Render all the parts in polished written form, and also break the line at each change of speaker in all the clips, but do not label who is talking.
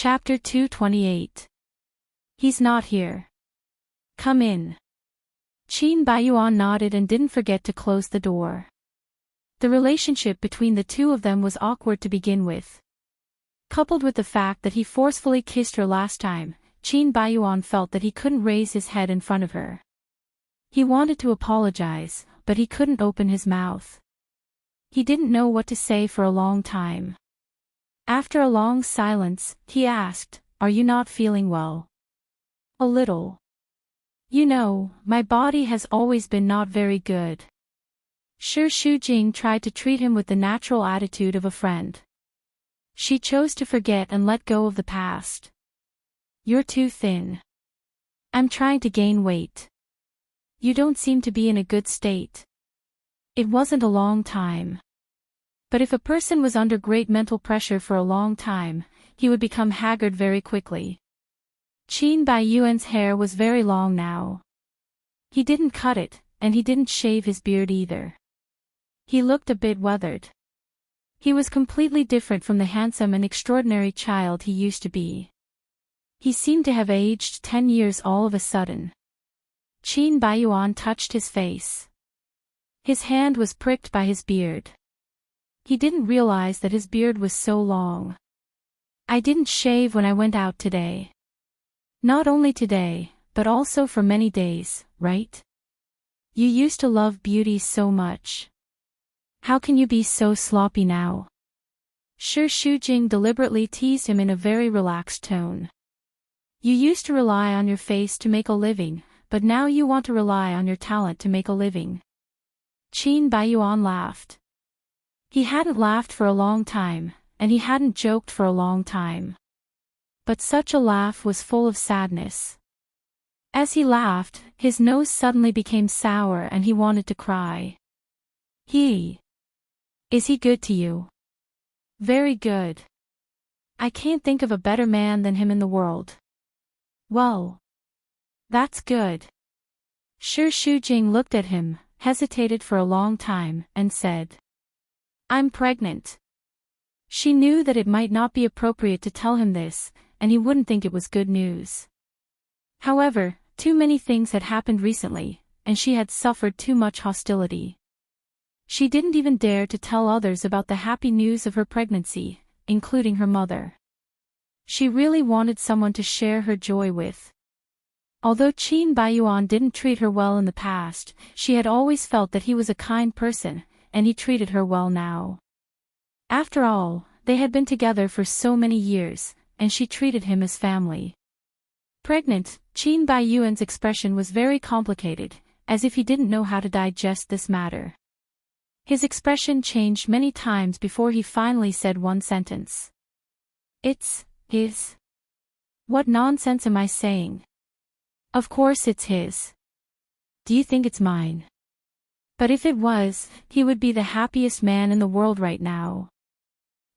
Chapter 228. He's not here. Come in. Qin Baiyuan nodded and didn't forget to close the door. The relationship between the two of them was awkward to begin with. Coupled with the fact that he forcefully kissed her last time, Qin Baiyuan felt that he couldn't raise his head in front of her. He wanted to apologize, but he couldn't open his mouth. He didn't know what to say for a long time. After a long silence, he asked, "Are you not feeling well?" "A little. You know, my body has always been not very good." Shi Shujing tried to treat him with the natural attitude of a friend. She chose to forget and let go of the past. "You're too thin. I'm trying to gain weight. You don't seem to be in a good state." It wasn't a long time. But if a person was under great mental pressure for a long time, he would become haggard very quickly. Qin Baiyuan's hair was very long now. He didn't cut it, and he didn't shave his beard either. He looked a bit weathered. He was completely different from the handsome and extraordinary child he used to be. He seemed to have aged 10 years all of a sudden. Qin Baiyuan touched his face. His hand was pricked by his beard. He didn't realize that his beard was so long. "I didn't shave when I went out today." "Not only today, but also for many days, right? You used to love beauty so much. How can you be so sloppy now?" Shi Shujing deliberately teased him in a very relaxed tone. "You used to rely on your face to make a living, but now you want to rely on your talent to make a living." Qin Baiyuan laughed. He hadn't laughed for a long time, and he hadn't joked for a long time. But such a laugh was full of sadness. As he laughed, his nose suddenly became sour and he wanted to cry. Is he good to you?" "Very good. I can't think of a better man than him in the world." "Well, that's good." Shi Shujing looked at him, hesitated for a long time, and said, "I'm pregnant." She knew that it might not be appropriate to tell him this, and he wouldn't think it was good news. However, too many things had happened recently, and she had suffered too much hostility. She didn't even dare to tell others about the happy news of her pregnancy, including her mother. She really wanted someone to share her joy with. Although Qin Baiyuan didn't treat her well in the past, she had always felt that he was a kind person, and he treated her well now. After all, they had been together for so many years, and she treated him as family. Pregnant, Qin Baiyuan's expression was very complicated, as if he didn't know how to digest this matter. His expression changed many times before he finally said one sentence. "It's his." "What nonsense am I saying? Of course it's his. Do you think it's mine? But if it was, he would be the happiest man in the world right now.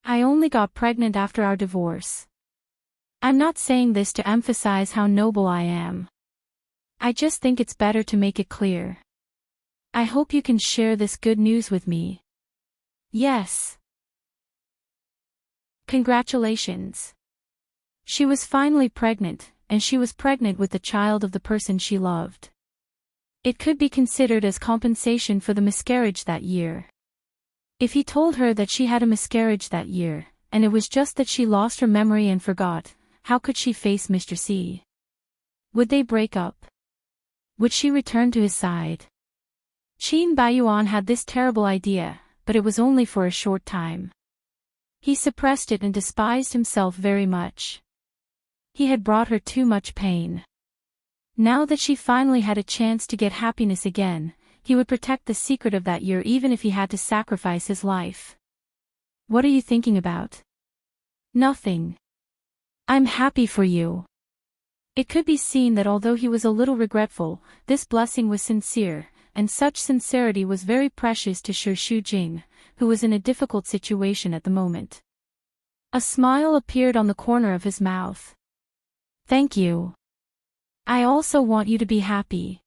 I only got pregnant after our divorce. I'm not saying this to emphasize how noble I am. I just think it's better to make it clear. I hope you can share this good news with me." "Yes." "Congratulations." She was finally pregnant, and she was pregnant with the child of the person she loved. It could be considered as compensation for the miscarriage that year. If he told her that she had a miscarriage that year, and it was just that she lost her memory and forgot, how could she face Mr. C? Would they break up? Would she return to his side? Qin Baiyuan had this terrible idea, but it was only for a short time. He suppressed it and despised himself very much. He had brought her too much pain. Now that she finally had a chance to get happiness again, he would protect the secret of that year even if he had to sacrifice his life. "What are you thinking about?" "Nothing. I'm happy for you." It could be seen that although he was a little regretful, this blessing was sincere, and such sincerity was very precious to Shi Shujing, who was in a difficult situation at the moment. A smile appeared on the corner of his mouth. "Thank you. I also want you to be happy."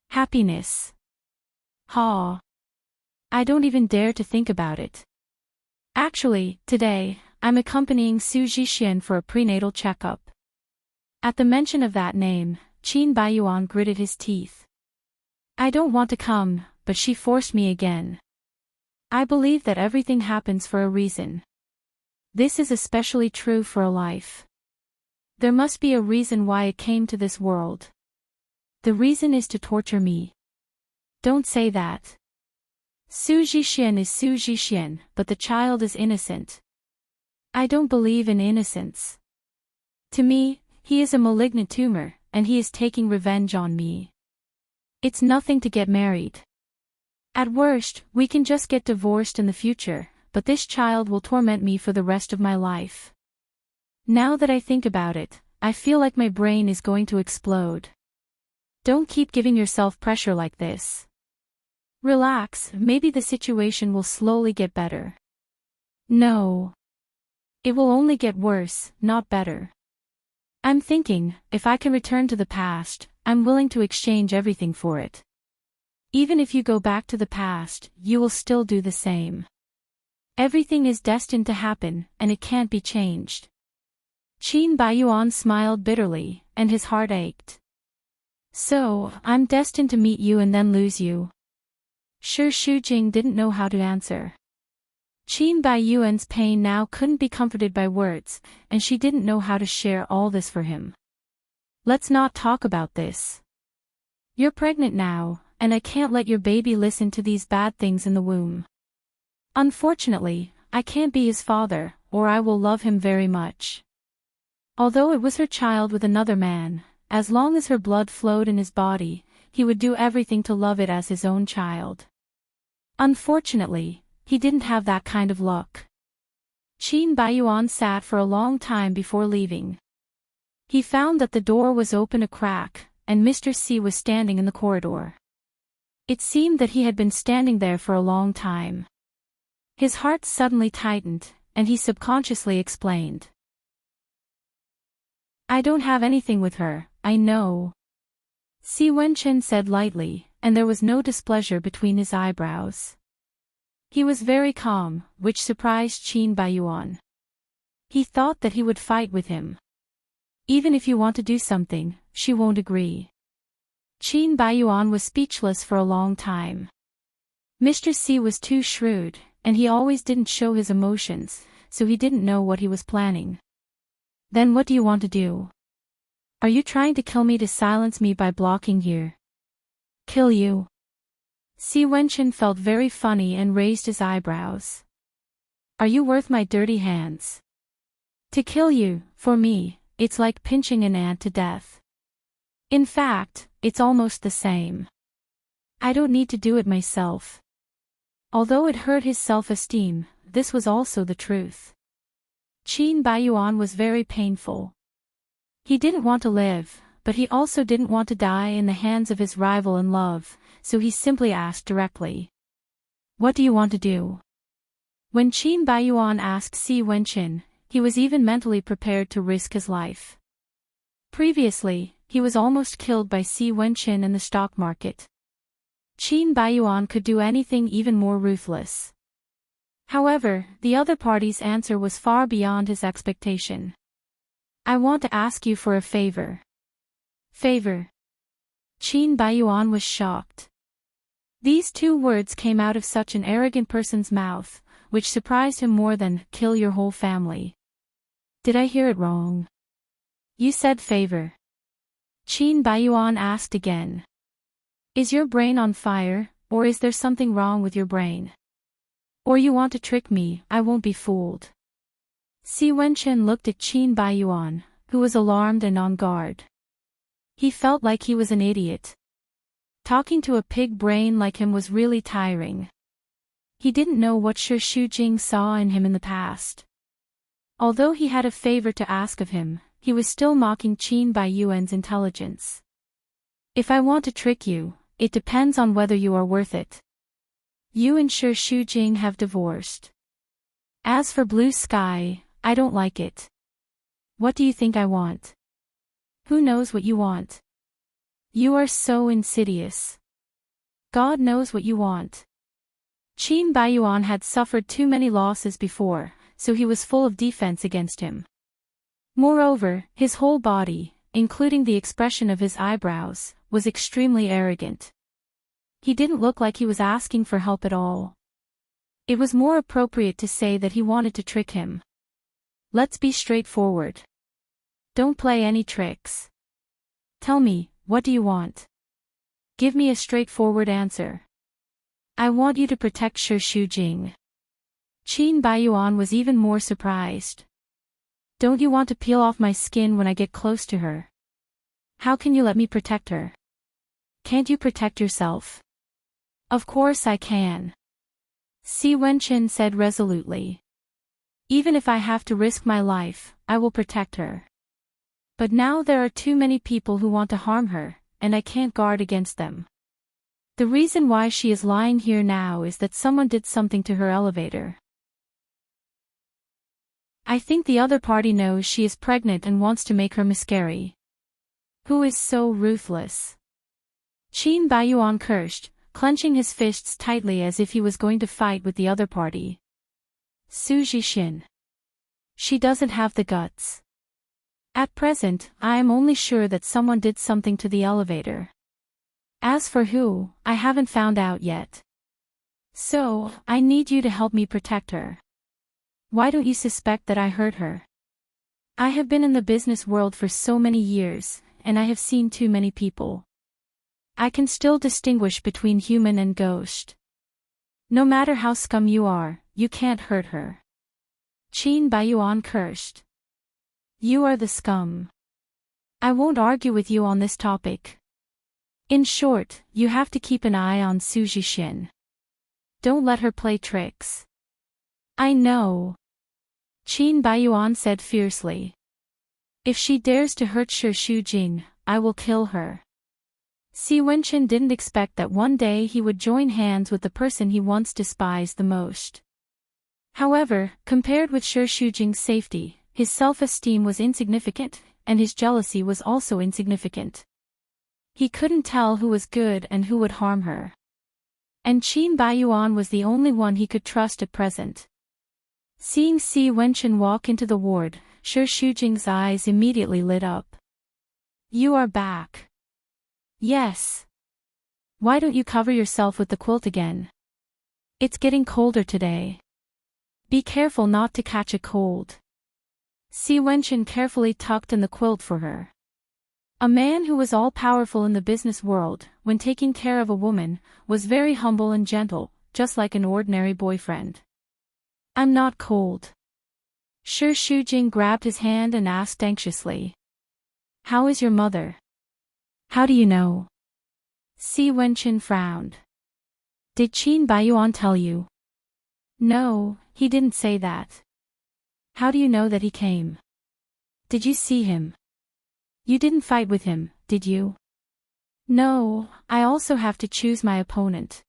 "Happiness. Ha. I don't even dare to think about it. Actually, today, I'm accompanying Su Zhixian for a prenatal checkup. At the mention of that name, Qin Baiyuan gritted his teeth. I don't want to come, but she forced me again. I believe that everything happens for a reason. This is especially true for a life. There must be a reason why it came to this world. The reason is to torture me. Don't say that. Su Zhixian is Su Zhixian, but the child is innocent. I don't believe in innocence. To me, he is a malignant tumor, and he is taking revenge on me. It's nothing to get married. At worst, we can just get divorced in the future, but this child will torment me for the rest of my life. Now that I think about it, I feel like my brain is going to explode. Don't keep giving yourself pressure like this. Relax, maybe the situation will slowly get better. No. It will only get worse, not better. I'm thinking, if I can return to the past, I'm willing to exchange everything for it. Even if you go back to the past, you will still do the same. Everything is destined to happen, and it can't be changed. Qin Baiyuan smiled bitterly, and his heart ached. So, I'm destined to meet you and then lose you. Shi Shujing didn't know how to answer. Qin Baiyuan's pain now couldn't be comforted by words, and she didn't know how to share all this for him. Let's not talk about this. You're pregnant now, and I can't let your baby listen to these bad things in the womb. Unfortunately, I can't be his father, or I will love him very much. Although it was her child with another man, as long as her blood flowed in his body, he would do everything to love it as his own child. Unfortunately, he didn't have that kind of luck. Qin Baiyuan sat for a long time before leaving. He found that the door was open a crack, and Mr. C was standing in the corridor. It seemed that he had been standing there for a long time. His heart suddenly tightened, and he subconsciously explained. I don't have anything with her, I know. Si Wenchen said lightly, and there was no displeasure between his eyebrows. He was very calm, which surprised Qin Baiyuan. He thought that he would fight with him. Even if you want to do something, she won't agree. Qin Baiyuan was speechless for a long time. Mr. C was too shrewd, and he always didn't show his emotions, so he didn't know what he was planning. Then what do you want to do? Are you trying to kill me to silence me by blocking here? Kill you? Si Wenchen felt very funny and raised his eyebrows. Are you worth my dirty hands? To kill you, for me, it's like pinching an ant to death. In fact, it's almost the same. I don't need to do it myself. Although it hurt his self-esteem, this was also the truth. Qin Baiyuan was very painful. He didn't want to live, but he also didn't want to die in the hands of his rival in love, so he simply asked directly. What do you want to do? When Qin Baiyuan asked Si Wenchen, he was even mentally prepared to risk his life. Previously, he was almost killed by Si Wenchen in the stock market. Qin Baiyuan could do anything even more ruthless. However, the other party's answer was far beyond his expectation. I want to ask you for a favor. Favor? Qin Baiyuan was shocked. These two words came out of such an arrogant person's mouth, which surprised him more than kill your whole family. Did I hear it wrong? You said favor. Qin Baiyuan asked again. Is your brain on fire, or is there something wrong with your brain? Or you want to trick me? I won't be fooled. Si Wenchen looked at Qin Baiyuan, who was alarmed and on guard. He felt like he was an idiot. Talking to a pig brain like him was really tiring. He didn't know what Shi Shujing saw in him in the past. Although he had a favor to ask of him, he was still mocking Qin Baiyuan's intelligence. If I want to trick you, it depends on whether you are worth it. You and Shi Shujing have divorced. As for blue sky, I don't like it. What do you think I want? Who knows what you want? You are so insidious. God knows what you want. Qin Baiyuan had suffered too many losses before, so he was full of defense against him. Moreover, his whole body, including the expression of his eyebrows, was extremely arrogant. He didn't look like he was asking for help at all. It was more appropriate to say that he wanted to trick him. Let's be straightforward. Don't play any tricks. Tell me, what do you want? Give me a straightforward answer. I want you to protect Shi Shujing. Qin Baiyuan was even more surprised. Don't you want to peel off my skin when I get close to her? How can you let me protect her? Can't you protect yourself? Of course I can. Si Wenqin said resolutely. Even if I have to risk my life, I will protect her. But now there are too many people who want to harm her, and I can't guard against them. The reason why she is lying here now is that someone did something to her elevator. I think the other party knows she is pregnant and wants to make her miscarry. Who is so ruthless? Qin Baiyuan cursed, clenching his fists tightly as if he was going to fight with the other party. Su Zhixin. She doesn't have the guts. At present, I am only sure that someone did something to the elevator. As for who, I haven't found out yet. So, I need you to help me protect her. Why don't you suspect that I hurt her? I have been in the business world for so many years, and I have seen too many people. I can still distinguish between human and ghost. No matter how scum you are, you can't hurt her. Qin Baiyuan cursed. You are the scum. I won't argue with you on this topic. In short, you have to keep an eye on Su Zhixin. Don't let her play tricks. I know. Qin Baiyuan said fiercely. If she dares to hurt Shi Shujing, I will kill her. Si Wenqin didn't expect that one day he would join hands with the person he once despised the most. However, compared with Shi Shujing's safety, his self-esteem was insignificant, and his jealousy was also insignificant. He couldn't tell who was good and who would harm her. And Qin Baiyuan was the only one he could trust at present. Seeing Si Wenqin walk into the ward, Shi Shujing's eyes immediately lit up. You are back. Yes. Why don't you cover yourself with the quilt again? It's getting colder today. Be careful not to catch a cold. Si Wenqin carefully tucked in the quilt for her. A man who was all-powerful in the business world, when taking care of a woman, was very humble and gentle, just like an ordinary boyfriend. I'm not cold. Shi Shujing grabbed his hand and asked anxiously. How is your mother? How do you know? Si Wenqin frowned. Did Qin Baiyuan tell you? No, he didn't say that. How do you know that he came? Did you see him? You didn't fight with him, did you? No, I also have to choose my opponent.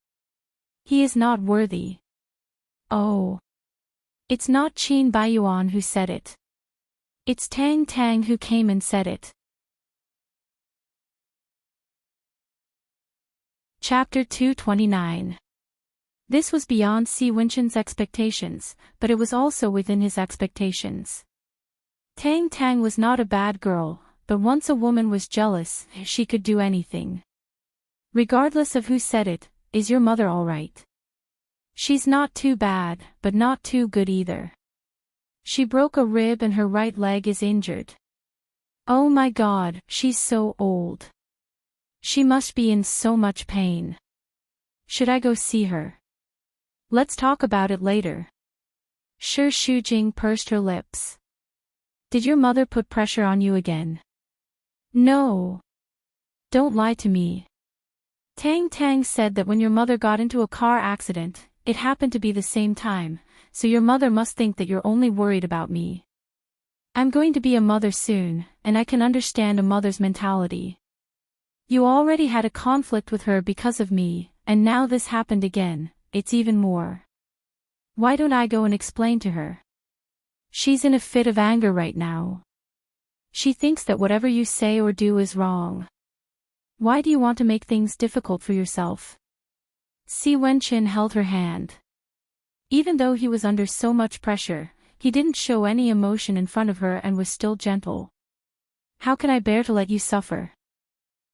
He is not worthy. Oh. It's not Qin Baiyuan who said it. It's Tang Tang who came and said it. Chapter 229. This was beyond Si Wenqin's expectations, but it was also within his expectations. Tang Tang was not a bad girl, but once a woman was jealous, she could do anything. Regardless of who said it, is your mother all right? She's not too bad, but not too good either. She broke a rib and her right leg is injured. Oh my God, she's so old. She must be in so much pain. Should I go see her? Let's talk about it later. Shi Shujing pursed her lips. Did your mother put pressure on you again? No. Don't lie to me. Tang Tang said that when your mother got into a car accident, it happened to be the same time, so your mother must think that you're only worried about me. I'm going to be a mother soon, and I can understand a mother's mentality. You already had a conflict with her because of me, and now this happened again, it's even more. Why don't I go and explain to her? She's in a fit of anger right now. She thinks that whatever you say or do is wrong. Why do you want to make things difficult for yourself? Si Wenqin held her hand. Even though he was under so much pressure, he didn't show any emotion in front of her and was still gentle. How can I bear to let you suffer?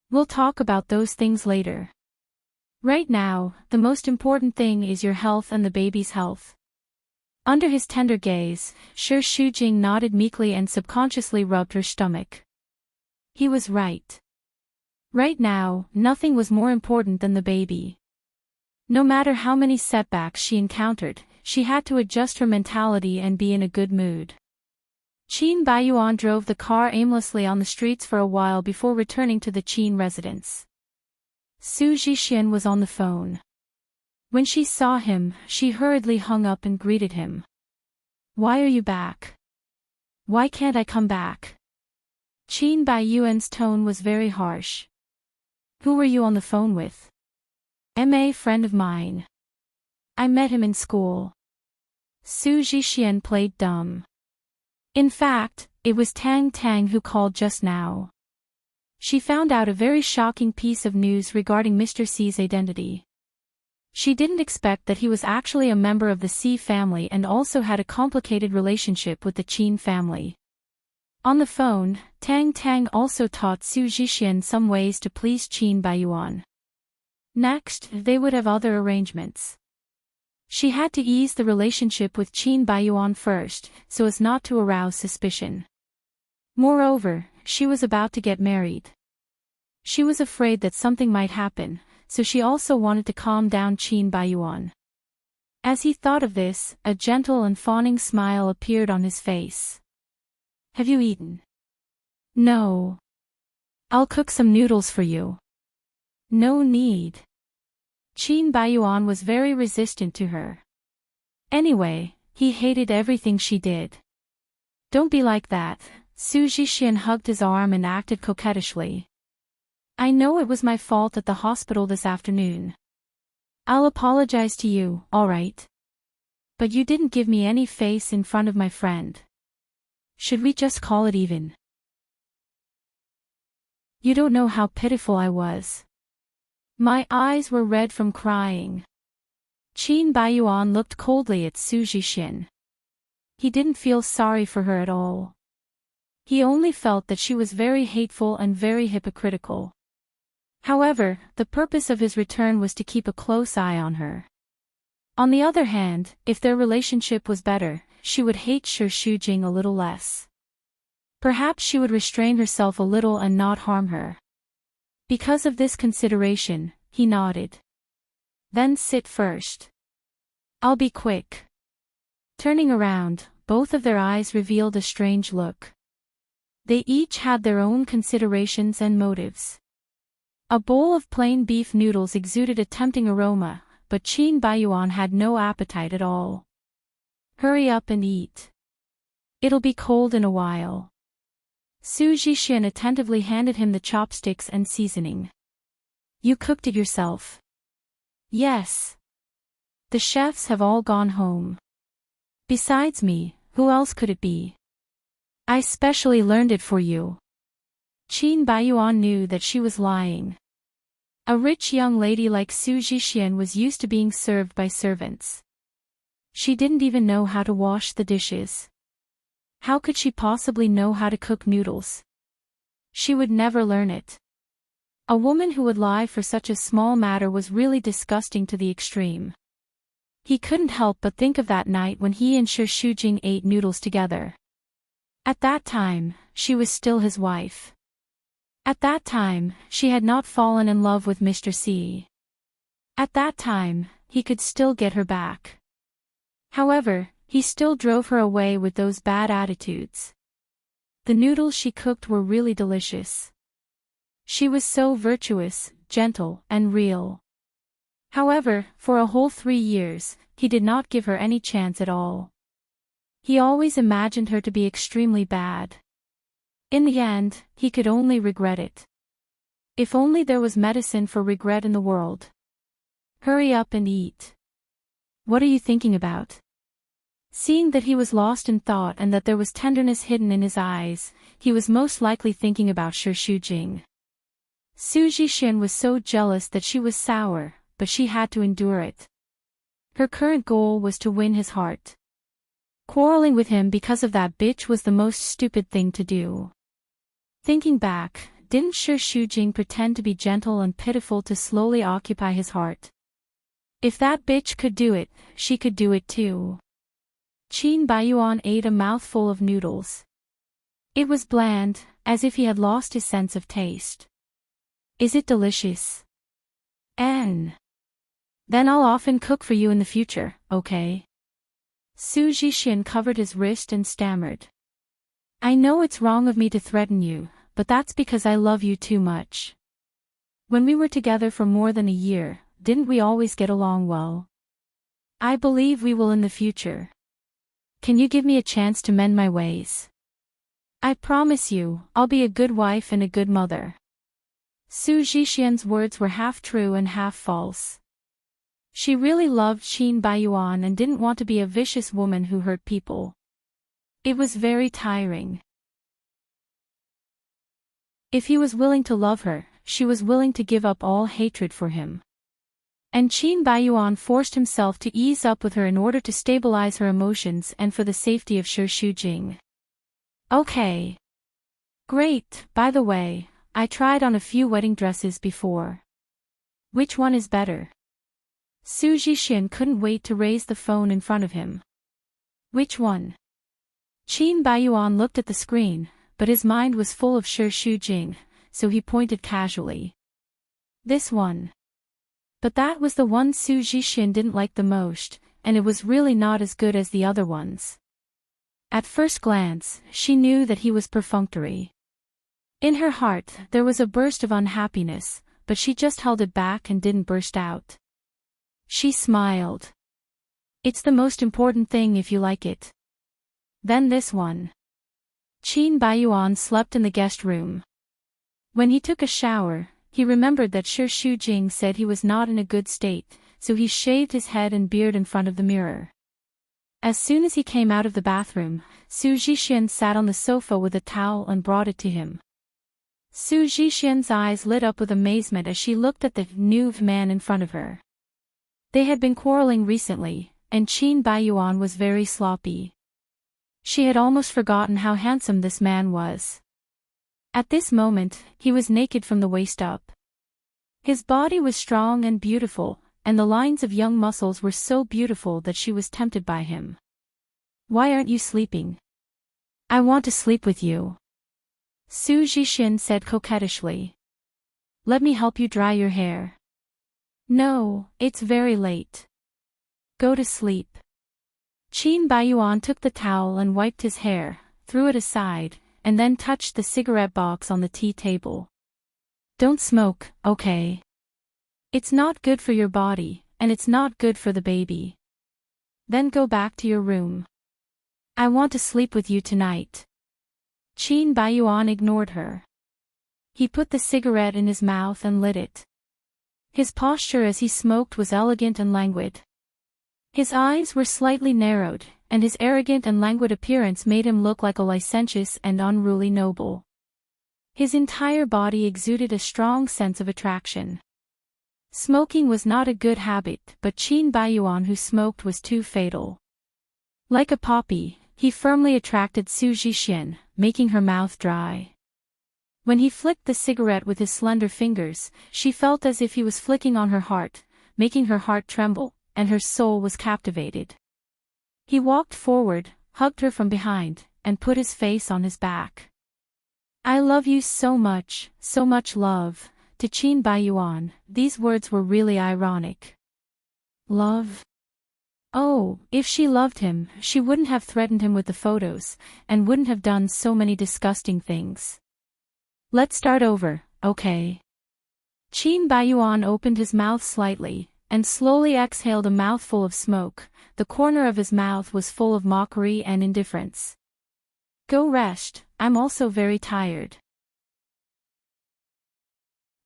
We'll talk about those things later. Right now, the most important thing is your health and the baby's health. Under his tender gaze, Shi Shujing nodded meekly and subconsciously rubbed her stomach. He was right. Right now, nothing was more important than the baby. No matter how many setbacks she encountered, she had to adjust her mentality and be in a good mood. Qin Baiyuan drove the car aimlessly on the streets for a while before returning to the Qin residence. Su Zhixian was on the phone. When she saw him, she hurriedly hung up and greeted him. Why are you back? Why can't I come back? Qin Baiyuan's tone was very harsh. Who were you on the phone with? A friend of mine. I met him in school. Su Zhixian played dumb. In fact, it was Tang Tang who called just now. She found out a very shocking piece of news regarding Mr. C's identity. She didn't expect that he was actually a member of the C family and also had a complicated relationship with the Qin family. On the phone, Tang Tang also taught Su Zhixian some ways to please Qin Baiyuan. Next, they would have other arrangements. She had to ease the relationship with Qin Baiyuan first, so as not to arouse suspicion. Moreover, she was about to get married. She was afraid that something might happen, so she also wanted to calm down Qin Baiyuan. As he thought of this, a gentle and fawning smile appeared on his face. Have you eaten? No. I'll cook some noodles for you. No need. Qin Baiyuan was very resistant to her. Anyway, he hated everything she did. Don't be like that. Su Zhixian hugged his arm and acted coquettishly. I know it was my fault at the hospital this afternoon. I'll apologize to you, all right? But you didn't give me any face in front of my friend. Should we just call it even? You don't know how pitiful I was. My eyes were red from crying. Qin Baiyuan looked coldly at Su Zhixian. He didn't feel sorry for her at all. He only felt that she was very hateful and very hypocritical. However, the purpose of his return was to keep a close eye on her. On the other hand, if their relationship was better, she would hate Shi Shujing a little less. Perhaps she would restrain herself a little and not harm her. Because of this consideration, he nodded. Then sit first. I'll be quick. Turning around, both of their eyes revealed a strange look. They each had their own considerations and motives. A bowl of plain beef noodles exuded a tempting aroma, but Qin Baiyuan had no appetite at all. Hurry up and eat. It'll be cold in a while. Su Zhixian attentively handed him the chopsticks and seasoning. You cooked it yourself? Yes. The chefs have all gone home. Besides me, who else could it be? I specially learned it for you. Qin Baiyuan knew that she was lying. A rich young lady like Su Zhixian was used to being served by servants. She didn't even know how to wash the dishes. How could she possibly know how to cook noodles? She would never learn it. A woman who would lie for such a small matter was really disgusting to the extreme. He couldn't help but think of that night when he and Shi Shujing ate noodles together. At that time, she was still his wife. At that time, she had not fallen in love with Mr. C. At that time, he could still get her back. However, he still drove her away with those bad attitudes. The noodles she cooked were really delicious. She was so virtuous, gentle, and real. However, for a whole 3 years, he did not give her any chance at all. He always imagined her to be extremely bad. In the end, he could only regret it. If only there was medicine for regret in the world. Hurry up and eat. What are you thinking about? Seeing that he was lost in thought and that there was tenderness hidden in his eyes, he was most likely thinking about Shi Shujing. Su Zhixian was so jealous that she was sour, but she had to endure it. Her current goal was to win his heart. Quarreling with him because of that bitch was the most stupid thing to do. Thinking back, didn't Shi Shujing pretend to be gentle and pitiful to slowly occupy his heart? If that bitch could do it, she could do it too. Qin Baiyuan ate a mouthful of noodles. It was bland, as if he had lost his sense of taste. Is it delicious? Then I'll often cook for you in the future, okay? Su Zhixian covered his wrist and stammered. I know it's wrong of me to threaten you, but that's because I love you too much. When we were together for more than a year, didn't we always get along well? I believe we will in the future. Can you give me a chance to mend my ways? I promise you, I'll be a good wife and a good mother. Su Zhixian's words were half true and half false. She really loved Qin Baiyuan and didn't want to be a vicious woman who hurt people. It was very tiring. If he was willing to love her, she was willing to give up all hatred for him. And Qin Baiyuan forced himself to ease up with her in order to stabilize her emotions and for the safety of Shi Shujing. Okay. Great, by the way, I tried on a few wedding dresses before. Which one is better? Su Zhixian couldn't wait to raise the phone in front of him. Which one? Qin Baiyuan looked at the screen, but his mind was full of Shi Shujing, so he pointed casually. This one. But that was the one Su Zhixian didn't like the most, and it was really not as good as the other ones. At first glance, she knew that he was perfunctory. In her heart, there was a burst of unhappiness, but she just held it back and didn't burst out. She smiled. It's the most important thing if you like it. Then this one. Qin Baiyuan slept in the guest room. When he took a shower, he remembered that Shi Shujing said he was not in a good state, so he shaved his head and beard in front of the mirror. As soon as he came out of the bathroom, Su Zhixian sat on the sofa with a towel and brought it to him. Su Zhixian's eyes lit up with amazement as she looked at the new man in front of her. They had been quarreling recently, and Qin Baiyuan was very sloppy. She had almost forgotten how handsome this man was. At this moment, he was naked from the waist up. His body was strong and beautiful, and the lines of young muscles were so beautiful that she was tempted by him. Why aren't you sleeping? I want to sleep with you. Su Zhixian said coquettishly. Let me help you dry your hair. No, it's very late. Go to sleep. Qin Baiyuan took the towel and wiped his hair, threw it aside, and then touched the cigarette box on the tea table. Don't smoke, okay? It's not good for your body, and it's not good for the baby. Then go back to your room. I want to sleep with you tonight. Qin Baiyuan ignored her. He put the cigarette in his mouth and lit it. His posture as he smoked was elegant and languid. His eyes were slightly narrowed, and his arrogant and languid appearance made him look like a licentious and unruly noble. His entire body exuded a strong sense of attraction. Smoking was not a good habit, but Qin Baiyuan who smoked was too fatal. Like a poppy, he firmly attracted Su Zhixian, making her mouth dry. When he flicked the cigarette with his slender fingers, she felt as if he was flicking on her heart, making her heart tremble, and her soul was captivated. He walked forward, hugged her from behind, and put his face on his back. I love you so much love. To Qin Baiyuan, these words were really ironic. Love? Oh, if she loved him, she wouldn't have threatened him with the photos, and wouldn't have done so many disgusting things. Let's start over, okay? Qin Baiyuan opened his mouth slightly, and slowly exhaled a mouthful of smoke. The corner of his mouth was full of mockery and indifference. Go rest, I'm also very tired.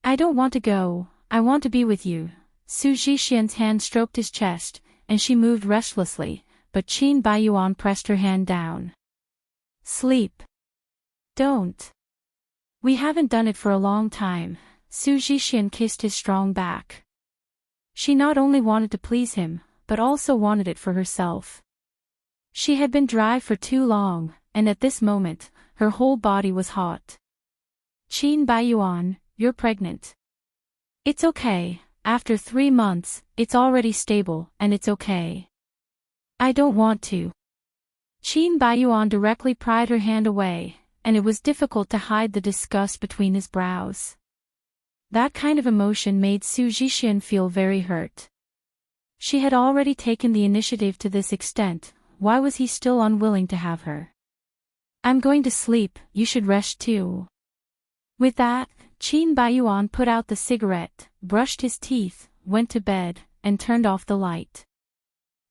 I don't want to go, I want to be with you. Su Zhixian's hand stroked his chest, and she moved restlessly, but Qin Baiyuan pressed her hand down. Sleep. Don't. We haven't done it for a long time. Su Zhixian kissed his strong back. She not only wanted to please him, but also wanted it for herself. She had been dry for too long, and at this moment, her whole body was hot. Qin Baiyuan, you're pregnant. It's okay, after 3 months, it's already stable, and it's okay. I don't want to. Qin Baiyuan directly pried her hand away, and it was difficult to hide the disgust between his brows. That kind of emotion made Su Zhixian feel very hurt. She had already taken the initiative to this extent, why was he still unwilling to have her? I'm going to sleep, you should rest too. With that, Qin Baiyuan put out the cigarette, brushed his teeth, went to bed, and turned off the light.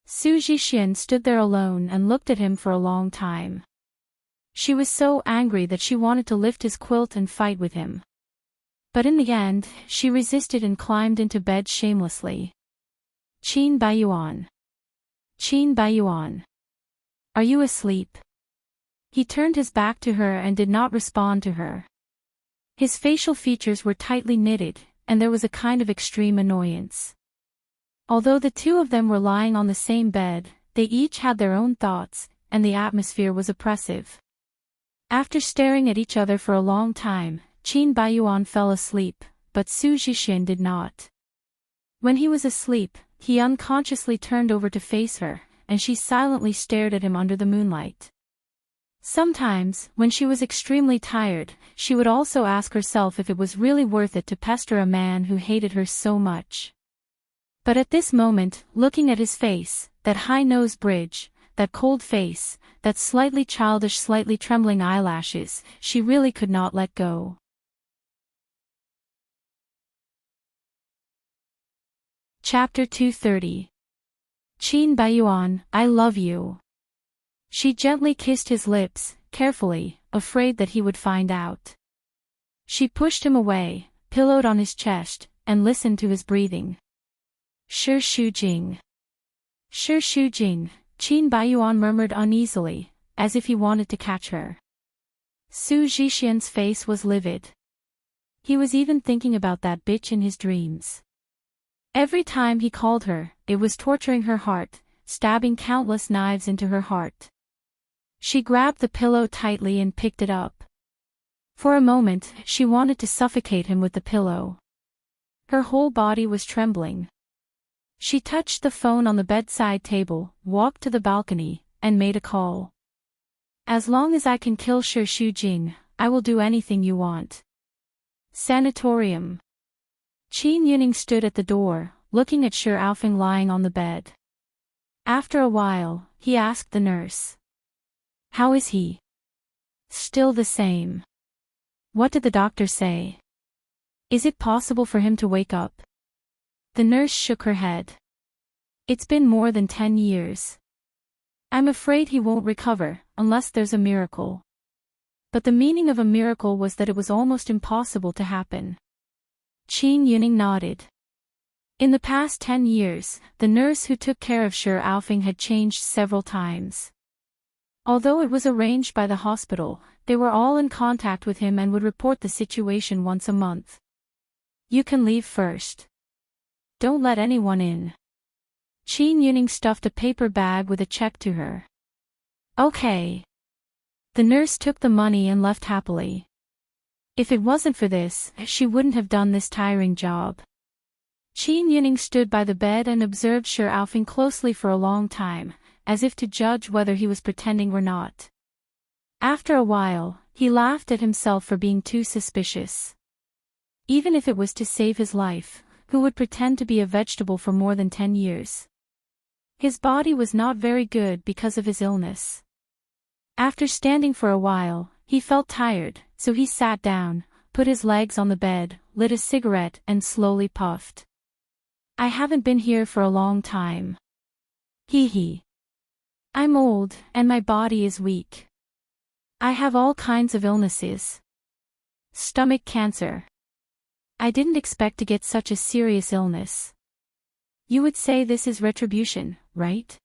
Su Zhixian stood there alone and looked at him for a long time. She was so angry that she wanted to lift his quilt and fight with him. But in the end, she resisted and climbed into bed shamelessly. Qin Baiyuan. Qin Baiyuan. Are you asleep? He turned his back to her and did not respond to her. His facial features were tightly knitted, and there was a kind of extreme annoyance. Although the two of them were lying on the same bed, they each had their own thoughts, and the atmosphere was oppressive. After staring at each other for a long time, Qin Baiyuan fell asleep, but Su Zhixian did not. When he was asleep, he unconsciously turned over to face her, and she silently stared at him under the moonlight. Sometimes, when she was extremely tired, she would also ask herself if it was really worth it to pester a man who hated her so much. But at this moment, looking at his face, that high nose bridge, that cold face, that slightly childish, slightly trembling eyelashes, she really could not let go. Chapter 230. Qin Baiyuan, I love you. She gently kissed his lips, carefully, afraid that he would find out. She pushed him away, pillowed on his chest, and listened to his breathing. Shi Shujing. Shi Shujing, Qin Baiyuan murmured uneasily, as if he wanted to catch her. Su Zhixian's face was livid. He was even thinking about that bitch in his dreams. Every time he called her, it was torturing her heart, stabbing countless knives into her heart. She grabbed the pillow tightly and picked it up. For a moment, she wanted to suffocate him with the pillow. Her whole body was trembling. She touched the phone on the bedside table, walked to the balcony, and made a call. As long as I can kill Shi Shujing, I will do anything you want. Sanatorium. Qin Yuning stood at the door, looking at Shi Aofeng lying on the bed. After a while, he asked the nurse. How is he? Still the same. What did the doctor say? Is it possible for him to wake up? The nurse shook her head. It's been more than 10 years. I'm afraid he won't recover, unless there's a miracle. But the meaning of a miracle was that it was almost impossible to happen. Qin Yuning nodded. In the past 10 years, the nurse who took care of Shi Aofeng had changed several times. Although it was arranged by the hospital, they were all in contact with him and would report the situation once a month. You can leave first. Don't let anyone in. Qin Yuning stuffed a paper bag with a check to her. Okay. The nurse took the money and left happily. If it wasn't for this, she wouldn't have done this tiring job. Qin Yuning stood by the bed and observed Shi Aofeng closely for a long time, as if to judge whether he was pretending or not. After a while, he laughed at himself for being too suspicious. Even if it was to save his life, who would pretend to be a vegetable for more than 10 years? His body was not very good because of his illness. After standing for a while, he felt tired, so he sat down, put his legs on the bed, lit a cigarette and slowly puffed. I haven't been here for a long time. Hee. I'm old, and my body is weak. I have all kinds of illnesses. Stomach cancer. I didn't expect to get such a serious illness. You would say this is retribution, right?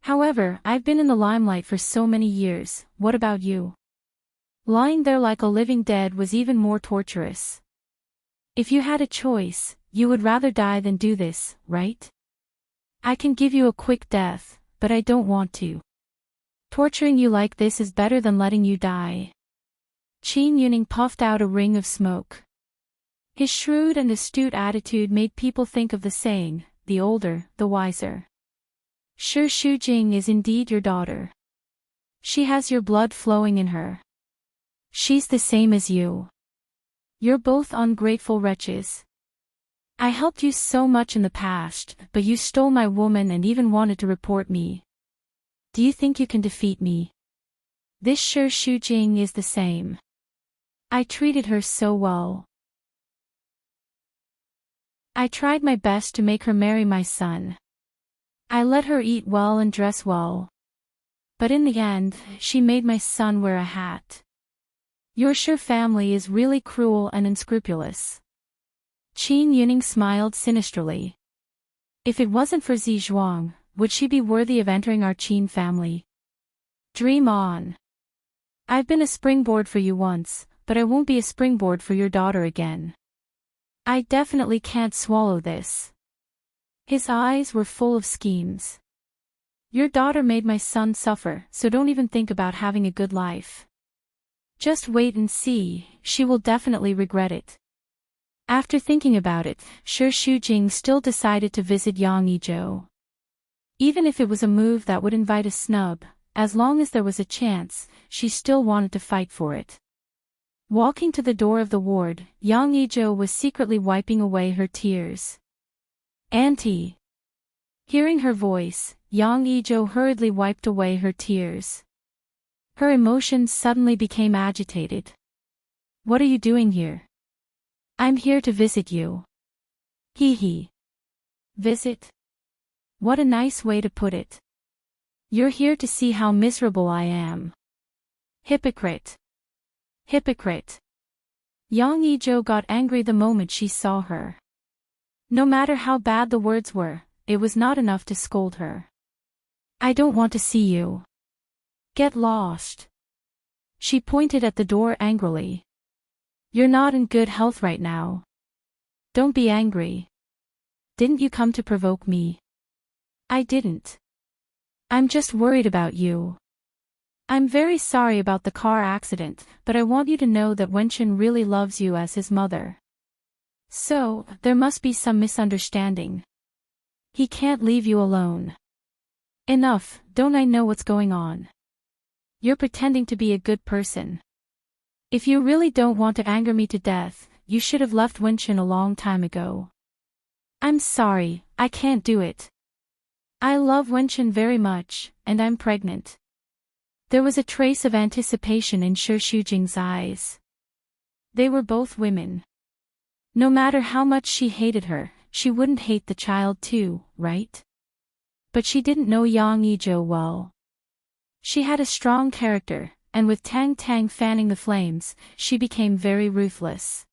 However, I've been in the limelight for so many years, what about you? Lying there like a living dead was even more torturous. If you had a choice, you would rather die than do this, right? I can give you a quick death, but I don't want to. Torturing you like this is better than letting you die. Qin Yuning puffed out a ring of smoke. His shrewd and astute attitude made people think of the saying, the older, the wiser. Shi Shujing is indeed your daughter. She has your blood flowing in her. She's the same as you. You're both ungrateful wretches. I helped you so much in the past, but you stole my woman and even wanted to report me. Do you think you can defeat me? This Shi Shujing is the same. I treated her so well. I tried my best to make her marry my son. I let her eat well and dress well. But in the end, she made my son wear a hat. Your Shi family is really cruel and unscrupulous. Qin Yuning smiled sinisterly. If it wasn't for Zizhuang, would she be worthy of entering our Qin family? Dream on. I've been a springboard for you once, but I won't be a springboard for your daughter again. I definitely can't swallow this. His eyes were full of schemes. Your daughter made my son suffer, so don't even think about having a good life. Just wait and see, she will definitely regret it. After thinking about it, Shi Shujing still decided to visit Yang Yizhou. Even if it was a move that would invite a snub, as long as there was a chance, she still wanted to fight for it. Walking to the door of the ward, Yang Yizhou was secretly wiping away her tears. Auntie. Hearing her voice, Yang Yizhou hurriedly wiped away her tears. Her emotions suddenly became agitated. What are you doing here? I'm here to visit you. Hee hee. Visit? What a nice way to put it. You're here to see how miserable I am. Hypocrite. Hypocrite. Yang Yizhou got angry the moment she saw her. No matter how bad the words were, it was not enough to scold her. I don't want to see you. Get lost. She pointed at the door angrily. You're not in good health right now. Don't be angry. Didn't you come to provoke me? I didn't. I'm just worried about you. I'm very sorry about the car accident, but I want you to know that Wenqin really loves you as his mother. So, there must be some misunderstanding. He can't leave you alone. Enough, don't I know what's going on? You're pretending to be a good person. If you really don't want to anger me to death, you should have left Wenqin a long time ago. I'm sorry, I can't do it. I love Wenqin very much, and I'm pregnant. There was a trace of anticipation in Shi Shujing's eyes. They were both women. No matter how much she hated her, she wouldn't hate the child too, right? But she didn't know Yang Yizhou well. She had a strong character, and with Tang Tang fanning the flames, she became very ruthless.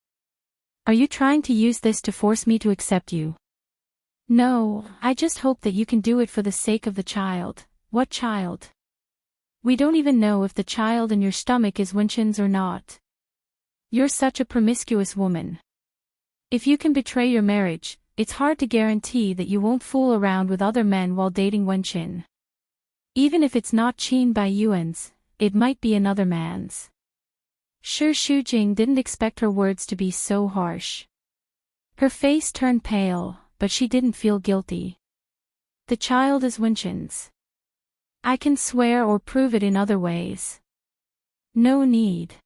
Are you trying to use this to force me to accept you? No, I just hope that you can do it for the sake of the child. What child? We don't even know if the child in your stomach is Wenqin's or not. You're such a promiscuous woman. If you can betray your marriage, it's hard to guarantee that you won't fool around with other men while dating Wenqin. Even if it's not Qin Baiyuan's, it might be another man's. Shi Shujing didn't expect her words to be so harsh. Her face turned pale, but she didn't feel guilty. The child is Wenqin's. I can swear or prove it in other ways. No need.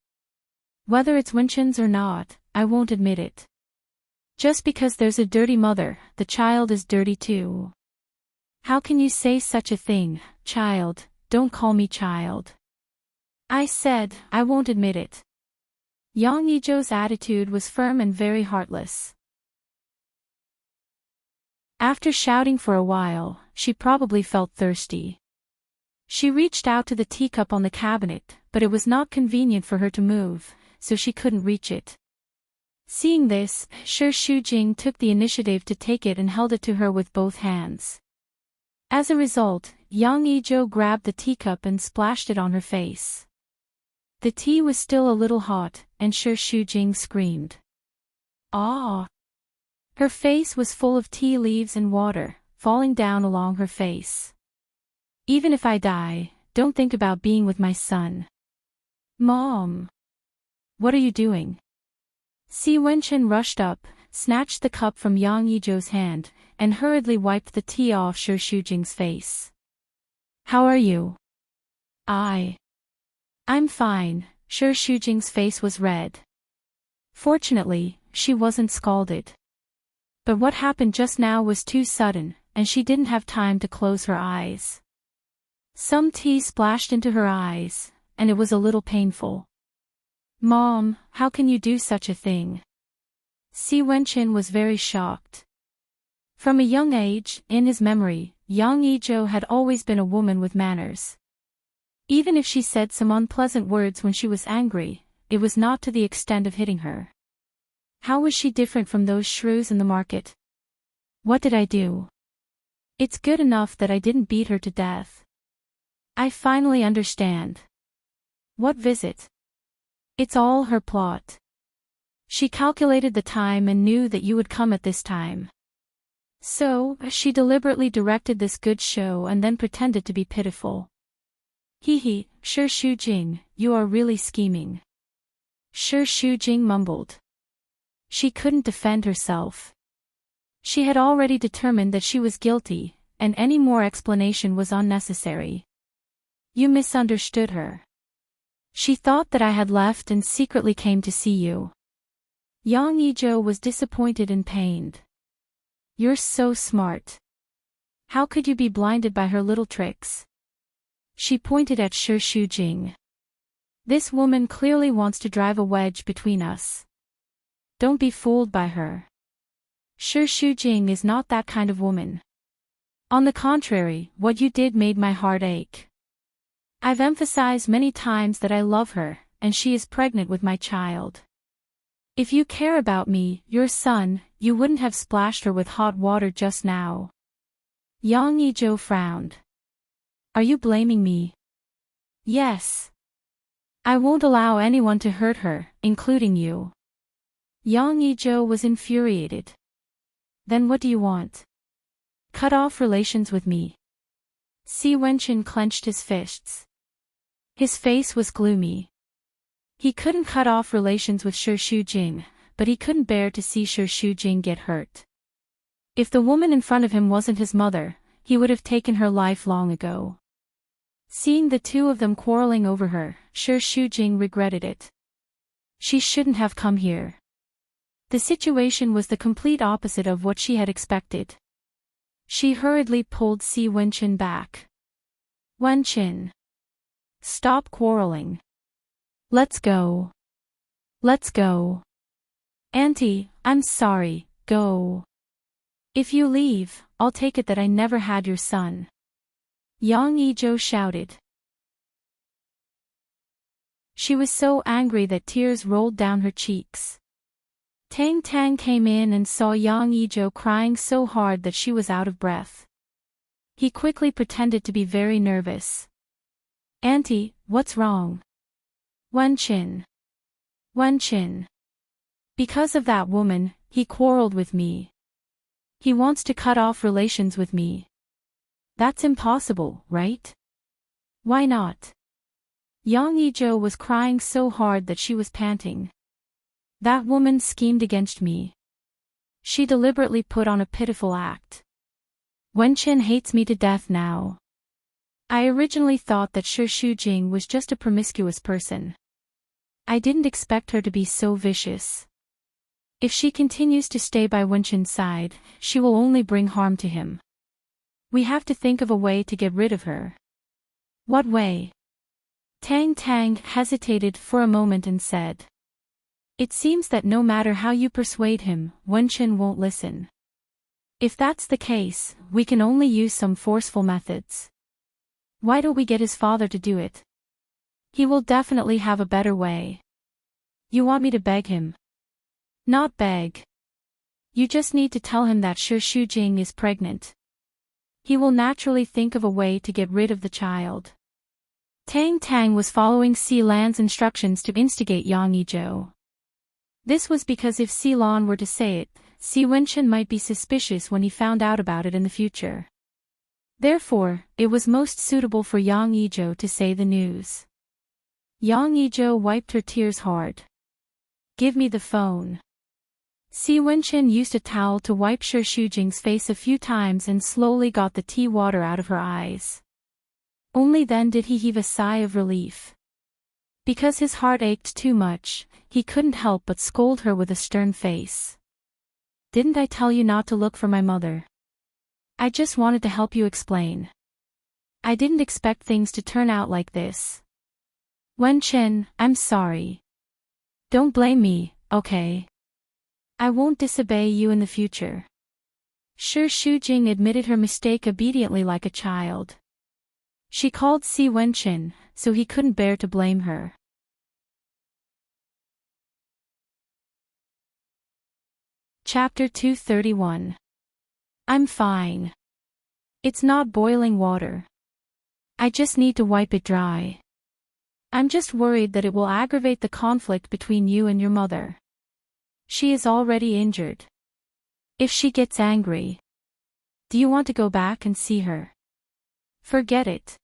Whether it's Wenqin's or not, I won't admit it. Just because there's a dirty mother, the child is dirty too. How can you say such a thing, child? Don't call me child. I said, I won't admit it. Yang Yizhou's attitude was firm and very heartless. After shouting for a while, she probably felt thirsty. She reached out to the teacup on the cabinet, but it was not convenient for her to move, so she couldn't reach it. Seeing this, Shi Shujing took the initiative to take it and held it to her with both hands. As a result, Yang Yizhou grabbed the teacup and splashed it on her face. The tea was still a little hot, and Shi Shujing screamed. Ah! Her face was full of tea leaves and water, falling down along her face. Even if I die, don't think about being with my son. Mom! What are you doing? Si Wenchen rushed up, snatched the cup from Yang Yizhou's hand, and hurriedly wiped the tea off Shi Shujing's face. How are you? I'm fine. Shi Shujing's face was red. Fortunately, she wasn't scalded. But what happened just now was too sudden, and she didn't have time to close her eyes. Some tea splashed into her eyes, and it was a little painful. Mom, how can you do such a thing? Si Wenchen was very shocked. From a young age, in his memory, Yang Yizhou had always been a woman with manners. Even if she said some unpleasant words when she was angry, it was not to the extent of hitting her. How was she different from those shrews in the market? What did I do? It's good enough that I didn't beat her to death. I finally understand. What visit? It's all her plot. She calculated the time and knew that you would come at this time. So, she deliberately directed this good show and then pretended to be pitiful. He, Shi Shujing, you are really scheming. Shi Shujing mumbled. She couldn't defend herself. She had already determined that she was guilty, and any more explanation was unnecessary. You misunderstood her. She thought that I had left and secretly came to see you. Yang Yizhou was disappointed and pained. You're so smart. How could you be blinded by her little tricks? She pointed at Shi Shujing. This woman clearly wants to drive a wedge between us. Don't be fooled by her. Shi Shujing is not that kind of woman. On the contrary, what you did made my heart ache. I've emphasized many times that I love her, and she is pregnant with my child. If you care about me, your son, you wouldn't have splashed her with hot water just now. Yang Yizhou frowned. Are you blaming me? Yes. I won't allow anyone to hurt her, including you. Yang Yizhou was infuriated. Then what do you want? Cut off relations with me. Si Wenchen clenched his fists. His face was gloomy. He couldn't cut off relations with Shi Shujing, but he couldn't bear to see Shi Shujing get hurt. If the woman in front of him wasn't his mother, he would have taken her life long ago. Seeing the two of them quarreling over her, Shi Shujing regretted it. She shouldn't have come here. The situation was the complete opposite of what she had expected. She hurriedly pulled Si Wenchen back. Wenchen. Stop quarreling. Let's go. Let's go. Auntie, I'm sorry, go. If you leave, I'll take it that I never had your son. Yang Yizhou shouted. She was so angry that tears rolled down her cheeks. Tang Tang came in and saw Yang Yizhou crying so hard that she was out of breath. He quickly pretended to be very nervous. Auntie, what's wrong? Wenchen. Wenchen. Because of that woman, he quarreled with me. He wants to cut off relations with me. That's impossible, right? Why not? Yang Yizhou was crying so hard that she was panting. That woman schemed against me. She deliberately put on a pitiful act. Wenchen hates me to death now. I originally thought that Shi Shujing was just a promiscuous person. I didn't expect her to be so vicious. If she continues to stay by Wenchen's side, she will only bring harm to him. We have to think of a way to get rid of her. What way? Tang Tang hesitated for a moment and said. It seems that no matter how you persuade him, Wenchen won't listen. If that's the case, we can only use some forceful methods. Why don't we get his father to do it? He will definitely have a better way. You want me to beg him? Not beg. You just need to tell him that Shi Shujing is pregnant. He will naturally think of a way to get rid of the child. Tang Tang was following Si Lan's instructions to instigate Yang Yizhou. This was because if Si Lan were to say it, Si Wenchen might be suspicious when he found out about it in the future. Therefore, it was most suitable for Yang Yizhou to say the news. Yang Yizhou wiped her tears hard. Give me the phone. Si Wenqin used a towel to wipe Shi Shujing's face a few times and slowly got the tea water out of her eyes. Only then did he heave a sigh of relief. Because his heart ached too much, he couldn't help but scold her with a stern face. Didn't I tell you not to look for my mother? I just wanted to help you explain. I didn't expect things to turn out like this. Wenqin, I'm sorry. Don't blame me, okay? I won't disobey you in the future. Shi Shujing admitted her mistake obediently like a child. She called Si Wenqin, so he couldn't bear to blame her. Chapter 231. I'm fine. It's not boiling water. I just need to wipe it dry. I'm just worried that it will aggravate the conflict between you and your mother. She is already injured. If she gets angry, do you want to go back and see her? Forget it.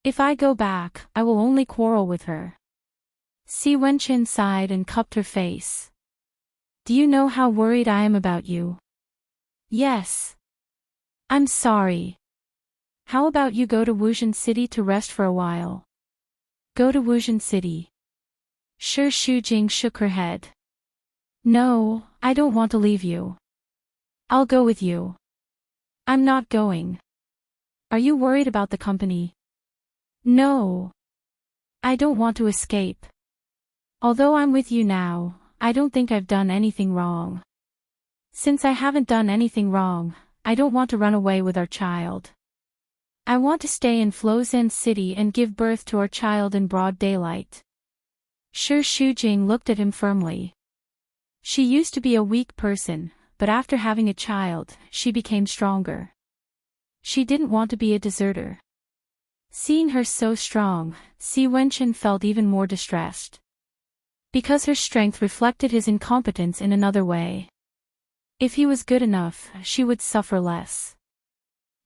If I go back, I will only quarrel with her. Si Wenqin sighed and cupped her face. Do you know how worried I am about you? Yes. I'm sorry. How about you go to Wuzhen City to rest for a while? Go to Wuzhen City. Shi Shujing shook her head. No, I don't want to leave you. I'll go with you. I'm not going. Are you worried about the company? No. I don't want to escape. Although I'm with you now, I don't think I've done anything wrong. Since I haven't done anything wrong, I don't want to run away with our child. I want to stay in Flozhen City and give birth to our child in broad daylight. Shi Shujing looked at him firmly. She used to be a weak person, but after having a child, she became stronger. She didn't want to be a deserter. Seeing her so strong, Si Wenqin felt even more distressed. Because her strength reflected his incompetence in another way. If he was good enough, she would suffer less.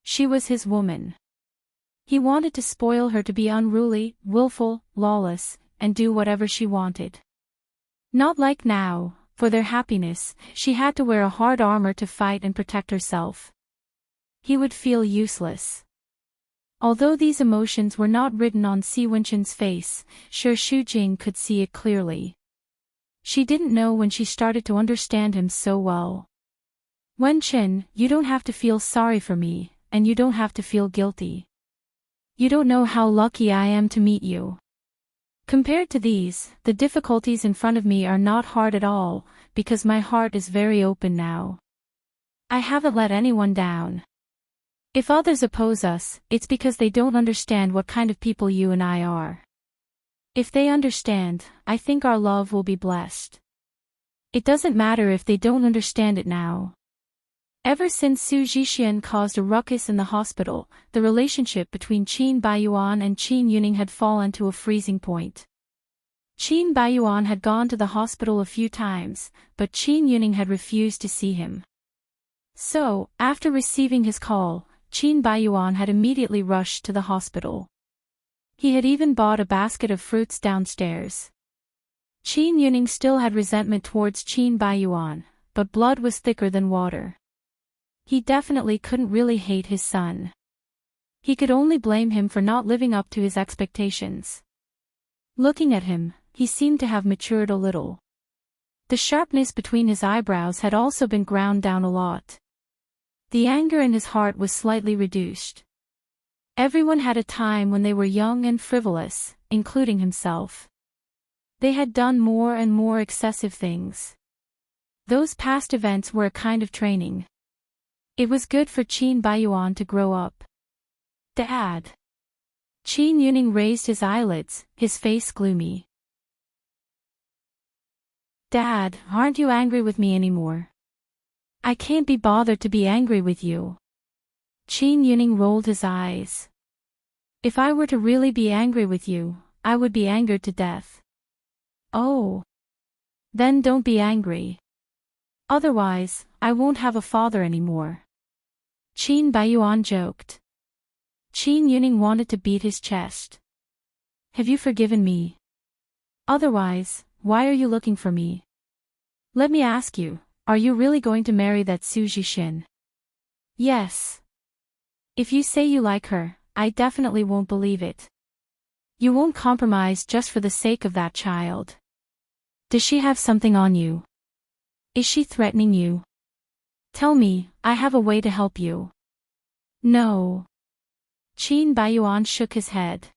She was his woman. He wanted to spoil her to be unruly, willful, lawless, and do whatever she wanted. Not like now. For their happiness, she had to wear a hard armor to fight and protect herself. He would feel useless. Although these emotions were not written on Si Wenqin's face, Shi Shujing could see it clearly. She didn't know when she started to understand him so well. Wenqin, you don't have to feel sorry for me, and you don't have to feel guilty. You don't know how lucky I am to meet you. Compared to these, the difficulties in front of me are not hard at all, because my heart is very open now. I haven't let anyone down. If others oppose us, it's because they don't understand what kind of people you and I are. If they understand, I think our love will be blessed. It doesn't matter if they don't understand it now. Ever since Su Zhixian caused a ruckus in the hospital, the relationship between Qin Baiyuan and Qin Yuning had fallen to a freezing point. Qin Baiyuan had gone to the hospital a few times, but Qin Yuning had refused to see him. So, after receiving his call, Qin Baiyuan had immediately rushed to the hospital. He had even bought a basket of fruits downstairs. Qin Yuning still had resentment towards Qin Baiyuan, but blood was thicker than water. He definitely couldn't really hate his son. He could only blame him for not living up to his expectations. Looking at him, he seemed to have matured a little. The sharpness between his eyebrows had also been ground down a lot. The anger in his heart was slightly reduced. Everyone had a time when they were young and frivolous, including himself. They had done more and more excessive things. Those past events were a kind of training. It was good for Qin Baiyuan to grow up. Dad. Qin Yuning raised his eyelids, his face gloomy. Dad, aren't you angry with me anymore? I can't be bothered to be angry with you. Qin Yuning rolled his eyes. If I were to really be angry with you, I would be angered to death. Oh. Then don't be angry. Otherwise, I won't have a father anymore. Qin Baiyuan joked. Qin Yuning wanted to beat his chest. Have you forgiven me? Otherwise, why are you looking for me? Let me ask you, are you really going to marry that Su Jixin? Yes. If you say you like her, I definitely won't believe it. You won't compromise just for the sake of that child. Does she have something on you? Is she threatening you? Tell me, I have a way to help you. No. Qin Baiyuan shook his head.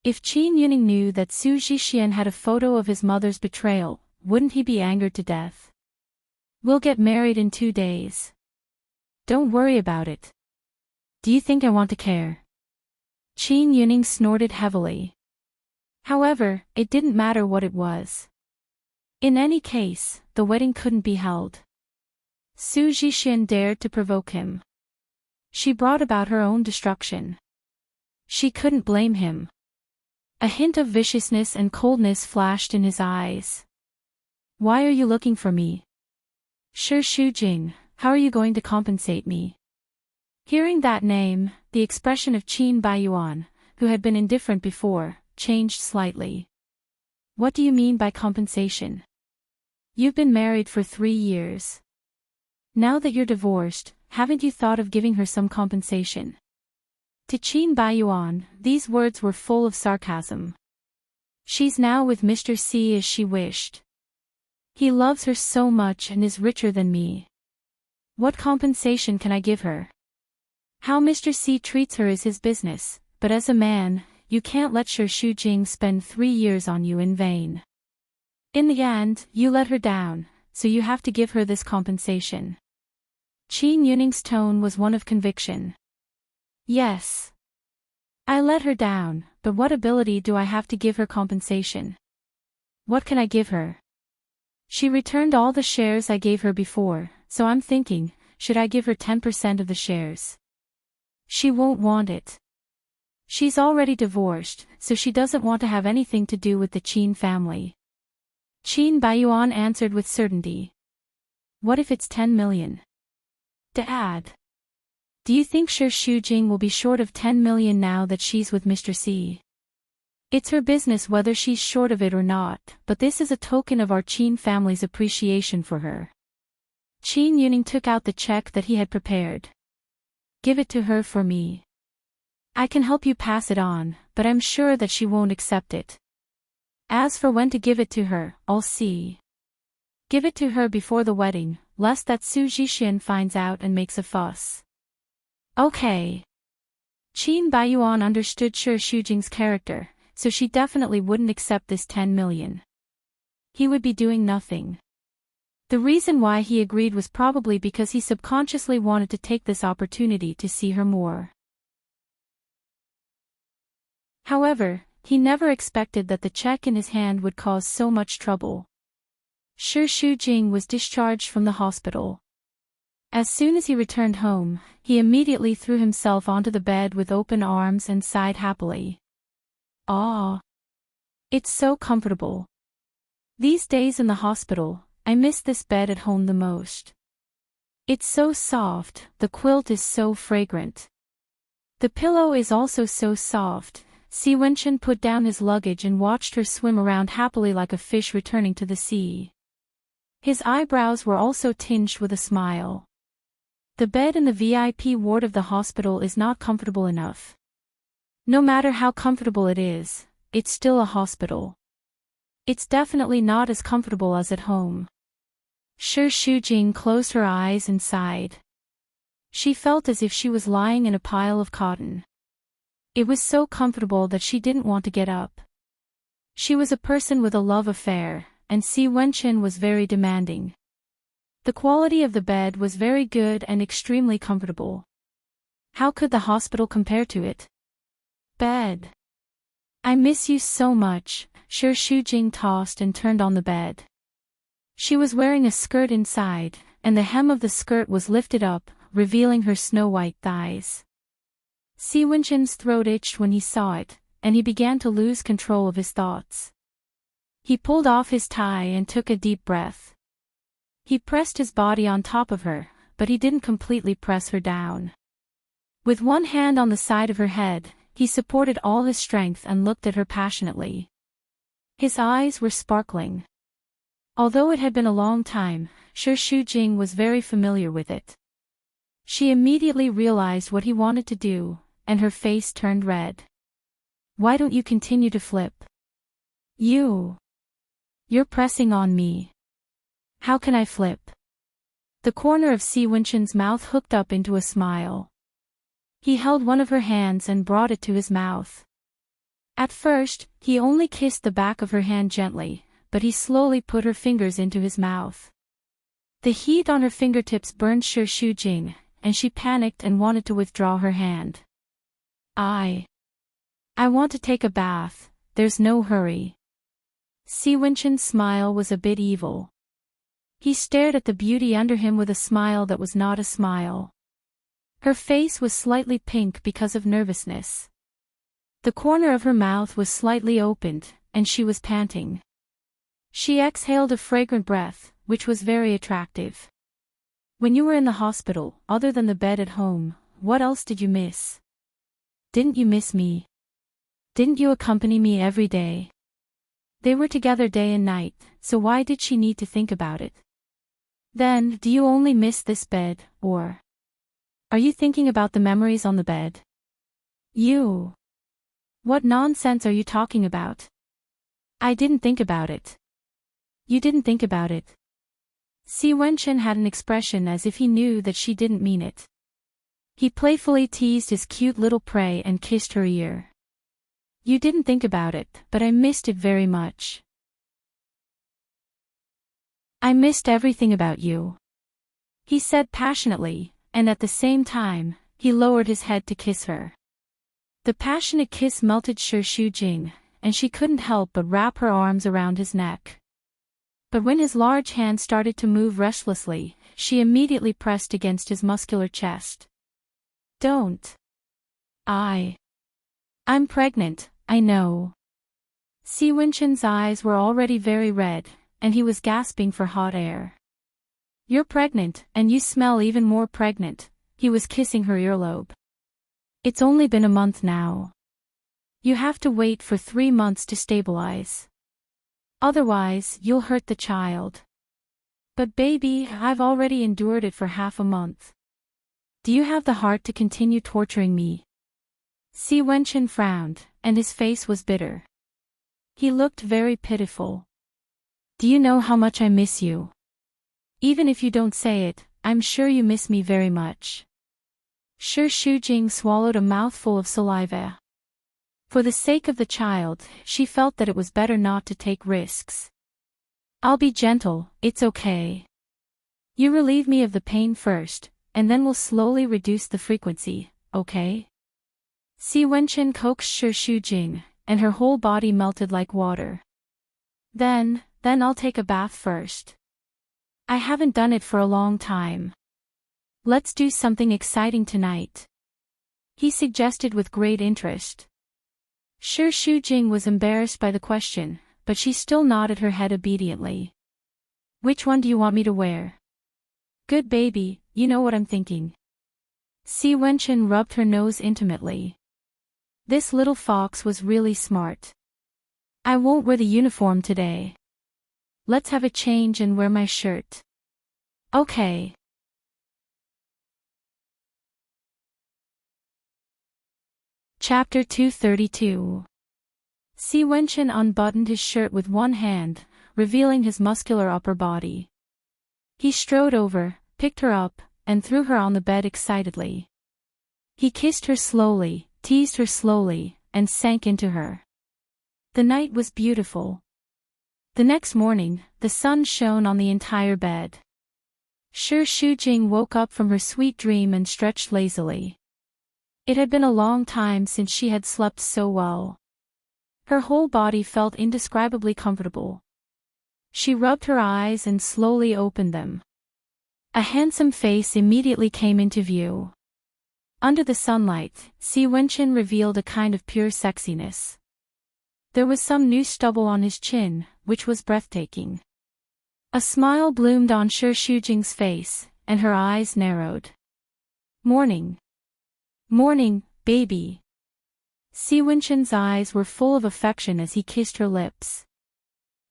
If Qin Yuning knew that Su Jixian had a photo of his mother's betrayal, wouldn't he be angered to death? We'll get married in 2 days. Don't worry about it. Do you think I want to care? Qin Yuning snorted heavily. However, it didn't matter what it was. In any case, the wedding couldn't be held. Su Jixian dared to provoke him. She brought about her own destruction. She couldn't blame him. A hint of viciousness and coldness flashed in his eyes. Why are you looking for me? Shi Shujing, how are you going to compensate me? Hearing that name, the expression of Qin Baiyuan, who had been indifferent before, changed slightly. What do you mean by compensation? You've been married for 3 years. Now that you're divorced, haven't you thought of giving her some compensation? To Qin Baiyuan, these words were full of sarcasm. She's now with Mr. C as she wished. He loves her so much and is richer than me. What compensation can I give her? How Mr. C treats her is his business, but as a man, you can't let Shi Shujing spend 3 years on you in vain. In the end, you let her down, so you have to give her this compensation. Qin Yuning's tone was one of conviction. Yes. I let her down, but what ability do I have to give her compensation? What can I give her? She returned all the shares I gave her before, so I'm thinking, should I give her 10% of the shares? She won't want it. She's already divorced, so she doesn't want to have anything to do with the Qin family. Qin Baiyuan answered with certainty. What if it's 10 million? Dad. Do you think Shi Shujing will be short of 10 million now that she's with Mr. C? It's her business whether she's short of it or not, but this is a token of our Qin family's appreciation for her. Qin Yuning took out the check that he had prepared. Give it to her for me. I can help you pass it on, but I'm sure that she won't accept it. As for when to give it to her, I'll see. Give it to her before the wedding, lest that Su Jixian finds out and makes a fuss. Okay. Qin Baiyuan understood Shi Shujing's character, so she definitely wouldn't accept this 10 million. He would be doing nothing. The reason why he agreed was probably because he subconsciously wanted to take this opportunity to see her more. However, he never expected that the check in his hand would cause so much trouble. Shi Shujing was discharged from the hospital. As soon as he returned home, he immediately threw himself onto the bed with open arms and sighed happily. Ah! It's so comfortable. These days in the hospital, I miss this bed at home the most. It's so soft, the quilt is so fragrant. The pillow is also so soft. Si Wenchen put down his luggage and watched her swim around happily like a fish returning to the sea. His eyebrows were also tinged with a smile. The bed in the VIP ward of the hospital is not comfortable enough. No matter how comfortable it is, it's still a hospital. It's definitely not as comfortable as at home. Shi Shujing closed her eyes and sighed. She felt as if she was lying in a pile of cotton. It was so comfortable that she didn't want to get up. She was a person with a love affair, and Si Wenchen was very demanding. The quality of the bed was very good and extremely comfortable. How could the hospital compare to it? Bed. I miss you so much, Shi Shujing tossed and turned on the bed. She was wearing a skirt inside, and the hem of the skirt was lifted up, revealing her snow-white thighs. Si Wenchen's throat itched when he saw it, and he began to lose control of his thoughts. He pulled off his tie and took a deep breath. He pressed his body on top of her, but he didn't completely press her down. With one hand on the side of her head, he supported all his strength and looked at her passionately. His eyes were sparkling. Although it had been a long time, Shi Shujing was very familiar with it. She immediately realized what he wanted to do, and her face turned red. Why don't you continue to flip? You're pressing on me. How can I flip? The corner of Si Wenchen's mouth hooked up into a smile. He held one of her hands and brought it to his mouth. At first, he only kissed the back of her hand gently, but he slowly put her fingers into his mouth. The heat on her fingertips burned Shi Shujing, and she panicked and wanted to withdraw her hand. I want to take a bath, there's no hurry. Si Wenchen's smile was a bit evil. He stared at the beauty under him with a smile that was not a smile. Her face was slightly pink because of nervousness. The corner of her mouth was slightly opened, and she was panting. She exhaled a fragrant breath, which was very attractive. When you were in the hospital, other than the bed at home, what else did you miss? Didn't you miss me? Didn't you accompany me every day? They were together day and night, so why did she need to think about it? Then, do you only miss this bed, or are you thinking about the memories on the bed? What nonsense are you talking about? I didn't think about it. You didn't think about it. Si Wenchen had an expression as if he knew that she didn't mean it. He playfully teased his cute little prey and kissed her ear. You didn't think about it, but I missed it very much. I missed everything about you. He said passionately, and at the same time, he lowered his head to kiss her. The passionate kiss melted Shi Shujing, and she couldn't help but wrap her arms around his neck. But when his large hand started to move restlessly, she immediately pressed against his muscular chest. Don't. I'm pregnant, I know. Si Wenchen's eyes were already very red, and he was gasping for hot air. You're pregnant, and you smell even more pregnant. He was kissing her earlobe. It's only been a month now. You have to wait for 3 months to stabilize. Otherwise, you'll hurt the child. But baby, I've already endured it for half a month. Do you have the heart to continue torturing me? Si Wenchen frowned, and his face was bitter. He looked very pitiful. Do you know how much I miss you? Even if you don't say it, I'm sure you miss me very much. Shi Shujing swallowed a mouthful of saliva. For the sake of the child, she felt that it was better not to take risks. I'll be gentle, it's okay. You relieve me of the pain first, and then we'll slowly reduce the frequency, okay? Si Wenchen coaxed Shi Shujing, and her whole body melted like water. Then I'll take a bath first. I haven't done it for a long time. Let's do something exciting tonight. He suggested with great interest. Shi Shujing was embarrassed by the question, but she still nodded her head obediently. Which one do you want me to wear? Good baby, you know what I'm thinking. Si Wenchen rubbed her nose intimately. This little fox was really smart. I won't wear the uniform today. Let's have a change and wear my shirt. Okay. Chapter 232. Si Wenchen unbuttoned his shirt with one hand, revealing his muscular upper body. He strode over, picked her up, and threw her on the bed excitedly. He kissed her slowly, teased her slowly, and sank into her. The night was beautiful. The next morning, the sun shone on the entire bed. Shi Shujing woke up from her sweet dream and stretched lazily. It had been a long time since she had slept so well. Her whole body felt indescribably comfortable. She rubbed her eyes and slowly opened them. A handsome face immediately came into view. Under the sunlight, Si Wenchen revealed a kind of pure sexiness. There was some new stubble on his chin, which was breathtaking. A smile bloomed on Shi Shujing's face, and her eyes narrowed. Morning. Morning, baby. Si Wenqin's eyes were full of affection as he kissed her lips.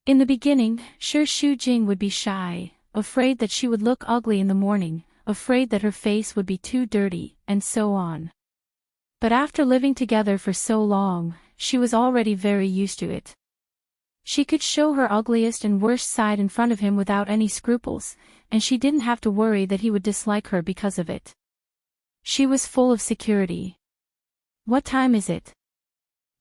In the beginning, sure Shu Jing would be shy, afraid that she would look ugly in the morning, afraid that her face would be too dirty, and so on. But after living together for so long, she was already very used to it. She could show her ugliest and worst side in front of him without any scruples, and she didn't have to worry that he would dislike her because of it. She was full of security. What time is it?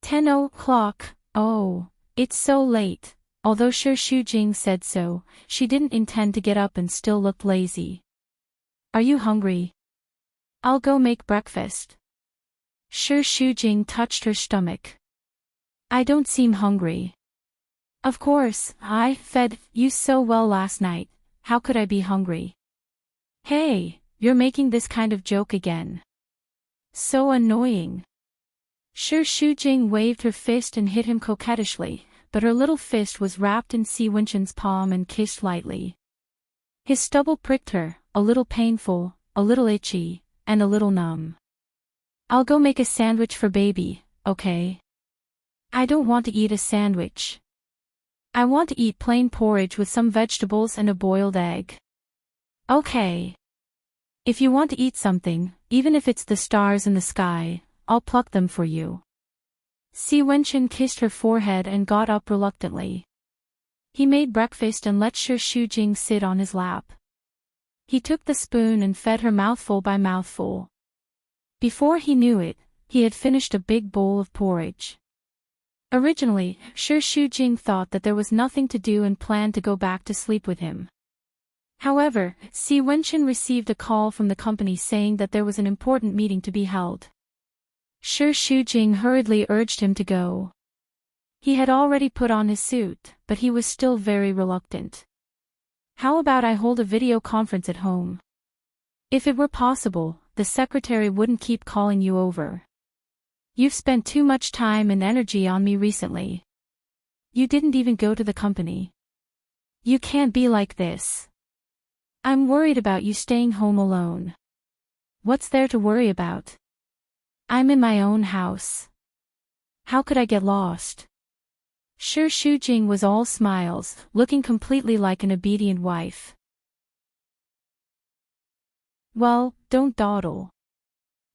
10 o'clock. Oh, it's so late. Although Sure Shu Jing said so, she didn't intend to get up and still looked lazy. Are you hungry? I'll go make breakfast. Sure Shu Jing touched her stomach. I don't seem hungry. Of course, I fed you so well last night, how could I be hungry? Hey, you're making this kind of joke again. So annoying. Sure Shu Jing waved her fist and hit him coquettishly, but her little fist was wrapped in Si Wenqin's palm and kissed lightly. His stubble pricked her, a little painful, a little itchy, and a little numb. I'll go make a sandwich for baby, okay? I don't want to eat a sandwich. I want to eat plain porridge with some vegetables and a boiled egg. Okay. If you want to eat something, even if it's the stars in the sky, I'll pluck them for you. Si Wenqin kissed her forehead and got up reluctantly. He made breakfast and let Sure Shu Jing sit on his lap. He took the spoon and fed her mouthful by mouthful. Before he knew it, he had finished a big bowl of porridge. Originally, Sure Shu Jing thought that there was nothing to do and planned to go back to sleep with him. However, Si Wenqin received a call from the company saying that there was an important meeting to be held. Sure Shu Jing hurriedly urged him to go. He had already put on his suit, but he was still very reluctant. How about I hold a video conference at home? If it were possible, the secretary wouldn't keep calling you over. You've spent too much time and energy on me recently. You didn't even go to the company. You can't be like this. I'm worried about you staying home alone. What's there to worry about? I'm in my own house. How could I get lost? Sure Shu Jing was all smiles, looking completely like an obedient wife. Well, don't dawdle.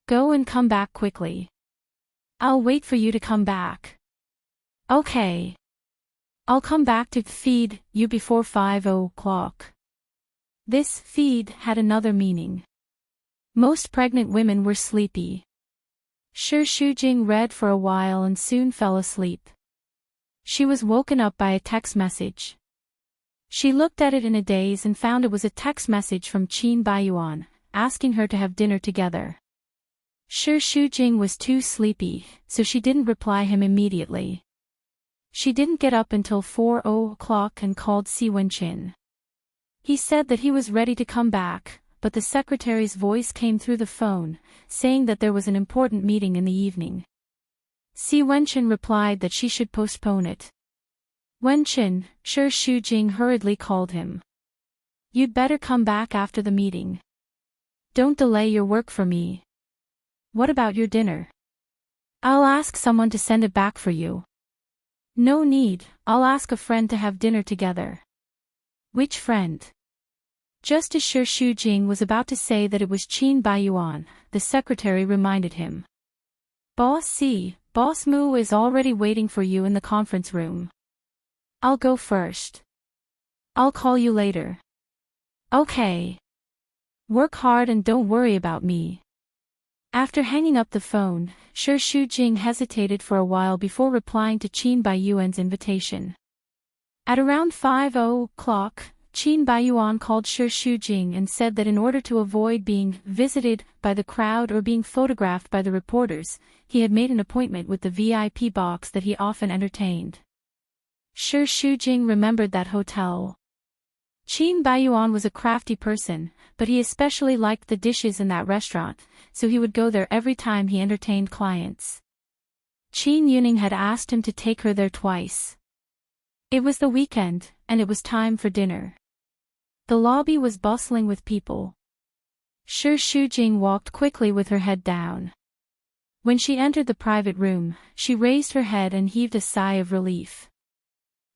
Go and come back quickly. I'll wait for you to come back. Okay. I'll come back to feed you before 5 o'clock. This feed had another meaning. Most pregnant women were sleepy. Sure Shu Jing read for a while and soon fell asleep. She was woken up by a text message. She looked at it in a daze and found it was a text message from Qin Baiyuan, asking her to have dinner together. Sure Shu Jing was too sleepy, so she didn't reply him immediately. She didn't get up until 4 o'clock and called Si Wenqin. He said that he was ready to come back, but the secretary's voice came through the phone, saying that there was an important meeting in the evening. Si Wenqin replied that she should postpone it. Wenqin, Sure Shu Jing hurriedly called him. You'd better come back after the meeting. Don't delay your work for me. What about your dinner? I'll ask someone to send it back for you. No need, I'll ask a friend to have dinner together. Which friend? Just as Sure Shu Jing was about to say that it was Qin Baiyuan, the secretary reminded him. Boss Mu is already waiting for you in the conference room. I'll go first. I'll call you later. Okay. Work hard and don't worry about me. After hanging up the phone, Sure Shu Jing hesitated for a while before replying to Qin Baiyuan's invitation. At around 5 o'clock, Qin Baiyuan called Sure Shu Jing and said that in order to avoid being visited by the crowd or being photographed by the reporters, he had made an appointment with the VIP box that he often entertained. Sure Shu Jing remembered that hotel. Qin Baiyuan was a crafty person, but he especially liked the dishes in that restaurant, so he would go there every time he entertained clients. Qin Yuning had asked him to take her there twice. It was the weekend, and it was time for dinner. The lobby was bustling with people. Sure Shu Jing walked quickly with her head down. When she entered the private room, she raised her head and heaved a sigh of relief.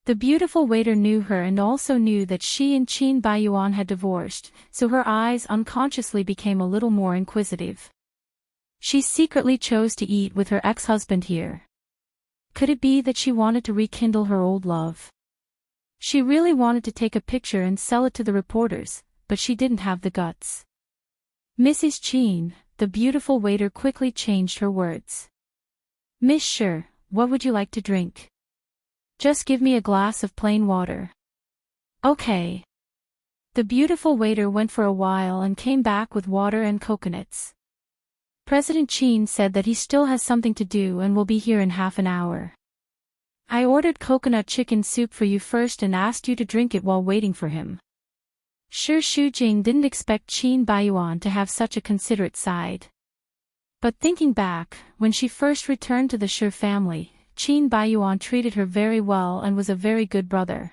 The beautiful waiter knew her and also knew that she and Qin Baiyuan had divorced, so her eyes unconsciously became a little more inquisitive. She secretly chose to eat with her ex-husband here. Could it be that she wanted to rekindle her old love? She really wanted to take a picture and sell it to the reporters, but she didn't have the guts. Mrs. Qin, the beautiful waiter quickly changed her words. Miss Shi, what would you like to drink? Just give me a glass of plain water. Okay. The beautiful waiter went for a while and came back with water and coconuts. President Qin said that he still has something to do and will be here in half an hour. I ordered coconut chicken soup for you first and asked you to drink it while waiting for him. Shi Shujing didn't expect Qin Baiyuan to have such a considerate side. But thinking back, when she first returned to the Shi family, Qin Baiyuan treated her very well and was a very good brother.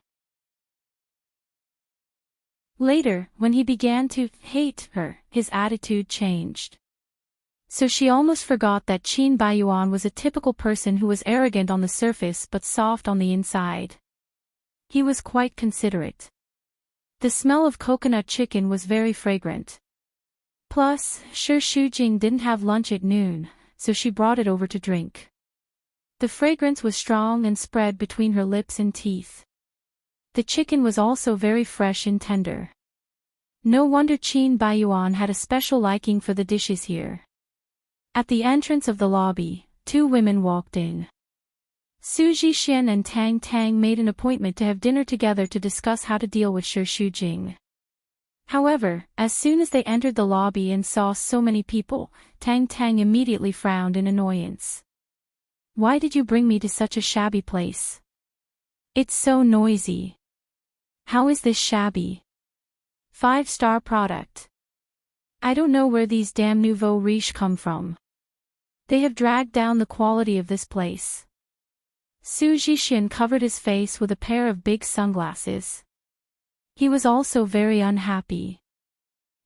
Later, when he began to hate her, his attitude changed. So she almost forgot that Qin Baiyuan was a typical person who was arrogant on the surface but soft on the inside. He was quite considerate. The smell of coconut chicken was very fragrant. Plus, Shi Shujing didn't have lunch at noon, so she brought it over to drink. The fragrance was strong and spread between her lips and teeth. The chicken was also very fresh and tender. No wonder Qin Baiyuan had a special liking for the dishes here. At the entrance of the lobby, two women walked in. Su Zhixian and Tang Tang made an appointment to have dinner together to discuss how to deal with Shi Shujing. However, as soon as they entered the lobby and saw so many people, Tang Tang immediately frowned in annoyance. Why did you bring me to such a shabby place? It's so noisy. How is this shabby? 5-star product. I don't know where these damn nouveau riche come from. They have dragged down the quality of this place. Su Zhixian covered his face with a pair of big sunglasses. He was also very unhappy.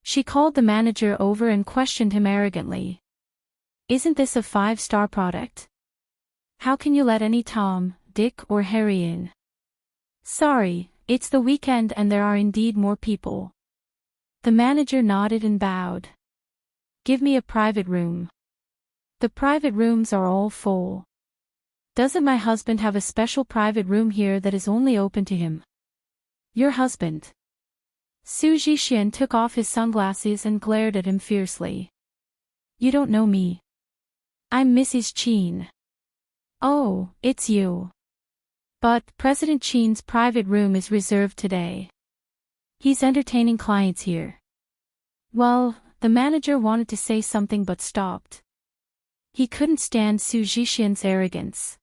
She called the manager over and questioned him arrogantly. Isn't this a 5-star product? How can you let any Tom, Dick or Harry in? Sorry, it's the weekend and there are indeed more people. The manager nodded and bowed. Give me a private room. The private rooms are all full. Doesn't my husband have a special private room here that is only open to him? Your husband. Su Zhixian took off his sunglasses and glared at him fiercely. You don't know me. I'm Mrs. Qin. Oh, it's you. But President Qin's private room is reserved today. He's entertaining clients here. Well, the manager wanted to say something but stopped. He couldn't stand Su Zhixian's arrogance.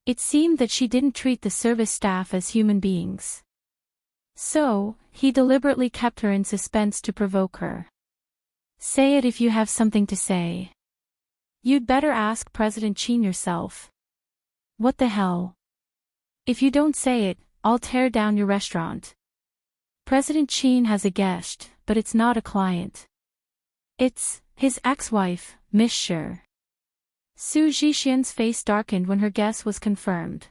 It seemed that she didn't treat the service staff as human beings. So, he deliberately kept her in suspense to provoke her. Say it if you have something to say. You'd better ask President Qin yourself. What the hell? If you don't say it, I'll tear down your restaurant. President Qin has a guest, but it's not a client. It's his ex-wife, Miss Shi. Su Zhixian's face darkened when her guess was confirmed.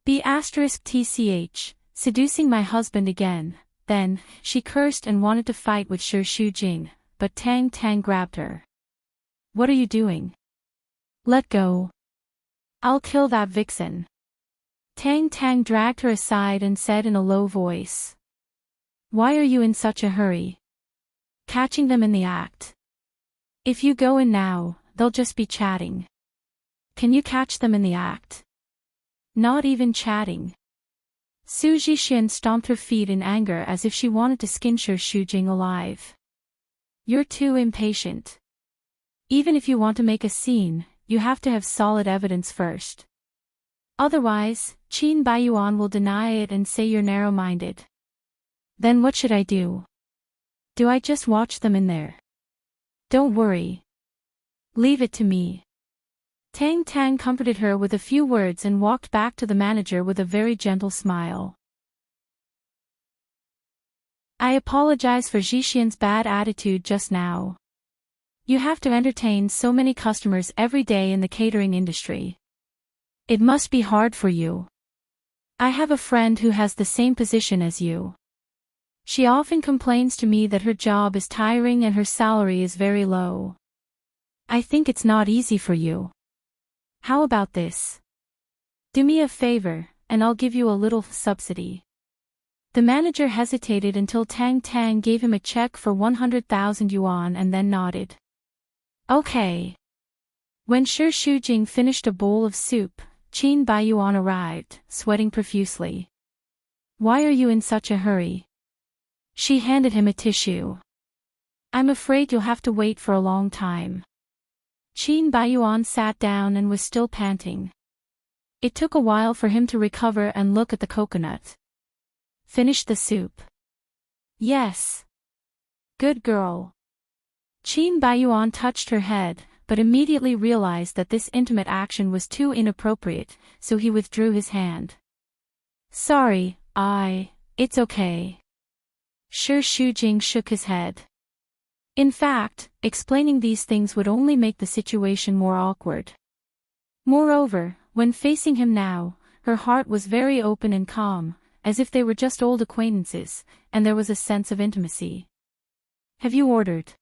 *TCH, seducing my husband again. Then, she cursed and wanted to fight with Shi Shujing, but Tang Tang grabbed her. What are you doing? Let go. I'll kill that vixen. Tang Tang dragged her aside and said in a low voice. Why are you in such a hurry? Catching them in the act. If you go in now, they'll just be chatting. Can you catch them in the act? Not even chatting. Su Zhixian stomped her feet in anger as if she wanted to skin Shi Shujing alive. You're too impatient. Even if you want to make a scene, you have to have solid evidence first. Otherwise, Qin Baiyuan will deny it and say you're narrow-minded. Then what should I do? Do I just watch them in there? Don't worry. Leave it to me. Tang Tang comforted her with a few words and walked back to the manager with a very gentle smile. I apologize for Zhixian's bad attitude just now. You have to entertain so many customers every day in the catering industry. It must be hard for you. I have a friend who has the same position as you. She often complains to me that her job is tiring and her salary is very low. I think it's not easy for you. How about this? Do me a favor, and I'll give you a little subsidy. The manager hesitated until Tang Tang gave him a check for 100,000 yuan and then nodded. Okay. When Shi Shujing finished a bowl of soup, Qin Baiyuan arrived, sweating profusely. Why are you in such a hurry? She handed him a tissue. I'm afraid you'll have to wait for a long time. Qin Baiyuan sat down and was still panting. It took a while for him to recover and look at the coconut. Finish the soup. Yes. Good girl. Qin Baiyuan touched her head, but immediately realized that this intimate action was too inappropriate, so he withdrew his hand. Sorry, it's okay. Shi Shujing shook his head. In fact, explaining these things would only make the situation more awkward. Moreover, when facing him now, her heart was very open and calm, as if they were just old acquaintances, and there was a sense of intimacy. Have you ordered?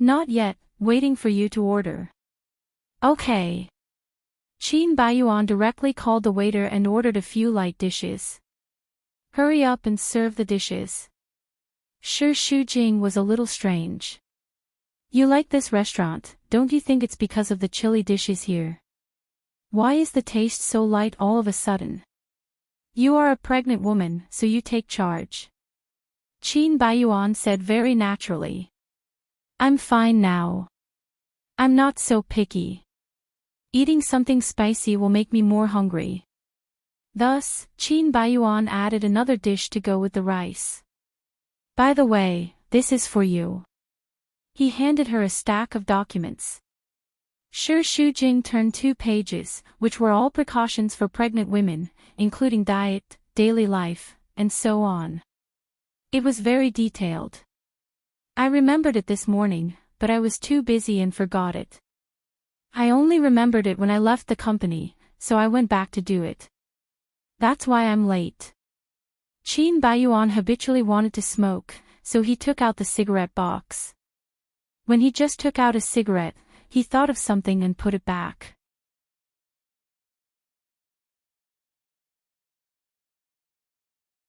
Not yet, waiting for you to order. Okay. Qin Baiyuan directly called the waiter and ordered a few light dishes. Hurry up and serve the dishes. Shi Shujing was a little strange. You like this restaurant, don't you think it's because of the chili dishes here? Why is the taste so light all of a sudden? You are a pregnant woman, so you take charge. Qin Baiyuan said very naturally. I'm fine now. I'm not so picky. Eating something spicy will make me more hungry. Thus, Qin Baiyuan added another dish to go with the rice. By the way, this is for you. He handed her a stack of documents. Shi Shujing turned 2 pages, which were all precautions for pregnant women, including diet, daily life, and so on. It was very detailed. I remembered it this morning, but I was too busy and forgot it. I only remembered it when I left the company, so I went back to do it. That's why I'm late. Qin Baiyuan habitually wanted to smoke, so he took out the cigarette box. When he just took out a cigarette, he thought of something and put it back.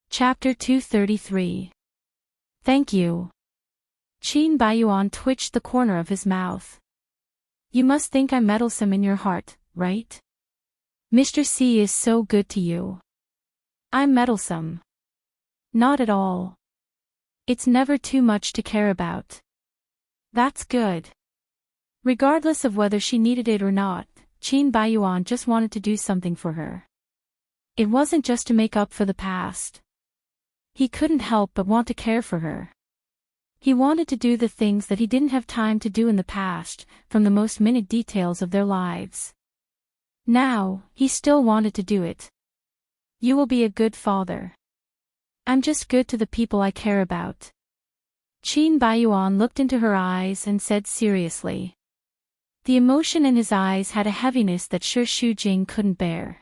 Chapter 233. Thank you. Qin Baiyuan twitched the corner of his mouth. You must think I'm meddlesome in your heart, right? Mr. C is so good to you. I'm meddlesome. Not at all. It's never too much to care about. That's good. Regardless of whether she needed it or not, Qin Baiyuan just wanted to do something for her. It wasn't just to make up for the past. He couldn't help but want to care for her. He wanted to do the things that he didn't have time to do in the past, from the most minute details of their lives. Now, he still wanted to do it. You will be a good father. I'm just good to the people I care about. Qin Baiyuan looked into her eyes and said seriously. The emotion in his eyes had a heaviness that Shi Shujing couldn't bear.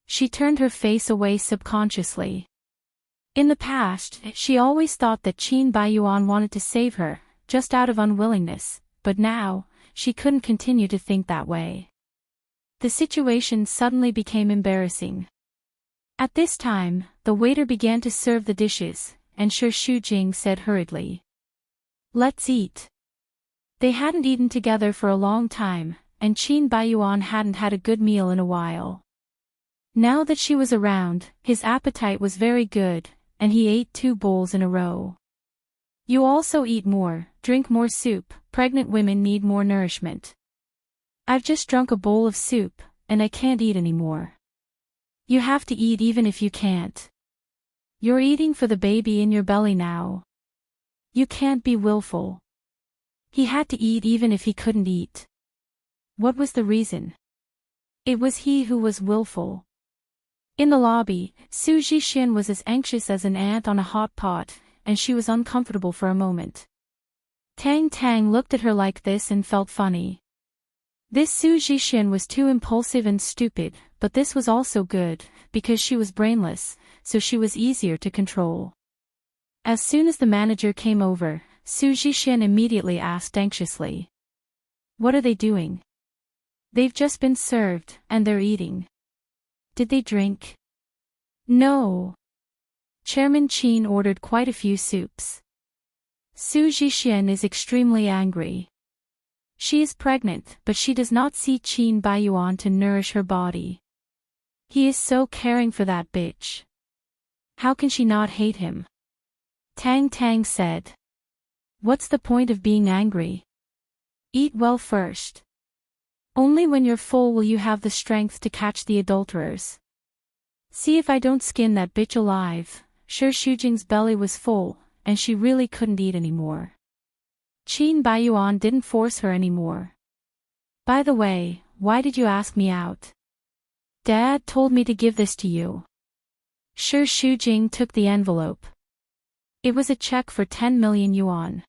She turned her face away subconsciously. In the past, she always thought that Qin Baiyuan wanted to save her, just out of unwillingness, but now, she couldn't continue to think that way. The situation suddenly became embarrassing. At this time, the waiter began to serve the dishes, and Shi Shujing said hurriedly. Let's eat. They hadn't eaten together for a long time, and Qin Baiyuan hadn't had a good meal in a while. Now that she was around, his appetite was very good, and he ate 2 bowls in a row. You also eat more, drink more soup, pregnant women need more nourishment. I've just drunk a bowl of soup, and I can't eat anymore. You have to eat even if you can't. You're eating for the baby in your belly now. You can't be willful. He had to eat even if he couldn't eat. What was the reason? It was he who was willful. In the lobby, Su Zhixin was as anxious as an ant on a hot pot, and she was uncomfortable for a moment. Tang Tang looked at her like this and felt funny. This Su Jixin was too impulsive and stupid, but this was also good, because she was brainless, so she was easier to control. As soon as the manager came over, Su Jixin immediately asked anxiously. What are they doing? They've just been served, and they're eating. Did they drink? No. Chairman Qin ordered quite a few soups. Su Jixin is extremely angry. She is pregnant, but she does not see Qin Baiyuan to nourish her body. He is so caring for that bitch. How can she not hate him? Tang Tang said. What's the point of being angry? Eat well first. Only when you're full will you have the strength to catch the adulterers. See if I don't skin that bitch alive. Sure, Shujing's belly was full, and she really couldn't eat anymore. Qin Baiyuan didn't force her anymore. By the way, why did you ask me out? Dad told me to give this to you. Sure, Shujing took the envelope. It was a check for 10 million yuan.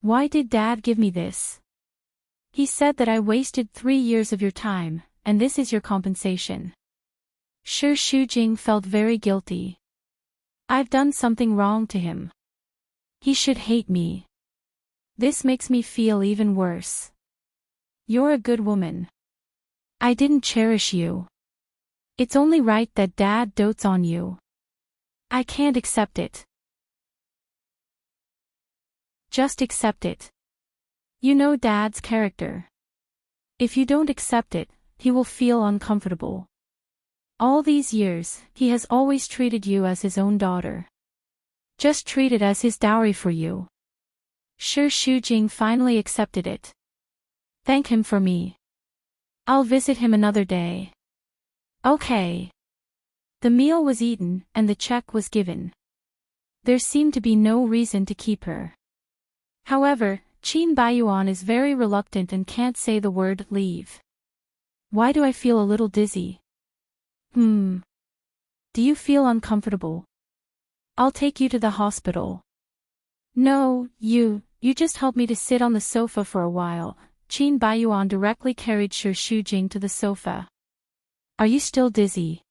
Why did Dad give me this? He said that I wasted 3 years of your time, and this is your compensation. Sure, Shujing felt very guilty. I've done something wrong to him. He should hate me. This makes me feel even worse. You're a good woman. I didn't cherish you. It's only right that Dad dotes on you. I can't accept it. Just accept it. You know Dad's character. If you don't accept it, he will feel uncomfortable. All these years, he has always treated you as his own daughter. Just treat it as his dowry for you. Sure, Shujing finally accepted it. Thank him for me. I'll visit him another day. Okay. The meal was eaten, and the check was given. There seemed to be no reason to keep her. However, Qin Baiyuan is very reluctant and can't say the word leave. Why do I feel a little dizzy? Do you feel uncomfortable? I'll take you to the hospital. No, you just help me to sit on the sofa for a while. Qin Baiyuan directly carried Shi Shujing to the sofa. Are you still dizzy?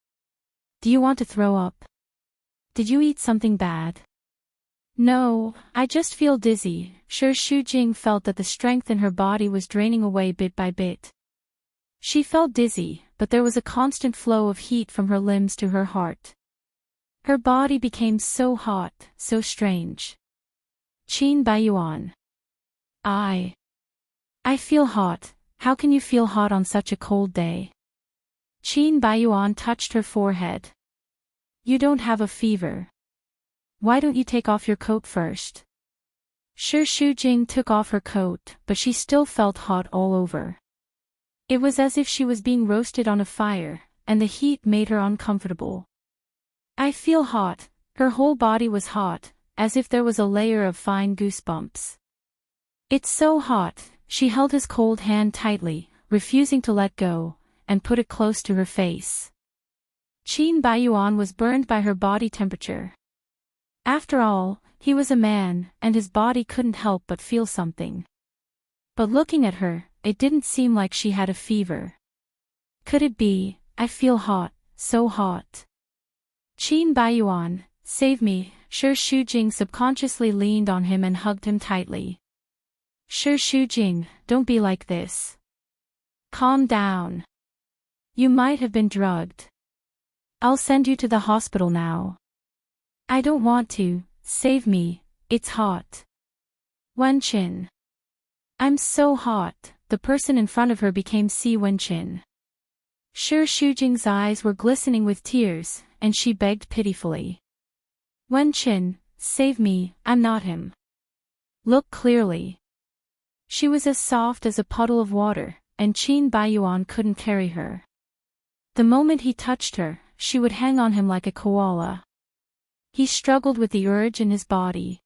Do you want to throw up? Did you eat something bad? No, I just feel dizzy. Shi Shujing felt that the strength in her body was draining away bit by bit. She felt dizzy, but there was a constant flow of heat from her limbs to her heart. Her body became so hot, so strange. Qin Baiyuan. I feel hot. How can you feel hot on such a cold day? Qin Baiyuan touched her forehead. You don't have a fever. Why don't you take off your coat first? Shi Shujing took off her coat, but she still felt hot all over. It was as if she was being roasted on a fire, and the heat made her uncomfortable. I feel hot. Her whole body was hot, as if there was a layer of fine goosebumps. It's so hot. She held his cold hand tightly, refusing to let go, and put it close to her face. Qin Baiyuan was burned by her body temperature. After all, he was a man, and his body couldn't help but feel something. But looking at her, it didn't seem like she had a fever. Could it be? I feel hot, so hot. Qin Baiyuan, save me. Shi Shujing subconsciously leaned on him and hugged him tightly. Shi Shujing, don't be like this. Calm down. You might have been drugged. I'll send you to the hospital now. I don't want to. Save me, it's hot. Wenqin. I'm so hot. The person in front of her became Si Wenqin. Shi Shujing's eyes were glistening with tears, and she begged pitifully. Wenqin, save me, I'm not him. Look clearly. She was as soft as a puddle of water, and Qin Baiyuan couldn't carry her. The moment he touched her, she would hang on him like a koala. He struggled with the urge in his body.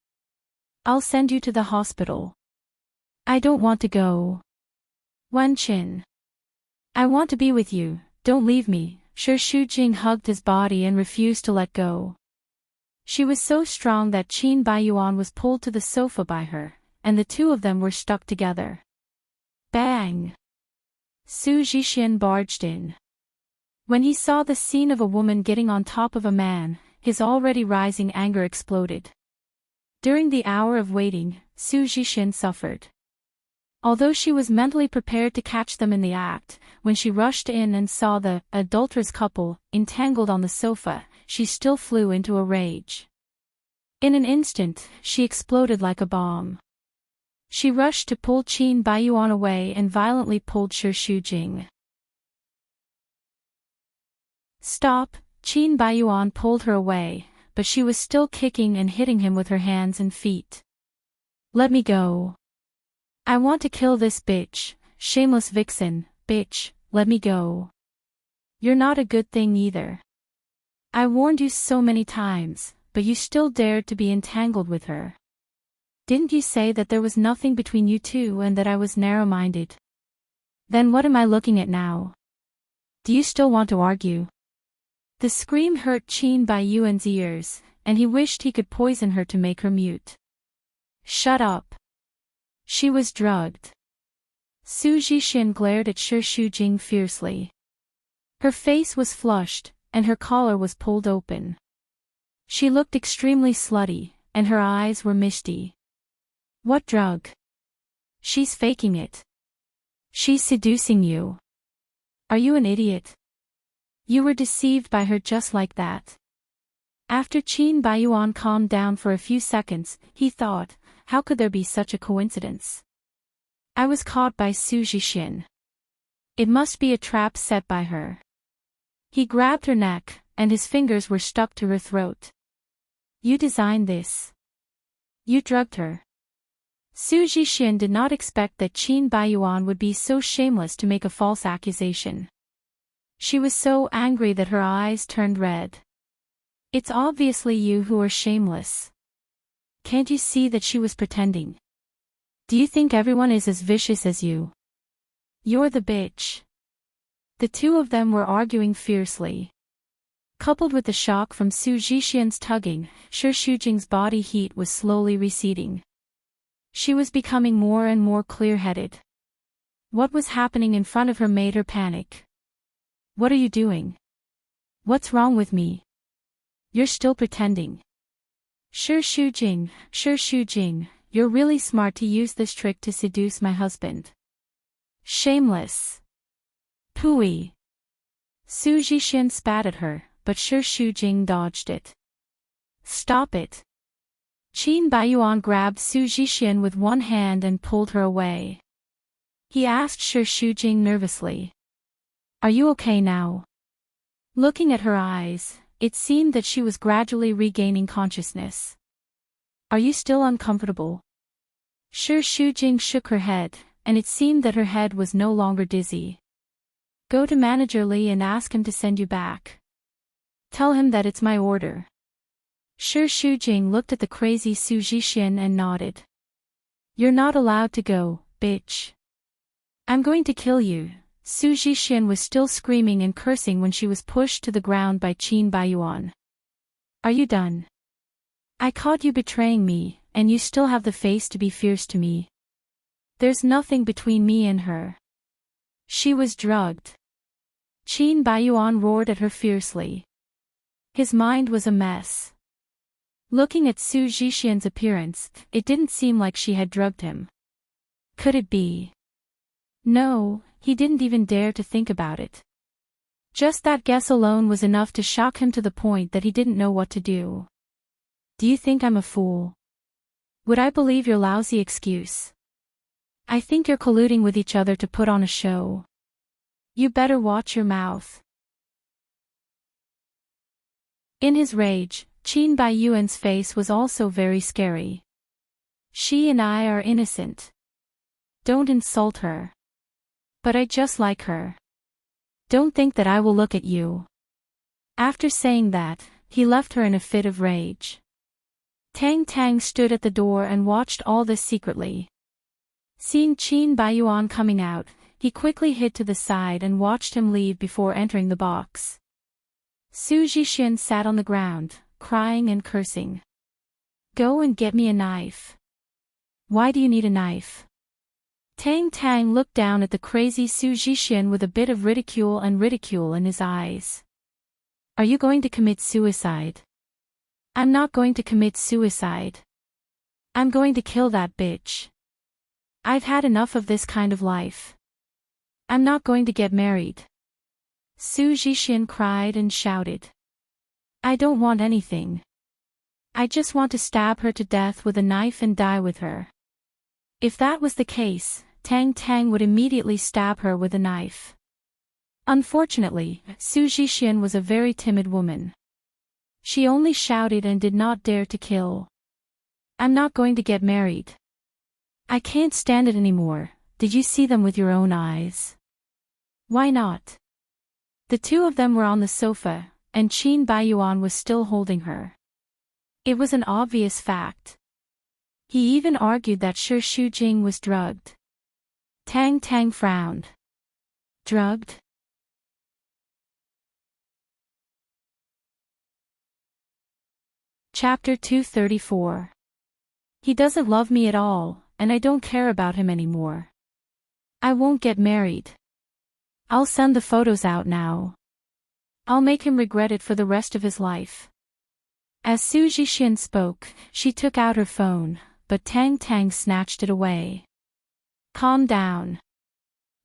I'll send you to the hospital. I don't want to go. Wenqin. I want to be with you, don't leave me. Shi Shujing hugged his body and refused to let go. She was so strong that Qin Baiyuan was pulled to the sofa by her, and the two of them were stuck together. Bang! Su Zhixian barged in. When he saw the scene of a woman getting on top of a man, his already rising anger exploded. During the hour of waiting, Su Zhixian suffered. Although she was mentally prepared to catch them in the act, when she rushed in and saw the adulterous couple entangled on the sofa, she still flew into a rage. In an instant, she exploded like a bomb. She rushed to pull Qin Baiyuan away and violently pulled Shi Shujing. Stop! Qin Baiyuan pulled her away, but she was still kicking and hitting him with her hands and feet. Let me go. I want to kill this bitch, shameless vixen, bitch, let me go. You're not a good thing either. I warned you so many times, but you still dared to be entangled with her. Didn't you say that there was nothing between you two and that I was narrow-minded? Then what am I looking at now? Do you still want to argue? The scream hurt Qin Baiyuan's ears, and he wished he could poison her to make her mute. Shut up. She was drugged. Su Zhixian glared at Shi Shujing fiercely. Her face was flushed, and her collar was pulled open. She looked extremely slutty, and her eyes were misty. What drug? She's faking it. She's seducing you. Are you an idiot? You were deceived by her just like that. After Qin Baiyuan calmed down for a few seconds, he thought, how could there be such a coincidence? I was caught by Su Zhixian. It must be a trap set by her. He grabbed her neck, and his fingers were stuck to her throat. You designed this. You drugged her. Su Zhixian did not expect that Qin Baiyuan would be so shameless to make a false accusation. She was so angry that her eyes turned red. It's obviously you who are shameless. Can't you see that she was pretending? Do you think everyone is as vicious as you? You're the bitch. The two of them were arguing fiercely. Coupled with the shock from Su Zhixian's tugging, Shi Shujing's body heat was slowly receding. She was becoming more and more clear-headed. What was happening in front of her made her panic. What are you doing? What's wrong with me? You're still pretending. Shi Shujing, you're really smart to use this trick to seduce my husband. Shameless. Pooey. Su Zhixian spat at her, but Shi Shujing dodged it. Stop it. Qin Baiyuan grabbed Su Zhixian with one hand and pulled her away. He asked Shi Shujing nervously. Are you okay now? Looking at her eyes, it seemed that she was gradually regaining consciousness. Are you still uncomfortable? Shi Shujing shook her head, and it seemed that her head was no longer dizzy. Go to Manager Li and ask him to send you back. Tell him that it's my order. Shi Shujing looked at the crazy Su Zhixian and nodded. You're not allowed to go, bitch. I'm going to kill you. Su Zhixian was still screaming and cursing when she was pushed to the ground by Qin Baiyuan. Are you done? I caught you betraying me, and you still have the face to be fierce to me. There's nothing between me and her. She was drugged. Qin Baiyuan roared at her fiercely. His mind was a mess. Looking at Su Zhixian's appearance, it didn't seem like she had drugged him. Could it be? No, he didn't even dare to think about it. Just that guess alone was enough to shock him to the point that he didn't know what to do. Do you think I'm a fool? Would I believe your lousy excuse? I think you're colluding with each other to put on a show. You better watch your mouth. In his rage, Qin Baiyuan's face was also very scary. She and I are innocent. Don't insult her. But I just like her. Don't think that I will look at you. After saying that, he left her in a fit of rage. Tang Tang stood at the door and watched all this secretly. Seeing Qin Baiyuan coming out, he quickly hid to the side and watched him leave before entering the box. Su Zhixian sat on the ground, crying and cursing. Go and get me a knife. Why do you need a knife? Tang Tang looked down at the crazy Su Zhixian with a bit of ridicule in his eyes. Are you going to commit suicide? I'm not going to commit suicide. I'm going to kill that bitch. I've had enough of this kind of life. I'm not going to get married. Su Zhixian cried and shouted. I don't want anything. I just want to stab her to death with a knife and die with her. If that was the case, Tang Tang would immediately stab her with a knife. Unfortunately, Su Zhixian was a very timid woman. She only shouted and did not dare to kill. I'm not going to get married. I can't stand it anymore. Did you see them with your own eyes? Why not? The two of them were on the sofa, and Qin Baiyuan was still holding her. It was an obvious fact. He even argued that Shi Shujing was drugged. Tang Tang frowned. Drugged? Chapter 234. He doesn't love me at all, and I don't care about him anymore. I won't get married. I'll send the photos out now. I'll make him regret it for the rest of his life. As Su Zhixian spoke, she took out her phone, but Tang Tang snatched it away. Calm down.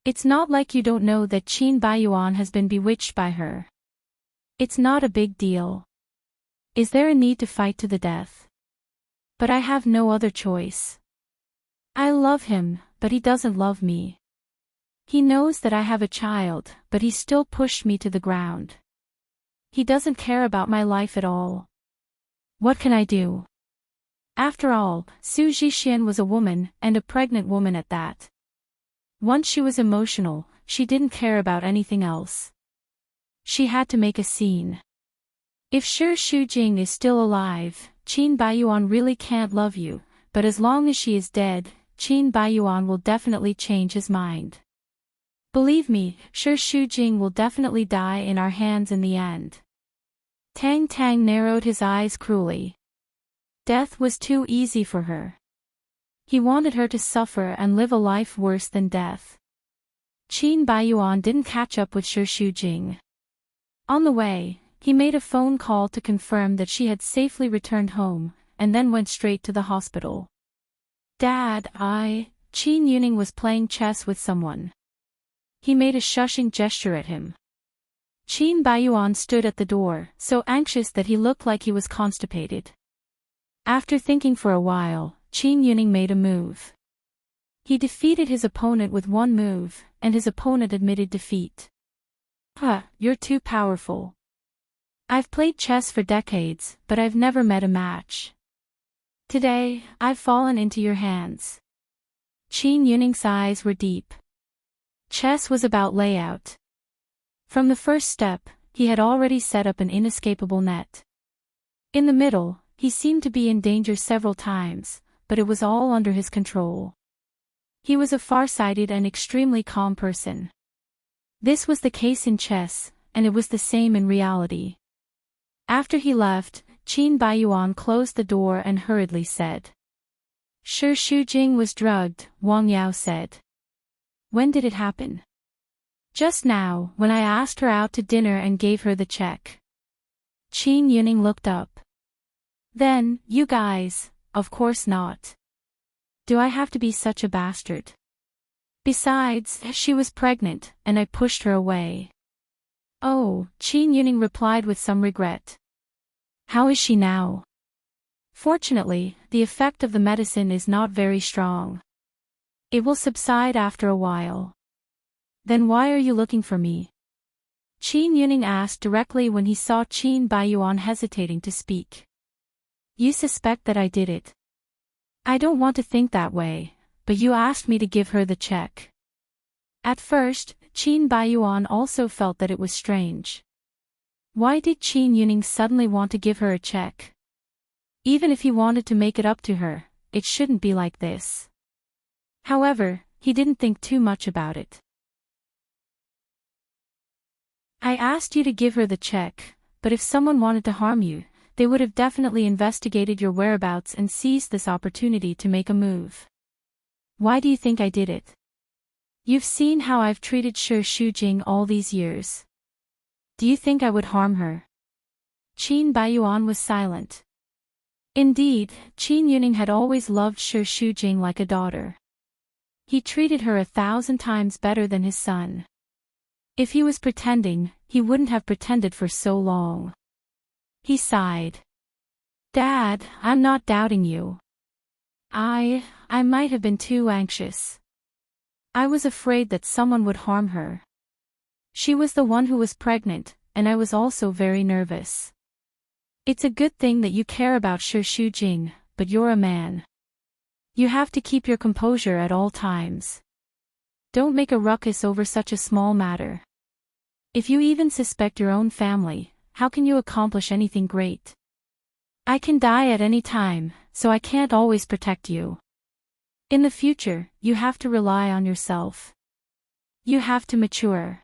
It's not like you don't know that Qin Baiyuan has been bewitched by her. It's not a big deal. Is there a need to fight to the death? But I have no other choice. I love him, but he doesn't love me. He knows that I have a child, but he still pushed me to the ground. He doesn't care about my life at all. What can I do? After all, Su Zhixian was a woman, and a pregnant woman at that. Once she was emotional, she didn't care about anything else. She had to make a scene. If Shi Shujing is still alive, Qin Baiyuan really can't love you, but as long as she is dead, Qin Baiyuan will definitely change his mind. Believe me, Shi Shujing will definitely die in our hands in the end. Tang Tang narrowed his eyes cruelly. Death was too easy for her. He wanted her to suffer and live a life worse than death. Qin Baiyuan didn't catch up with Shi Shujing. On the way, he made a phone call to confirm that she had safely returned home, and then went straight to the hospital. Dad, Qin Yuning was playing chess with someone. He made a shushing gesture at him. Qin Baiyuan stood at the door, so anxious that he looked like he was constipated. After thinking for a while, Qin Yuning made a move. He defeated his opponent with one move, and his opponent admitted defeat. You're too powerful. I've played chess for decades, but I've never met a match. Today, I've fallen into your hands. Qin Yuning's eyes were deep. Chess was about layout. From the first step, he had already set up an inescapable net. In the middle, he seemed to be in danger several times, but it was all under his control. He was a far-sighted and extremely calm person. This was the case in chess, and it was the same in reality. After he left, Qin Baiyuan closed the door and hurriedly said. Shi Shujing was drugged, Wang Yao said. When did it happen? Just now, when I asked her out to dinner and gave her the check. Qin Yuning looked up. Then, you guys, of course not. Do I have to be such a bastard? Besides, she was pregnant, and I pushed her away. Oh, Qin Yuning replied with some regret. How is she now? Fortunately, the effect of the medicine is not very strong. It will subside after a while. Then why are you looking for me? Qin Yuning asked directly when he saw Qin Baiyuan hesitating to speak. You suspect that I did it. I don't want to think that way, but you asked me to give her the check. At first, Qin Baiyuan also felt that it was strange. Why did Qin Yuning suddenly want to give her a check? Even if he wanted to make it up to her, it shouldn't be like this. However, he didn't think too much about it. I asked you to give her the check, but if someone wanted to harm you, they would have definitely investigated your whereabouts and seized this opportunity to make a move. Why do you think I did it? You've seen how I've treated Shi Shujing all these years. Do you think I would harm her? Qin Baiyuan was silent. Indeed, Qin Yuning had always loved Shi Shujing like a daughter. He treated her 1,000 times better than his son. If he was pretending, he wouldn't have pretended for so long. He sighed. Dad, I'm not doubting you. I might have been too anxious. I was afraid that someone would harm her. She was the one who was pregnant, and I was also very nervous. It's a good thing that you care about Shi Shujing, but you're a man. You have to keep your composure at all times. Don't make a ruckus over such a small matter. If you even suspect your own family, how can you accomplish anything great? I can die at any time, so I can't always protect you. In the future, you have to rely on yourself. You have to mature.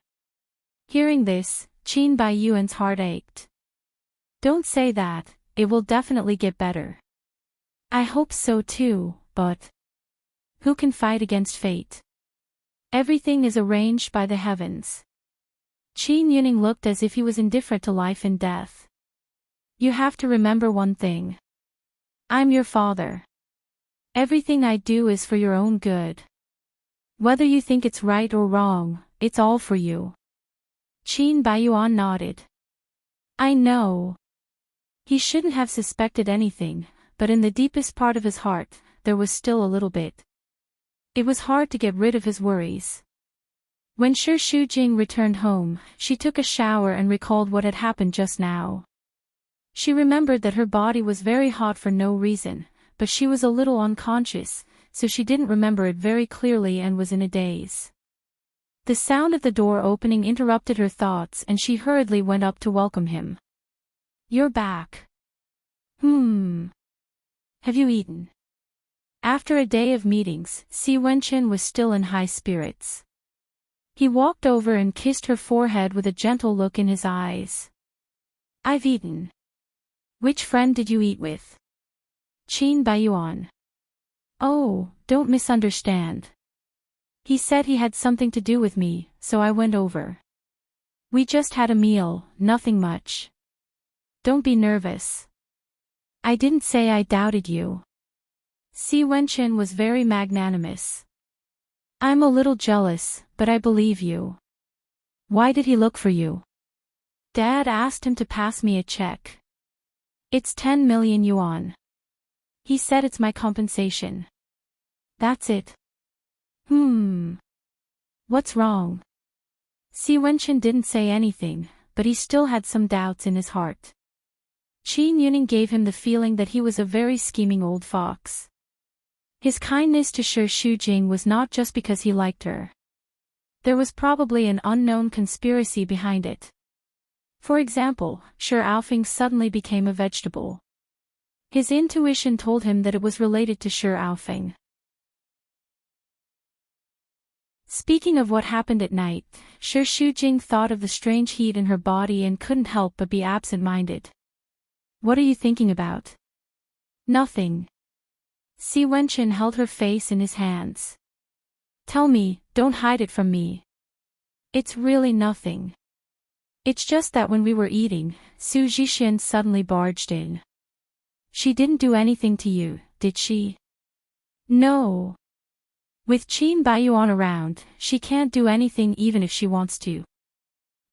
Hearing this, Qin Baiyuan's heart ached. Don't say that, it will definitely get better. I hope so too, but who can fight against fate? Everything is arranged by the heavens. Qin Yuning looked as if he was indifferent to life and death. You have to remember one thing. I'm your father. Everything I do is for your own good. Whether you think it's right or wrong, it's all for you. Qin Baiyuan nodded. I know. He shouldn't have suspected anything, but in the deepest part of his heart, there was still a little bit. It was hard to get rid of his worries. When Shi Shujing returned home, she took a shower and recalled what had happened just now. She remembered that her body was very hot for no reason, but she was a little unconscious, so she didn't remember it very clearly and was in a daze. The sound of the door opening interrupted her thoughts and she hurriedly went up to welcome him. You're back. Have you eaten? After a day of meetings, Si Wenchen was still in high spirits. He walked over and kissed her forehead with a gentle look in his eyes. I've eaten. Which friend did you eat with? Qin Baiyuan. Oh, don't misunderstand. He said he had something to do with me, so I went over. We just had a meal, nothing much. Don't be nervous. I didn't say I doubted you. Si Wenchen was very magnanimous. I'm a little jealous, but I believe you. Why did he look for you? Dad asked him to pass me a check. It's 10 million yuan. He said it's my compensation. That's it. What's wrong? Si Wenchen didn't say anything, but he still had some doubts in his heart. Qin Yuning gave him the feeling that he was a very scheming old fox. His kindness to Shi Shujing was not just because he liked her. There was probably an unknown conspiracy behind it. For example, Shi Aofeng suddenly became a vegetable. His intuition told him that it was related to Shi Aofeng. Speaking of what happened at night, Shi Shujing thought of the strange heat in her body and couldn't help but be absent-minded. What are you thinking about? Nothing. Si Wenchen held her face in his hands. Tell me, don't hide it from me. It's really nothing. It's just that when we were eating, Su Zhixian suddenly barged in. She didn't do anything to you, did she? No. With Qin Baiyuan around, she can't do anything even if she wants to.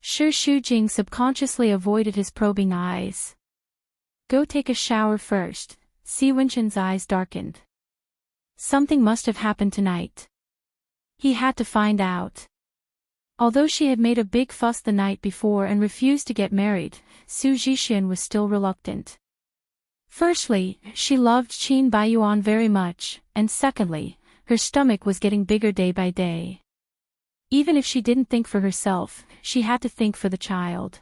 Shi Shujing subconsciously avoided his probing eyes. Go take a shower first. Si Wenchen's eyes darkened. Something must have happened tonight. He had to find out. Although she had made a big fuss the night before and refused to get married, Su Zhixian was still reluctant. Firstly, she loved Qin Baiyuan very much, and secondly, her stomach was getting bigger day by day. Even if she didn't think for herself, she had to think for the child.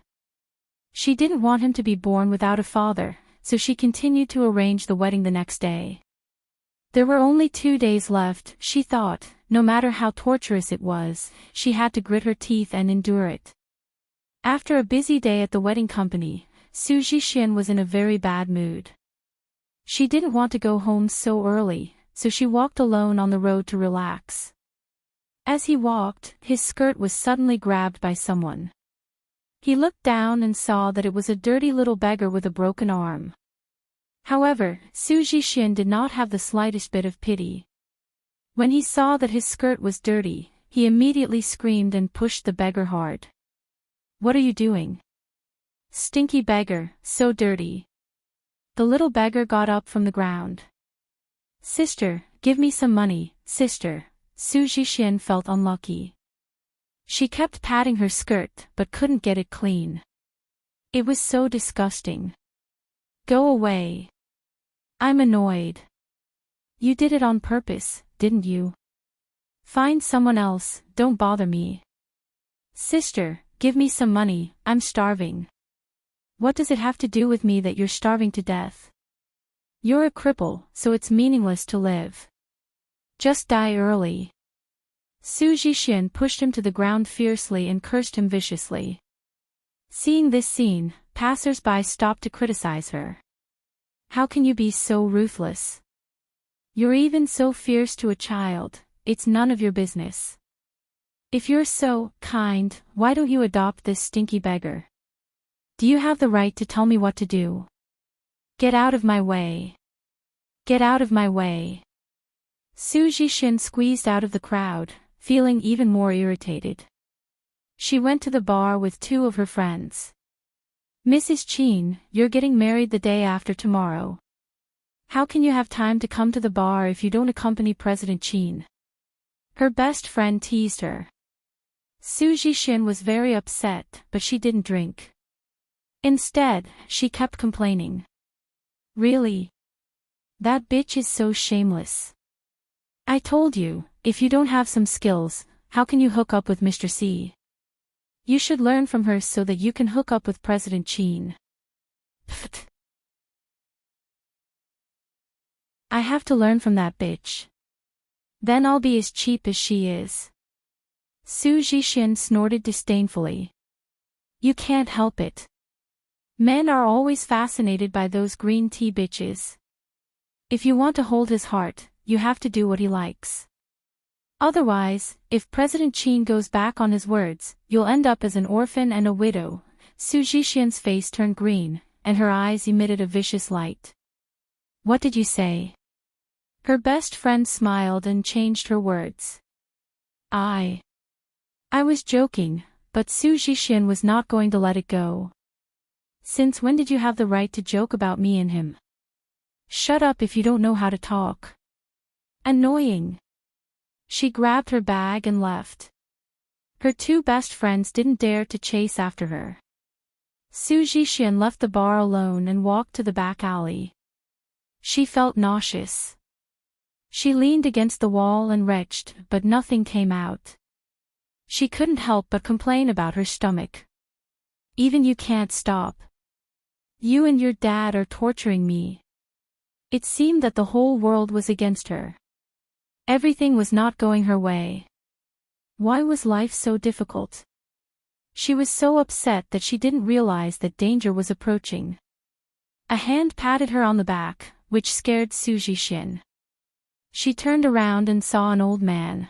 She didn't want him to be born without a father, so she continued to arrange the wedding the next day. There were only 2 days left, she thought. No matter how torturous it was, she had to grit her teeth and endure it. After a busy day at the wedding company, Su Zhixian was in a very bad mood. She didn't want to go home so early, so she walked alone on the road to relax. As he walked, his skirt was suddenly grabbed by someone. He looked down and saw that it was a dirty little beggar with a broken arm. However, Su Zhixian did not have the slightest bit of pity. When he saw that his skirt was dirty, he immediately screamed and pushed the beggar hard. "What are you doing? Stinky beggar, so dirty." The little beggar got up from the ground. "Sister, give me some money, sister." Su Zhixian felt unlucky. She kept patting her skirt but couldn't get it clean. It was so disgusting. "Go away. I'm annoyed." "You did it on purpose, didn't you? Find someone else, don't bother me." "Sister, give me some money, I'm starving." "What does it have to do with me that you're starving to death? You're a cripple, so it's meaningless to live. Just die early." Su Zhixian pushed him to the ground fiercely and cursed him viciously. Seeing this scene, passers-by stopped to criticize her. "How can you be so ruthless? You're even so fierce to a child, it's none of your business. If you're so kind, why don't you adopt this stinky beggar? Do you have the right to tell me what to do? Get out of my way. Get out of my way." Su Zhixian squeezed out of the crowd, feeling even more irritated. She went to the bar with two of her friends. "Mrs. Qin, you're getting married the day after tomorrow. How can you have time to come to the bar if you don't accompany President Qin?" Her best friend teased her. Su Zhixian was very upset, but she didn't drink. Instead, she kept complaining. "Really? That bitch is so shameless. I told you, if you don't have some skills, how can you hook up with Mr. C? You should learn from her so that you can hook up with President Qin." Pfft. "I have to learn from that bitch. Then I'll be as cheap as she is." Su Zhixian snorted disdainfully. "You can't help it. Men are always fascinated by those green tea bitches. If you want to hold his heart, you have to do what he likes. Otherwise, if President Qin goes back on his words, you'll end up as an orphan and a widow." Su Zhixian's face turned green, and her eyes emitted a vicious light. "What did you say?" Her best friend smiled and changed her words. I was joking, but Su Zhixian was not going to let it go. "Since when did you have the right to joke about me and him? Shut up if you don't know how to talk. Annoying." She grabbed her bag and left. Her two best friends didn't dare to chase after her. Su Zhixian left the bar alone and walked to the back alley. She felt nauseous. She leaned against the wall and retched, but nothing came out. She couldn't help but complain about her stomach. "Even you can't stop. You and your dad are torturing me." It seemed that the whole world was against her. Everything was not going her way. Why was life so difficult? She was so upset that she didn't realize that danger was approaching. A hand patted her on the back, which scared Su Zhixian. She turned around and saw an old man.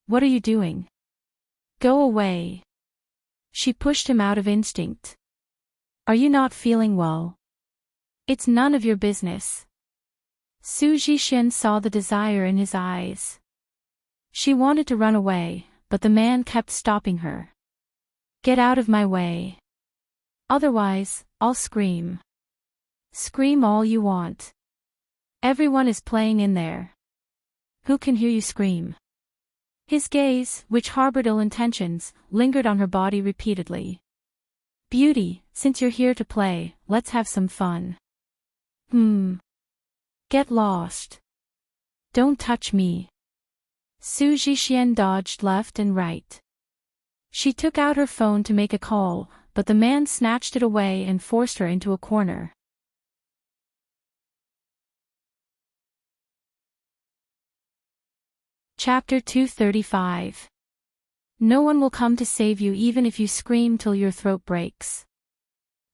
"What are you doing? Go away." She pushed him out of instinct. "Are you not feeling well? It's none of your business." Su Zhixian saw the desire in his eyes. She wanted to run away, but the man kept stopping her. "Get out of my way. Otherwise, I'll scream." "Scream all you want. Everyone is playing in there. Who can hear you scream?" His gaze, which harbored ill intentions, lingered on her body repeatedly. "Beauty, since you're here to play, let's have some fun." Get lost. Don't touch me." Su Zhixian dodged left and right. She took out her phone to make a call, but the man snatched it away and forced her into a corner. Chapter 235. No one will come to save you even if you scream till your throat breaks.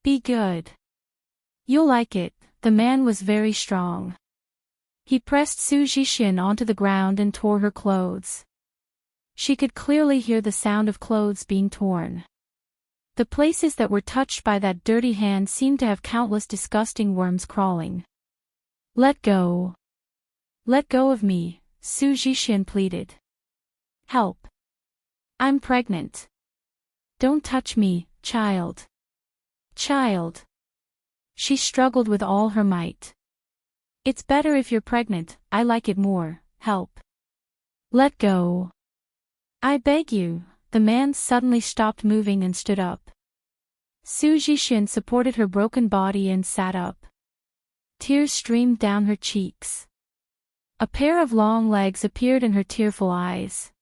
Be good. You'll like it. The man was very strong. He pressed Su Zhixian onto the ground and tore her clothes. She could clearly hear the sound of clothes being torn. The places that were touched by that dirty hand seemed to have countless disgusting worms crawling. Let go. Let go of me, Su Zhixian pleaded. Help. I'm pregnant. Don't touch me, child. Child. She struggled with all her might. It's better if you're pregnant, I like it more, help. Let go. I beg you. The man suddenly stopped moving and stood up. Su Zhixian supported her broken body and sat up. Tears streamed down her cheeks. A pair of long legs appeared in her tearful eyes.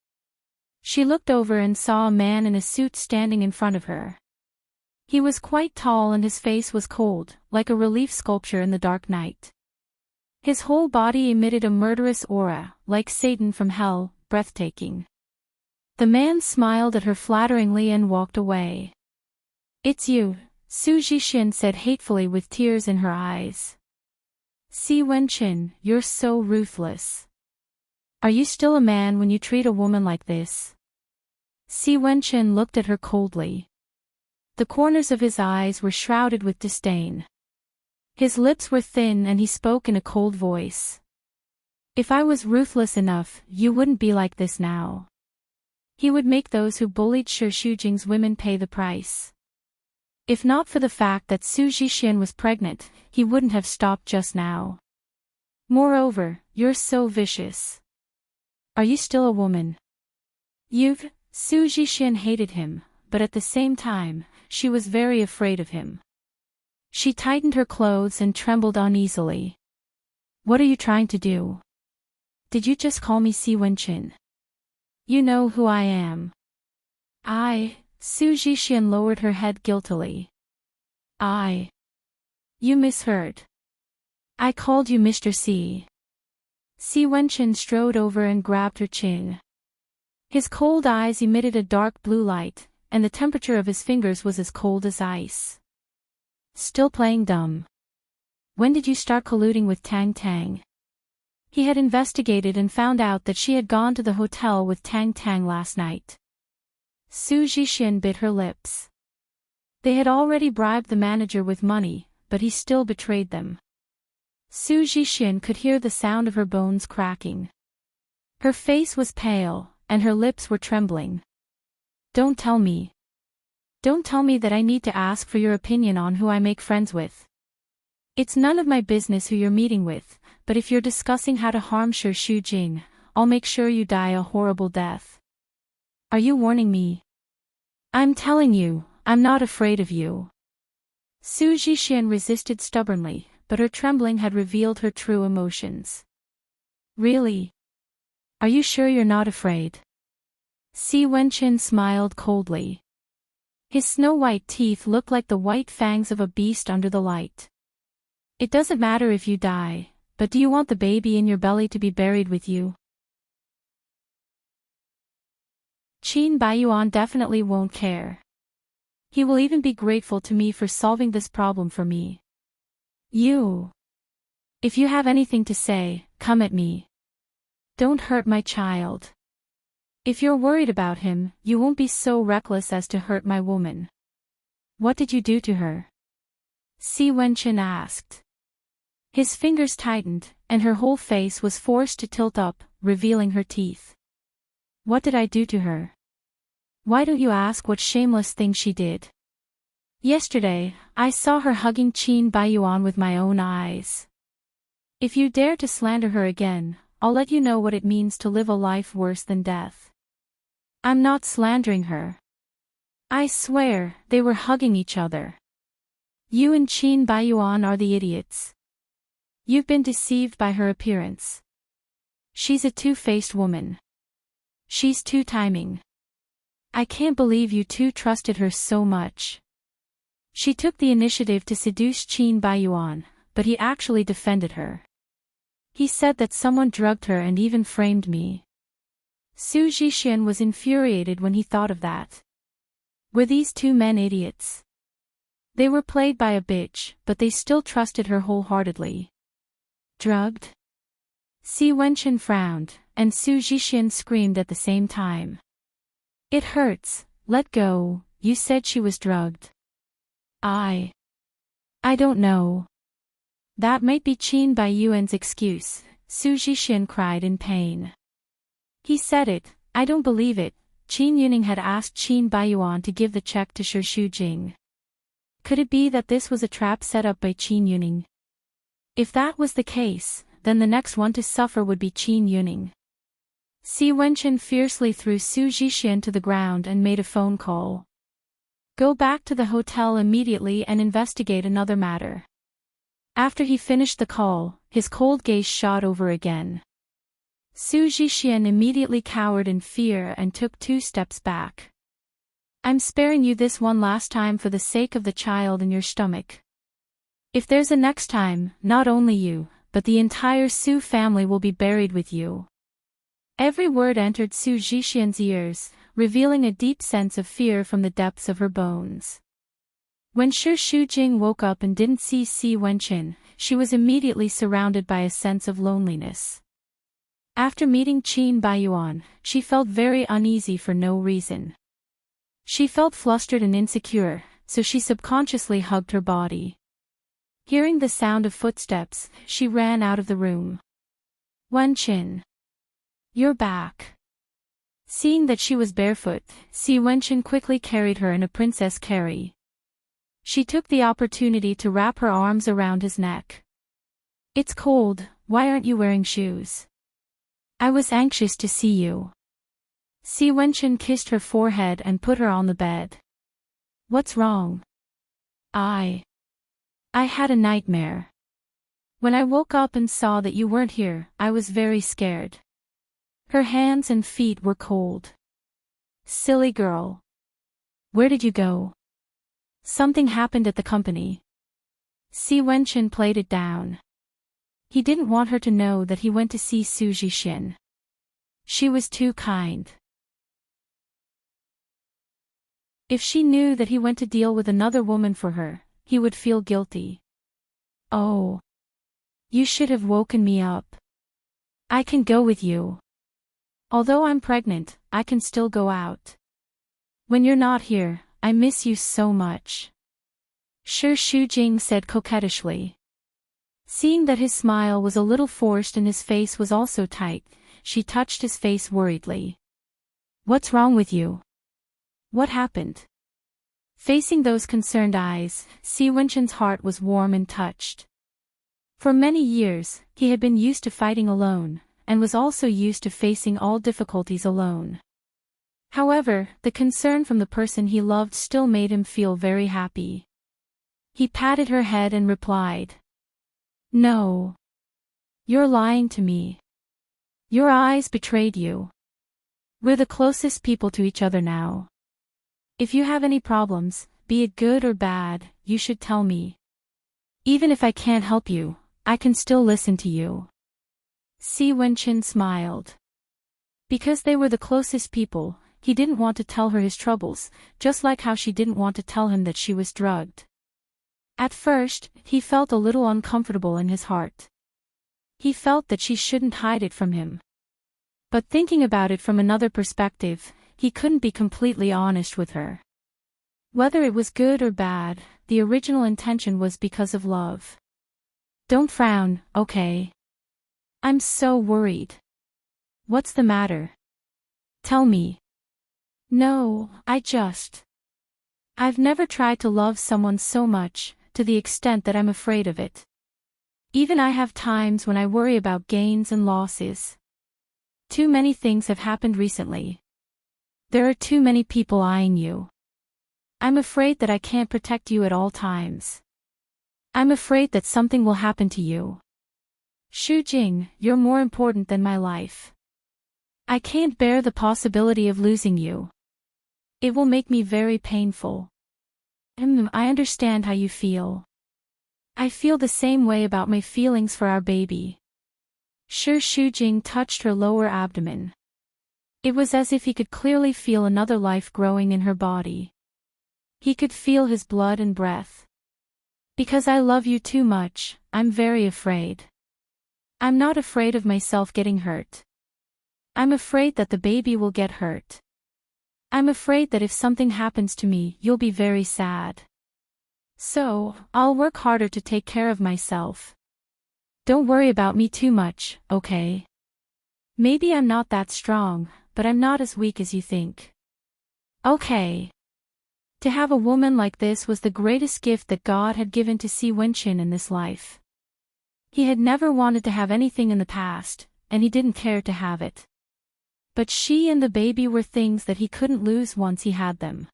She looked over and saw a man in a suit standing in front of her. He was quite tall and his face was cold, like a relief sculpture in the dark night. His whole body emitted a murderous aura, like Satan from hell, breathtaking. The man smiled at her flatteringly and walked away. It's you, Su Zhixian said hatefully with tears in her eyes. Si Wenqin, you're so ruthless. Are you still a man when you treat a woman like this? Si Wenqin looked at her coldly. The corners of his eyes were shrouded with disdain. His lips were thin and he spoke in a cold voice. If I was ruthless enough, you wouldn't be like this now. He would make those who bullied Shi Shujing's women pay the price. If not for the fact that Su Zhixian was pregnant, he wouldn't have stopped just now. Moreover, you're so vicious. Are you still a woman? Su Zhixian hated him, but at the same time, she was very afraid of him. She tightened her clothes and trembled uneasily. What are you trying to do? Did you just call me Si Wenqin? You know who I am. Su Zhixian lowered her head guiltily. You misheard. I called you Mr. Si. Si Wenqin strode over and grabbed her chin. His cold eyes emitted a dark blue light, and the temperature of his fingers was as cold as ice. Still playing dumb. When did you start colluding with Tang Tang? He had investigated and found out that she had gone to the hotel with Tang Tang last night. Su Zhixian bit her lips. They had already bribed the manager with money, but he still betrayed them. Su Zhixian could hear the sound of her bones cracking. Her face was pale, and her lips were trembling. Don't tell me. Don't tell me that I need to ask for your opinion on who I make friends with. It's none of my business who you're meeting with, but if you're discussing how to harm Shi Shujing, I'll make sure you die a horrible death. Are you warning me? I'm telling you, I'm not afraid of you. Su Zhixian resisted stubbornly, but her trembling had revealed her true emotions. Really? Are you sure you're not afraid? Si Wenqin smiled coldly. His snow-white teeth looked like the white fangs of a beast under the light. It doesn't matter if you die, but do you want the baby in your belly to be buried with you? Qin Baiyuan definitely won't care. He will even be grateful to me for solving this problem for me. If you have anything to say, come at me. Don't hurt my child. If you're worried about him, you won't be so reckless as to hurt my woman. What did you do to her? Si Wenqin asked. His fingers tightened, and her whole face was forced to tilt up, revealing her teeth. What did I do to her? Why don't you ask what shameless thing she did? Yesterday, I saw her hugging Qin Baiyuan with my own eyes. If you dare to slander her again, I'll let you know what it means to live a life worse than death. I'm not slandering her. I swear, they were hugging each other. You and Qin Baiyuan are the idiots. You've been deceived by her appearance. She's a two-faced woman. She's two-timing. I can't believe you two trusted her so much. She took the initiative to seduce Qin Baiyuan, but he actually defended her. He said that someone drugged her and even framed me. Su Zhixian was infuriated when he thought of that. Were these two men idiots? They were played by a bitch, but they still trusted her wholeheartedly. Drugged? Si Wenchen frowned, and Su Zhixian screamed at the same time. It hurts, let go, you said she was drugged. I don't know. That might be Qin Baiyuan's excuse, Su Zhixian cried in pain. He said it, I don't believe it. Qin Yuning had asked Qin Baiyuan to give the check to Shi Shujing. Could it be that this was a trap set up by Qin Yuning? If that was the case, then the next one to suffer would be Qin Yuning. Si Wenchen fiercely threw Su Zhixian to the ground and made a phone call. Go back to the hotel immediately and investigate another matter. After he finished the call, his cold gaze shot over again. Su Zhixian immediately cowered in fear and took 2 steps back. I'm sparing you this one last time for the sake of the child in your stomach. If there's a next time, not only you, but the entire Su family will be buried with you. Every word entered Su Zhixian's ears, revealing a deep sense of fear from the depths of her bones. When Shi Shujing woke up and didn't see Si Wenchen, she was immediately surrounded by a sense of loneliness. After meeting Qin Baiyuan, she felt very uneasy for no reason. She felt flustered and insecure, so she subconsciously hugged her body. Hearing the sound of footsteps, she ran out of the room. Wenchen. You're back. Seeing that she was barefoot, Si Wenchen quickly carried her in a princess carry. She took the opportunity to wrap her arms around his neck. It's cold, why aren't you wearing shoes? I was anxious to see you. Si Wenchen kissed her forehead and put her on the bed. What's wrong? I had a nightmare. When I woke up and saw that you weren't here, I was very scared. Her hands and feet were cold. Silly girl. Where did you go? Something happened at the company. Si Wenchen played it down. He didn't want her to know that he went to see Su Zhixian. She was too kind. If she knew that he went to deal with another woman for her, he would feel guilty. Oh. You should have woken me up. I can go with you. Although I'm pregnant, I can still go out. When you're not here, I miss you so much. Shi Shujing said coquettishly. Seeing that his smile was a little forced and his face was also tight, she touched his face worriedly. What's wrong with you? What happened? Facing those concerned eyes, Si Wenchen's heart was warm and touched. For many years, he had been used to fighting alone, and was also used to facing all difficulties alone. However, the concern from the person he loved still made him feel very happy. He patted her head and replied. No. You're lying to me. Your eyes betrayed you. We're the closest people to each other now. If you have any problems, be it good or bad, you should tell me. Even if I can't help you, I can still listen to you. Si Wenchen smiled. Because they were the closest people, he didn't want to tell her his troubles, just like how she didn't want to tell him that she was drugged. At first, he felt a little uncomfortable in his heart. He felt that she shouldn't hide it from him. But thinking about it from another perspective, he couldn't be completely honest with her. Whether it was good or bad, the original intention was because of love. Don't frown, okay? I'm so worried. What's the matter? Tell me. No, I've never tried to love someone so much, to the extent that I'm afraid of it. Even I have times when I worry about gains and losses. Too many things have happened recently. There are too many people eyeing you. I'm afraid that I can't protect you at all times. I'm afraid that something will happen to you. Shujing, you're more important than my life. I can't bear the possibility of losing you. It will make me very painful. I understand how you feel. I feel the same way about my feelings for our baby. Shi Shujing touched her lower abdomen. It was as if he could clearly feel another life growing in her body. He could feel his blood and breath. Because I love you too much, I'm very afraid. I'm not afraid of myself getting hurt. I'm afraid that the baby will get hurt. I'm afraid that if something happens to me, you'll be very sad. So, I'll work harder to take care of myself. Don't worry about me too much, okay? Maybe I'm not that strong, but I'm not as weak as you think. Okay. To have a woman like this was the greatest gift that God had given to Si Wenchin in this life. He had never wanted to have anything in the past, and he didn't care to have it. But she and the baby were things that he couldn't lose once he had them.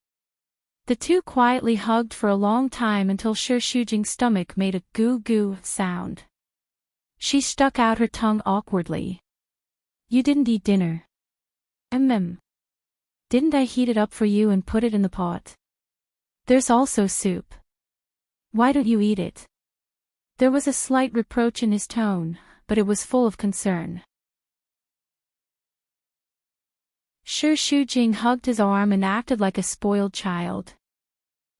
The two quietly hugged for a long time until Shi Shujing's stomach made a goo-goo sound. She stuck out her tongue awkwardly. You didn't eat dinner. Didn't I heat it up for you and put it in the pot? There's also soup. Why don't you eat it? There was a slight reproach in his tone, but it was full of concern. Shi Shujing hugged his arm and acted like a spoiled child.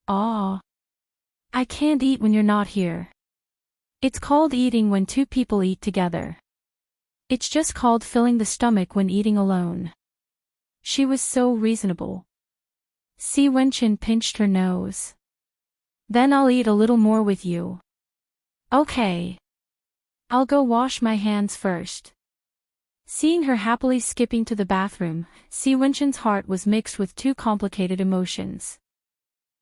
Aw. I can't eat when you're not here. It's called eating when two people eat together. It's just called filling the stomach when eating alone. She was so reasonable. Si Wenchin pinched her nose. Then I'll eat a little more with you. Okay. I'll go wash my hands first. Seeing her happily skipping to the bathroom, Si Wenchin's heart was mixed with two complicated emotions.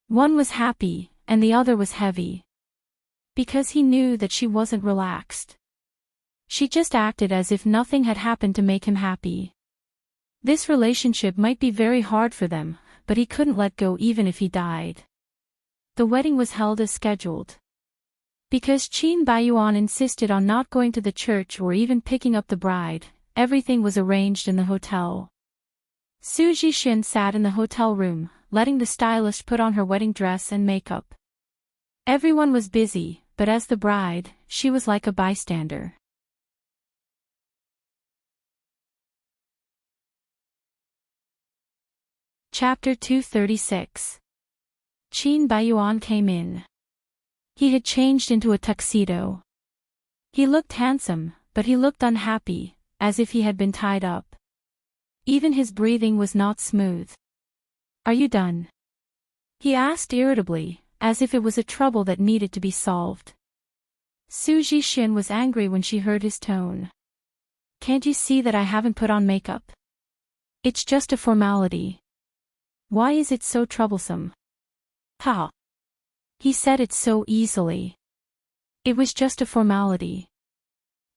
One was happy, and the other was heavy. Because he knew that she wasn't relaxed. She just acted as if nothing had happened to make him happy. This relationship might be very hard for them, but he couldn't let go even if he died. The wedding was held as scheduled. Because Qin Baiyuan insisted on not going to the church or even picking up the bride, everything was arranged in the hotel. Su Jixin sat in the hotel room, letting the stylist put on her wedding dress and makeup. Everyone was busy, but as the bride, she was like a bystander. Chapter 236. Qin Baiyuan came in. He had changed into a tuxedo. He looked handsome, but he looked unhappy, as if he had been tied up. Even his breathing was not smooth. Are you done? He asked irritably, as if it was a trouble that needed to be solved. Su Jixin was angry when she heard his tone. Can't you see that I haven't put on makeup? It's just a formality. Why is it so troublesome? Ha! He said it so easily. It was just a formality.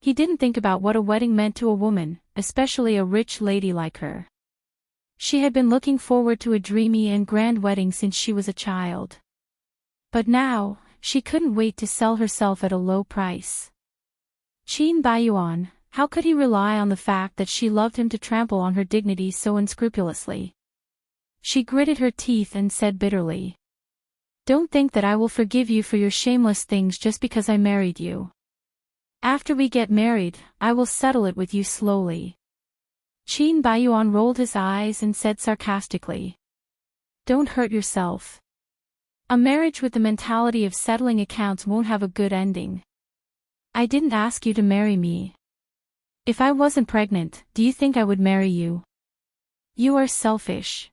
He didn't think about what a wedding meant to a woman, especially a rich lady like her. She had been looking forward to a dreamy and grand wedding since she was a child. But now, she couldn't wait to sell herself at a low price. Qin Baiyuan, how could he rely on the fact that she loved him to trample on her dignity so unscrupulously? She gritted her teeth and said bitterly. Don't think that I will forgive you for your shameless things just because I married you. After we get married, I will settle it with you slowly. Qin Baiyuan rolled his eyes and said sarcastically. Don't hurt yourself. A marriage with the mentality of settling accounts won't have a good ending. I didn't ask you to marry me. If I wasn't pregnant, do you think I would marry you? You are selfish.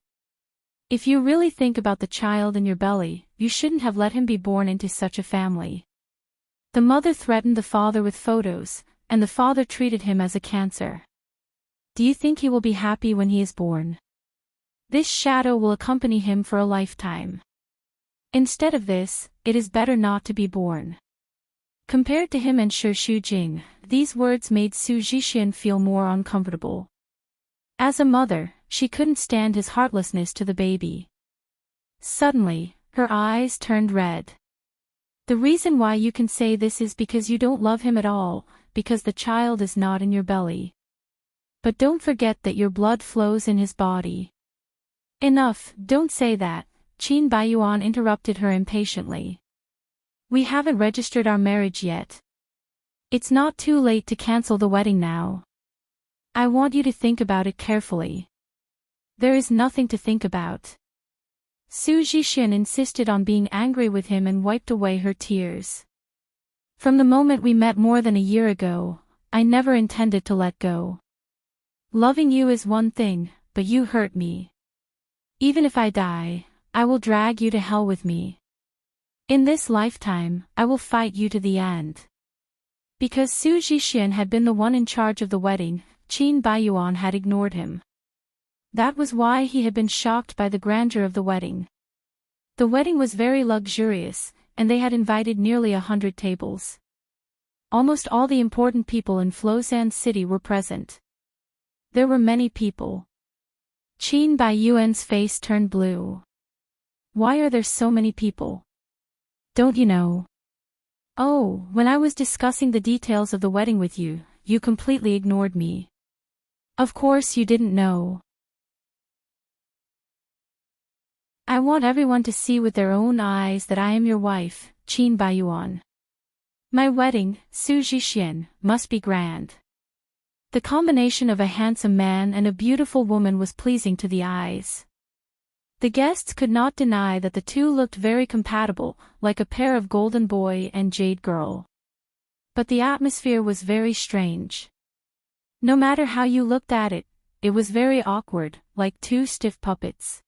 If you really think about the child in your belly, you shouldn't have let him be born into such a family. The mother threatened the father with photos, and the father treated him as a cancer. Do you think he will be happy when he is born? This shadow will accompany him for a lifetime. Instead of this, it is better not to be born. Compared to him and Shi Shujing, these words made Su Jixin feel more uncomfortable. As a mother, she couldn't stand his heartlessness to the baby. Suddenly, her eyes turned red. The reason why you can say this is because you don't love him at all, because the child is not in your belly. But don't forget that your blood flows in his body. Enough, don't say that, Qin Baiyuan interrupted her impatiently. We haven't registered our marriage yet. It's not too late to cancel the wedding now. I want you to think about it carefully. There is nothing to think about. Su Jixin insisted on being angry with him and wiped away her tears. From the moment we met more than a year ago, I never intended to let go. Loving you is one thing, but you hurt me. Even if I die, I will drag you to hell with me. In this lifetime, I will fight you to the end. Because Su Zhixian had been the one in charge of the wedding, Qin Baiyuan had ignored him. That was why he had been shocked by the grandeur of the wedding. The wedding was very luxurious, and they had invited nearly 100 tables. Almost all the important people in Flosan City were present. There were many people. Qin Baiyuan's face turned blue. Why are there so many people? Don't you know? Oh, when I was discussing the details of the wedding with you, you completely ignored me. Of course you didn't know. I want everyone to see with their own eyes that I am your wife, Qin Baiyuan. My wedding, Su Zhixian, must be grand. The combination of a handsome man and a beautiful woman was pleasing to the eyes. The guests could not deny that the two looked very compatible, like a pair of golden boy and jade girl. But the atmosphere was very strange. No matter how you looked at it, it was very awkward, like two stiff puppets.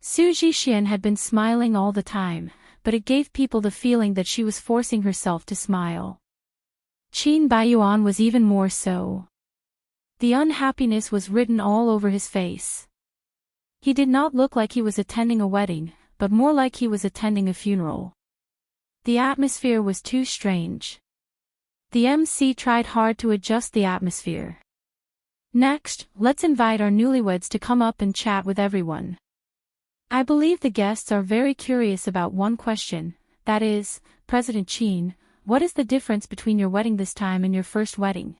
Su Zhixian had been smiling all the time, but it gave people the feeling that she was forcing herself to smile. Qin Baiyuan was even more so. The unhappiness was written all over his face. He did not look like he was attending a wedding, but more like he was attending a funeral. The atmosphere was too strange. The MC tried hard to adjust the atmosphere. Next, let's invite our newlyweds to come up and chat with everyone. I believe the guests are very curious about one question, that is, President Qin, what is the difference between your wedding this time and your first wedding?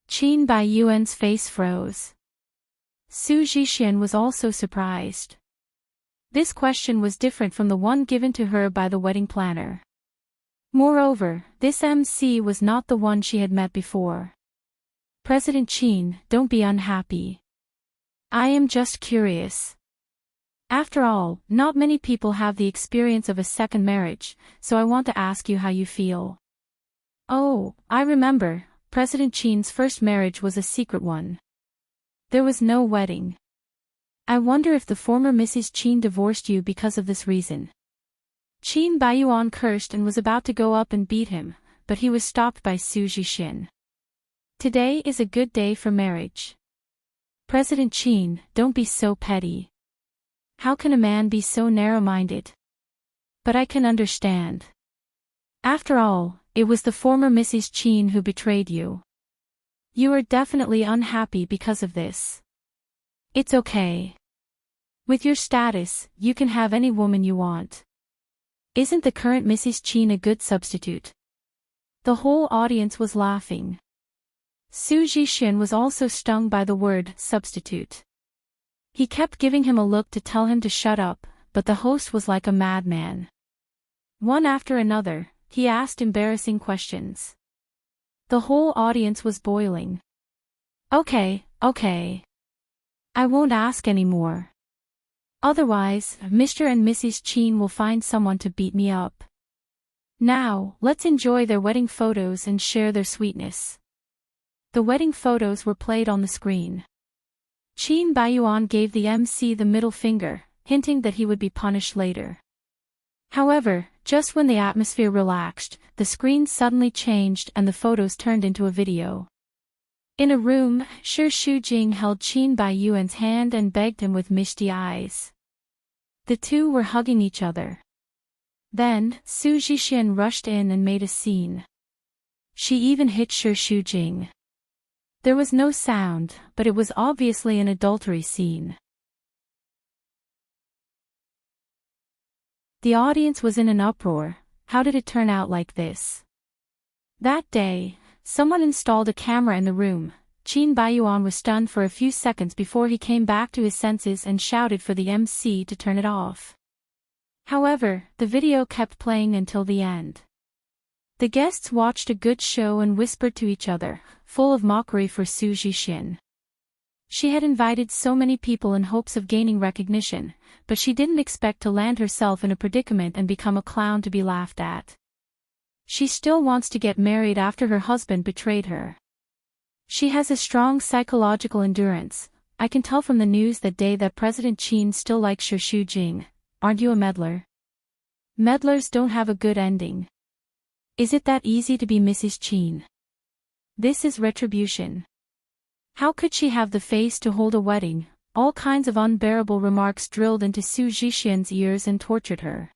Qin Baiyuan's face froze. Su Zhixian was also surprised. This question was different from the one given to her by the wedding planner. Moreover, this MC was not the one she had met before. President Qin, don't be unhappy. I am just curious. After all, not many people have the experience of a second marriage, so I want to ask you how you feel. Oh, I remember, President Qin's first marriage was a secret one. There was no wedding. I wonder if the former Mrs. Qin divorced you because of this reason. Qin Baiyuan cursed and was about to go up and beat him, but he was stopped by Su Zhixian. Today is a good day for marriage. President Qin, don't be so petty. How can a man be so narrow-minded? But I can understand. After all, it was the former Mrs. Qin who betrayed you. You are definitely unhappy because of this. It's okay. With your status, you can have any woman you want. Isn't the current Mrs. Qin a good substitute? The whole audience was laughing. Su Zhixian was also stung by the word substitute. He kept giving him a look to tell him to shut up, but the host was like a madman. One after another, he asked embarrassing questions. The whole audience was boiling. Okay. I won't ask anymore. Otherwise, Mr. and Mrs. Qin will find someone to beat me up. Now, let's enjoy their wedding photos and share their sweetness. The wedding photos were played on the screen. Qin Baiyuan gave the MC the middle finger, hinting that he would be punished later. However, just when the atmosphere relaxed, the screen suddenly changed and the photos turned into a video. In a room, Shi Shujing held Qin Baiyuan's hand and begged him with misty eyes. The two were hugging each other. Then, Su Zhixian rushed in and made a scene. She even hit Shi Shujing. There was no sound, but it was obviously an adultery scene. The audience was in an uproar. How did it turn out like this? That day, someone installed a camera in the room. Qin Baiyuan was stunned for a few seconds before he came back to his senses and shouted for the MC to turn it off. However, the video kept playing until the end. The guests watched a good show and whispered to each other, full of mockery for Su Zhixian. She had invited so many people in hopes of gaining recognition, but she didn't expect to land herself in a predicament and become a clown to be laughed at. She still wants to get married after her husband betrayed her. She has a strong psychological endurance. I can tell from the news that day that President Qin still likes her Xu Jing. Aren't you a meddler? Meddlers don't have a good ending. Is it that easy to be Mrs. Qin? This is retribution. How could she have the face to hold a wedding? All kinds of unbearable remarks drilled into Su Zhixian's ears and tortured her.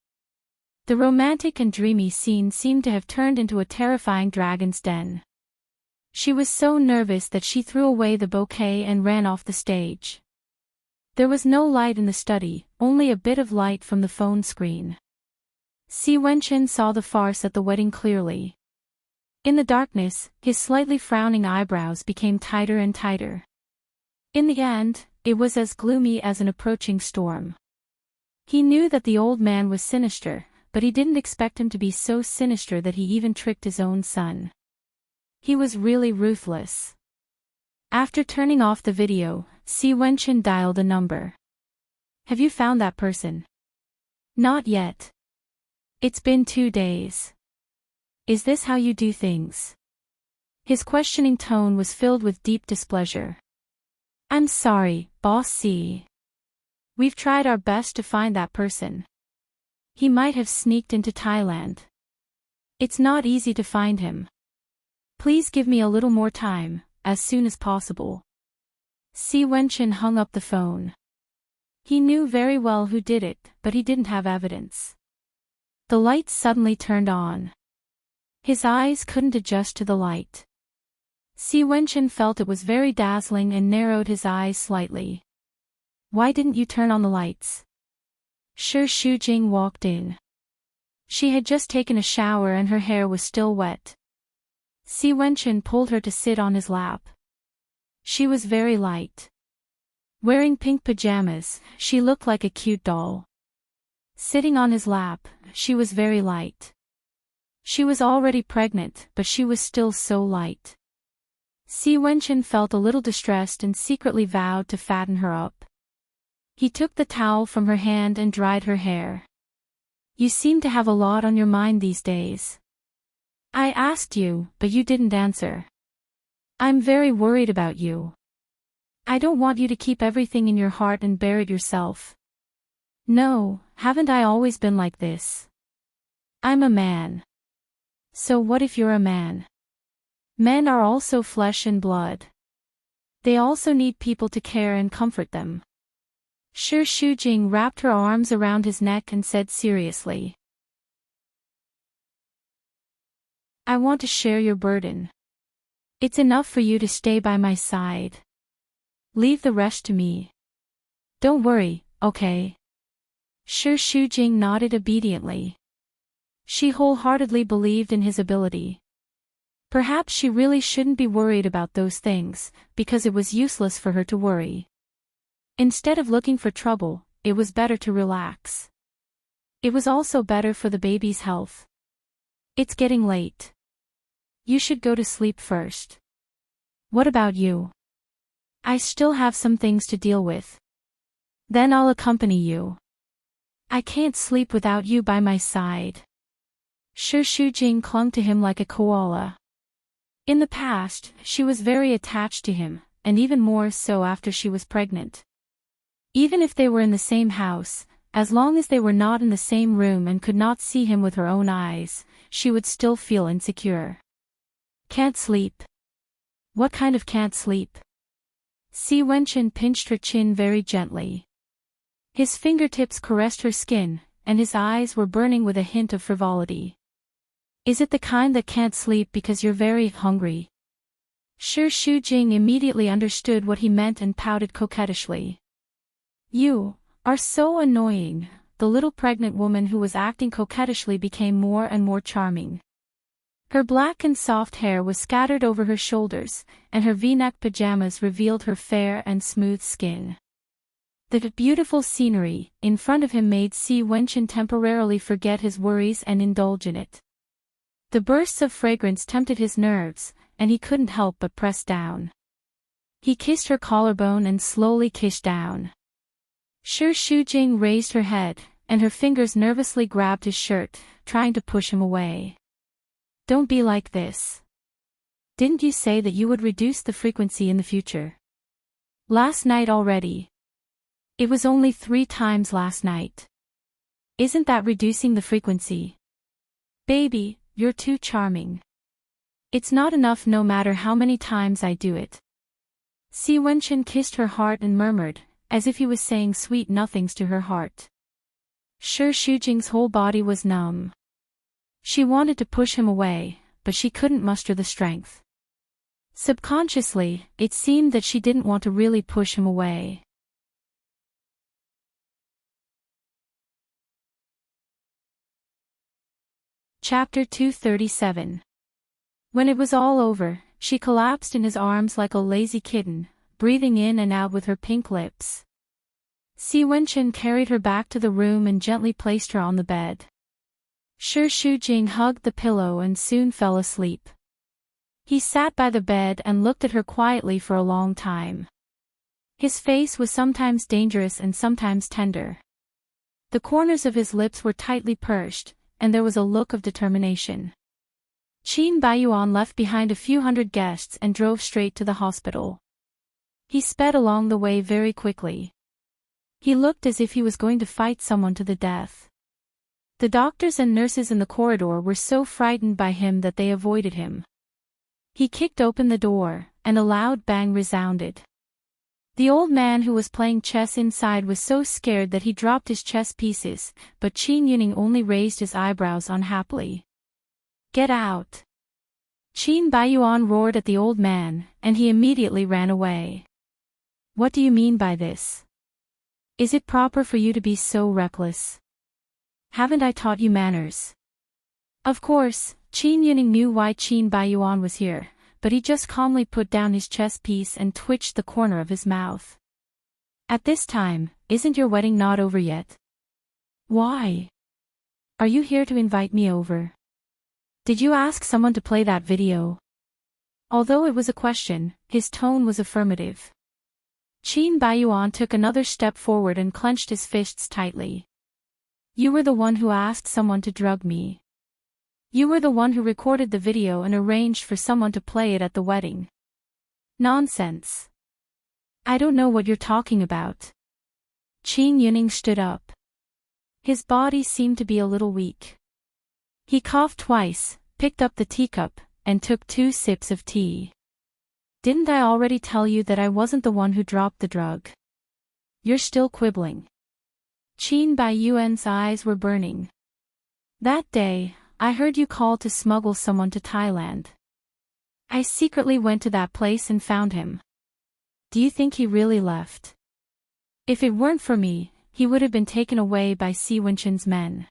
The romantic and dreamy scene seemed to have turned into a terrifying dragon's den. She was so nervous that she threw away the bouquet and ran off the stage. There was no light in the study, only a bit of light from the phone screen. Si Wenchen saw the farce at the wedding clearly. In the darkness, his slightly frowning eyebrows became tighter and tighter. In the end, it was as gloomy as an approaching storm. He knew that the old man was sinister, but he didn't expect him to be so sinister that he even tricked his own son. He was really ruthless. After turning off the video, Si Wenchen dialed a number. Have you found that person? Not yet. It's been 2 days. Is this how you do things? His questioning tone was filled with deep displeasure. I'm sorry, Boss C. We've tried our best to find that person. He might have sneaked into Thailand. It's not easy to find him. Please give me a little more time, as soon as possible. Si Wenchen hung up the phone. He knew very well who did it, but he didn't have evidence. The lights suddenly turned on. His eyes couldn't adjust to the light. Si Wenchen felt it was very dazzling and narrowed his eyes slightly. Why didn't you turn on the lights? Shi Shujing walked in. She had just taken a shower and her hair was still wet. Si Wenchen pulled her to sit on his lap. She was very light. Wearing pink pajamas, she looked like a cute doll. Sitting on his lap, she was very light. She was already pregnant, but she was still so light. Si Wenchen felt a little distressed and secretly vowed to fatten her up. He took the towel from her hand and dried her hair. You seem to have a lot on your mind these days. I asked you, but you didn't answer. I'm very worried about you. I don't want you to keep everything in your heart and bear it yourself. No, haven't I always been like this? I'm a man. So what if you're a man? Men are also flesh and blood. They also need people to care and comfort them. Shi Shujing wrapped her arms around his neck and said seriously. I want to share your burden. It's enough for you to stay by my side. Leave the rest to me. Don't worry, okay? Shi Shujing nodded obediently. She wholeheartedly believed in his ability. Perhaps she really shouldn't be worried about those things, because it was useless for her to worry. Instead of looking for trouble, it was better to relax. It was also better for the baby's health. It's getting late. You should go to sleep first. What about you? I still have some things to deal with. Then I'll accompany you. I can't sleep without you by my side. Shi Shujing clung to him like a koala. In the past, she was very attached to him, and even more so after she was pregnant. Even if they were in the same house, as long as they were not in the same room and could not see him with her own eyes, she would still feel insecure. Can't sleep. What kind of can't sleep? Si Wenchen pinched her chin very gently. His fingertips caressed her skin, and his eyes were burning with a hint of frivolity. Is it the kind that can't sleep because you're very hungry? Shi Shujing immediately understood what he meant and pouted coquettishly. You are so annoying. The little pregnant woman who was acting coquettishly became more and more charming. Her black and soft hair was scattered over her shoulders, and her V-neck pajamas revealed her fair and smooth skin. The beautiful scenery in front of him made Si Wenchen temporarily forget his worries and indulge in it. The bursts of fragrance tempted his nerves, and he couldn't help but press down. He kissed her collarbone and slowly kissed down. Shi Shujing raised her head, and her fingers nervously grabbed his shirt, trying to push him away. Don't be like this. Didn't you say that you would reduce the frequency in the future? Last night already. It was only 3 times last night. Isn't that reducing the frequency? Baby, you're too charming. It's not enough no matter how many times I do it. Si Wenchen kissed her heart and murmured, as if he was saying sweet nothings to her heart. Shi Shujing's whole body was numb. She wanted to push him away, but she couldn't muster the strength. Subconsciously, it seemed that she didn't want to really push him away. Chapter 237. When it was all over, she collapsed in his arms like a lazy kitten, breathing in and out with her pink lips. Si Wenchen carried her back to the room and gently placed her on the bed. Shi Shujing hugged the pillow and soon fell asleep. He sat by the bed and looked at her quietly for a long time. His face was sometimes dangerous and sometimes tender. The corners of his lips were tightly pursed, and there was a look of determination. Qin Baiyuan left behind a few hundred guests and drove straight to the hospital. He sped along the way very quickly. He looked as if he was going to fight someone to the death. The doctors and nurses in the corridor were so frightened by him that they avoided him. He kicked open the door, and a loud bang resounded. The old man who was playing chess inside was so scared that he dropped his chess pieces, but Qin Yuning only raised his eyebrows unhappily. Get out! Qin Baiyuan roared at the old man, and he immediately ran away. What do you mean by this? Is it proper for you to be so reckless? Haven't I taught you manners? Of course, Qin Yuning knew why Qin Baiyuan was here, but he just calmly put down his chess piece and twitched the corner of his mouth. At this time, isn't your wedding not over yet? Why? Are you here to invite me over? Did you ask someone to play that video? Although it was a question, his tone was affirmative. Qin Baiyuan took another step forward and clenched his fists tightly. You were the one who asked someone to drug me. You were the one who recorded the video and arranged for someone to play it at the wedding. Nonsense. I don't know what you're talking about. Qin Yuning stood up. His body seemed to be a little weak. He coughed twice, picked up the teacup, and took 2 sips of tea. Didn't I already tell you that I wasn't the one who dropped the drug? You're still quibbling. Qin Baiyuan's eyes were burning. That day, I heard you call to smuggle someone to Thailand. I secretly went to that place and found him. Do you think he really left? If it weren't for me, he would have been taken away by Si Wenchen's men.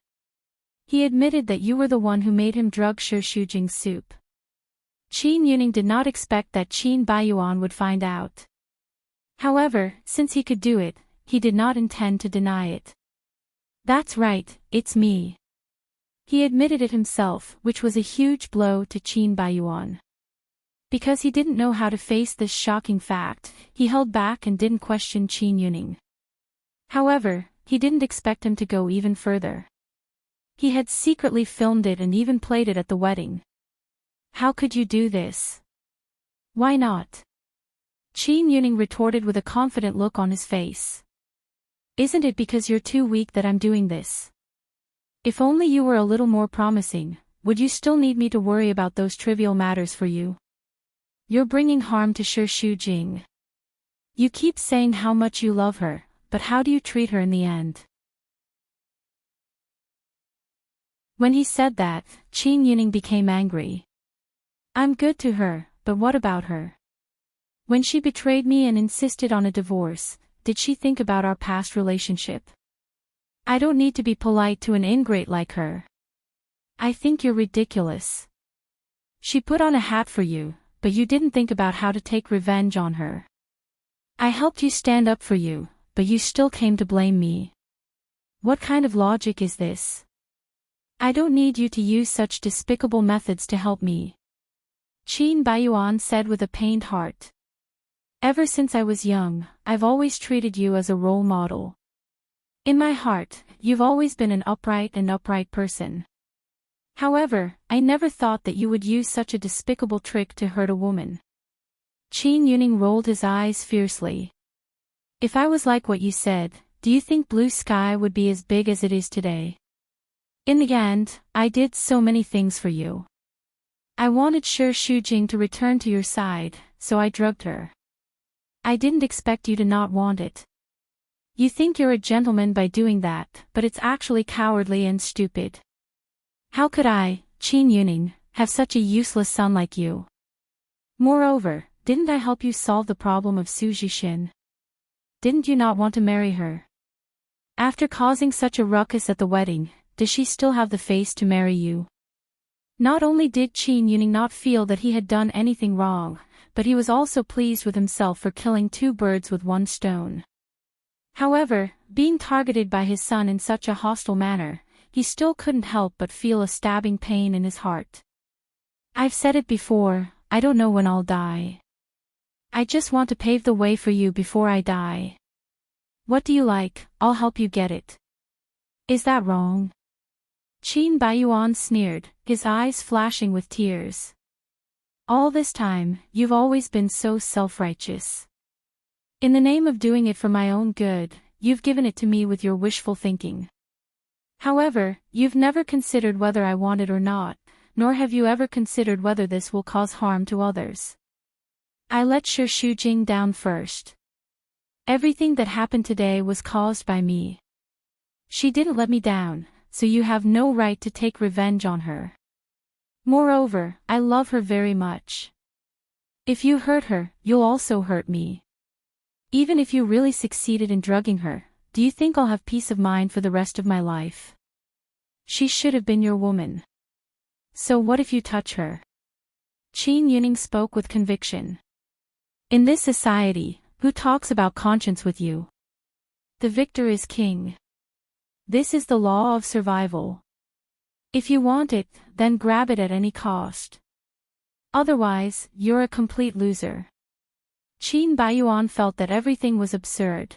He admitted that you were the one who made him drug Shi Shujing's soup. Qin Yuning did not expect that Qin Baiyuan would find out. However, since he could do it, he did not intend to deny it. That's right, it's me. He admitted it himself, which was a huge blow to Qin Baiyuan. Because he didn't know how to face this shocking fact, he held back and didn't question Qin Yuning. However, he didn't expect him to go even further. He had secretly filmed it and even played it at the wedding. How could you do this? Why not? Qin Yuning retorted with a confident look on his face. Isn't it because you're too weak that I'm doing this? If only you were a little more promising, would you still need me to worry about those trivial matters for you? You're bringing harm to Shi Shujing. You keep saying how much you love her, but how do you treat her in the end? When he said that, Qin Yuning became angry. I'm good to her, but what about her? When she betrayed me and insisted on a divorce, did she think about our past relationship? I don't need to be polite to an ingrate like her. I think you're ridiculous. She put on a hat for you, but you didn't think about how to take revenge on her. I helped you stand up for you, but you still came to blame me. What kind of logic is this? I don't need you to use such despicable methods to help me. Qin Baiyuan said with a pained heart. Ever since I was young, I've always treated you as a role model. In my heart, you've always been an upright person. However, I never thought that you would use such a despicable trick to hurt a woman. Qin Yuning rolled his eyes fiercely. If I was like what you said, do you think Blue Sky would be as big as it is today? In the end, I did so many things for you. I wanted Shi Shujing to return to your side, so I drugged her. I didn't expect you to not want it. You think you're a gentleman by doing that, but it's actually cowardly and stupid. How could I, Qin Yuning, have such a useless son like you? Moreover, didn't I help you solve the problem of Su Jixin? Didn't you not want to marry her? After causing such a ruckus at the wedding, does she still have the face to marry you? Not only did Qin Yuning not feel that he had done anything wrong, but he was also pleased with himself for killing two birds with one stone. However, being targeted by his son in such a hostile manner, he still couldn't help but feel a stabbing pain in his heart. I've said it before, I don't know when I'll die. I just want to pave the way for you before I die. What do you like? I'll help you get it. Is that wrong? Qin Baiyuan sneered, his eyes flashing with tears. All this time, you've always been so self-righteous. In the name of doing it for my own good, you've given it to me with your wishful thinking. However, you've never considered whether I want it or not, nor have you ever considered whether this will cause harm to others. I let Shi Shujing down first. Everything that happened today was caused by me. She didn't let me down, so you have no right to take revenge on her. Moreover, I love her very much. If you hurt her, you'll also hurt me. Even if you really succeeded in drugging her, do you think I'll have peace of mind for the rest of my life? She should have been your woman. So what if you touch her? Qin Yuning spoke with conviction. In this society, who talks about conscience with you? The victor is king. This is the law of survival. If you want it, then grab it at any cost. Otherwise, you're a complete loser. Qin Baiyuan felt that everything was absurd.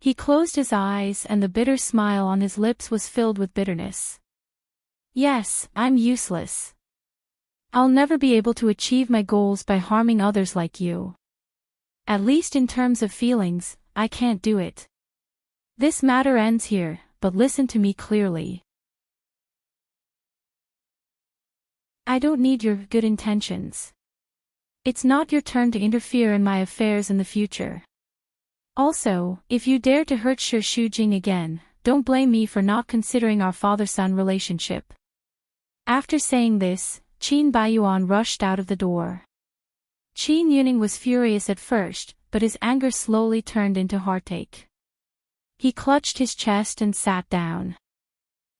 He closed his eyes and the bitter smile on his lips was filled with bitterness. Yes, I'm useless. I'll never be able to achieve my goals by harming others like you. At least in terms of feelings, I can't do it. This matter ends here, but listen to me clearly. I don't need your good intentions. It's not your turn to interfere in my affairs in the future. Also, if you dare to hurt Shi Shujing again, don't blame me for not considering our father-son relationship. After saying this, Qin Baiyuan rushed out of the door. Qin Yuning was furious at first, but his anger slowly turned into heartache. He clutched his chest and sat down.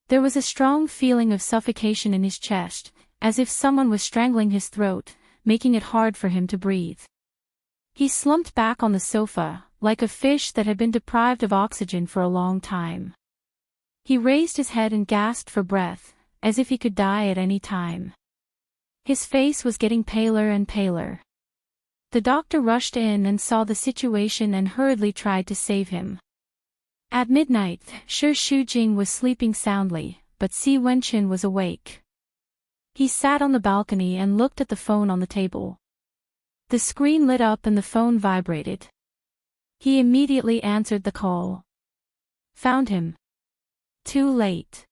There was a strong feeling of suffocation in his chest, as if someone was strangling his throat, making it hard for him to breathe. He slumped back on the sofa, like a fish that had been deprived of oxygen for a long time. He raised his head and gasped for breath, as if he could die at any time. His face was getting paler and paler. The doctor rushed in and saw the situation and hurriedly tried to save him. At midnight, Shi Shujing was sleeping soundly, but Si Wenqin was awake. He sat on the balcony and looked at the phone on the table. The screen lit up and the phone vibrated. He immediately answered the call. Found him. Too late.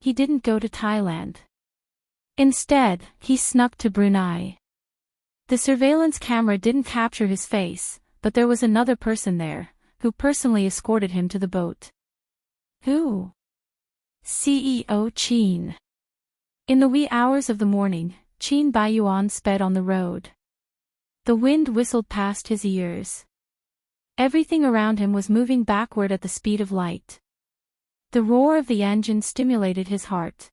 He didn't go to Thailand. Instead, he snuck to Brunei. The surveillance camera didn't capture his face, but there was another person there, who personally escorted him to the boat. Who? CEO Qin. In the wee hours of the morning, Qin Baiyuan sped on the road. The wind whistled past his ears. Everything around him was moving backward at the speed of light. The roar of the engine stimulated his heart.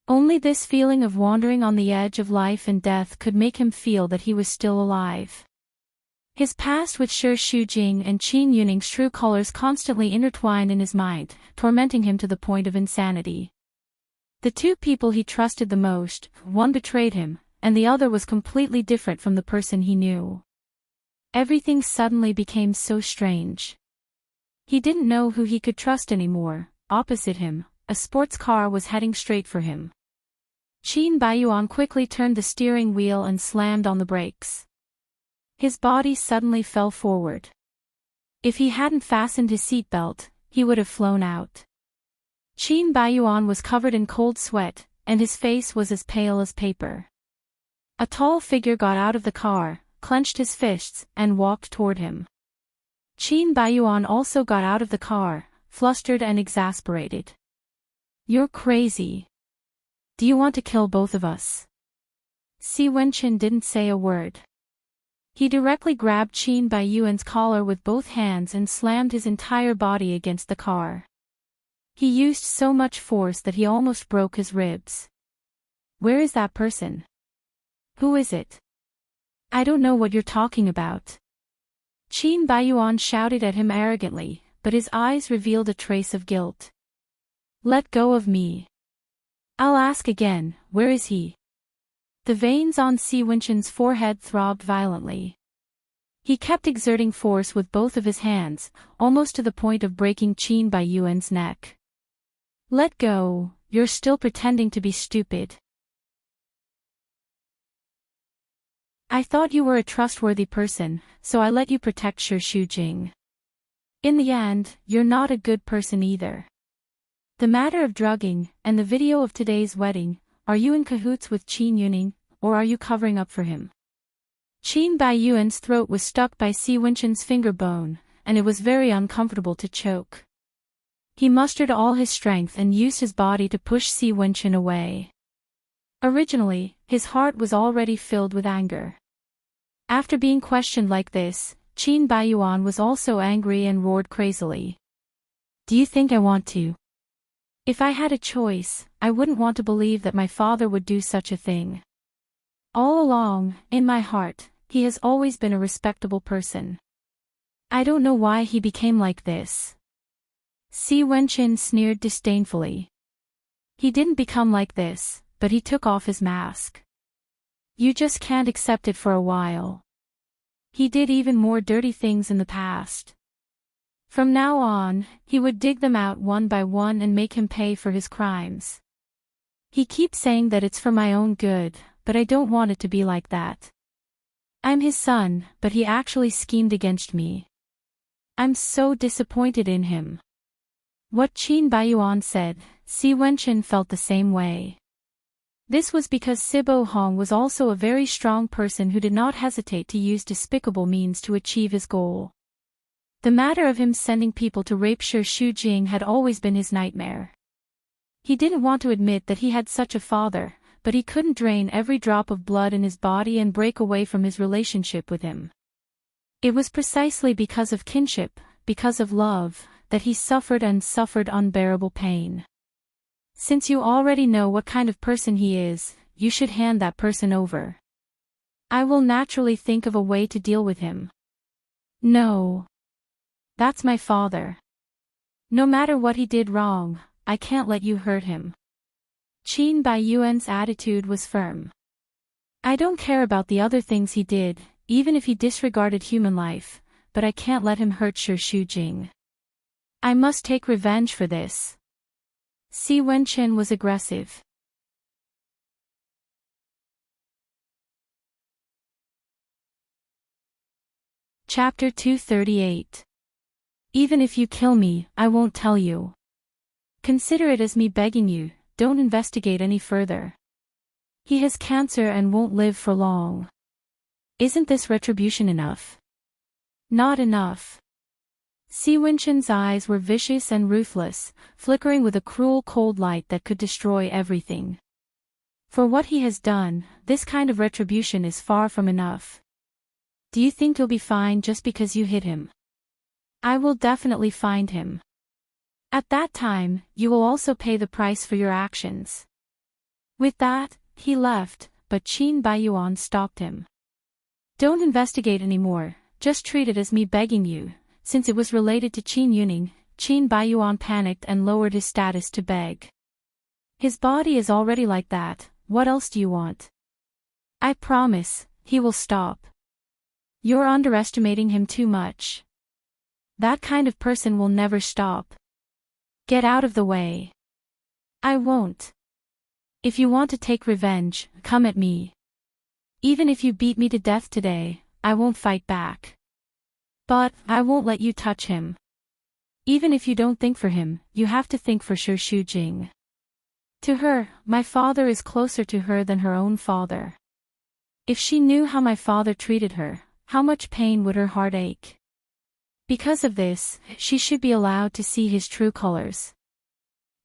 Only this feeling of wandering on the edge of life and death could make him feel that he was still alive. His past with Shi Shujing and Qin Yuning's true colors constantly intertwined in his mind, tormenting him to the point of insanity. The two people he trusted the most, one betrayed him, and the other was completely different from the person he knew. Everything suddenly became so strange. He didn't know who he could trust anymore, opposite him, a sports car was heading straight for him. Qin Baiyuan quickly turned the steering wheel and slammed on the brakes. His body suddenly fell forward. If he hadn't fastened his seatbelt, he would have flown out. Qin Baiyuan was covered in cold sweat, and his face was as pale as paper. A tall figure got out of the car, clenched his fists, and walked toward him. Qin Baiyuan also got out of the car, flustered and exasperated. "You're crazy. Do you want to kill both of us?" Si Wenqin didn't say a word. He directly grabbed Qin Baiyuan's collar with both hands and slammed his entire body against the car. He used so much force that he almost broke his ribs. "Where is that person? Who is it? I don't know what you're talking about." Qin Baiyuan shouted at him arrogantly, but his eyes revealed a trace of guilt. "Let go of me. I'll ask again, where is he?" The veins on Si Wenqin's forehead throbbed violently. He kept exerting force with both of his hands, almost to the point of breaking Qin Baiyuan's neck. "Let go, you're still pretending to be stupid. I thought you were a trustworthy person, so I let you protect Shi Shujing. In the end, you're not a good person either. The matter of drugging, and the video of today's wedding, are you in cahoots with Qin Yuning, or are you covering up for him?" Qin Baiyuan's throat was stuck by Si Wenqin's finger bone, and it was very uncomfortable to choke. He mustered all his strength and used his body to push Si Wenqin away. Originally, his heart was already filled with anger. After being questioned like this, Qin Baiyuan was also angry and roared crazily. "Do you think I want to? If I had a choice, I wouldn't want to believe that my father would do such a thing. All along, in my heart, he has always been a respectable person. I don't know why he became like this." Si Wenqin sneered disdainfully. "He didn't become like this, but he took off his mask. You just can't accept it for a while. He did even more dirty things in the past. From now on, he would dig them out one by one and make him pay for his crimes. He keeps saying that it's for my own good, but I don't want it to be like that. I'm his son, but he actually schemed against me. I'm so disappointed in him." What Qin Baiyuan said, Si Wenqin felt the same way. This was because Sibo Hong was also a very strong person who did not hesitate to use despicable means to achieve his goal. The matter of him sending people to rape Shi Shujing had always been his nightmare. He didn't want to admit that he had such a father, but he couldn't drain every drop of blood in his body and break away from his relationship with him. It was precisely because of kinship, because of love, that he suffered and suffered unbearable pain. Since you already know what kind of person he is, you should hand that person over. I will naturally think of a way to deal with him. No. That's my father. No matter what he did wrong, I can't let you hurt him. Qin Baiyuan's attitude was firm. I don't care about the other things he did, even if he disregarded human life, but I can't let him hurt Shi Shujing. I must take revenge for this. Si Wenqin was aggressive. Chapter 238. Even if you kill me, I won't tell you. Consider it as me begging you, don't investigate any further. He has cancer and won't live for long. Isn't this retribution enough? Not enough. Si Wenqin's eyes were vicious and ruthless, flickering with a cruel cold light that could destroy everything. For what he has done, this kind of retribution is far from enough. Do you think you'll be fine just because you hit him? I will definitely find him. At that time, you will also pay the price for your actions. With that, he left, but Qin Baiyuan stopped him. Don't investigate anymore, just treat it as me begging you. Since it was related to Qin Yuning, Qin Baiyuan panicked and lowered his status to beg. His body is already like that, what else do you want? I promise, he will stop. You're underestimating him too much. That kind of person will never stop. Get out of the way. I won't. If you want to take revenge, come at me. Even if you beat me to death today, I won't fight back. But I won't let you touch him. Even if you don't think for him, you have to think for Shi Shujing. To her, my father is closer to her than her own father. If she knew how my father treated her, how much pain would her heart ache? Because of this, she should be allowed to see his true colors.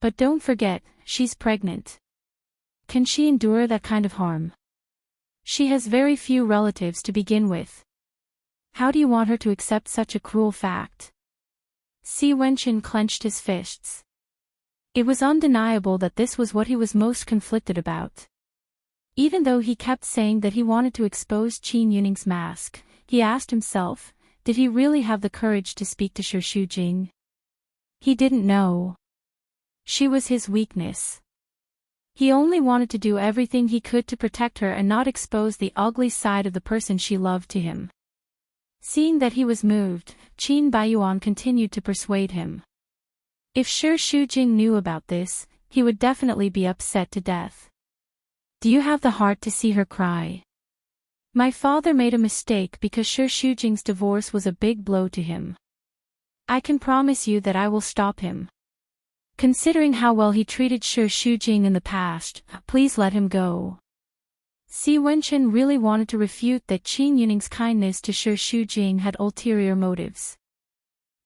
But don't forget, she's pregnant. Can she endure that kind of harm? She has very few relatives to begin with. How do you want her to accept such a cruel fact? Si Wenqin clenched his fists. It was undeniable that this was what he was most conflicted about. Even though he kept saying that he wanted to expose Qin Yuning's mask, he asked himself, did he really have the courage to speak to Shi Shujing? He didn't know. She was his weakness. He only wanted to do everything he could to protect her and not expose the ugly side of the person she loved to him. Seeing that he was moved, Qin Baiyuan continued to persuade him. If Shi Shujing knew about this, he would definitely be upset to death. Do you have the heart to see her cry? My father made a mistake because Shi Shujing's divorce was a big blow to him. I can promise you that I will stop him. Considering how well he treated Shi Shujing in the past, please let him go. Si Wenqin really wanted to refute that Qin Yuning's kindness to Shi Shujing had ulterior motives.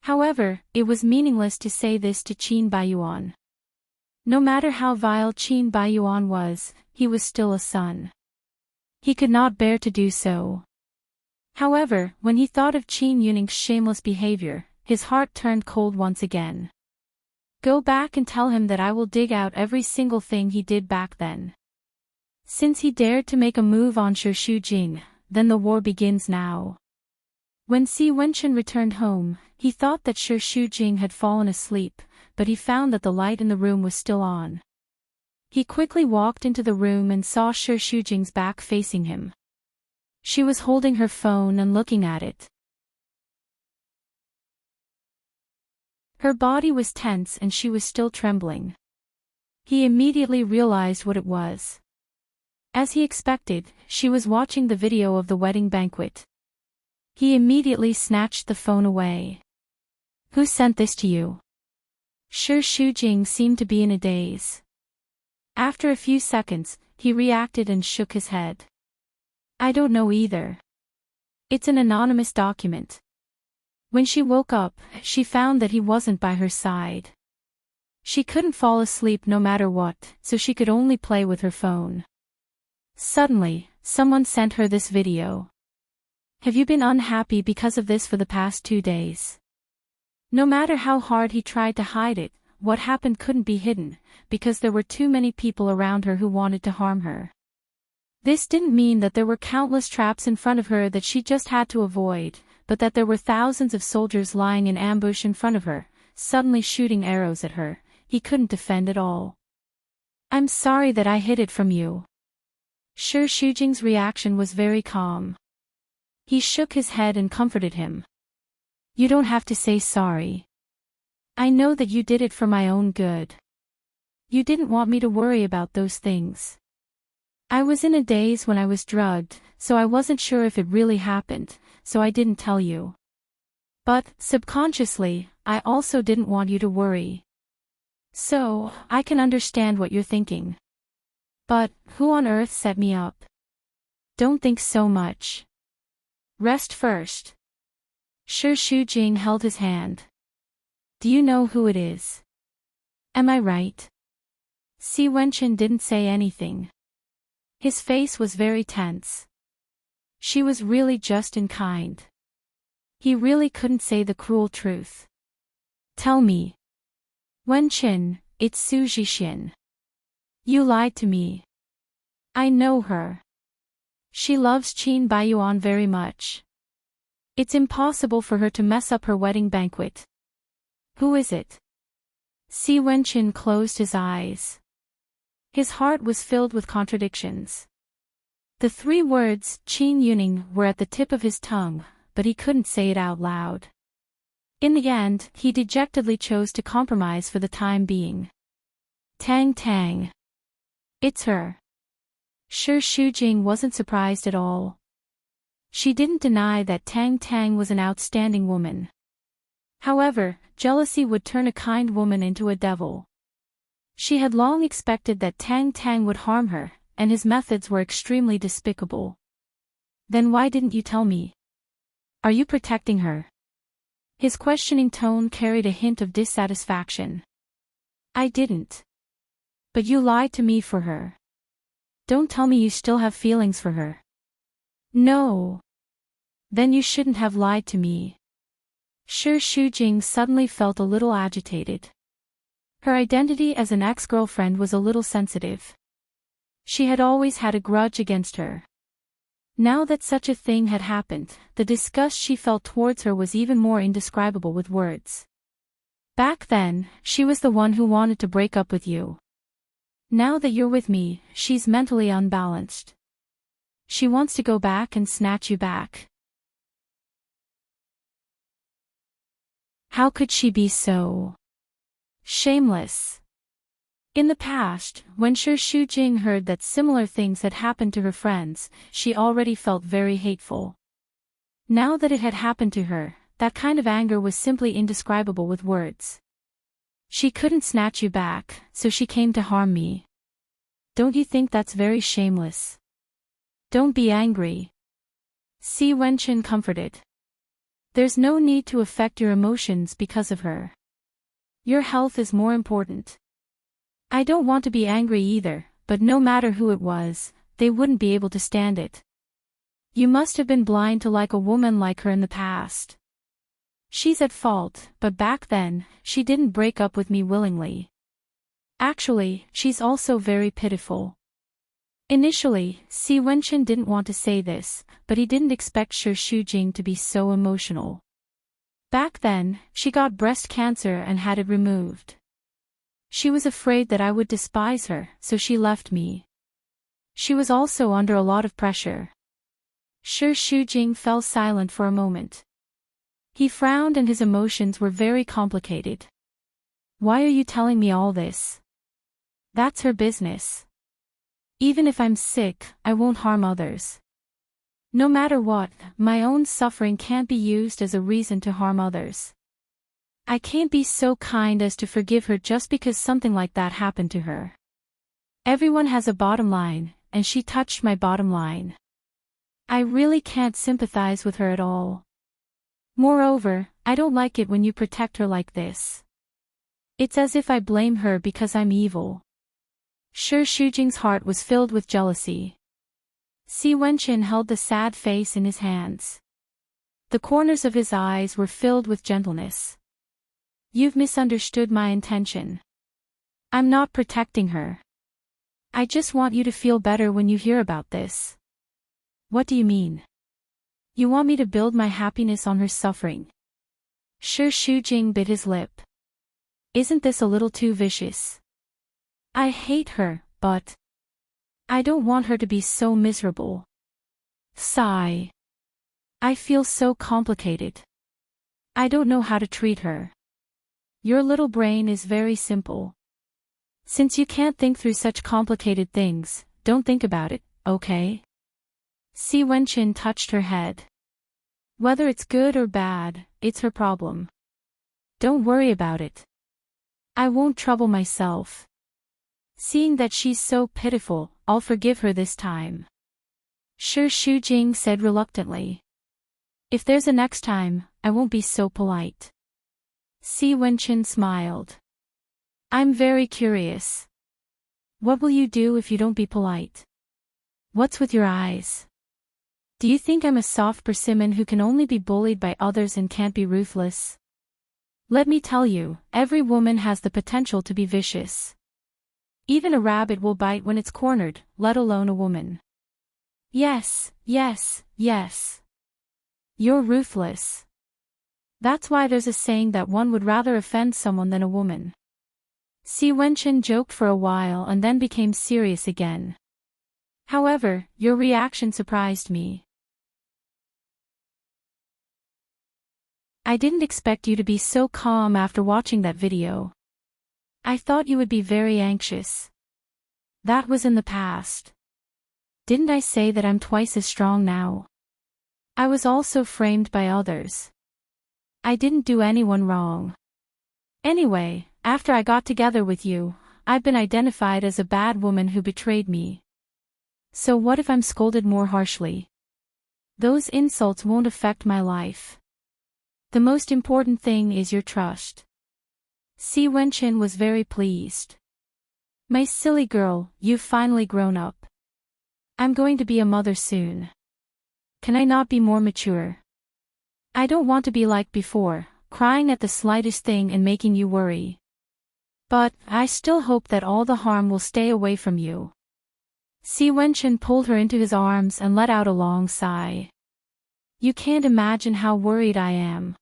However, it was meaningless to say this to Qin Baiyuan. No matter how vile Qin Baiyuan was, he was still a son. He could not bear to do so. However, when he thought of Qin Yuning's shameless behavior, his heart turned cold once again. Go back and tell him that I will dig out every single thing he did back then. Since he dared to make a move on Shi Shujing, then the war begins now. When Si Wenqin returned home, he thought that Shi Shujing had fallen asleep, but he found that the light in the room was still on. He quickly walked into the room and saw Shi Shujing's back facing him. She was holding her phone and looking at it. Her body was tense and she was still trembling. He immediately realized what it was. As he expected, she was watching the video of the wedding banquet. He immediately snatched the phone away. Who sent this to you? Shi Shujing seemed to be in a daze. After a few seconds, he reacted and shook his head. I don't know either. It's an anonymous document. When she woke up, she found that he wasn't by her side. She couldn't fall asleep no matter what, so she could only play with her phone. Suddenly, someone sent her this video. Have you been unhappy because of this for the past 2 days? No matter how hard he tried to hide it, what happened couldn't be hidden, because there were too many people around her who wanted to harm her. This didn't mean that there were countless traps in front of her that she just had to avoid, but that there were thousands of soldiers lying in ambush in front of her, suddenly shooting arrows at her. He couldn't defend at all. I'm sorry that I hid it from you. Shi Shujing's reaction was very calm. He shook his head and comforted him. You don't have to say sorry. I know that you did it for my own good. You didn't want me to worry about those things. I was in a daze when I was drugged, so I wasn't sure if it really happened, so I didn't tell you. But, subconsciously, I also didn't want you to worry. So, I can understand what you're thinking. But, who on earth set me up? Don't think so much. Rest first. Shi Shujing held his hand. Do you know who it is? Am I right? Si Wenqin didn't say anything. His face was very tense. She was really just and kind. He really couldn't say the cruel truth. Tell me. Wenqin, it's Su Zhixin. You lied to me. I know her. She loves Qin Baiyuan very much. It's impossible for her to mess up her wedding banquet. Who is it? Si Wenqin closed his eyes. His heart was filled with contradictions. The 3 words, Qin Yuning, were at the tip of his tongue, but he couldn't say it out loud. In the end, he dejectedly chose to compromise for the time being. Tang Tang. It's her. Shi Shujing wasn't surprised at all. She didn't deny that Tang Tang was an outstanding woman. However, jealousy would turn a kind woman into a devil. She had long expected that Tang Tang would harm her, and his methods were extremely despicable. Then why didn't you tell me? Are you protecting her? His questioning tone carried a hint of dissatisfaction. I didn't. But you lied to me for her. Don't tell me you still have feelings for her. No. Then you shouldn't have lied to me. Shi Shujing suddenly felt a little agitated. Her identity as an ex-girlfriend was a little sensitive. She had always had a grudge against her. Now that such a thing had happened, the disgust she felt towards her was even more indescribable with words. Back then, she was the one who wanted to break up with you. Now that you're with me, she's mentally unbalanced. She wants to go back and snatch you back. How could she be so shameless? In the past, when Shi Shujing heard that similar things had happened to her friends, she already felt very hateful. Now that it had happened to her, that kind of anger was simply indescribable with words. She couldn't snatch you back, so she came to harm me. Don't you think that's very shameless? Don't be angry. Si Wenchen comforted. There's no need to affect your emotions because of her. Your health is more important. I don't want to be angry either, but no matter who it was, they wouldn't be able to stand it. You must have been blind to like a woman like her in the past. She's at fault, but back then, she didn't break up with me willingly. Actually, she's also very pitiful. Initially, Si Wenchen didn't want to say this, but he didn't expect Shi Shujing to be so emotional. Back then, she got breast cancer and had it removed. She was afraid that I would despise her, so she left me. She was also under a lot of pressure. Shi Shujing fell silent for a moment. He frowned and his emotions were very complicated. Why are you telling me all this? That's her business. Even if I'm sick, I won't harm others. No matter what, my own suffering can't be used as a reason to harm others. I can't be so kind as to forgive her just because something like that happened to her. Everyone has a bottom line, and she touched my bottom line. I really can't sympathize with her at all. Moreover, I don't like it when you protect her like this. It's as if I blame her because I'm evil. Shi Shujing's heart was filled with jealousy. Si Wenchen held the sad face in his hands. The corners of his eyes were filled with gentleness. You've misunderstood my intention. I'm not protecting her. I just want you to feel better when you hear about this. What do you mean? You want me to build my happiness on her suffering? Shi Shujing bit his lip. Isn't this a little too vicious? I hate her, but I don't want her to be so miserable. Sigh. I feel so complicated. I don't know how to treat her. Your little brain is very simple. Since you can't think through such complicated things, don't think about it, okay? Si Wenchen touched her head. Whether it's good or bad, it's her problem. Don't worry about it. I won't trouble myself. Seeing that she's so pitiful, I'll forgive her this time. Shi Shujing said reluctantly. If there's a next time, I won't be so polite. Si Wenchen smiled. I'm very curious. What will you do if you don't be polite? What's with your eyes? Do you think I'm a soft persimmon who can only be bullied by others and can't be ruthless? Let me tell you, every woman has the potential to be vicious. Even a rabbit will bite when it's cornered, let alone a woman. Yes, yes, yes. You're ruthless. That's why there's a saying that one would rather offend someone than a woman. Si Wenchen joked for a while and then became serious again. However, your reaction surprised me. I didn't expect you to be so calm after watching that video. I thought you would be very anxious. That was in the past. Didn't I say that I'm twice as strong now? I was also framed by others. I didn't do anyone wrong. Anyway, after I got together with you, I've been identified as a bad woman who betrayed me. So what if I'm scolded more harshly? Those insults won't affect my life. The most important thing is your trust. Si Wenqin was very pleased. My silly girl, you've finally grown up. I'm going to be a mother soon. Can I not be more mature? I don't want to be like before, crying at the slightest thing and making you worry. But, I still hope that all the harm will stay away from you. Si Wenqin pulled her into his arms and let out a long sigh. You can't imagine how worried I am.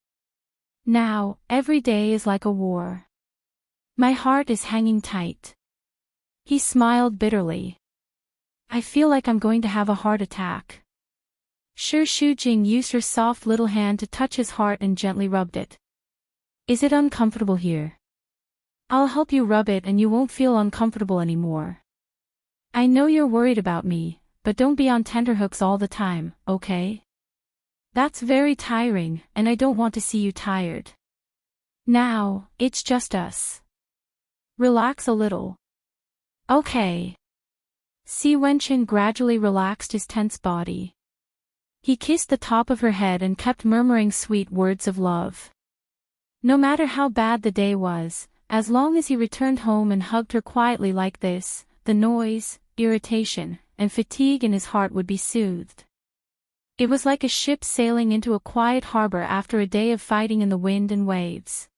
Now, every day is like a war. My heart is hanging tight. He smiled bitterly. I feel like I'm going to have a heart attack. Shi Shujing used her soft little hand to touch his heart and gently rubbed it. Is it uncomfortable here? I'll help you rub it and you won't feel uncomfortable anymore. I know you're worried about me, but don't be on tenterhooks all the time, okay? That's very tiring, and I don't want to see you tired. Now, it's just us. Relax a little. Okay. Si Wenqin gradually relaxed his tense body. He kissed the top of her head and kept murmuring sweet words of love. No matter how bad the day was, as long as he returned home and hugged her quietly like this, the noise, irritation, and fatigue in his heart would be soothed. It was like a ship sailing into a quiet harbor after a day of fighting in the wind and waves.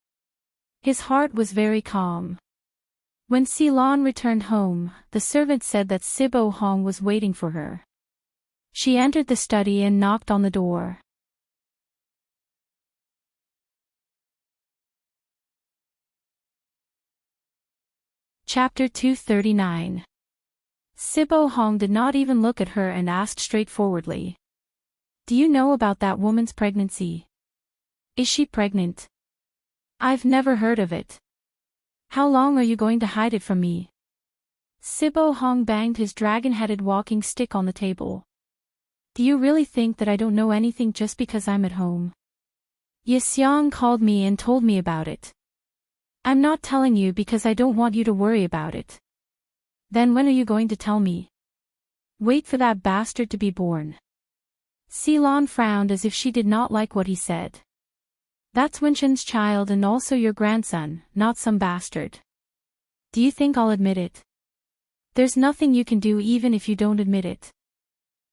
His heart was very calm. When Si Lan returned home, the servant said that Sibo Hong was waiting for her. She entered the study and knocked on the door. Chapter 239. Sibo Hong did not even look at her and asked straightforwardly. Do you know about that woman's pregnancy? Is she pregnant? I've never heard of it. How long are you going to hide it from me? Sibo Hong banged his dragon-headed walking stick on the table. Do you really think that I don't know anything just because I'm at home? Ye Xiang called me and told me about it. I'm not telling you because I don't want you to worry about it. Then when are you going to tell me? Wait for that bastard to be born. Si Lan frowned as if she did not like what he said. That's Wenqin's child and also your grandson, not some bastard. Do you think I'll admit it? There's nothing you can do even if you don't admit it.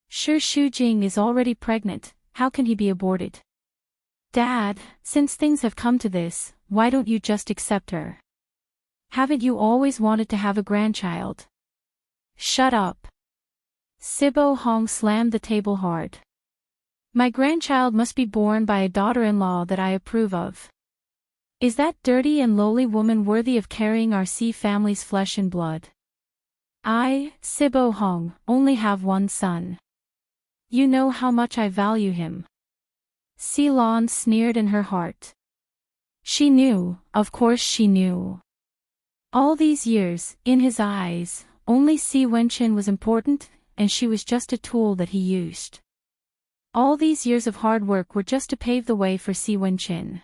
Shi Shujing is already pregnant, how can he be aborted? Dad, since things have come to this, why don't you just accept her? Haven't you always wanted to have a grandchild? Shut up. Sibo Hong slammed the table hard. My grandchild must be born by a daughter-in-law that I approve of. Is that dirty and lowly woman worthy of carrying our Si family's flesh and blood? I, Sibo Hong, only have one son. You know how much I value him. Si Lan sneered in her heart. She knew, of course she knew. All these years, in his eyes, only Si Wenqin was important, and she was just a tool that he used. All these years of hard work were just to pave the way for Si Wenqin.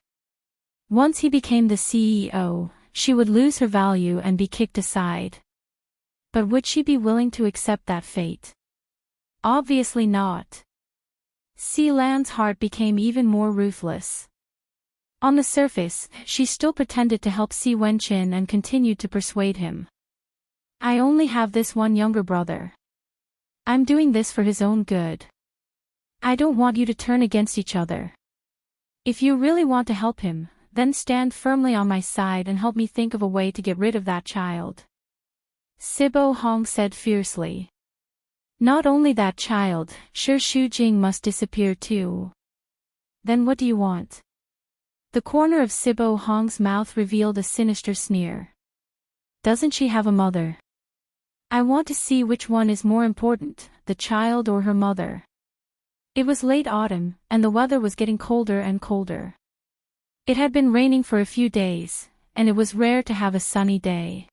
Once he became the CEO, she would lose her value and be kicked aside. But would she be willing to accept that fate? Obviously not. Si Lan's heart became even more ruthless. On the surface, she still pretended to help Si Wenqin and continued to persuade him. I only have this one younger brother. I'm doing this for his own good. I don't want you to turn against each other. If you really want to help him, then stand firmly on my side and help me think of a way to get rid of that child. Sibo Hong said fiercely. Not only that child, Shi Shujing must disappear too. Then what do you want? The corner of Sibo Hong's mouth revealed a sinister sneer. Doesn't she have a mother? I want to see which one is more important, the child or her mother. It was late autumn, and the weather was getting colder and colder. It had been raining for a few days, and it was rare to have a sunny day.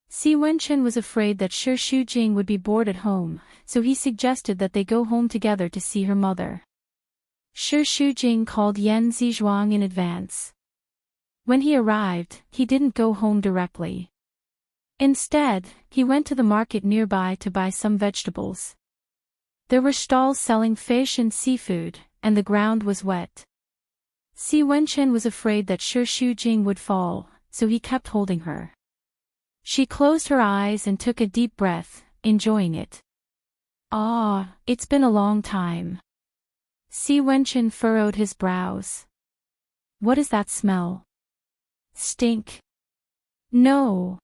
Si Wenchen was afraid that Shi Shujing would be bored at home, so he suggested that they go home together to see her mother. Shi Shujing called Yan Zizhuang in advance. When he arrived, he didn't go home directly. Instead, he went to the market nearby to buy some vegetables. There were stalls selling fish and seafood, and the ground was wet. Si Wenchen was afraid that Shi Shujing would fall, so he kept holding her. She closed her eyes and took a deep breath, enjoying it. Ah, it's been a long time. Si Wenchen furrowed his brows. What is that smell? Stink? No.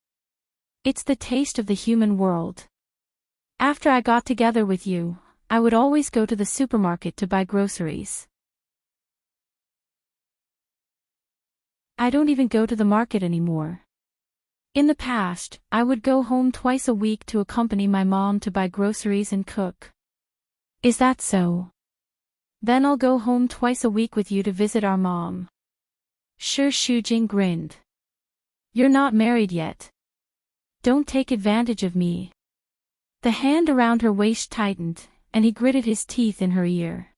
It's the taste of the human world. After I got together with you, I would always go to the supermarket to buy groceries. I don't even go to the market anymore. In the past, I would go home twice a week to accompany my mom to buy groceries and cook. Is that so? Then I'll go home twice a week with you to visit our mom. Shi Shujing grinned. You're not married yet. Don't take advantage of me. The hand around her waist tightened, and he gritted his teeth in her ear.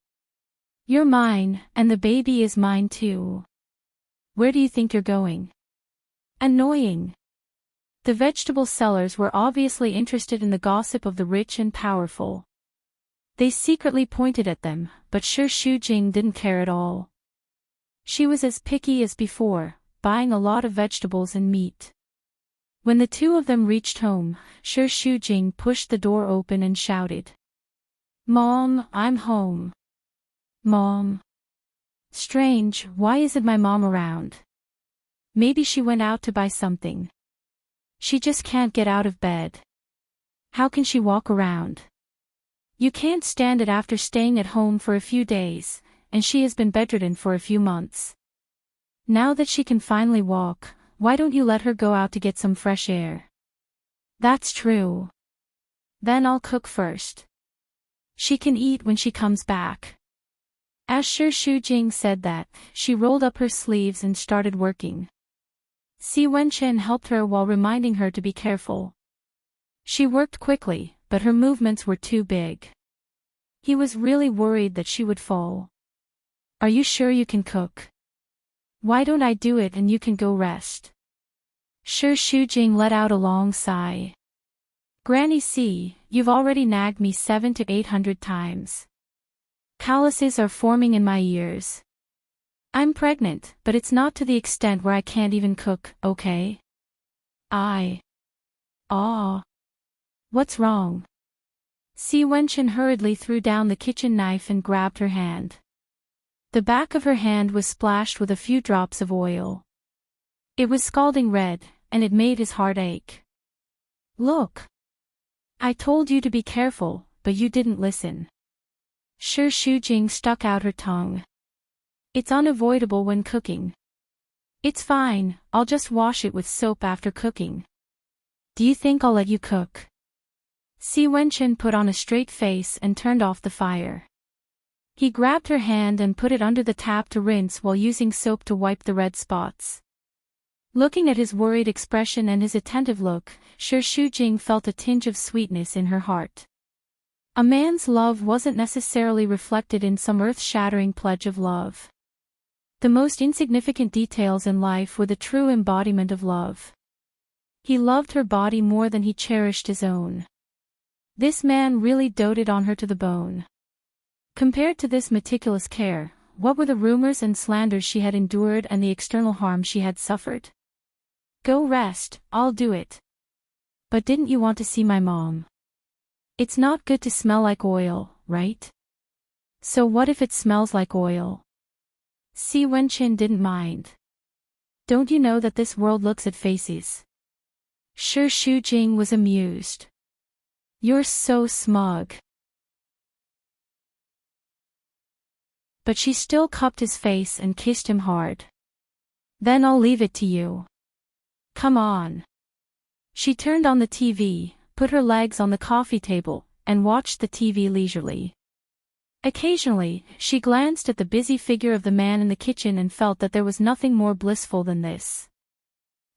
You're mine, and the baby is mine too. Where do you think you're going? Annoying. The vegetable sellers were obviously interested in the gossip of the rich and powerful. They secretly pointed at them, but Shi Shujing didn't care at all. She was as picky as before, buying a lot of vegetables and meat. When the two of them reached home, Shi Shujing pushed the door open and shouted. Mom, I'm home. Mom. Strange, why isn't my mom around? Maybe she went out to buy something. She just can't get out of bed. How can she walk around? You can't stand it after staying at home for a few days, and she has been bedridden for a few months. Now that she can finally walk, why don't you let her go out to get some fresh air? That's true. Then I'll cook first. She can eat when she comes back. As Shi Shujing said that, she rolled up her sleeves and started working. Si Wenchen helped her while reminding her to be careful. She worked quickly, but her movements were too big. He was really worried that she would fall. Are you sure you can cook? Why don't I do it and you can go rest? Shi Shujing let out a long sigh. Granny C, you've already nagged me 700 to 800 times. Calluses are forming in my ears. I'm pregnant, but it's not to the extent where I can't even cook, okay? What's wrong? Si Wenchen hurriedly threw down the kitchen knife and grabbed her hand. The back of her hand was splashed with a few drops of oil. It was scalding red, and it made his heart ache. Look. I told you to be careful, but you didn't listen. Shi Shujing stuck out her tongue. It's unavoidable when cooking. It's fine, I'll just wash it with soap after cooking. Do you think I'll let you cook? Si Wenchen put on a straight face and turned off the fire. He grabbed her hand and put it under the tap to rinse while using soap to wipe the red spots. Looking at his worried expression and his attentive look, Shi Shujing felt a tinge of sweetness in her heart. A man's love wasn't necessarily reflected in some earth-shattering pledge of love. The most insignificant details in life were the true embodiment of love. He loved her body more than he cherished his own. This man really doted on her to the bone. Compared to this meticulous care, what were the rumors and slanders she had endured and the external harm she had suffered? Go rest, I'll do it. But didn't you want to see my mom? It's not good to smell like oil, right? So what if it smells like oil? Si Wenchen didn't mind. Don't you know that this world looks at faces? Shi Shujing was amused. You're so smug. But she still cupped his face and kissed him hard. Then I'll leave it to you. Come on. She turned on the TV, put her legs on the coffee table, and watched the TV leisurely. Occasionally, she glanced at the busy figure of the man in the kitchen and felt that there was nothing more blissful than this.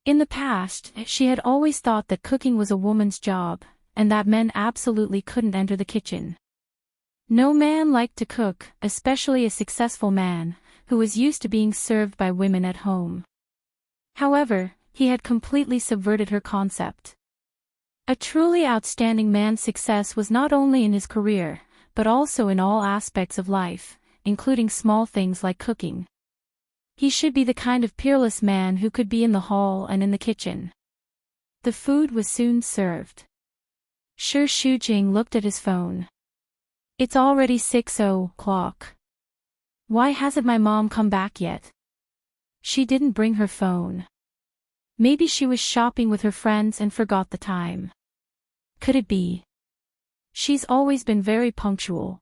In the past, she had always thought that cooking was a woman's job, and that men absolutely couldn't enter the kitchen. No man liked to cook, especially a successful man, who was used to being served by women at home. However, he had completely subverted her concept. A truly outstanding man's success was not only in his career, but also in all aspects of life, including small things like cooking. He should be the kind of peerless man who could be in the hall and in the kitchen. The food was soon served. Shi Shujing looked at his phone. It's already 6:00. Why hasn't my mom come back yet? She didn't bring her phone. Maybe she was shopping with her friends and forgot the time. Could it be? She's always been very punctual.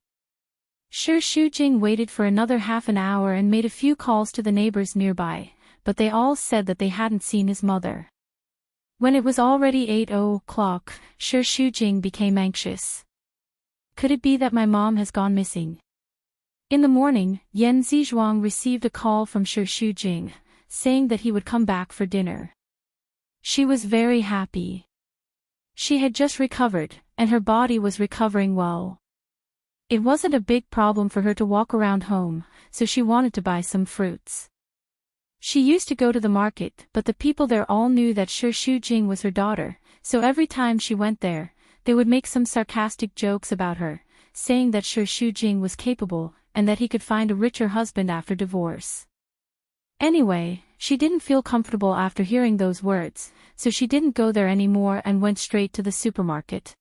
Shi Shujing waited for another half an hour and made a few calls to the neighbors nearby, but they all said that they hadn't seen his mother. When it was already 8:00, Shi Shujing became anxious. Could it be that my mom has gone missing? In the morning, Yan Zizhuang received a call from Shi Shujing, saying that he would come back for dinner. She was very happy. She had just recovered, and her body was recovering well. It wasn't a big problem for her to walk around home, so she wanted to buy some fruits. She used to go to the market, but the people there all knew that Shi Shujing was her daughter, so every time she went there, they would make some sarcastic jokes about her, saying that Shi Shujing was capable, and that he could find a richer husband after divorce. Anyway, she didn't feel comfortable after hearing those words, so she didn't go there anymore and went straight to the supermarket.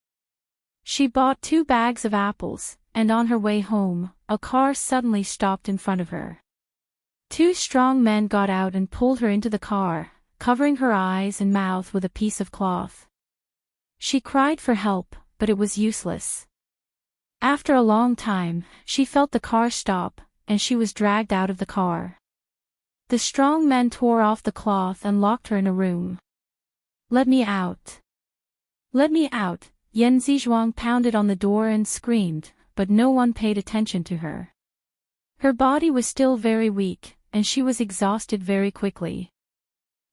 She bought 2 bags of apples, and on her way home, a car suddenly stopped in front of her. 2 strong men got out and pulled her into the car, covering her eyes and mouth with a piece of cloth. She cried for help, but it was useless. After a long time, she felt the car stop, and she was dragged out of the car. The strong men tore off the cloth and locked her in a room. "Let me out! Let me out!" Yan Zizhuang pounded on the door and screamed, but no one paid attention to her. Her body was still very weak, and she was exhausted very quickly.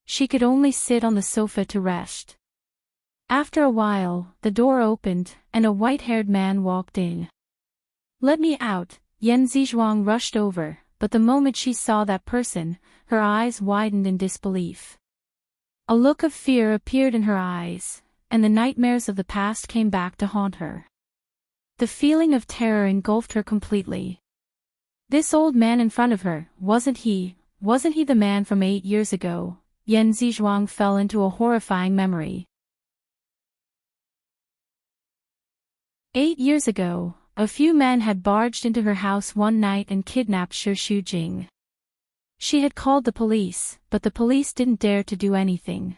She could only sit on the sofa to rest. After a while, the door opened, and a white-haired man walked in. "Let me out!" Yan Zizhuang rushed over, but the moment she saw that person, her eyes widened in disbelief. A look of fear appeared in her eyes, and the nightmares of the past came back to haunt her. The feeling of terror engulfed her completely. This old man in front of her, wasn't he the man from 8 years ago? Yan Zizhuang fell into a horrifying memory. 8 years ago, a few men had barged into her house one night and kidnapped Shi Shujing. She had called the police, but the police didn't dare to do anything.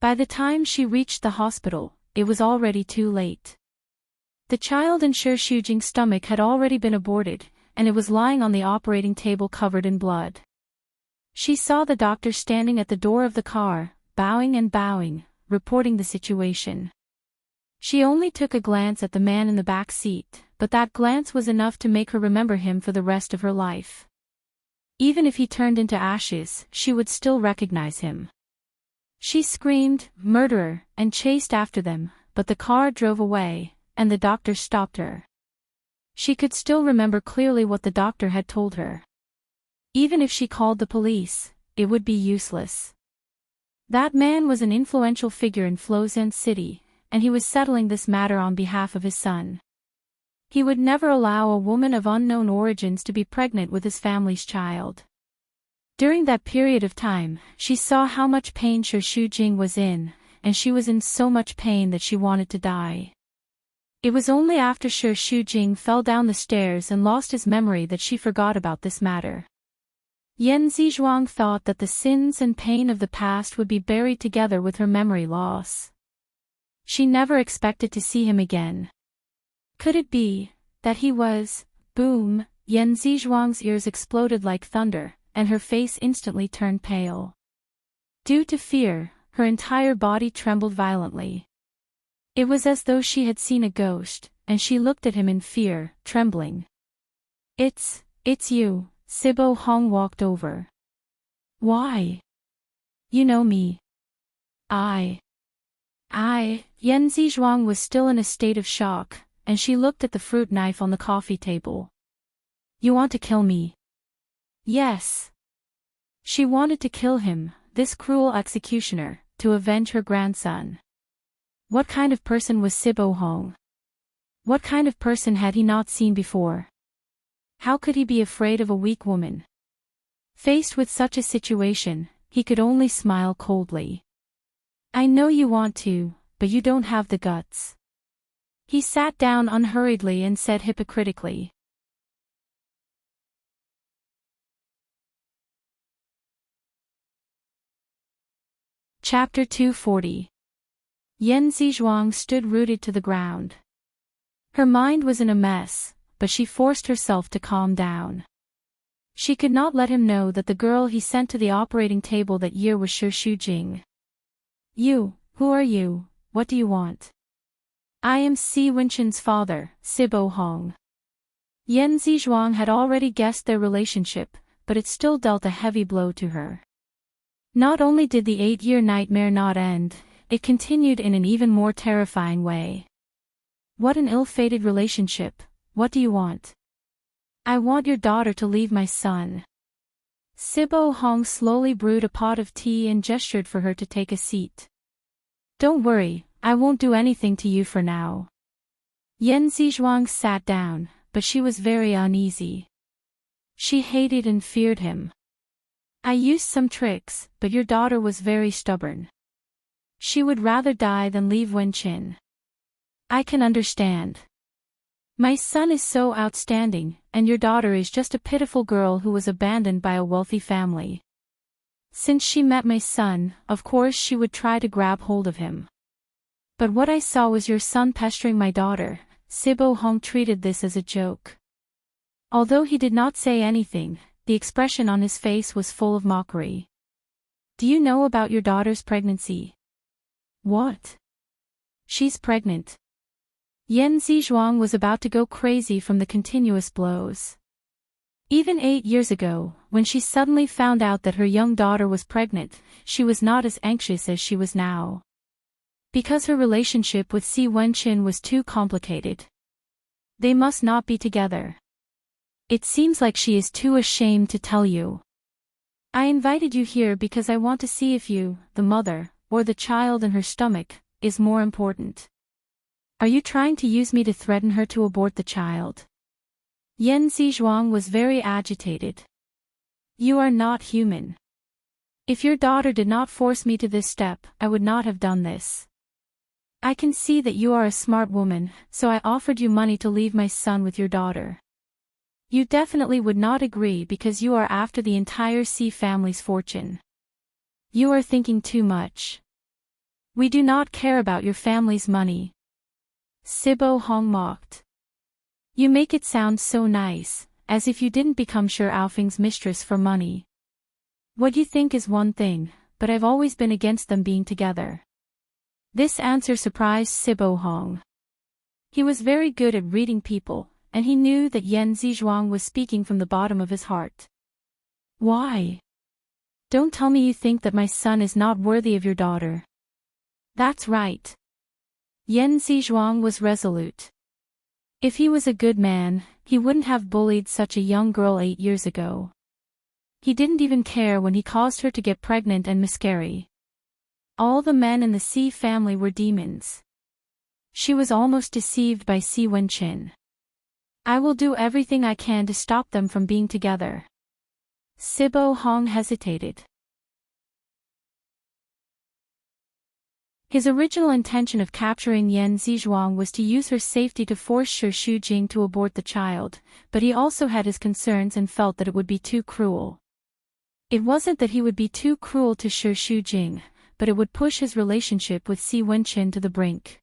By the time she reached the hospital, it was already too late. The child in Shi Shujing's stomach had already been aborted, and it was lying on the operating table covered in blood. She saw the doctor standing at the door of the car, bowing and bowing, reporting the situation. She only took a glance at the man in the back seat, but that glance was enough to make her remember him for the rest of her life. Even if he turned into ashes, she would still recognize him. She screamed, "Murderer," and chased after them, but the car drove away, and the doctor stopped her. She could still remember clearly what the doctor had told her. Even if she called the police, it would be useless. That man was an influential figure in Flozhen City, and he was settling this matter on behalf of his son. He would never allow a woman of unknown origins to be pregnant with his family's child. During that period of time, she saw how much pain Shi Shujing was in, and she was in so much pain that she wanted to die. It was only after Shi Shujing fell down the stairs and lost his memory that she forgot about this matter. Yan Zizhuang thought that the sins and pain of the past would be buried together with her memory loss. She never expected to see him again. Could it be that he was... Boom! Yan Zizhuang's ears exploded like thunder, and her face instantly turned pale. Due to fear, her entire body trembled violently. It was as though she had seen a ghost, and she looked at him in fear, trembling. It's you." Sibo Hong walked over. "Why? You know me." Yan Zizhuang was still in a state of shock, and she looked at the fruit knife on the coffee table. You want to kill me? Yes. She wanted to kill him, this cruel executioner, to avenge her grandson. What kind of person was Sibo Hong? What kind of person had he not seen before? How could he be afraid of a weak woman? Faced with such a situation, he could only smile coldly. I know you want to, but you don't have the guts. He sat down unhurriedly and said hypocritically. Chapter 240. Yan Zizhuang stood rooted to the ground. Her mind was in a mess, but she forced herself to calm down. She could not let him know that the girl he sent to the operating table that year was Shi Shujing. You, who are you, what do you want? I am Si Wenchen's father, Sibo Hong. Yan Zizhuang had already guessed their relationship, but it still dealt a heavy blow to her. Not only did the 8-year nightmare not end, it continued in an even more terrifying way. What an ill-fated relationship, what do you want? I want your daughter to leave my son. Sibo Hong slowly brewed a pot of tea and gestured for her to take a seat. Don't worry, I won't do anything to you for now. Yan Zizhuang sat down, but she was very uneasy. She hated and feared him. I used some tricks, but your daughter was very stubborn. She would rather die than leave Wenqin. I can understand. My son is so outstanding, and your daughter is just a pitiful girl who was abandoned by a wealthy family. Since she met my son, of course she would try to grab hold of him. But what I saw was your son pestering my daughter. Sibo Hong treated this as a joke. Although he did not say anything, the expression on his face was full of mockery. Do you know about your daughter's pregnancy? What? She's pregnant. Yan Zizhuang was about to go crazy from the continuous blows. Even 8 years ago, when she suddenly found out that her young daughter was pregnant, she was not as anxious as she was now. Because her relationship with Si Wenqin was too complicated. They must not be together. It seems like she is too ashamed to tell you. I invited you here because I want to see if you, the mother, or the child in her stomach, is more important. Are you trying to use me to threaten her to abort the child? Yan Zizhuang was very agitated. You are not human. If your daughter did not force me to this step, I would not have done this. I can see that you are a smart woman, so I offered you money to leave my son with your daughter. You definitely would not agree because you are after the entire Si family's fortune. You are thinking too much. We do not care about your family's money. Sibo Hong mocked. You make it sound so nice, as if you didn't become Shi Aofeng's mistress for money. What you think is one thing, but I've always been against them being together. This answer surprised Sibo Hong. He was very good at reading people, and he knew that Yan Zizhuang was speaking from the bottom of his heart. Why? Don't tell me you think that my son is not worthy of your daughter. That's right. Yan Zizhuang was resolute. If he was a good man, he wouldn't have bullied such a young girl 8 years ago. He didn't even care when he caused her to get pregnant and miscarry. All the men in the Si family were demons. She was almost deceived by Si Wenqin. I will do everything I can to stop them from being together. Sibo Hong hesitated. His original intention of capturing Yan Zizhuang was to use her safety to force Shi Shujing to abort the child, but he also had his concerns and felt that it would be too cruel. It wasn't that he would be too cruel to Shi Shujing, but it would push his relationship with Si Wenqin to the brink.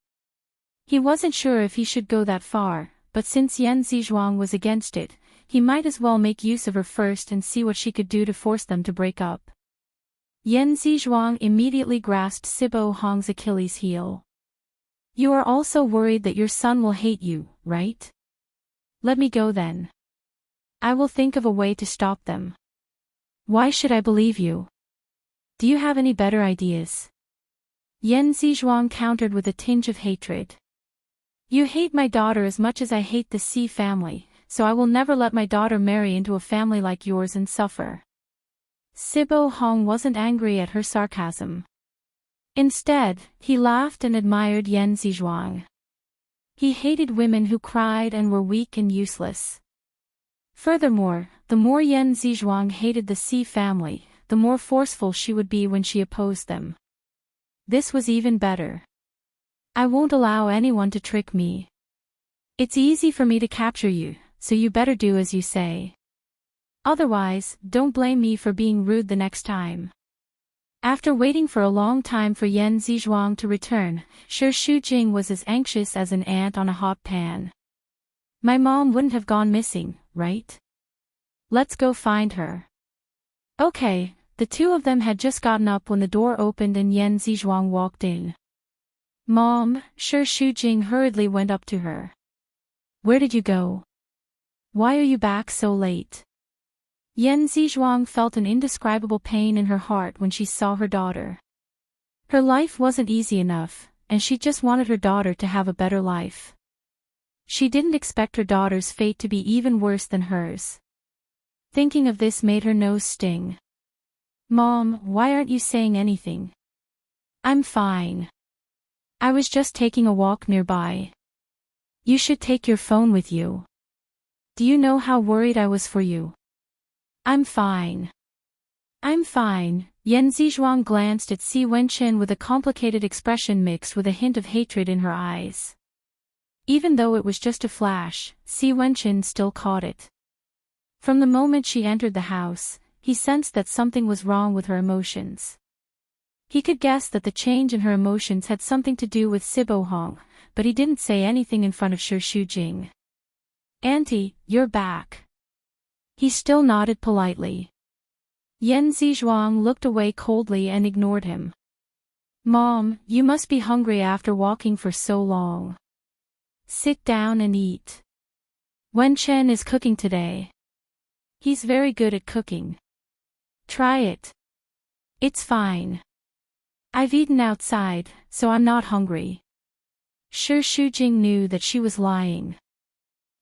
He wasn't sure if he should go that far, but since Yan Zizhuang was against it, he might as well make use of her first and see what she could do to force them to break up. Yan Zizhuang immediately grasped Sibo Hong's Achilles heel. You are also worried that your son will hate you, right? Let me go then. I will think of a way to stop them. Why should I believe you? Do you have any better ideas? Yan Zizhuang countered with a tinge of hatred. You hate my daughter as much as I hate the Si family, so I will never let my daughter marry into a family like yours and suffer. Sibo Hong wasn't angry at her sarcasm. Instead, he laughed and admired Yan Zizhuang. He hated women who cried and were weak and useless. Furthermore, the more Yan Zizhuang hated the Si family, the more forceful she would be when she opposed them. This was even better. I won't allow anyone to trick me. It's easy for me to capture you, so you better do as you say. Otherwise, don't blame me for being rude the next time. After waiting for a long time for Yan Zizhuang to return, Shi Shujing was as anxious as an ant on a hot pan. My mom wouldn't have gone missing, right? Let's go find her. Okay, the two of them had just gotten up when the door opened and Yan Zizhuang walked in. Mom, Shi Shujing hurriedly went up to her. Where did you go? Why are you back so late? Yan Zizhuang felt an indescribable pain in her heart when she saw her daughter. Her life wasn't easy enough, and she just wanted her daughter to have a better life. She didn't expect her daughter's fate to be even worse than hers. Thinking of this made her nose sting. Mom, why aren't you saying anything? I'm fine. I was just taking a walk nearby. You should take your phone with you. Do you know how worried I was for you? I'm fine. I'm fine. Yan Zizhuang glanced at Si Wenchen with a complicated expression mixed with a hint of hatred in her eyes. Even though it was just a flash, Si Wenchen still caught it. From the moment she entered the house, he sensed that something was wrong with her emotions. He could guess that the change in her emotions had something to do with Sibo Hong, but he didn't say anything in front of Shi Shujing. Auntie, you're back. He still nodded politely. Yan Zizhuang looked away coldly and ignored him. Mom, you must be hungry after walking for so long. Sit down and eat. Wen Chen is cooking today. He's very good at cooking. Try it. It's fine. I've eaten outside, so I'm not hungry. Shi Shujing knew that she was lying.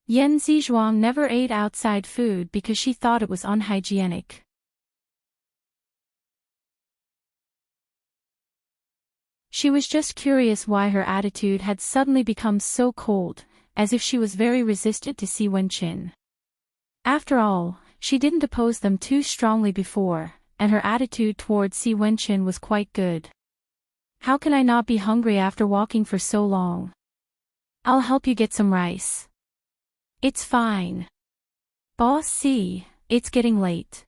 Yan Zizhuang never ate outside food because she thought it was unhygienic. She was just curious why her attitude had suddenly become so cold, as if she was very resistant to Si Wenchen. After all, she didn't oppose them too strongly before, and her attitude towards Si Wenchen was quite good. How can I not be hungry after walking for so long? I'll help you get some rice. It's fine. Boss Si, it's getting late.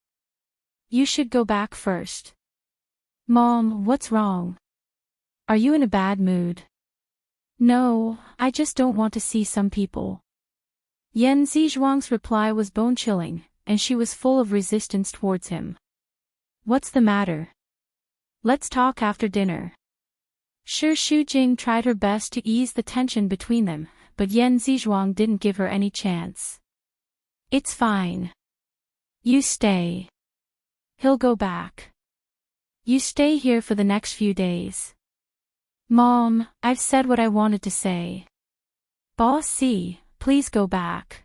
You should go back first. Mom, what's wrong? Are you in a bad mood? No, I just don't want to see some people. Yan Zizhuang's reply was bone-chilling, and she was full of resistance towards him. What's the matter? Let's talk after dinner. Shi Shujing tried her best to ease the tension between them, but Yan Zizhuang didn't give her any chance. It's fine. You stay. He'll go back. You stay here for the next few days. Mom, I've said what I wanted to say. Boss Si, please go back.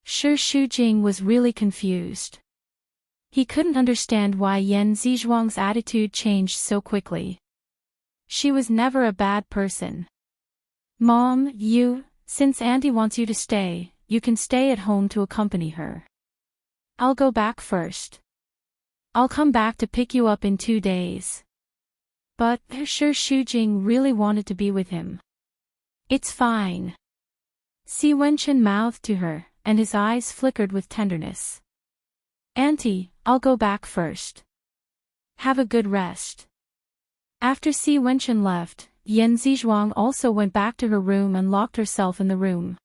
Shi Shujing was really confused. He couldn't understand why Yan Zizhuang's attitude changed so quickly. She was never a bad person. Mom, since Auntie wants you to stay, you can stay at home to accompany her. I'll go back first. I'll come back to pick you up in 2 days. But Shi Shujing really wanted to be with him. It's fine. Si Wenchen mouthed to her, and his eyes flickered with tenderness. Auntie, I'll go back first. Have a good rest. After Si Wenchen left, Yan Zizhuang also went back to her room and locked herself in the room.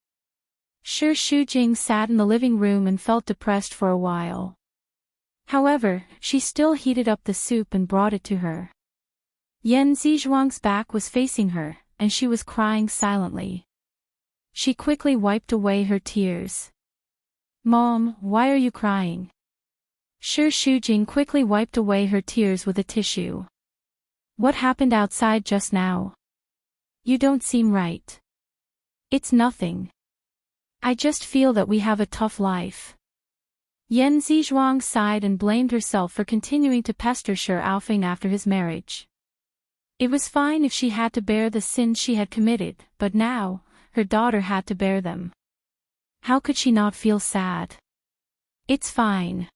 Shi Shujing sat in the living room and felt depressed for a while. However, she still heated up the soup and brought it to her. Yan Zizhuang's back was facing her, and she was crying silently. She quickly wiped away her tears. Mom, why are you crying? Shi Shujing quickly wiped away her tears with a tissue. What happened outside just now? You don't seem right. It's nothing. I just feel that we have a tough life. Yan Zizhuang sighed and blamed herself for continuing to pester Shi Aofeng after his marriage. It was fine if she had to bear the sins she had committed, but now, her daughter had to bear them. How could she not feel sad? It's fine.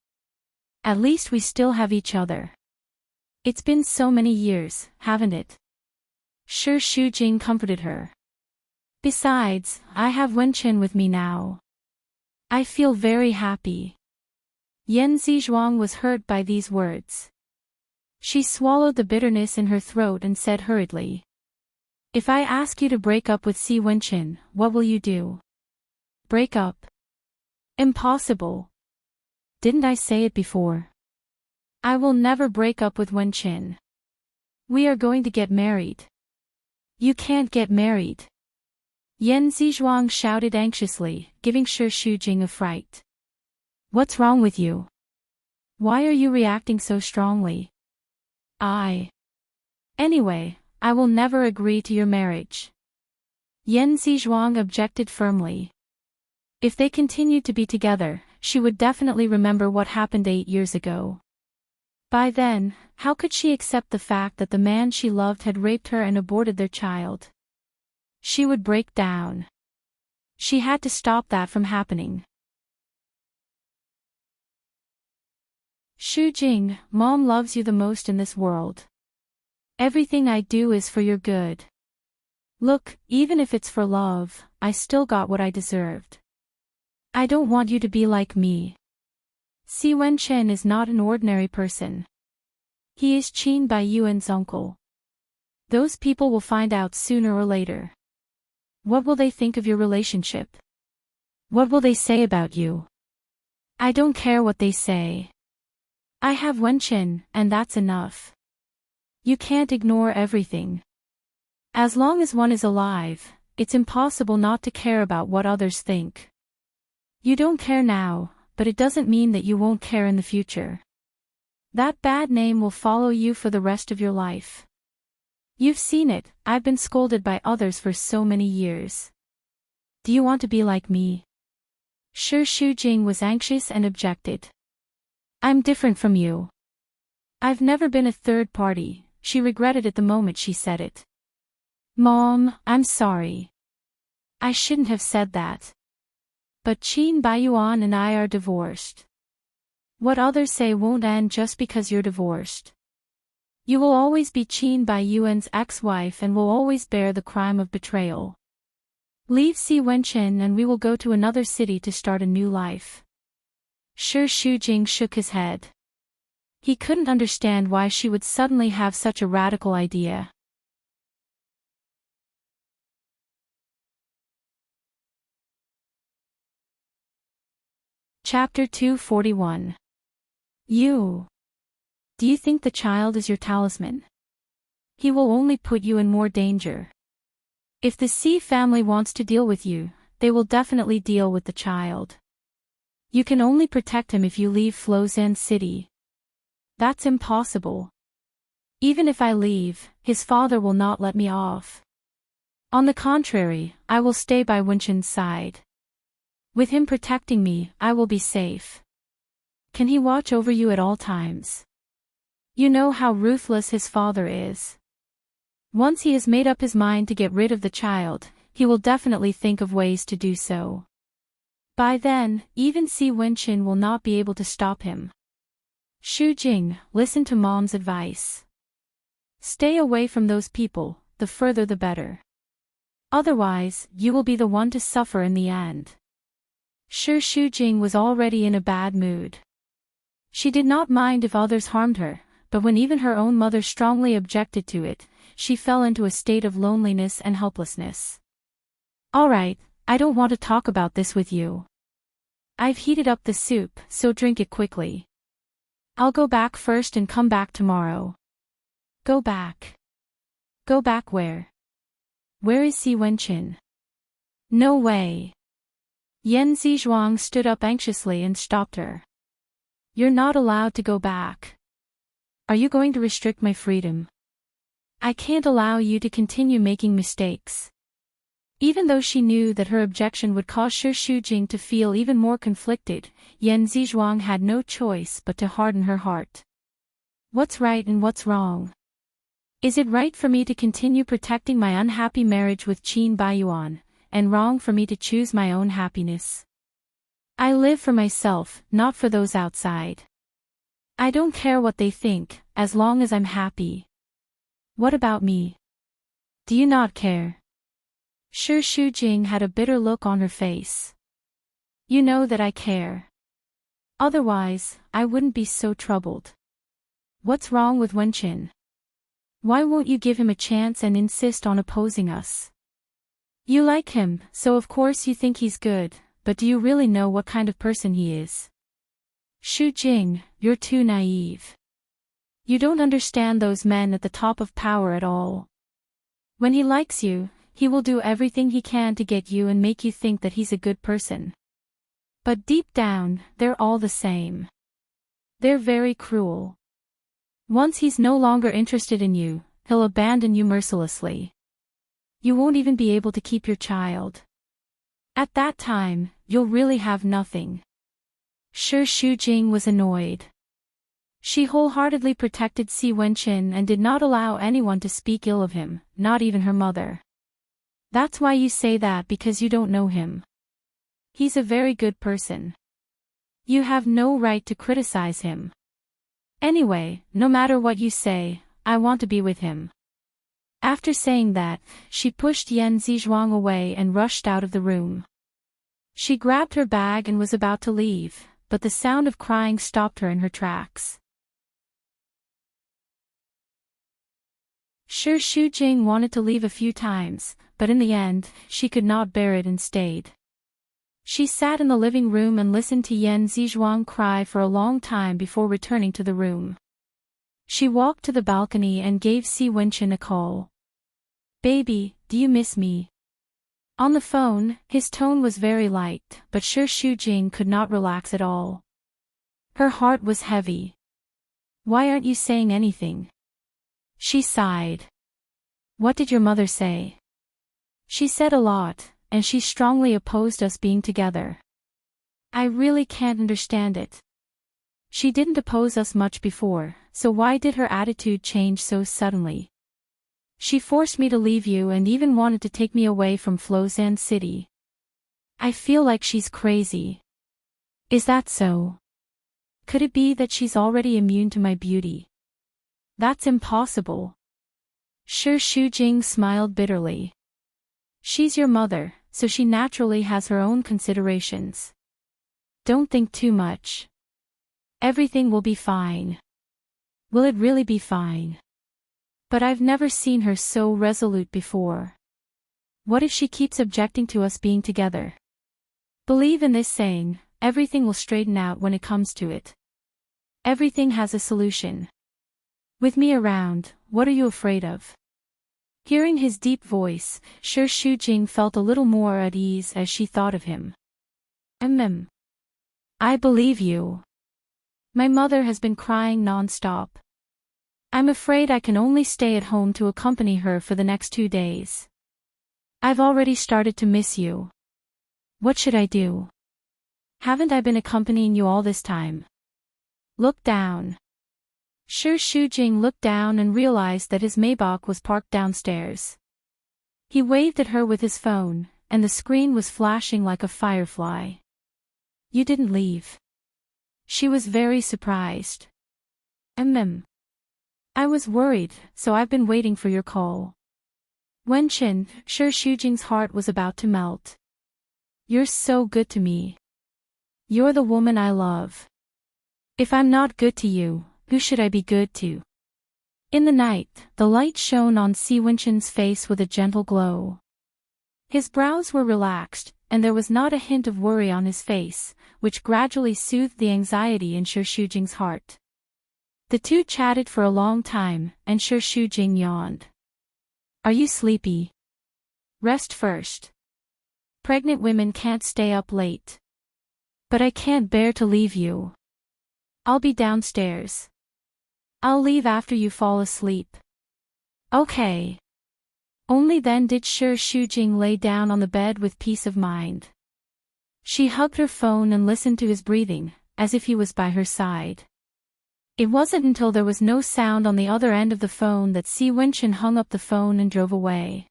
At least we still have each other. It's been so many years, haven't it? Shi Shujing comforted her. Besides, I have Wenqin with me now. I feel very happy. Yan Zizhuang was hurt by these words. She swallowed the bitterness in her throat and said hurriedly. If I ask you to break up with Si Wenqin, what will you do? Break up? Impossible. Didn't I say it before? I will never break up with Wenqin. We are going to get married. You can't get married. Yan Zizhuang shouted anxiously, giving Shi Shujing a fright. What's wrong with you? Why are you reacting so strongly? Anyway, I will never agree to your marriage. Yan Zizhuang objected firmly. If they continued to be together, she would definitely remember what happened 8 years ago. By then, how could she accept the fact that the man she loved had raped her and aborted their child? She would break down. She had to stop that from happening. Shujing, Mom loves you the most in this world. Everything I do is for your good. Look, even if it's for love, I still got what I deserved. I don't want you to be like me. Si Wenqin is not an ordinary person. He is Qin Baiyuan's uncle. Those people will find out sooner or later. What will they think of your relationship? What will they say about you? I don't care what they say. I have Wenqin, and that's enough. You can't ignore everything. As long as one is alive, it's impossible not to care about what others think. You don't care now, but it doesn't mean that you won't care in the future. That bad name will follow you for the rest of your life. You've seen it, I've been scolded by others for so many years. Do you want to be like me? Shi Shujing was anxious and objected. I'm different from you. I've never been a third party, she regretted it the moment she said it. Mom, I'm sorry. I shouldn't have said that. But Qin Baiyuan and I are divorced. What others say won't end just because you're divorced. You will always be Qin Baiyuan's ex-wife and will always bear the crime of betrayal. Leave Si Wenqin and we will go to another city to start a new life. Shi Shujing shook his head. He couldn't understand why she would suddenly have such a radical idea. Chapter 241. Do you think the child is your talisman? He will only put you in more danger. If the Si family wants to deal with you, they will definitely deal with the child. You can only protect him if you leave Flozan City. That's impossible. Even if I leave, his father will not let me off. On the contrary, I will stay by Wenqin's side. With him protecting me, I will be safe. Can he watch over you at all times? You know how ruthless his father is. Once he has made up his mind to get rid of the child, he will definitely think of ways to do so. By then, even Si Wenqin will not be able to stop him. Shujing, listen to Mom's advice. Stay away from those people, the further the better. Otherwise, you will be the one to suffer in the end. Shi Shujing was already in a bad mood. She did not mind if others harmed her, but when even her own mother strongly objected to it, she fell into a state of loneliness and helplessness. All right, I don't want to talk about this with you. I've heated up the soup, so drink it quickly. I'll go back first and come back tomorrow. Go back. Go back where? Where is Si Wenqin? No way. Yan Zizhuang stood up anxiously and stopped her. You're not allowed to go back. Are you going to restrict my freedom? I can't allow you to continue making mistakes. Even though she knew that her objection would cause Shi Shujing to feel even more conflicted, Yan Zizhuang had no choice but to harden her heart. What's right and what's wrong? Is it right for me to continue protecting my unhappy marriage with Qin Baiyuan, and wrong for me to choose my own happiness? I live for myself, not for those outside. I don't care what they think, as long as I'm happy. What about me? Do you not care? Shi Shujing had a bitter look on her face. You know that I care. Otherwise, I wouldn't be so troubled. What's wrong with Wenqin? Why won't you give him a chance and insist on opposing us? You like him, so of course you think he's good, but do you really know what kind of person he is? Shujing, you're too naive. You don't understand those men at the top of power at all. When he likes you, he will do everything he can to get you and make you think that he's a good person. But deep down, they're all the same. They're very cruel. Once he's no longer interested in you, he'll abandon you mercilessly. You won't even be able to keep your child. At that time, you'll really have nothing. Shi Shujing was annoyed. She wholeheartedly protected Si Wenqin and did not allow anyone to speak ill of him, not even her mother. That's why you say that, because you don't know him. He's a very good person. You have no right to criticize him. Anyway, no matter what you say, I want to be with him. After saying that, she pushed Yan Zizhuang away and rushed out of the room. She grabbed her bag and was about to leave, but the sound of crying stopped her in her tracks. Shi Shujing wanted to leave a few times, but in the end, she could not bear it and stayed. She sat in the living room and listened to Yan Zizhuang cry for a long time before returning to the room. She walked to the balcony and gave Si Wenqin a call. Baby, do you miss me? On the phone, his tone was very light, but Shi Shujing could not relax at all. Her heart was heavy. Why aren't you saying anything? She sighed. What did your mother say? She said a lot, and she strongly opposed us being together. I really can't understand it. She didn't oppose us much before, so why did her attitude change so suddenly? She forced me to leave you and even wanted to take me away from Flozan City. I feel like she's crazy. Is that so? Could it be that she's already immune to my beauty? That's impossible. Shi Shujing smiled bitterly. She's your mother, so she naturally has her own considerations. Don't think too much. Everything will be fine. Will it really be fine? But I've never seen her so resolute before. What if she keeps objecting to us being together? Believe in this saying, everything will straighten out when it comes to it. Everything has a solution. With me around, what are you afraid of? Hearing his deep voice, Shi Shujing felt a little more at ease as she thought of him. I believe you. My mother has been crying non-stop. I'm afraid I can only stay at home to accompany her for the next 2 days. I've already started to miss you. What should I do? Haven't I been accompanying you all this time? Look down. Shi Shujing looked down and realized that his Maybach was parked downstairs. He waved at her with his phone, and the screen was flashing like a firefly. You didn't leave. She was very surprised. I was worried, so I've been waiting for your call. Wenqin, Shi Shujing's heart was about to melt. You're so good to me. You're the woman I love. If I'm not good to you, who should I be good to? In the night, the light shone on Si Wenqin's face with a gentle glow. His brows were relaxed, and there was not a hint of worry on his face, which gradually soothed the anxiety in Shi Shujing's heart. The two chatted for a long time, and Shi Shujing yawned. Are you sleepy? Rest first. Pregnant women can't stay up late. But I can't bear to leave you. I'll be downstairs. I'll leave after you fall asleep. Okay. Only then did Shi Shujing lay down on the bed with peace of mind. She hugged her phone and listened to his breathing, as if he was by her side. It wasn't until there was no sound on the other end of the phone that Si Wenchen hung up the phone and drove away.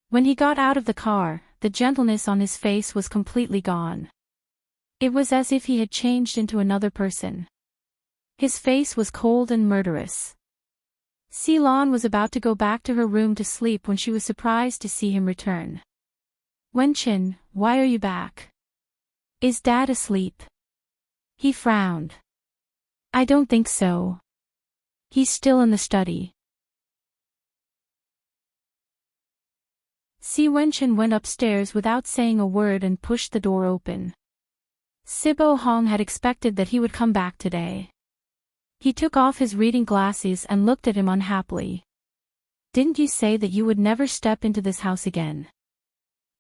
When he got out of the car, the gentleness on his face was completely gone. It was as if he had changed into another person. His face was cold and murderous. Si Lan was about to go back to her room to sleep when she was surprised to see him return. Wenchen, why are you back? Is Dad asleep? He frowned. I don't think so. He's still in the study. Si Wenchen went upstairs without saying a word and pushed the door open. Sibo Hong had expected that he would come back today. He took off his reading glasses and looked at him unhappily. Didn't you say that you would never step into this house again?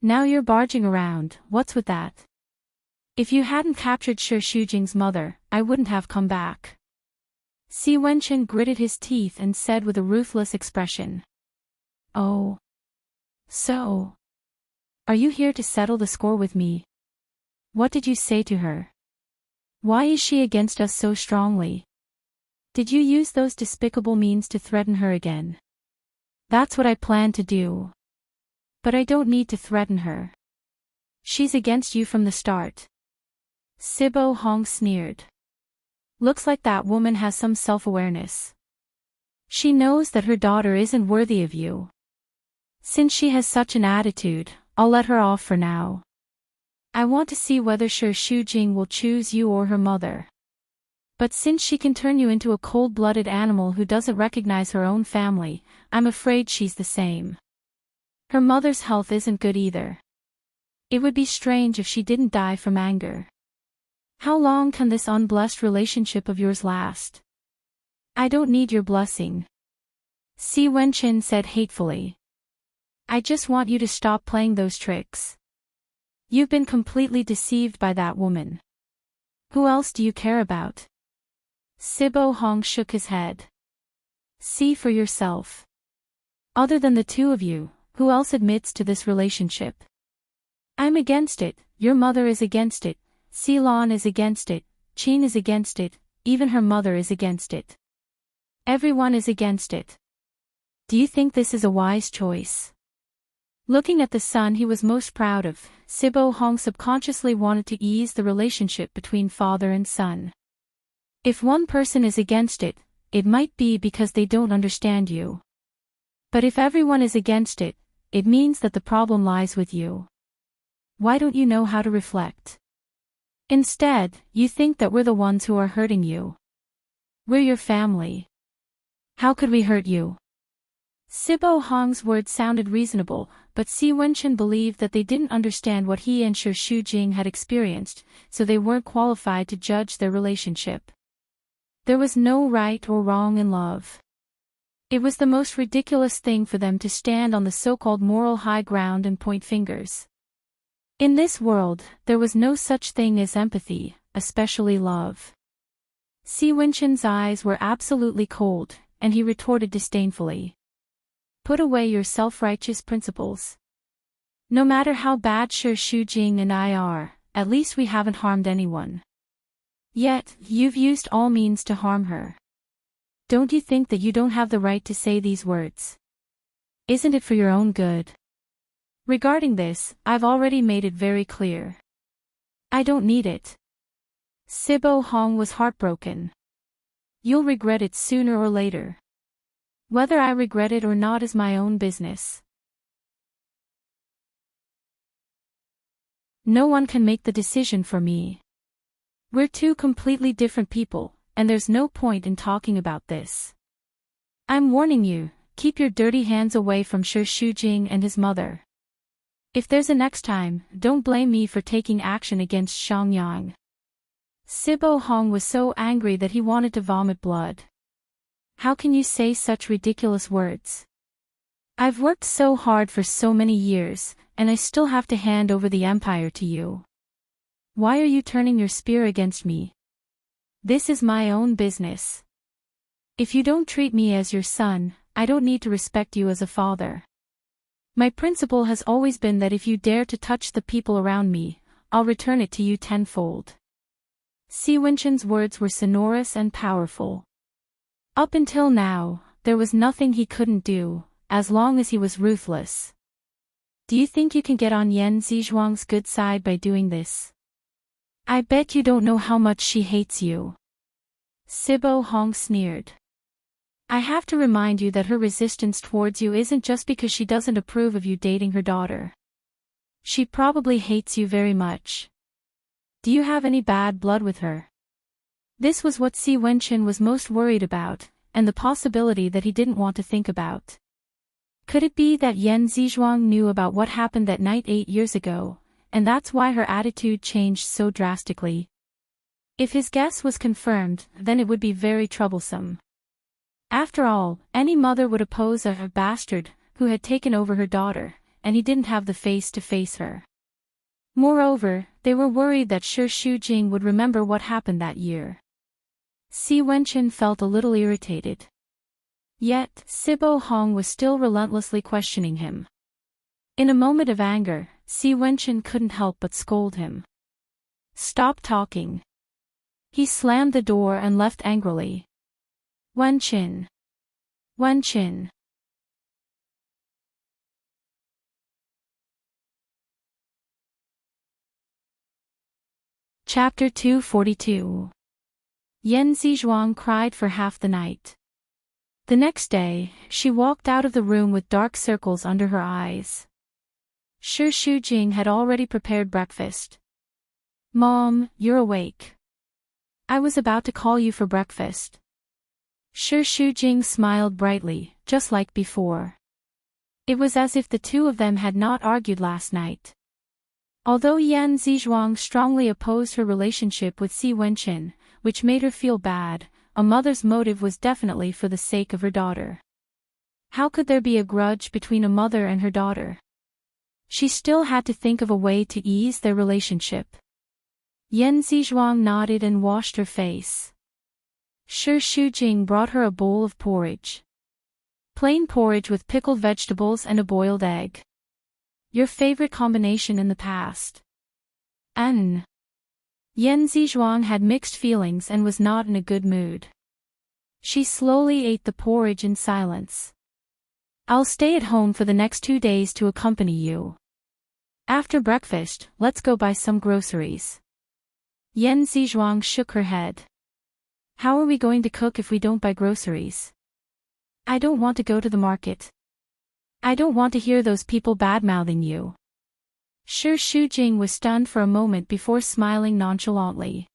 Now you're barging around, what's with that? If you hadn't captured Shi Shujing's mother, I wouldn't have come back. Si Wenchen gritted his teeth and said with a ruthless expression. Oh. So. Are you here to settle the score with me? What did you say to her? Why is she against us so strongly? Did you use those despicable means to threaten her again? That's what I plan to do. But I don't need to threaten her. She's against you from the start. Sibo Hong sneered. Looks like that woman has some self-awareness. She knows that her daughter isn't worthy of you. Since she has such an attitude, I'll let her off for now. I want to see whether Shi Shujing will choose you or her mother. But since she can turn you into a cold-blooded animal who doesn't recognize her own family, I'm afraid she's the same. Her mother's health isn't good either. It would be strange if she didn't die from anger. How long can this unblessed relationship of yours last? I don't need your blessing. Si Wenchen said hatefully. I just want you to stop playing those tricks. You've been completely deceived by that woman. Who else do you care about? Sibo Hong shook his head. See for yourself. Other than the two of you, who else admits to this relationship? I'm against it, your mother is against it, Si Lan is against it, Qin is against it, even her mother is against it. Everyone is against it. Do you think this is a wise choice? Looking at the son he was most proud of, Sibo Hong subconsciously wanted to ease the relationship between father and son. If one person is against it, it might be because they don't understand you. But if everyone is against it, it means that the problem lies with you. Why don't you know how to reflect? Instead, you think that we're the ones who are hurting you. We're your family. How could we hurt you? Sibo Hong's words sounded reasonable, but Si Wenchen believed that they didn't understand what he and Shi Shujing had experienced, so they weren't qualified to judge their relationship. There was no right or wrong in love. It was the most ridiculous thing for them to stand on the so-called moral high ground and point fingers. In this world, there was no such thing as empathy, especially love. Si Wenchen's eyes were absolutely cold, and he retorted disdainfully. Put away your self-righteous principles. No matter how bad Shi Shujing and I are, at least we haven't harmed anyone. Yet, you've used all means to harm her. Don't you think that you don't have the right to say these words? Isn't it for your own good? Regarding this, I've already made it very clear. I don't need it. Sibo Hong was heartbroken. You'll regret it sooner or later. Whether I regret it or not is my own business. No one can make the decision for me. We're two completely different people, and there's no point in talking about this. I'm warning you, keep your dirty hands away from Shi Shujing and his mother. If there's a next time, don't blame me for taking action against Xiangyang. Sibo Hong was so angry that he wanted to vomit blood. How can you say such ridiculous words? I've worked so hard for so many years, and I still have to hand over the empire to you. Why are you turning your spear against me? This is my own business. If you don't treat me as your son, I don't need to respect you as a father. My principle has always been that if you dare to touch the people around me, I'll return it to you tenfold. Si Wenchen's words were sonorous and powerful. Up until now, there was nothing he couldn't do, as long as he was ruthless. Do you think you can get on Yan Zizhuang's good side by doing this? I bet you don't know how much she hates you. Sibo Hong sneered. I have to remind you that her resistance towards you isn't just because she doesn't approve of you dating her daughter. She probably hates you very much. Do you have any bad blood with her? This was what Si Wenchen was most worried about, and the possibility that he didn't want to think about. Could it be that Yan Zizhuang knew about what happened that night 8 years ago, and that's why her attitude changed so drastically? If his guess was confirmed, then it would be very troublesome. After all, any mother would oppose a bastard who had taken over her daughter, and he didn't have the face to face her. Moreover, they were worried that Shi Shujing would remember what happened that year. Si Wenchen felt a little irritated. Yet, Sibo Hong was still relentlessly questioning him. In a moment of anger, Si Wenchen couldn't help but scold him. Stop talking. He slammed the door and left angrily. Wenchen. Wenchen. Chapter 242. Yan Zizhuang cried for half the night. The next day, she walked out of the room with dark circles under her eyes. Shi Shujing had already prepared breakfast. Mom, you're awake. I was about to call you for breakfast. Shi Shujing smiled brightly, just like before. It was as if the two of them had not argued last night. Although Yan Zizhuang strongly opposed her relationship with Si Wenchen, which made her feel bad, a mother's motive was definitely for the sake of her daughter. How could there be a grudge between a mother and her daughter? She still had to think of a way to ease their relationship. Yan Zizhuang nodded and washed her face. Shi Shujing brought her a bowl of porridge. Plain porridge with pickled vegetables and a boiled egg. Your favorite combination in the past. Yan Zizhuang had mixed feelings and was not in a good mood. She slowly ate the porridge in silence. I'll stay at home for the next 2 days to accompany you. After breakfast, let's go buy some groceries. Yan Zizhuang shook her head. How are we going to cook if we don't buy groceries? I don't want to go to the market. I don't want to hear those people bad-mouthing you. Shi Shujing was stunned for a moment before smiling nonchalantly.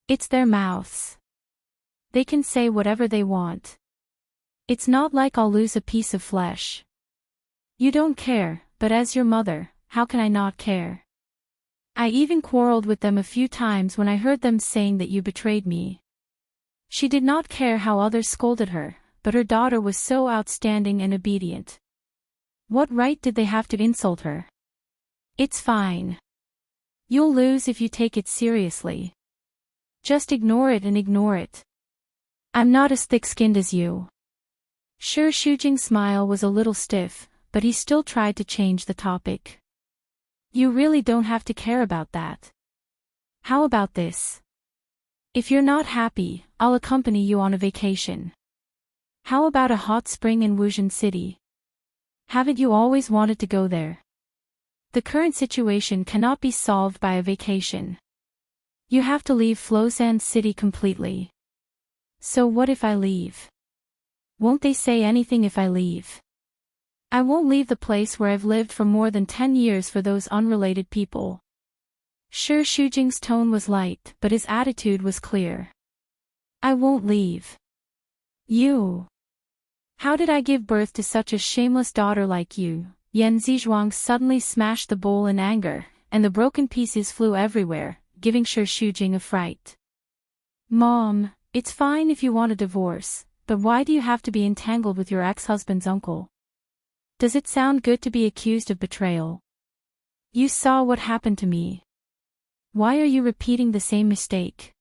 It's their mouths. They can say whatever they want. It's not like I'll lose a piece of flesh. You don't care, but as your mother, how can I not care? I even quarreled with them a few times when I heard them saying that you betrayed me. She did not care how others scolded her, but her daughter was so outstanding and obedient. What right did they have to insult her? It's fine. You'll lose if you take it seriously. Just ignore it and ignore it. I'm not as thick-skinned as you. Shi Shujing's smile was a little stiff, but he still tried to change the topic. You really don't have to care about that. How about this? If you're not happy, I'll accompany you on a vacation. How about a hot spring in Wuzhen City? Haven't you always wanted to go there? The current situation cannot be solved by a vacation. You have to leave Flozan City completely. So what if I leave? Won't they say anything if I leave? I won't leave the place where I've lived for more than 10 years for those unrelated people. Shi Shujing's tone was light, but his attitude was clear. I won't leave. You. How did I give birth to such a shameless daughter like you? Yan Zizhuang suddenly smashed the bowl in anger, and the broken pieces flew everywhere, giving Shi Shujing a fright. Mom, it's fine if you want a divorce, but why do you have to be entangled with your ex-husband's uncle? Does it sound good to be accused of betrayal? You saw what happened to me. Why are you repeating the same mistake?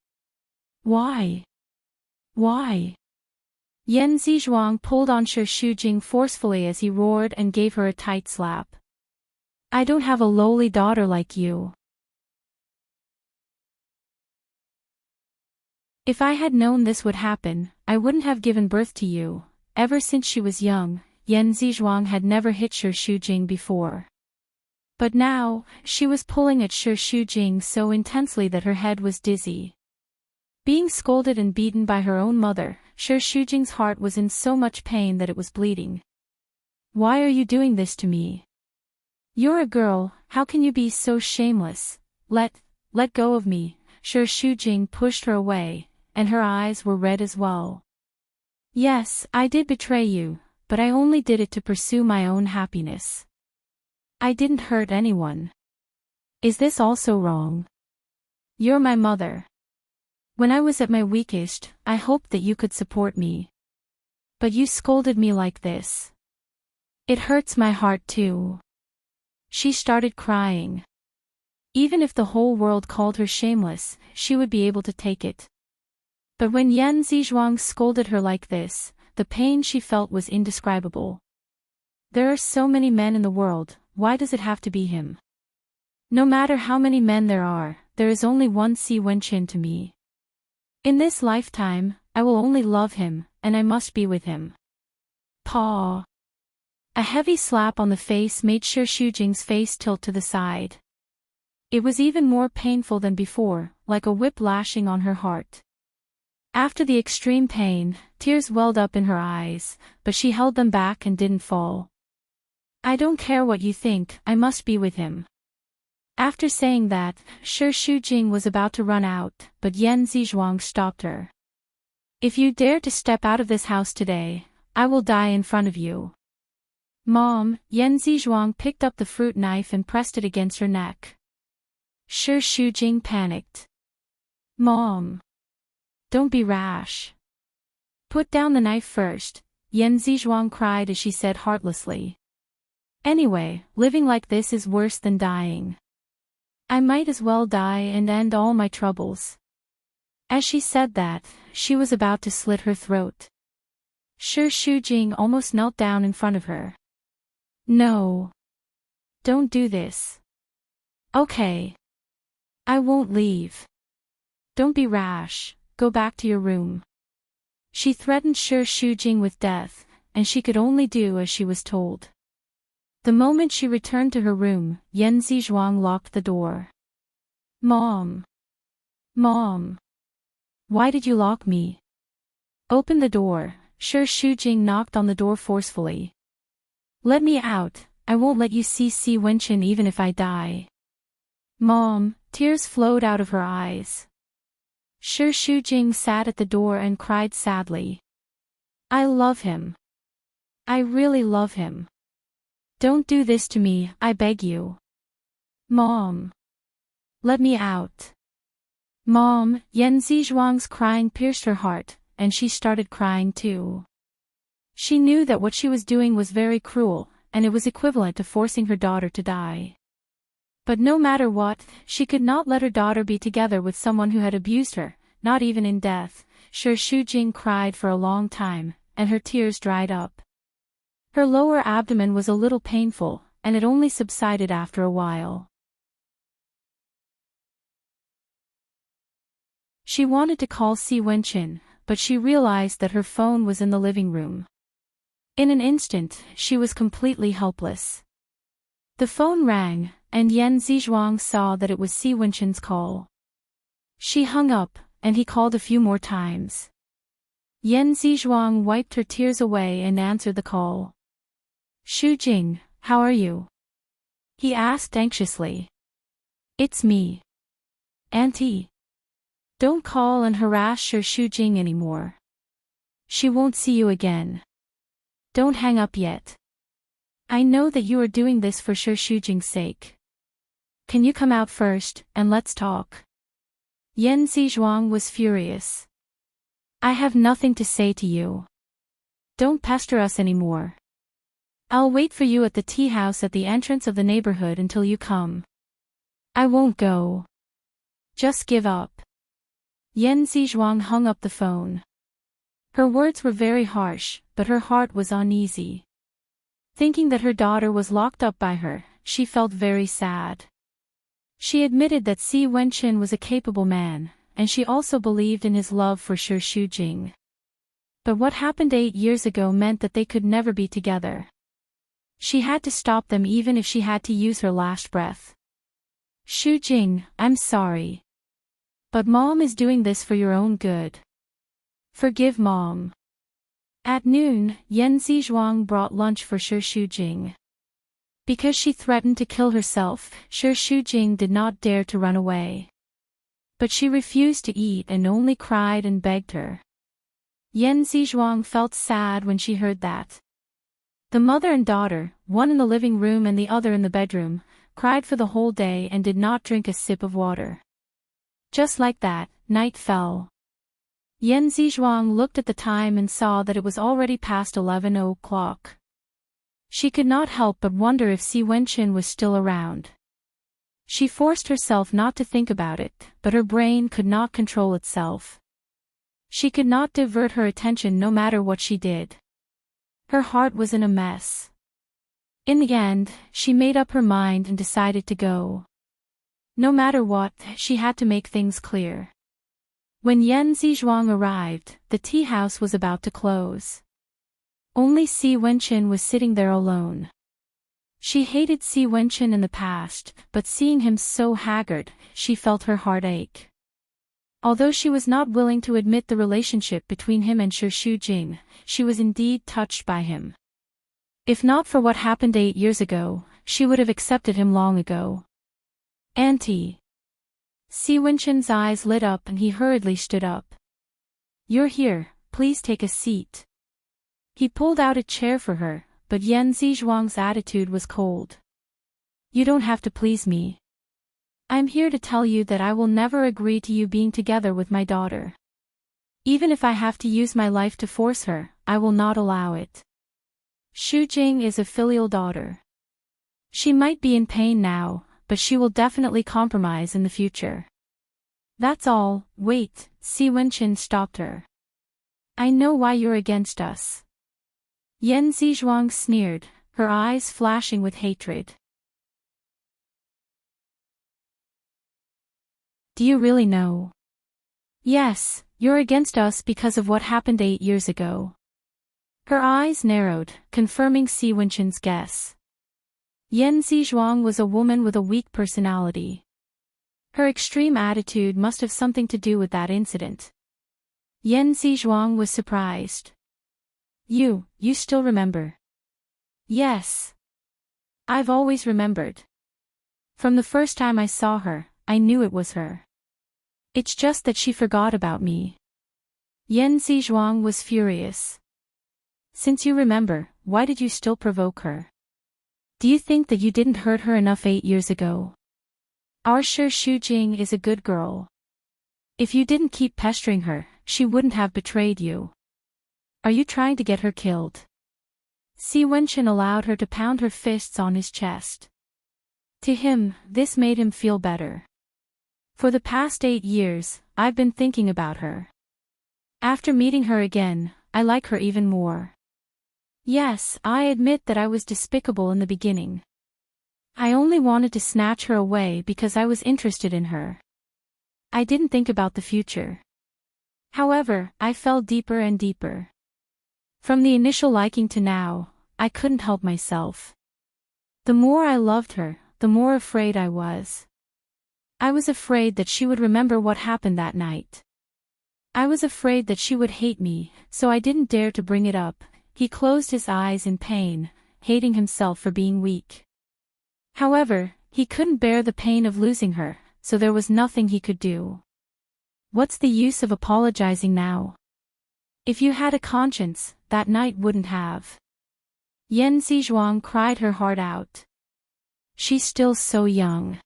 Why? Why? Yan Zizhuang pulled on Shi Shujing forcefully as he roared and gave her a tight slap. I don't have a lowly daughter like you. If I had known this would happen, I wouldn't have given birth to you. Ever since she was young, Yan Zizhuang had never hit Shi Shujing before. But now, she was pulling at Shi Shujing so intensely that her head was dizzy. Being scolded and beaten by her own mother, Shi Shujing's heart was in so much pain that it was bleeding. Why are you doing this to me? You're a girl, how can you be so shameless? Let go of me. Shi Shujing pushed her away, and her eyes were red as well. Yes, I did betray you, but I only did it to pursue my own happiness. I didn't hurt anyone. Is this also wrong? You're my mother. When I was at my weakest, I hoped that you could support me. But you scolded me like this. It hurts my heart too. She started crying. Even if the whole world called her shameless, she would be able to take it. But when Yan Zizhuang scolded her like this, the pain she felt was indescribable. There are so many men in the world, why does it have to be him? No matter how many men there is only one Si Wenqin to me. In this lifetime, I will only love him, and I must be with him. Paw. A heavy slap on the face made Shi Shujing's face tilt to the side. It was even more painful than before, like a whip lashing on her heart. After the extreme pain, tears welled up in her eyes, but she held them back and didn't fall. I don't care what you think, I must be with him. After saying that, Shi Shujing was about to run out, but Yan Zizhuang stopped her. If you dare to step out of this house today, I will die in front of you. Mom, Yan Zizhuang picked up the fruit knife and pressed it against her neck. Shi Shujing panicked. Mom. Don't be rash. Put down the knife first, Yan Zizhuang cried as she said heartlessly. Anyway, living like this is worse than dying. I might as well die and end all my troubles. As she said that, she was about to slit her throat. Shi Shujing almost knelt down in front of her. No. Don't do this. Okay. I won't leave. Don't be rash, go back to your room. She threatened Shi Shujing with death, and she could only do as she was told. The moment she returned to her room, Yan Zizhuang locked the door. Mom. Mom. Why did you lock me? Open the door, Shi Shujing knocked on the door forcefully. Let me out, I won't let you see Si Wenqin even if I die. Mom, tears flowed out of her eyes. Shi Shujing sat at the door and cried sadly. I love him. I really love him. Don't do this to me, I beg you. Mom. Let me out. Mom, Yan Zizhuang's crying pierced her heart, and she started crying too. She knew that what she was doing was very cruel, and it was equivalent to forcing her daughter to die. But no matter what, she could not let her daughter be together with someone who had abused her, not even in death. Shi Shujing cried for a long time, and her tears dried up. Her lower abdomen was a little painful, and it only subsided after a while. She wanted to call Si Wenqin, but she realized that her phone was in the living room. In an instant, she was completely helpless. The phone rang, and Yan Zizhuang saw that it was Si Wenqin's call. She hung up, and he called a few more times. Yan Zizhuang wiped her tears away and answered the call. Shujing, how are you? He asked anxiously. It's me. Auntie. Don't call and harass Shi Shujing anymore. She won't see you again. Don't hang up yet. I know that you are doing this for Shi Shujing's sake. Can you come out first, and let's talk? Yan Zizhuang was furious. I have nothing to say to you. Don't pester us anymore. I'll wait for you at the tea house at the entrance of the neighborhood until you come. I won't go. Just give up. Yan Zizhuang hung up the phone. Her words were very harsh, but her heart was uneasy. Thinking that her daughter was locked up by her, she felt very sad. She admitted that Si Wenqin was a capable man, and she also believed in his love for Shi Shujing. But what happened 8 years ago meant that they could never be together. She had to stop them even if she had to use her last breath. Shujing, I'm sorry. But Mom is doing this for your own good. Forgive Mom. At noon, Yan Zizhuang brought lunch for Shi Shujing. Because she threatened to kill herself, Shi Shujing did not dare to run away. But she refused to eat and only cried and begged her. Yan Zizhuang felt sad when she heard that. The mother and daughter, one in the living room and the other in the bedroom, cried for the whole day and did not drink a sip of water. Just like that, night fell. Yan Zizhuang looked at the time and saw that it was already past 11 o'clock. She could not help but wonder if Si Wenqin was still around. She forced herself not to think about it, but her brain could not control itself. She could not divert her attention no matter what she did. Her heart was in a mess. In the end, she made up her mind and decided to go. No matter what, she had to make things clear. When Yan Zizhuang arrived, the tea house was about to close. Only Si Wenqin was sitting there alone. She hated Si Wenqin in the past, but seeing him so haggard, she felt her heart ache. Although she was not willing to admit the relationship between him and Shi Shujing, she was indeed touched by him. If not for what happened 8 years ago, she would have accepted him long ago. Auntie. Si Wenqin's eyes lit up and he hurriedly stood up. You're here, please take a seat. He pulled out a chair for her, but Yan Zizhuang's attitude was cold. You don't have to please me. I'm here to tell you that I will never agree to you being together with my daughter. Even if I have to use my life to force her, I will not allow it. Shujing is a filial daughter. She might be in pain now, but she will definitely compromise in the future. That's all. Wait, Si Wenqin stopped her. I know why you're against us. Yan Zizhuang sneered, her eyes flashing with hatred. Do you really know? Yes, you're against us because of what happened 8 years ago. Her eyes narrowed, confirming Si Wenqin's guess. Yan Zizhuang was a woman with a weak personality. Her extreme attitude must have something to do with that incident. Yan Zizhuang was surprised. You still remember? Yes. I've always remembered. From the first time I saw her, I knew it was her. It's just that she forgot about me. Yan Zizhuang was furious. Since you remember, why did you still provoke her? Do you think that you didn't hurt her enough 8 years ago? Our Shi Shujing is a good girl. If you didn't keep pestering her, she wouldn't have betrayed you. Are you trying to get her killed? Si Wenqin allowed her to pound her fists on his chest. To him, this made him feel better. For the past 8 years, I've been thinking about her. After meeting her again, I like her even more. Yes, I admit that I was despicable in the beginning. I only wanted to snatch her away because I was interested in her. I didn't think about the future. However, I fell deeper and deeper. From the initial liking to now, I couldn't help myself. The more I loved her, the more afraid I was. I was afraid that she would remember what happened that night. I was afraid that she would hate me, so I didn't dare to bring it up. He closed his eyes in pain, hating himself for being weak. However, he couldn't bear the pain of losing her, so there was nothing he could do. What's the use of apologizing now? If you had a conscience, that night wouldn't have. Yan Zizhuang cried her heart out. She's still so young.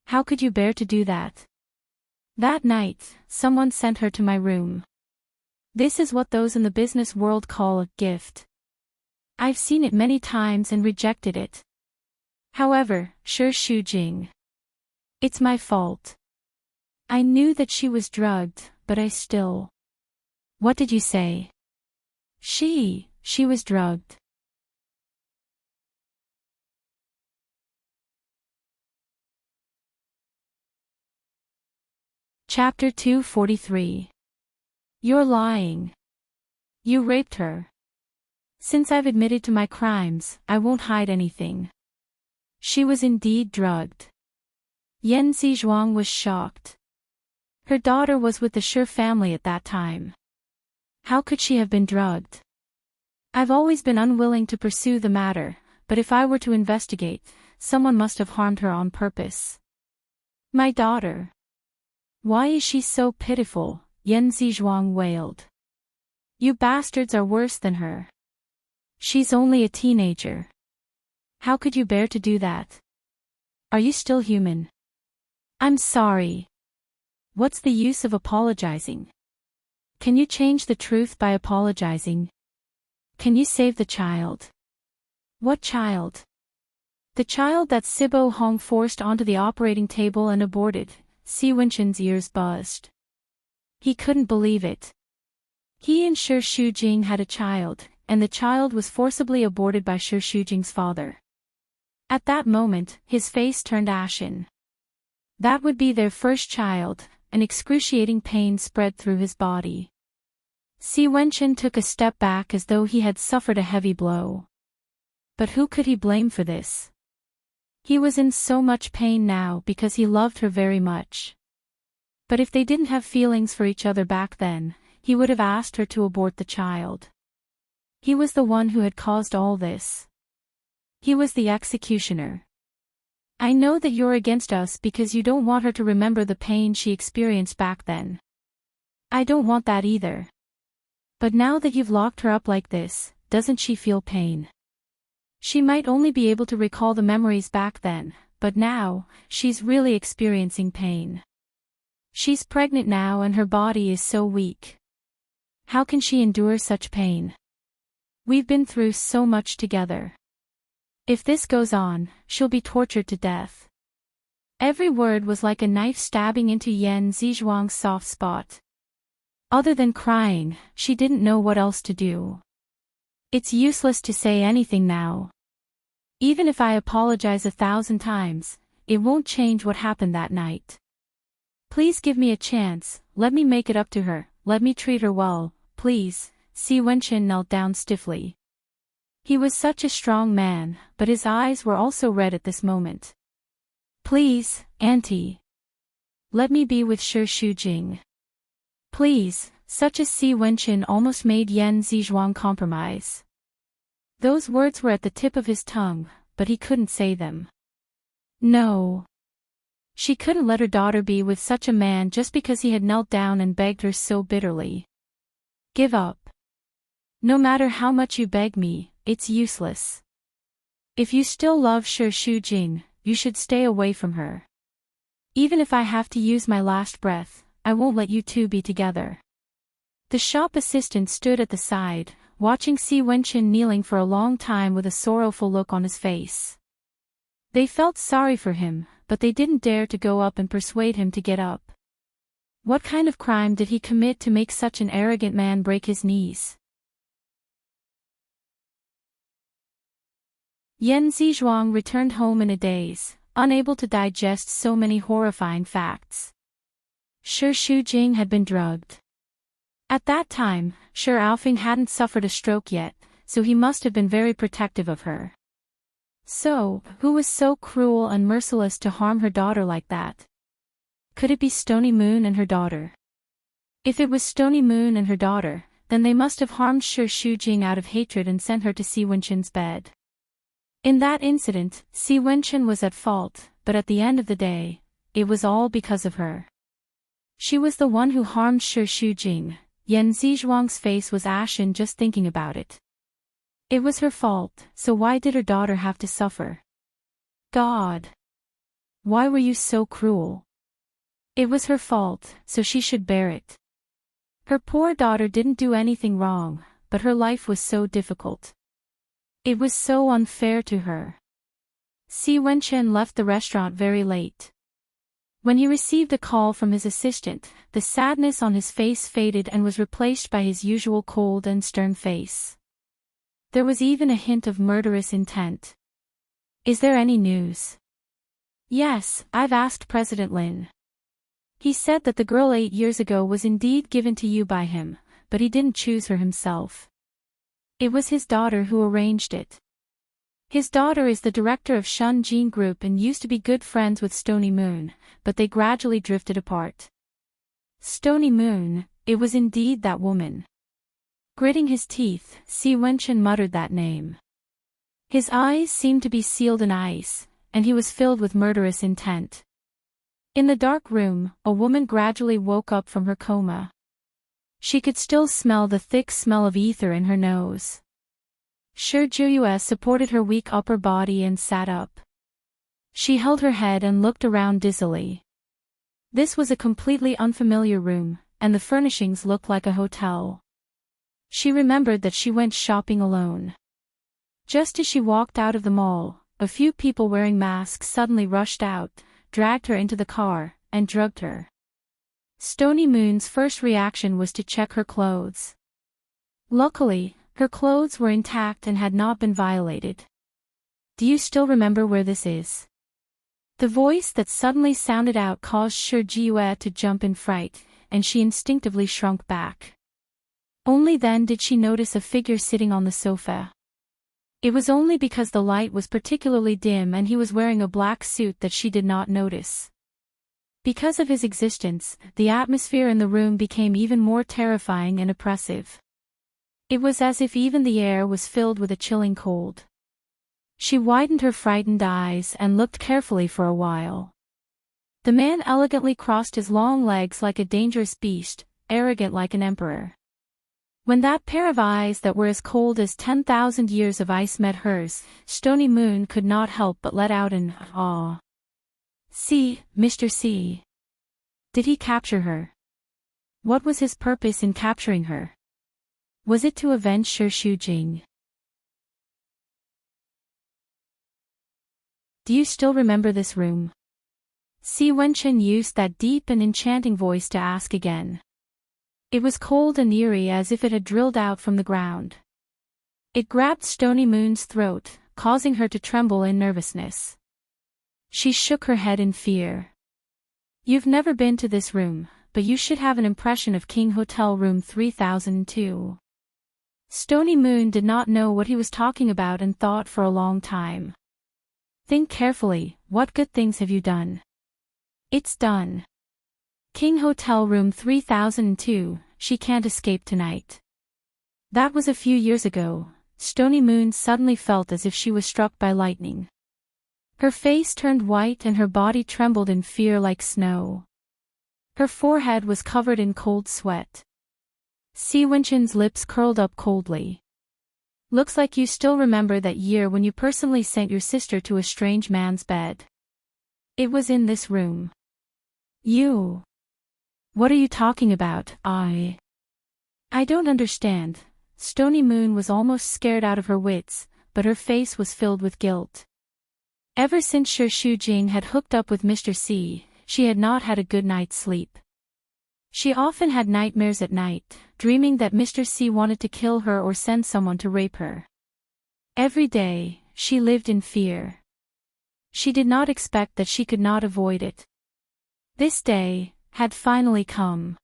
How could you bear to do that? That night, someone sent her to my room. This is what those in the business world call a gift. I've seen it many times and rejected it. However, Shi Shujing. It's my fault. I knew that she was drugged, but I still. What did you say? She was drugged. Chapter 243. You're lying. You raped her. Since I've admitted to my crimes, I won't hide anything. She was indeed drugged. Yan Zizhuang was shocked. Her daughter was with the Shi family at that time. How could she have been drugged? I've always been unwilling to pursue the matter, but if I were to investigate, someone must have harmed her on purpose. My daughter. Why is she so pitiful? Yan Zizhuang wailed. You bastards are worse than her. She's only a teenager. How could you bear to do that? Are you still human? I'm sorry. What's the use of apologizing? Can you change the truth by apologizing? Can you save the child? What child? The child that Sibo Hong forced onto the operating table and aborted. Si Wenqin's ears buzzed. He couldn't believe it. He and Shi Shujing had a child, and the child was forcibly aborted by Shi Shujing's father. At that moment, his face turned ashen. That would be their first child. An excruciating pain spread through his body. Si Wenqin took a step back as though he had suffered a heavy blow. But who could he blame for this? He was in so much pain now because he loved her very much. But if they didn't have feelings for each other back then, he would have asked her to abort the child. He was the one who had caused all this. He was the executioner. I know that you're against us because you don't want her to remember the pain she experienced back then. I don't want that either. But now that you've locked her up like this, doesn't she feel pain? She might only be able to recall the memories back then, but now, she's really experiencing pain. She's pregnant now and her body is so weak. How can she endure such pain? We've been through so much together. If this goes on, she'll be tortured to death. Every word was like a knife stabbing into Yan Zizhuang's soft spot. Other than crying, she didn't know what else to do. It's useless to say anything now. Even if I apologize 1,000 times, it won't change what happened that night. Please give me a chance, let me make it up to her, let me treat her well, please. Si Wenqin knelt down stiffly. He was such a strong man, but his eyes were also red at this moment. Please, Auntie. Let me be with Shi Shujing. Please, such as Si Wenqin almost made Yan Zizhuang compromise. Those words were at the tip of his tongue, but he couldn't say them. No. She couldn't let her daughter be with such a man just because he had knelt down and begged her so bitterly. Give up. No matter how much you beg me, it's useless. If you still love Shi Shujing, you should stay away from her. Even if I have to use my last breath, I won't let you two be together. The shop assistant stood at the side, watching Si Wenqin kneeling for a long time with a sorrowful look on his face. They felt sorry for him, but they didn't dare to go up and persuade him to get up. What kind of crime did he commit to make such an arrogant man break his knees? Yan Zizhuang returned home in a daze, unable to digest so many horrifying facts. Shi Shujing had been drugged. At that time, Shi Aofing hadn't suffered a stroke yet, so he must have been very protective of her. So, who was so cruel and merciless to harm her daughter like that? Could it be Stony Moon and her daughter? If it was Stony Moon and her daughter, then they must have harmed Shi Shujing out of hatred and sent her to Si Wenqin's bed. In that incident, Si Wenqin was at fault, but at the end of the day, it was all because of her. She was the one who harmed Shi Shujing. Yan Zizhuang's face was ashen just thinking about it. It was her fault, so why did her daughter have to suffer? God! Why were you so cruel? It was her fault, so she should bear it. Her poor daughter didn't do anything wrong, but her life was so difficult. It was so unfair to her. Si Wenqin left the restaurant very late. When he received a call from his assistant, the sadness on his face faded and was replaced by his usual cold and stern face. There was even a hint of murderous intent. "Is there any news?" "Yes, I've asked President Lin. He said that the girl 8 years ago was indeed given to you by him, but he didn't choose her himself. It was his daughter who arranged it. His daughter is the director of Shun Jin Group and used to be good friends with Stony Moon, but they gradually drifted apart." Stony Moon, it was indeed that woman. Gritting his teeth, Si Wenchen muttered that name. His eyes seemed to be sealed in ice, and he was filled with murderous intent. In the dark room, a woman gradually woke up from her coma. She could still smell the thick smell of ether in her nose. Shi Juyue supported her weak upper body and sat up. She held her head and looked around dizzily. This was a completely unfamiliar room, and the furnishings looked like a hotel. She remembered that she went shopping alone. Just as she walked out of the mall, a few people wearing masks suddenly rushed out, dragged her into the car, and drugged her. Stony Moon's first reaction was to check her clothes. Luckily, her clothes were intact and had not been violated. "Do you still remember where this is?" The voice that suddenly sounded out caused Shi Jiyue to jump in fright, and she instinctively shrunk back. Only then did she notice a figure sitting on the sofa. It was only because the light was particularly dim and he was wearing a black suit that she did not notice. Because of his existence, the atmosphere in the room became even more terrifying and oppressive. It was as if even the air was filled with a chilling cold. She widened her frightened eyes and looked carefully for a while. The man elegantly crossed his long legs like a dangerous beast, arrogant like an emperor. When that pair of eyes that were as cold as 10,000 years of ice met hers, Stony Moon could not help but let out an "aw." "See, Mr. C. Did he capture her? What was his purpose in capturing her? Was it to avenge Shi Shujing? Do you still remember this room?" Si Wenchen used that deep and enchanting voice to ask again. It was cold and eerie as if it had drilled out from the ground. It grabbed Stony Moon's throat, causing her to tremble in nervousness. She shook her head in fear. "You've never been to this room, but you should have an impression of King Hotel Room 3002. Stony Moon did not know what he was talking about and thought for a long time. "Think carefully, what good things have you done?" "It's done. King Hotel Room 3002, she can't escape tonight." That was a few years ago. Stony Moon suddenly felt as if she was struck by lightning. Her face turned white and her body trembled in fear like snow. Her forehead was covered in cold sweat. Si Wenchen's lips curled up coldly. "Looks like you still remember that year when you personally sent your sister to a strange man's bed. It was in this room." "You? What are you talking about?" I don't understand." Stony Moon was almost scared out of her wits, but her face was filled with guilt. Ever since Shi Shujing had hooked up with Mr. C, she had not had a good night's sleep. She often had nightmares at night, dreaming that Mr. C wanted to kill her or send someone to rape her. Every day, she lived in fear. She did not expect that she could not avoid it. This day had finally come.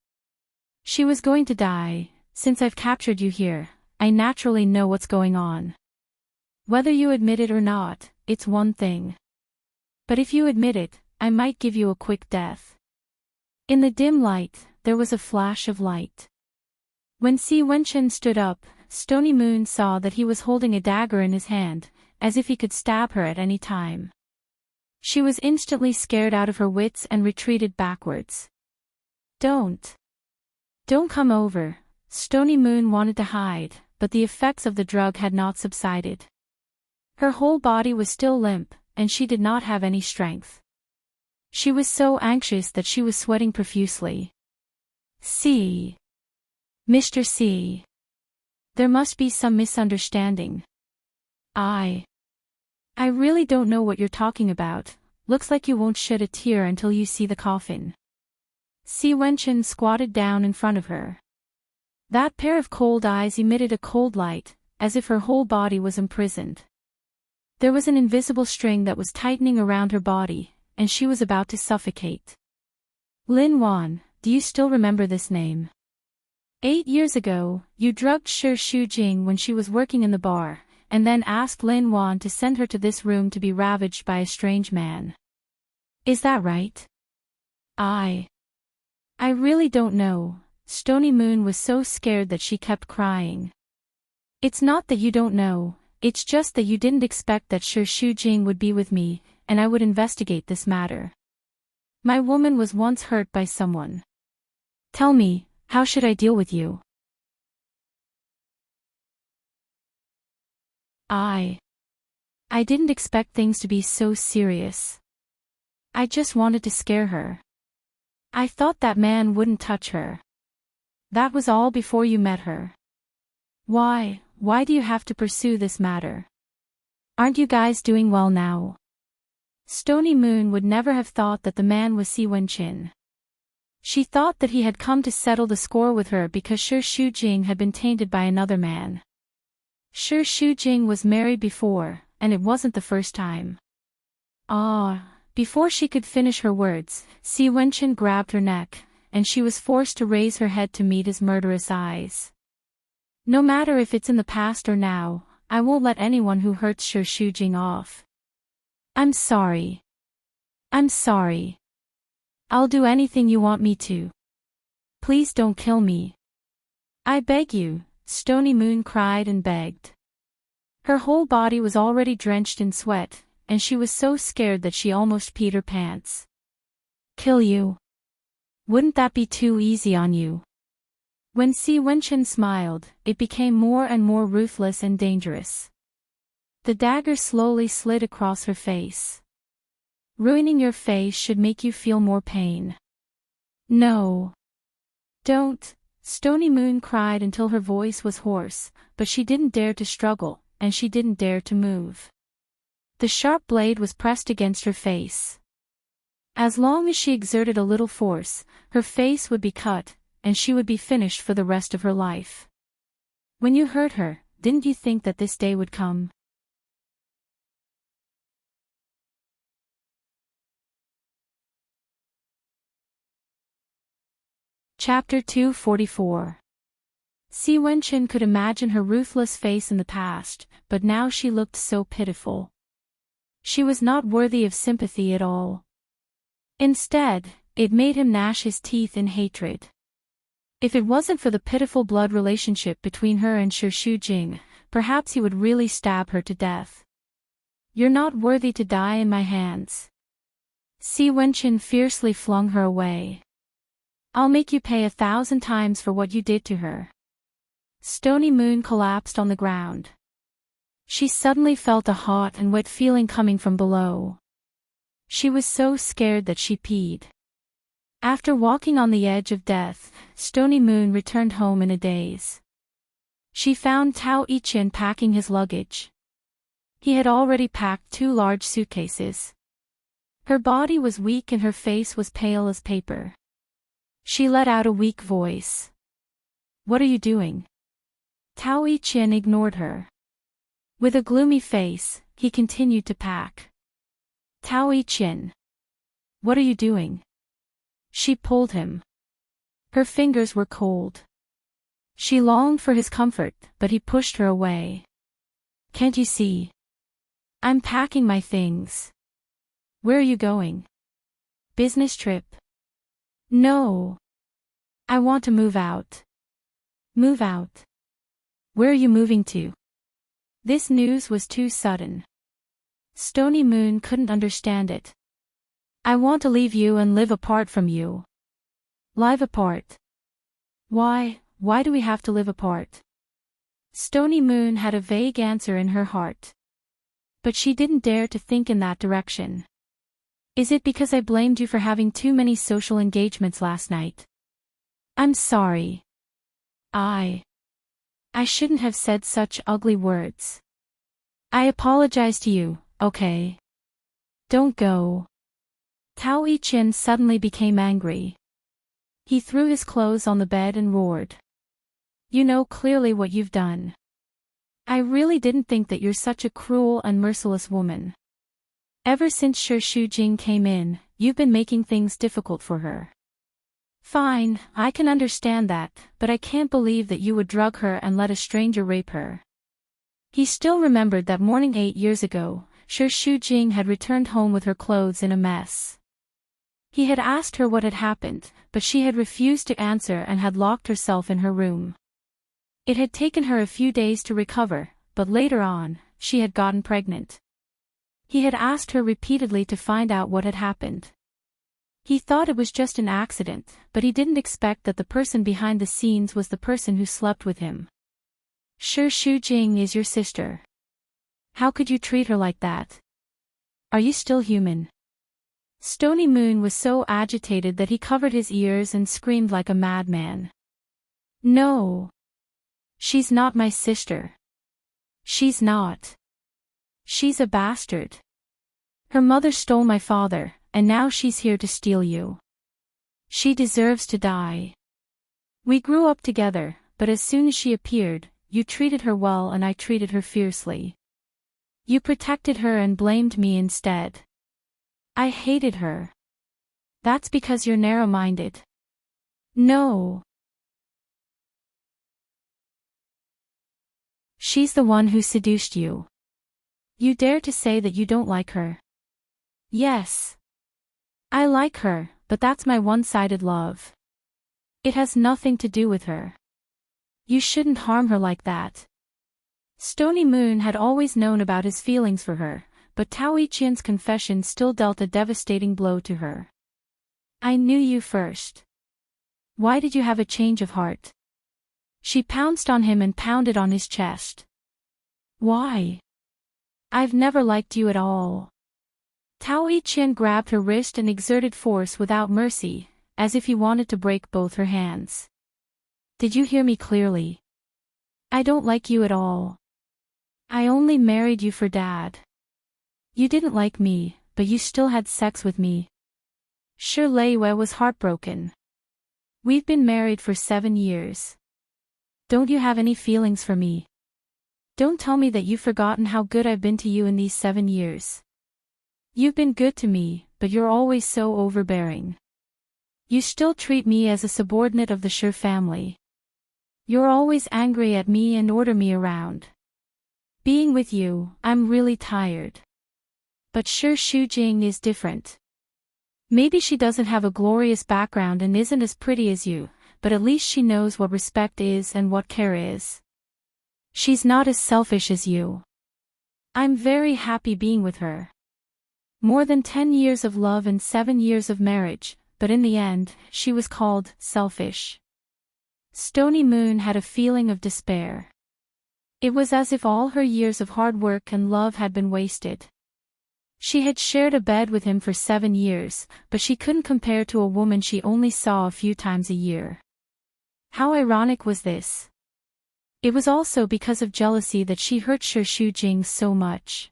She was going to die. "Since I've captured you here, I naturally know what's going on. Whether you admit it or not, it's one thing. But if you admit it, I might give you a quick death." In the dim light, there was a flash of light. When Si Wenchen stood up, Stony Moon saw that he was holding a dagger in his hand, as if he could stab her at any time. She was instantly scared out of her wits and retreated backwards. Don't come over." Stony Moon wanted to hide, but the effects of the drug had not subsided. Her whole body was still limp, and she did not have any strength. She was so anxious that she was sweating profusely. "C. Mr. C. There must be some misunderstanding. I really don't know what you're talking about. looks like you won't shed a tear until you see the coffin. Si Wenchen squatted down in front of her. That pair of cold eyes emitted a cold light, as if her whole body was imprisoned. There was an invisible string that was tightening around her body, and she was about to suffocate. Lin Wan, do you still remember this name? 8 years ago, you drugged Shi Shujing when she was working in the bar, and then asked Lin Wan to send her to this room to be ravaged by a strange man. Is that right? I really don't know. Stony Moon was so scared that she kept crying. It's not that you don't know, it's just that you didn't expect that Shi Shujing would be with me, and I would investigate this matter. My woman was once hurt by someone. Tell me, how should I deal with you? I didn't expect things to be so serious. I just wanted to scare her. I thought that man wouldn't touch her. That was all before you met her. Why do you have to pursue this matter? Aren't you guys doing well now? Stony Moon would never have thought that the man was Si Wenqin. She thought that he had come to settle the score with her because Shi Shujing had been tainted by another man. Shi Shujing was married before, and it wasn't the first time. Before she could finish her words, Si Wenqin grabbed her neck, and she was forced to raise her head to meet his murderous eyes. No matter if it's in the past or now, I won't let anyone who hurts Shi Shujing off. I'm sorry. I'll do anything you want me to. Please don't kill me. I beg you, Stony Moon cried and begged. Her whole body was already drenched in sweat, and she was so scared that she almost peed her pants. Kill you? Wouldn't that be too easy on you? When Si Wenqin smiled, it became more and more ruthless and dangerous. The dagger slowly slid across her face. Ruining your face should make you feel more pain. No. Don't, Stony Moon cried until her voice was hoarse, but she didn't dare to struggle, and she didn't dare to move. The sharp blade was pressed against her face. As long as she exerted a little force, her face would be cut, and she would be finished for the rest of her life. When you hurt her, didn't you think that this day would come? Chapter 244. Si Wenqin could imagine her ruthless face in the past, but now she looked so pitiful. She was not worthy of sympathy at all. Instead, it made him gnash his teeth in hatred. If it wasn't for the pitiful blood relationship between her and Shi Shujing, perhaps he would really stab her to death. You're not worthy to die in my hands. Si Wenqin fiercely flung her away. I'll make you pay 1,000 times for what you did to her. Stony Moon collapsed on the ground. She suddenly felt a hot and wet feeling coming from below. She was so scared that she peed. After walking on the edge of death, Stony Moon returned home in a daze. She found Tao Yiqian packing his luggage. He had already packed 2 large suitcases. Her body was weak and her face was pale as paper. She let out a weak voice. What are you doing? Tao Yiqian ignored her. With a gloomy face, he continued to pack. Tao Yiqian. What are you doing? She pulled him. Her fingers were cold. She longed for his comfort, but he pushed her away. Can't you see? I'm packing my things. Where are you going? Business trip? No. I want to move out. Move out? Where are you moving to? This news was too sudden. Stony Moon couldn't understand it. I want to leave you and live apart from you. Live apart? Why do we have to live apart? Stony Moon had a vague answer in her heart. But she didn't dare to think in that direction. Is it because I blamed you for having too many social engagements last night? I'm sorry. I shouldn't have said such ugly words. I apologize to you, okay? Don't go. Tao Yi-Chin suddenly became angry. He threw his clothes on the bed and roared. You know clearly what you've done. I really didn't think that you're such a cruel and merciless woman. Ever since Shi Shujing came in, you've been making things difficult for her. Fine, I can understand that, but I can't believe that you would drug her and let a stranger rape her. He still remembered that morning 8 years ago. Shi Shujing had returned home with her clothes in a mess. He had asked her what had happened, but she had refused to answer and had locked herself in her room. It had taken her a few days to recover, but later on, she had gotten pregnant. He had asked her repeatedly to find out what had happened. He thought it was just an accident, but he didn't expect that the person behind the scenes was the person who slept with him. Shi Shujing is your sister. How could you treat her like that? Are you still human? Stony Moon was so agitated that he covered his ears and screamed like a madman. No. She's not my sister. She's not. She's a bastard. Her mother stole my father, and now she's here to steal you. She deserves to die. We grew up together, but as soon as she appeared, you treated her well and I treated her fiercely. You protected her and blamed me instead. I hated her. That's because you're narrow-minded. No. She's the one who seduced you. You dare to say that you don't like her? Yes. I like her, but that's my one-sided love. It has nothing to do with her. You shouldn't harm her like that. Stony Moon had always known about his feelings for her, but Tao Yi-Chin's confession still dealt a devastating blow to her. I knew you first. Why did you have a change of heart? She pounced on him and pounded on his chest. Why? I've never liked you at all. Tao Yi-Chin grabbed her wrist and exerted force without mercy, as if he wanted to break both her hands. Did you hear me clearly? I don't like you at all. I only married you for Dad. You didn't like me, but you still had sex with me. Shi Leiwei was heartbroken. We've been married for 7 years. Don't you have any feelings for me? Don't tell me that you've forgotten how good I've been to you in these 7 years. You've been good to me, but you're always so overbearing. You still treat me as a subordinate of the Shi family. You're always angry at me and order me around. Being with you, I'm really tired. But Shi Shujing is different. Maybe she doesn't have a glorious background and isn't as pretty as you, but at least she knows what respect is and what care is. She's not as selfish as you. I'm very happy being with her. More than 10 years of love and 7 years of marriage, but in the end, she was called selfish. Stony Moon had a feeling of despair. It was as if all her years of hard work and love had been wasted. She had shared a bed with him for 7 years, but she couldn't compare to a woman she only saw a few times a year. How ironic was this? It was also because of jealousy that she hurt Shi Shujing so much.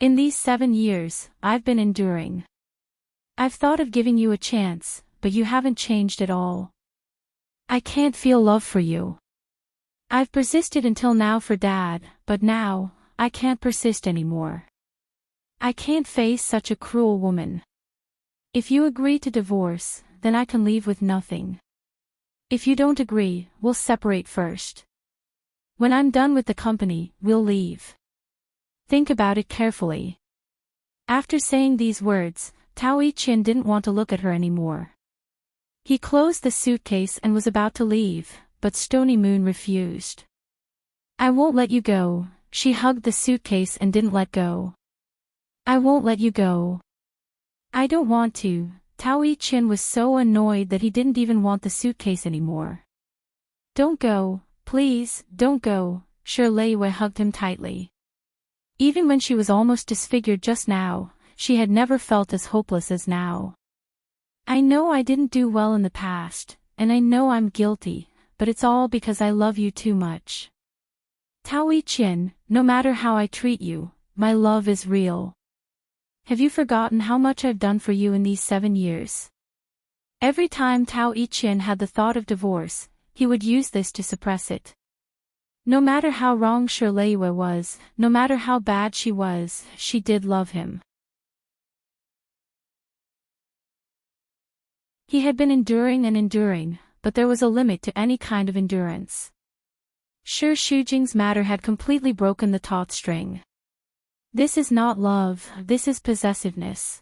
In these 7 years, I've been enduring. I've thought of giving you a chance, but you haven't changed at all. I can't feel love for you. I've persisted until now for Dad, but now, I can't persist anymore. I can't face such a cruel woman. If you agree to divorce, then I can leave with nothing. If you don't agree, we'll separate first. When I'm done with the company, we'll leave. Think about it carefully. After saying these words, Tao Yi-Chin didn't want to look at her anymore. He closed the suitcase and was about to leave, but Stony Moon refused. I won't let you go. She hugged the suitcase and didn't let go. I won't let you go. I don't want to. Tao Yi-Chin was so annoyed that he didn't even want the suitcase anymore. Don't go, please, don't go. Shi Leiwei hugged him tightly. Even when she was almost disfigured just now, she had never felt as hopeless as now. I know I didn't do well in the past, and I know I'm guilty, but it's all because I love you too much. Tao Yi-Chin, no matter how I treat you, my love is real. Have you forgotten how much I've done for you in these 7 years? Every time Tao Iqian had the thought of divorce, he would use this to suppress it. No matter how wrong Shirlei was, no matter how bad she was, she did love him. He had been enduring and enduring, but there was a limit to any kind of endurance. Shi Shujing's matter had completely broken the taut string. This is not love, this is possessiveness.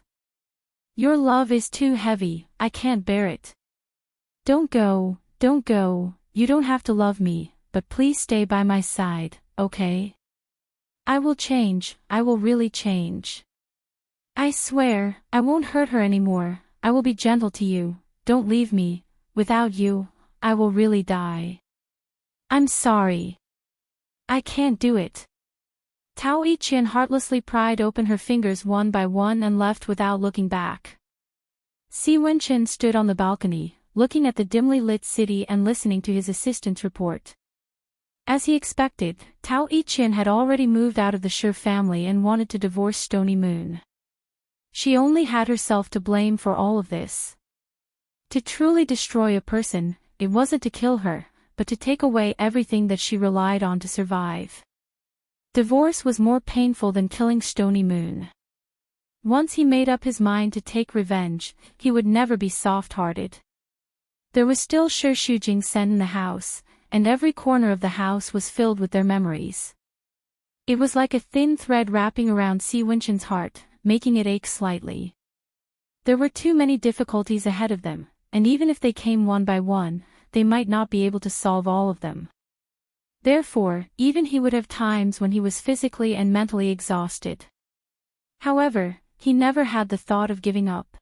Your love is too heavy, I can't bear it. Don't go, you don't have to love me, but please stay by my side, okay? I will change, I will really change. I swear, I won't hurt her anymore, I will be gentle to you, don't leave me, without you, I will really die. I'm sorry. I can't do it. Tao Iqian heartlessly pried open her fingers one by one and left without looking back. Si Wenchen stood on the balcony, looking at the dimly lit city and listening to his assistant's report. As he expected, Tao Iqian had already moved out of the Shi family and wanted to divorce Stony Moon. She only had herself to blame for all of this. To truly destroy a person, it wasn't to kill her, but to take away everything that she relied on to survive. Divorce was more painful than killing Stony Moon. Once he made up his mind to take revenge, he would never be soft-hearted. There was still Shi Shujing Sen in the house, and every corner of the house was filled with their memories. It was like a thin thread wrapping around Si Wenchen's heart, making it ache slightly. There were too many difficulties ahead of them, and even if they came one by one, they might not be able to solve all of them. Therefore, even he would have times when he was physically and mentally exhausted. However, he never had the thought of giving up.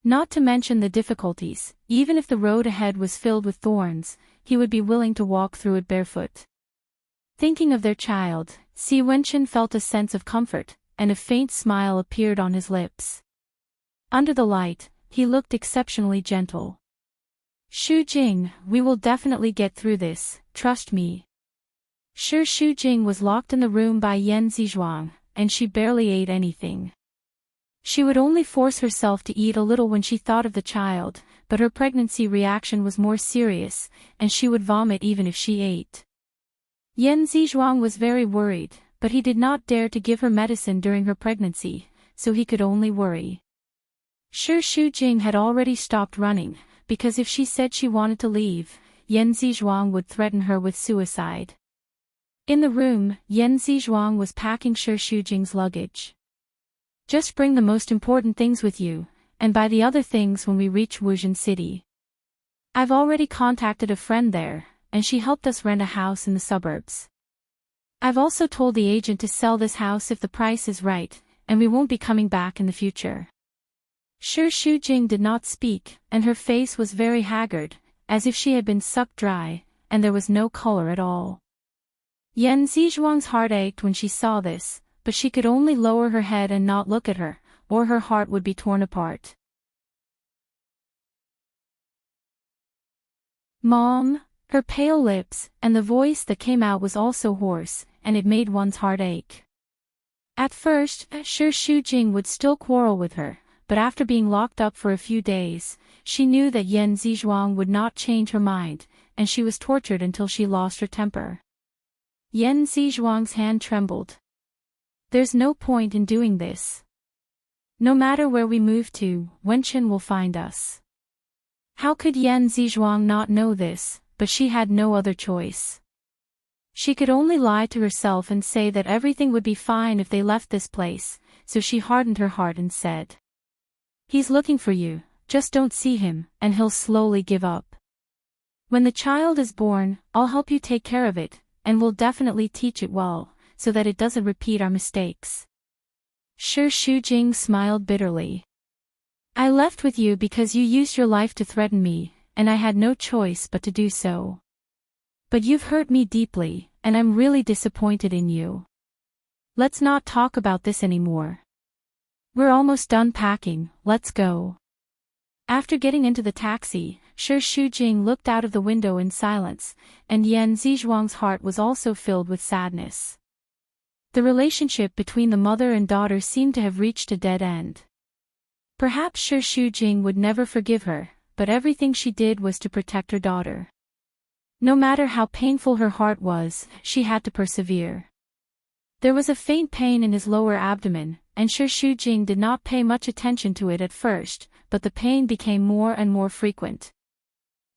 Not to mention the difficulties, even if the road ahead was filled with thorns, he would be willing to walk through it barefoot. Thinking of their child, Si Wenchen felt a sense of comfort, and a faint smile appeared on his lips. Under the light, he looked exceptionally gentle. Shujing, we will definitely get through this, trust me. Shi Shujing was locked in the room by Yan Zizhuang, and she barely ate anything. She would only force herself to eat a little when she thought of the child, but her pregnancy reaction was more serious, and she would vomit even if she ate. Yan Zizhuang was very worried, but he did not dare to give her medicine during her pregnancy, so he could only worry. Shi Shujing had already stopped running, because if she said she wanted to leave, Yan Zizhuang would threaten her with suicide. In the room, Yan Zizhuang was packing Shi Shujing's luggage. Just bring the most important things with you, and buy the other things when we reach Wuzhen City. I've already contacted a friend there, and she helped us rent a house in the suburbs. I've also told the agent to sell this house if the price is right, and we won't be coming back in the future. Shi Shujing did not speak, and her face was very haggard, as if she had been sucked dry, and there was no color at all. Yan Zizhuang's heart ached when she saw this, but she could only lower her head and not look at her, or her heart would be torn apart. Mom, her pale lips, and the voice that came out was also hoarse, and it made one's heart ache. At first, Shi Shujing would still quarrel with her, but after being locked up for a few days, she knew that Yan Zizhuang would not change her mind, and she was tortured until she lost her temper. Yan Zizhuang's hand trembled. There's no point in doing this. No matter where we move to, Wenchen will find us. How could Yan Zizhuang not know this, but she had no other choice. She could only lie to herself and say that everything would be fine if they left this place, so she hardened her heart and said, "He's looking for you, just don't see him, and he'll slowly give up. When the child is born, I'll help you take care of it, and we'll definitely teach it well, so that it doesn't repeat our mistakes." Shi Shujing smiled bitterly. I left with you because you used your life to threaten me, and I had no choice but to do so. But you've hurt me deeply, and I'm really disappointed in you. Let's not talk about this anymore. We're almost done packing, let's go. After getting into the taxi, Shi Shujing looked out of the window in silence, and Yan Zizhuang's heart was also filled with sadness. The relationship between the mother and daughter seemed to have reached a dead end. Perhaps Shi Shujing would never forgive her, but everything she did was to protect her daughter. No matter how painful her heart was, she had to persevere. There was a faint pain in his lower abdomen, and Shi Shujing did not pay much attention to it at first, but the pain became more and more frequent.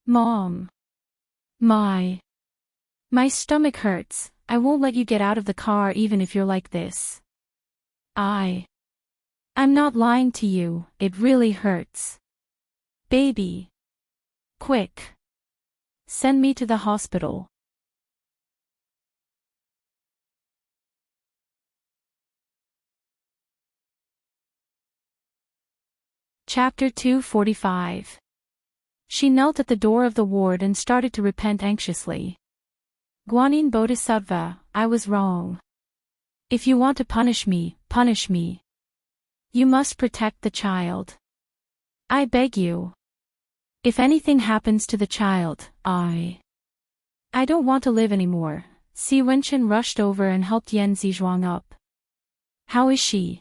Mom. My stomach hurts. I won't let you get out of the car even if you're like this. I'm not lying to you, it really hurts. Baby. Quick. Send me to the hospital. Chapter 245. She knelt at the door of the ward and started to repent anxiously. Guanyin Bodhisattva, I was wrong. If you want to punish me, punish me. You must protect the child. I beg you. If anything happens to the child, I don't want to live anymore. Si Wenchen rushed over and helped Yan Zizhuang up. How is she?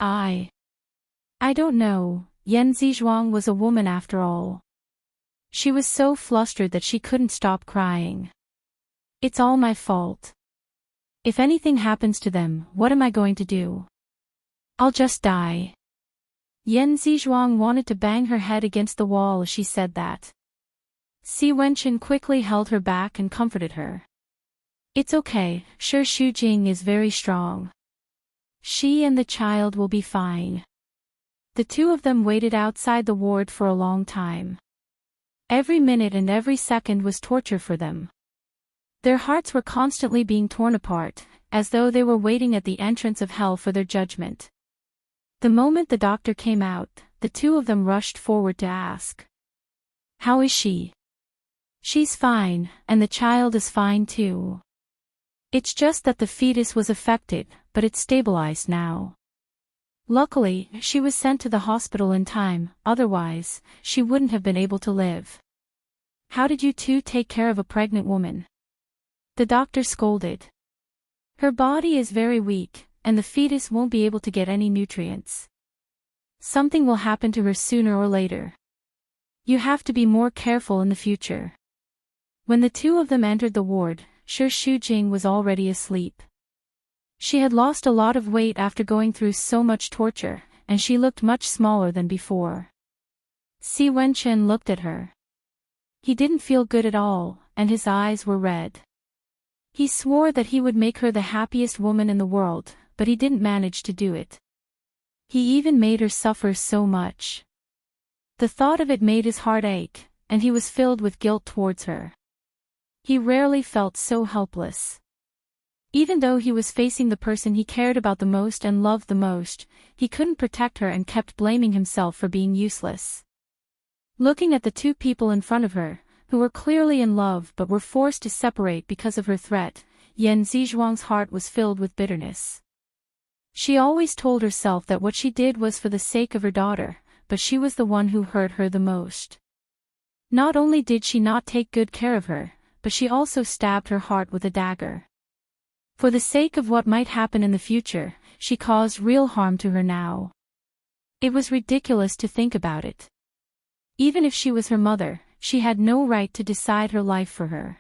I don't know. Yan Zizhuang was a woman after all. She was so flustered that she couldn't stop crying. It's all my fault. If anything happens to them, what am I going to do? I'll just die. Yan Zizhuang wanted to bang her head against the wall as she said that. Si Wenchen quickly held her back and comforted her. It's okay, Shi Shujing is very strong. She and the child will be fine. The two of them waited outside the ward for a long time. Every minute and every second was torture for them. Their hearts were constantly being torn apart, as though they were waiting at the entrance of hell for their judgment. The moment the doctor came out, the two of them rushed forward to ask. How is she? She's fine, and the child is fine too. It's just that the fetus was affected, but it's stabilized now. Luckily, she was sent to the hospital in time, otherwise, she wouldn't have been able to live. How did you two take care of a pregnant woman? The doctor scolded. Her body is very weak, and the fetus won't be able to get any nutrients. Something will happen to her sooner or later. You have to be more careful in the future. When the two of them entered the ward, Shi Shujing was already asleep. She had lost a lot of weight after going through so much torture, and she looked much smaller than before. Si Wenchen looked at her. He didn't feel good at all, and his eyes were red. He swore that he would make her the happiest woman in the world, but he didn't manage to do it. He even made her suffer so much. The thought of it made his heart ache, and he was filled with guilt towards her. He rarely felt so helpless. Even though he was facing the person he cared about the most and loved the most, he couldn't protect her and kept blaming himself for being useless. Looking at the two people in front of her, who were clearly in love but were forced to separate because of her threat, Yan Zizhuang's heart was filled with bitterness. She always told herself that what she did was for the sake of her daughter, but she was the one who hurt her the most. Not only did she not take good care of her, but she also stabbed her heart with a dagger. For the sake of what might happen in the future, she caused real harm to her now. It was ridiculous to think about it. Even if she was her mother, she had no right to decide her life for her.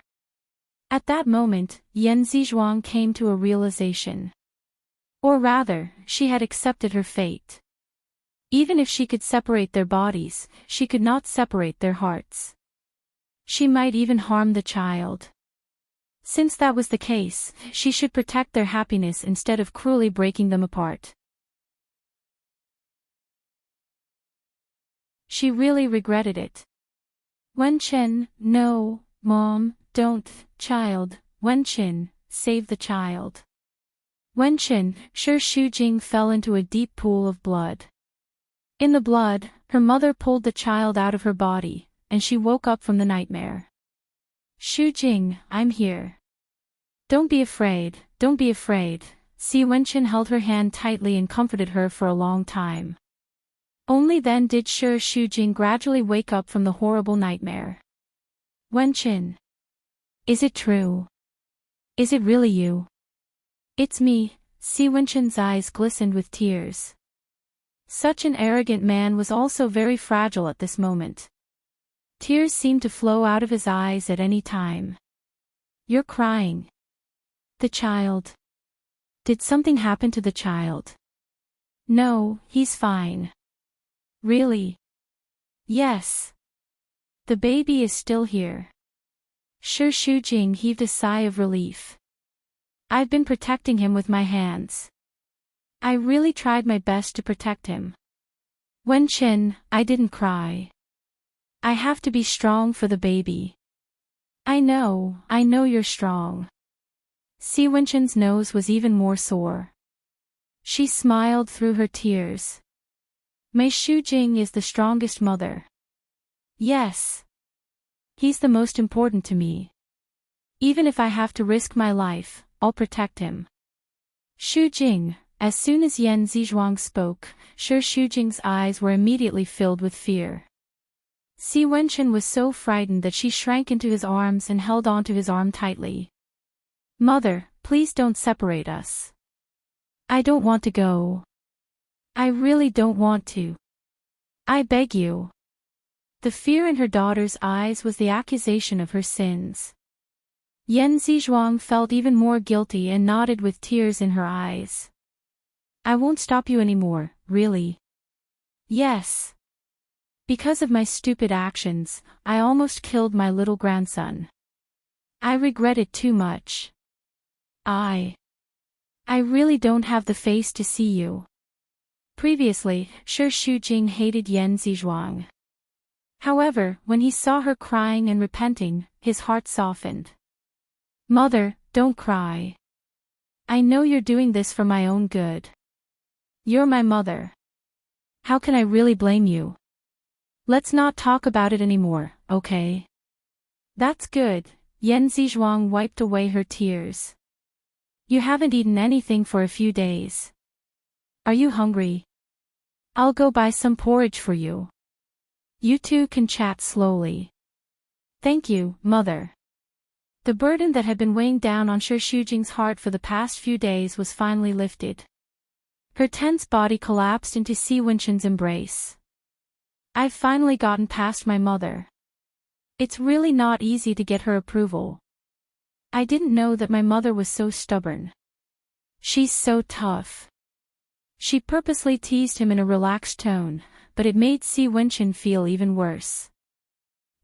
At that moment, Yan Zizhuang came to a realization. Or rather, she had accepted her fate. Even if she could separate their bodies, she could not separate their hearts. She might even harm the child. Since that was the case, she should protect their happiness instead of cruelly breaking them apart. She really regretted it. Wenchen, no, Mom, don't, child, Wenchen, save the child. Wenchen, Shi Shujing fell into a deep pool of blood. In the blood, her mother pulled the child out of her body, and she woke up from the nightmare. Shujing, I'm here. Don't be afraid, don't be afraid. Si Wenchen held her hand tightly and comforted her for a long time. Only then did Shi Shujing gradually wake up from the horrible nightmare. Wenchen. Is it true? Is it really you? It's me. Si Wenchen's eyes glistened with tears. Such an arrogant man was also very fragile at this moment. Tears seemed to flow out of his eyes at any time. You're crying. The child. Did something happen to the child? No, he's fine. Really? Yes. The baby is still here. Shi Shujing heaved a sigh of relief. I've been protecting him with my hands. I really tried my best to protect him. Wenchen, I didn't cry. I have to be strong for the baby. I know you're strong. Si Wenchen's nose was even more sore. She smiled through her tears. Mei Shujing is the strongest mother. Yes. He's the most important to me. Even if I have to risk my life, I'll protect him. Shujing. As soon as Yan Zizhuang spoke, Shi Shujing's eyes were immediately filled with fear. Si Wenchen was so frightened that she shrank into his arms and held onto his arm tightly. Mother, please don't separate us. I don't want to go. I really don't want to. I beg you. The fear in her daughter's eyes was the accusation of her sins. Yan Zizhuang felt even more guilty and nodded with tears in her eyes. I won't stop you anymore, really. Yes. Because of my stupid actions, I almost killed my little grandson. I regret it too much. I really don't have the face to see you. Previously, Shi Shujing hated Yan Zizhuang. However, when he saw her crying and repenting, his heart softened. Mother, don't cry. I know you're doing this for my own good. You're my mother. How can I really blame you? Let's not talk about it anymore, okay? That's good. Yan Zizhuang wiped away her tears. You haven't eaten anything for a few days. Are you hungry? I'll go buy some porridge for you. You two can chat slowly. Thank you, Mother. The burden that had been weighing down on Shi Shujing's heart for the past few days was finally lifted. Her tense body collapsed into Si Wenchen's embrace. I've finally gotten past my mother. It's really not easy to get her approval. I didn't know that my mother was so stubborn. She's so tough. She purposely teased him in a relaxed tone, but it made Si Wenchen feel even worse.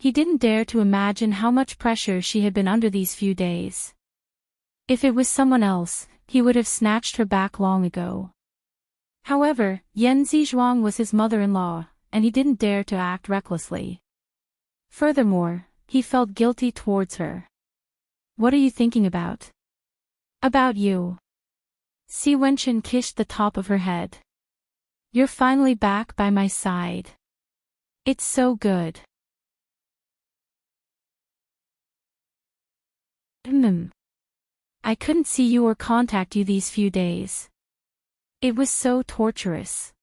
He didn't dare to imagine how much pressure she had been under these few days. If it was someone else, he would have snatched her back long ago. However, Yan Zizhuang was his mother-in-law, and he didn't dare to act recklessly. Furthermore, he felt guilty towards her. What are you thinking about? About you. Si Wenchen kissed the top of her head. You're finally back by my side. It's so good. I couldn't see you or contact you these few days. It was so torturous.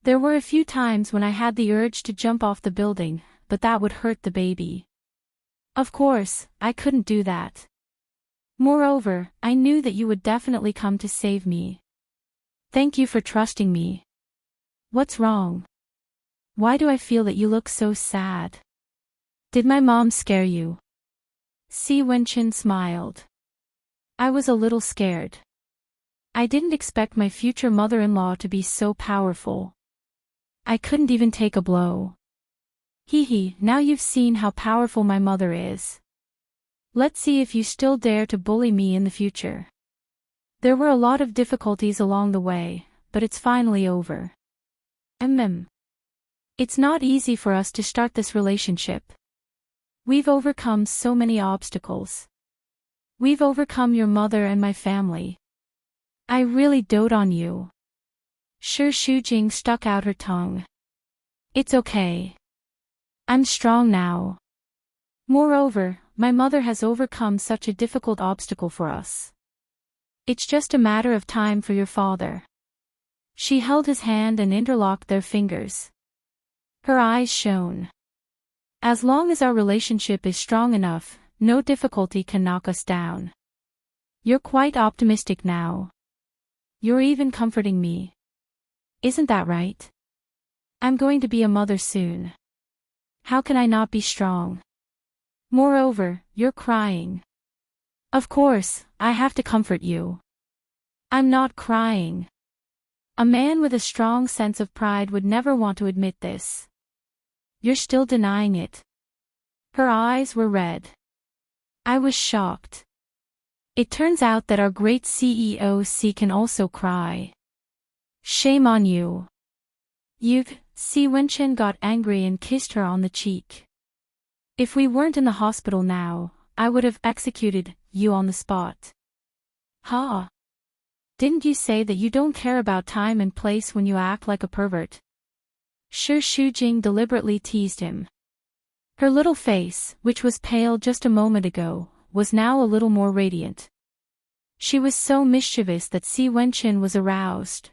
There were a few times when I had the urge to jump off the building, but that would hurt the baby. Of course, I couldn't do that. Moreover, I knew that you would definitely come to save me. Thank you for trusting me. What's wrong? Why do I feel that you look so sad? Did my mom scare you? Si Wenchen smiled. I was a little scared. I didn't expect my future mother-in-law to be so powerful. I couldn't even take a blow. Hee, now you've seen how powerful my mother is. Let's see if you still dare to bully me in the future. There were a lot of difficulties along the way, but it's finally over. It's not easy for us to start this relationship. We've overcome so many obstacles. We've overcome your mother and my family. I really dote on you. Shi Shujing stuck out her tongue. It's okay. I'm strong now. Moreover, my mother has overcome such a difficult obstacle for us. It's just a matter of time for your father. She held his hand and interlocked their fingers. Her eyes shone. As long as our relationship is strong enough, no difficulty can knock us down. You're quite optimistic now. You're even comforting me. Isn't that right? I'm going to be a mother soon. How can I not be strong? Moreover, you're crying. Of course, I have to comfort you. I'm not crying. A man with a strong sense of pride would never want to admit this. You're still denying it. Her eyes were red. I was shocked. It turns out that our great CEO can also cry. Shame on you. Si Wenchen got angry and kissed her on the cheek. If we weren't in the hospital now, I would have executed you on the spot. Ha! Didn't you say that you don't care about time and place when you act like a pervert? Shi Shujing deliberately teased him. Her little face, which was pale just a moment ago, was now a little more radiant. She was so mischievous that Si Wenchen was aroused.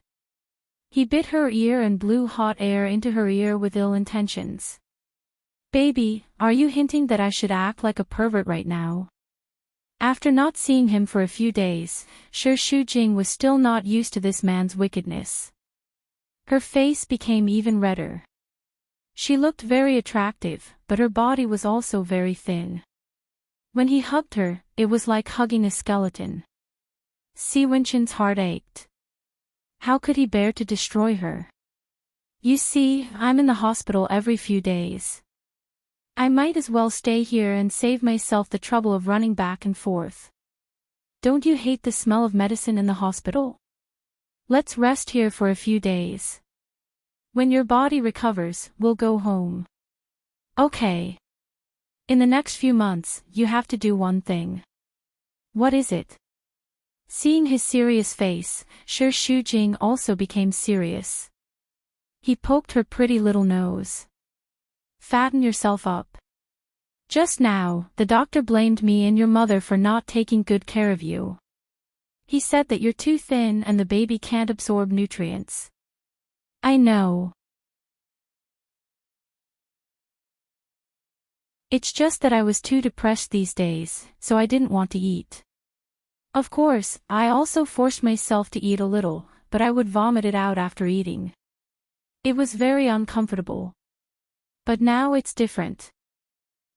He bit her ear and blew hot air into her ear with ill intentions. Baby, are you hinting that I should act like a pervert right now? After not seeing him for a few days, Shi Shujing was still not used to this man's wickedness. Her face became even redder. She looked very attractive, but her body was also very thin. When he hugged her, it was like hugging a skeleton. Si Wenchen's heart ached. How could he bear to destroy her? You see, I'm in the hospital every few days. I might as well stay here and save myself the trouble of running back and forth. Don't you hate the smell of medicine in the hospital? Let's rest here for a few days. When your body recovers, we'll go home. Okay. In the next few months, you have to do one thing. What is it? Seeing his serious face, Shi Shujing also became serious. He poked her pretty little nose. Fatten yourself up. Just now, the doctor blamed me and your mother for not taking good care of you. He said that you're too thin and the baby can't absorb nutrients. I know. It's just that I was too depressed these days, so I didn't want to eat. Of course, I also forced myself to eat a little, but I would vomit it out after eating. It was very uncomfortable. But now it's different.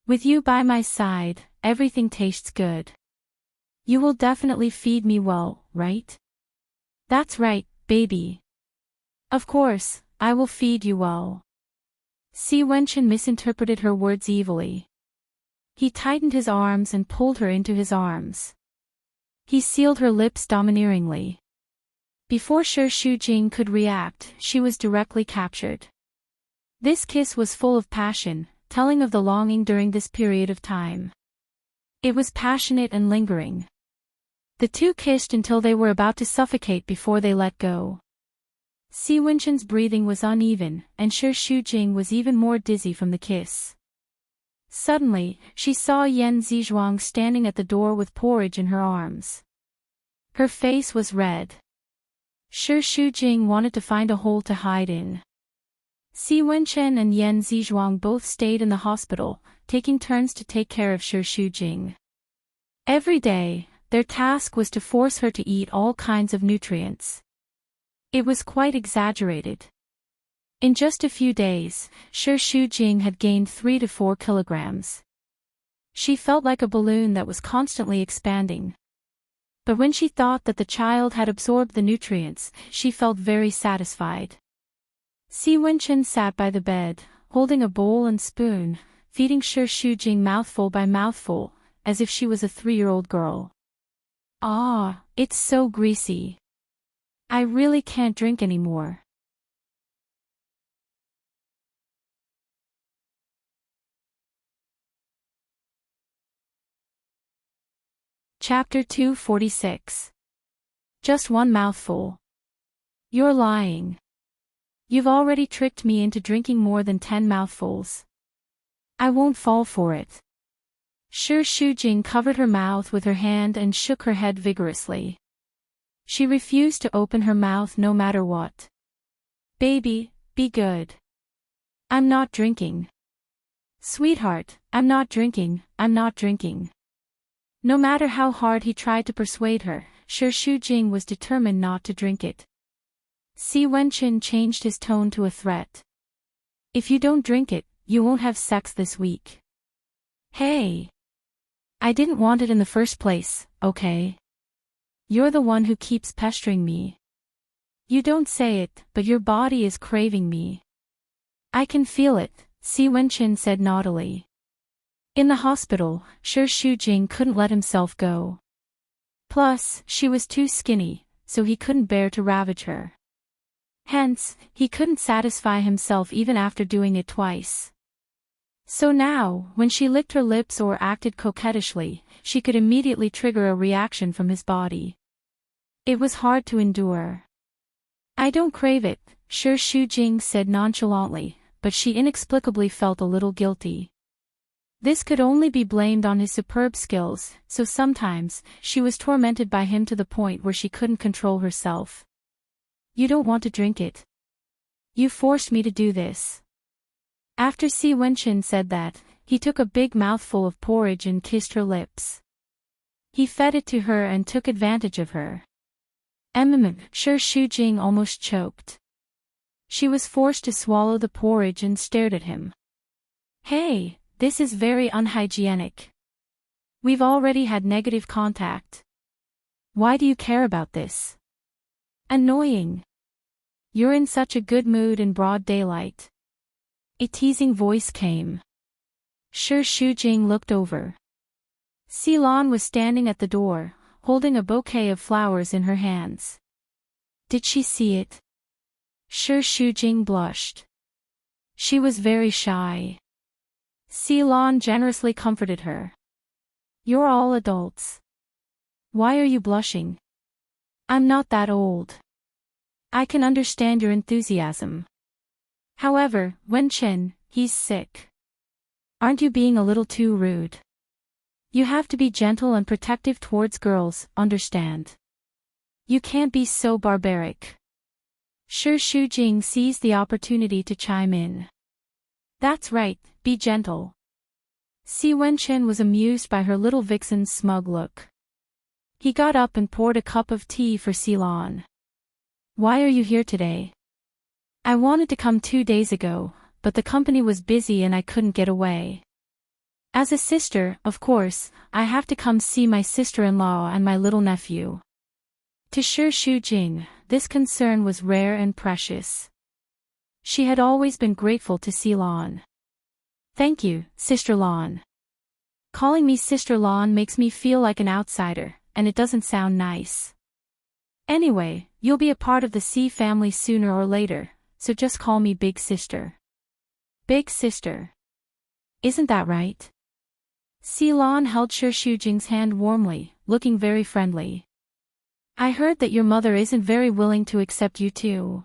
With you by my side, everything tastes good. You will definitely feed me well, right? That's right, baby. Of course, I will feed you well. Si Wenchen misinterpreted her words evilly. He tightened his arms and pulled her into his arms. He sealed her lips domineeringly. Before Shi Shujing could react, she was directly captured. This kiss was full of passion, telling of the longing during this period of time. It was passionate and lingering. The two kissed until they were about to suffocate before they let go. Si Wenchen's breathing was uneven, and Shi Shujing was even more dizzy from the kiss. Suddenly, she saw Yan Zizhuang standing at the door with porridge in her arms. Her face was red. Shi Shujing wanted to find a hole to hide in. Si Wenchen and Yan Zizhuang both stayed in the hospital, taking turns to take care of Shi Shujing. Every day, their task was to force her to eat all kinds of nutrients. It was quite exaggerated. In just a few days, Shi Shujing had gained 3 to 4 kilograms. She felt like a balloon that was constantly expanding. But when she thought that the child had absorbed the nutrients, she felt very satisfied. Si Wenchen sat by the bed, holding a bowl and spoon, feeding Shi Shujing mouthful by mouthful, as if she was a 3-year-old girl. Ah, it's so greasy. I really can't drink anymore. Chapter 246. Just one mouthful. You're lying. You've already tricked me into drinking more than 10 mouthfuls. I won't fall for it. Shi Shujing covered her mouth with her hand and shook her head vigorously. She refused to open her mouth no matter what. Baby, be good. I'm not drinking. Sweetheart, I'm not drinking, I'm not drinking. No matter how hard he tried to persuade her, Shi Shujing was determined not to drink it. Si Wenqin changed his tone to a threat. If you don't drink it, you won't have sex this week. Hey! I didn't want it in the first place, okay? You're the one who keeps pestering me. You don't say it, but your body is craving me. I can feel it, Si Wenqin said naughtily. In the hospital, Shi Shujing couldn't let himself go. Plus, she was too skinny, so he couldn't bear to ravage her. Hence, he couldn't satisfy himself even after doing it twice. So now, when she licked her lips or acted coquettishly, she could immediately trigger a reaction from his body. It was hard to endure. I don't crave it, Shi Shujing said nonchalantly, but she inexplicably felt a little guilty. This could only be blamed on his superb skills, so sometimes, she was tormented by him to the point where she couldn't control herself. You don't want to drink it. You forced me to do this. After Si Wenqin said that, he took a big mouthful of porridge and kissed her lips. He fed it to her and took advantage of her. Shi Shujing almost choked. She was forced to swallow the porridge and stared at him. Hey, this is very unhygienic. We've already had negative contact. Why do you care about this? Annoying. You're in such a good mood in broad daylight. A teasing voice came. Shi Shujing looked over. Ceylon was standing at the door, holding a bouquet of flowers in her hands. Did she see it? Shi Shujing blushed. She was very shy. Ceylon generously comforted her. You're all adults. Why are you blushing? I'm not that old. I can understand your enthusiasm. However, Wenqin, he's sick. Aren't you being a little too rude? You have to be gentle and protective towards girls, understand? You can't be so barbaric. Shi Shujing seized the opportunity to chime in. That's right, be gentle. Si Wenqin was amused by her little vixen's smug look. He got up and poured a cup of tea for Ceylon. Why are you here today? I wanted to come 2 days ago, but the company was busy and I couldn't get away. As a sister, of course, I have to come see my sister-in-law and my little nephew. To Shi Shujing, this concern was rare and precious. She had always been grateful to Ceylon. Thank you, Sister Lon. Calling me Sister Lon makes me feel like an outsider, and it doesn't sound nice. Anyway, you'll be a part of the C family sooner or later, so just call me Big Sister. Big Sister. Isn't that right? Ceylon held Shi Shujing's hand warmly, looking very friendly. I heard that your mother isn't very willing to accept you too.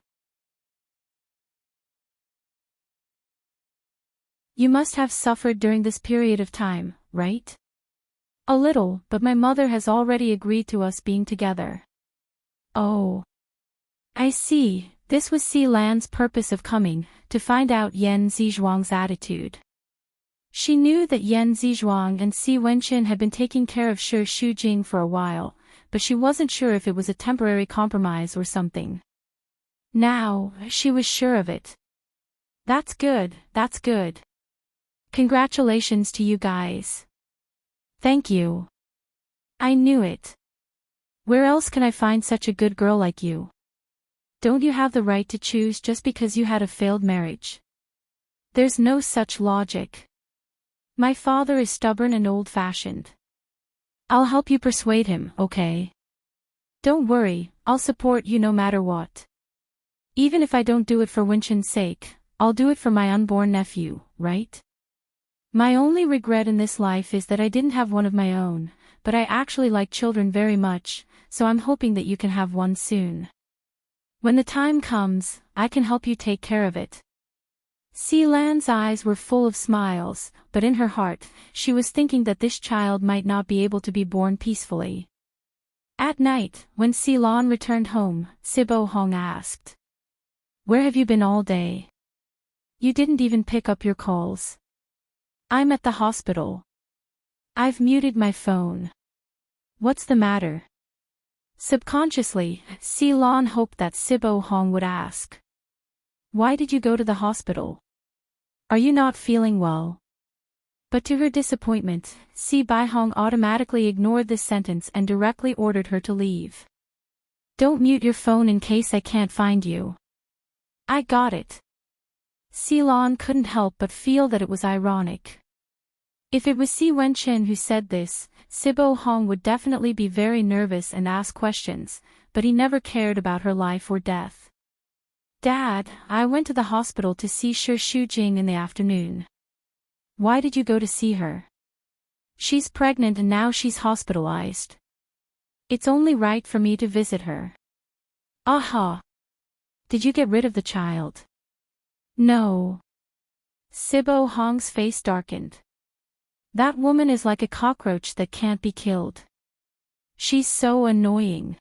You must have suffered during this period of time, right? A little, but my mother has already agreed to us being together. Oh. I see, this was Si Lan's purpose of coming, to find out Yan Zizhuang's attitude. She knew that Yan Zizhuang and Si Wenqin had been taking care of Shi Shujing for a while, but she wasn't sure if it was a temporary compromise or something. Now, she was sure of it. That's good, that's good. Congratulations to you guys. Thank you. I knew it. Where else can I find such a good girl like you? Don't you have the right to choose just because you had a failed marriage? There's no such logic. My father is stubborn and old-fashioned. I'll help you persuade him, okay? Don't worry, I'll support you no matter what. Even if I don't do it for Wenqin's sake, I'll do it for my unborn nephew, right? My only regret in this life is that I didn't have one of my own, but I actually like children very much, so I'm hoping that you can have one soon. When the time comes, I can help you take care of it. Si Lan's eyes were full of smiles, but in her heart, she was thinking that this child might not be able to be born peacefully. At night, when Si Lan returned home, Sibo Hong asked. Where have you been all day? You didn't even pick up your calls. I'm at the hospital. I've muted my phone. What's the matter? Subconsciously, Si-Lan hoped that Sibo Hong would ask. Why did you go to the hospital? Are you not feeling well? But to her disappointment, Si-Bai-Hong automatically ignored this sentence and directly ordered her to leave. Don't mute your phone in case I can't find you. I got it. Si-Lan couldn't help but feel that it was ironic. If it was Si Wenchen who said this, Sibo Hong would definitely be very nervous and ask questions, but he never cared about her life or death. Dad, I went to the hospital to see Shi Shujing in the afternoon. Why did you go to see her? She's pregnant and now she's hospitalized. It's only right for me to visit her. Aha! Did you get rid of the child? No. Sibo Hong's face darkened. That woman is like a cockroach that can't be killed. She's so annoying.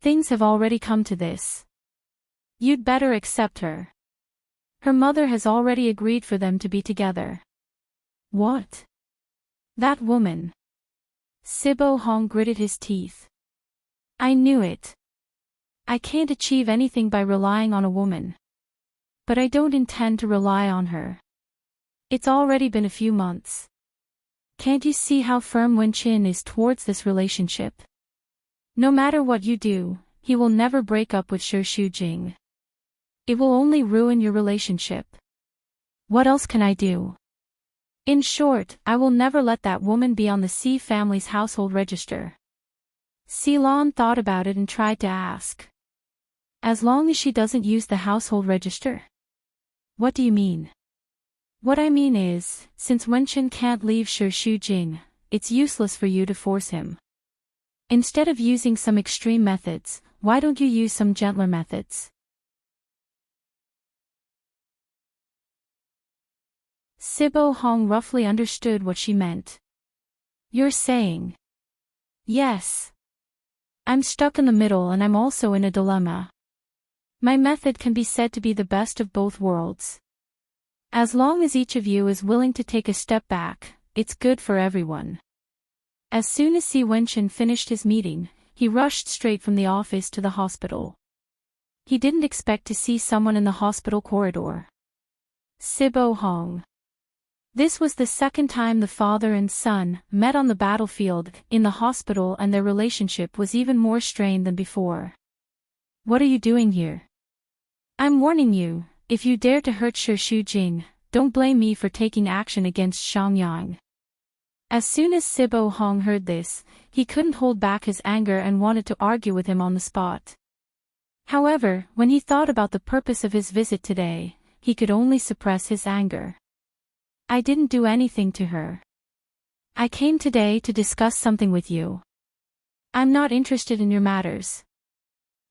Things have already come to this. You'd better accept her. Her mother has already agreed for them to be together. What? That woman. Sibo Hong gritted his teeth. I knew it. I can't achieve anything by relying on a woman. But I don't intend to rely on her. It's already been a few months. Can't you see how firm Wen-Chin is towards this relationship? No matter what you do, he will never break up with Shi Shujing. It will only ruin your relationship. What else can I do? In short, I will never let that woman be on the Si family's household register. Si-Lan thought about it and tried to ask. As long as she doesn't use the household register? What do you mean? What I mean is, since Wen-Chin can't leave Shi Shujing, it's useless for you to force him. Instead of using some extreme methods, why don't you use some gentler methods? Sibo Hong roughly understood what she meant. You're saying? Yes. I'm stuck in the middle and I'm also in a dilemma. My method can be said to be the best of both worlds. As long as each of you is willing to take a step back, it's good for everyone. As soon as Si Wen-Chin finished his meeting, he rushed straight from the office to the hospital. He didn't expect to see someone in the hospital corridor. Sibo Hong. This was the second time the father and son met on the battlefield in the hospital, and their relationship was even more strained than before. What are you doing here? I'm warning you, if you dare to hurt Shi Shujing, don't blame me for taking action against Xiangyang. As soon as Sibo Hong heard this, he couldn't hold back his anger and wanted to argue with him on the spot. However, when he thought about the purpose of his visit today, he could only suppress his anger. I didn't do anything to her. I came today to discuss something with you. I'm not interested in your matters.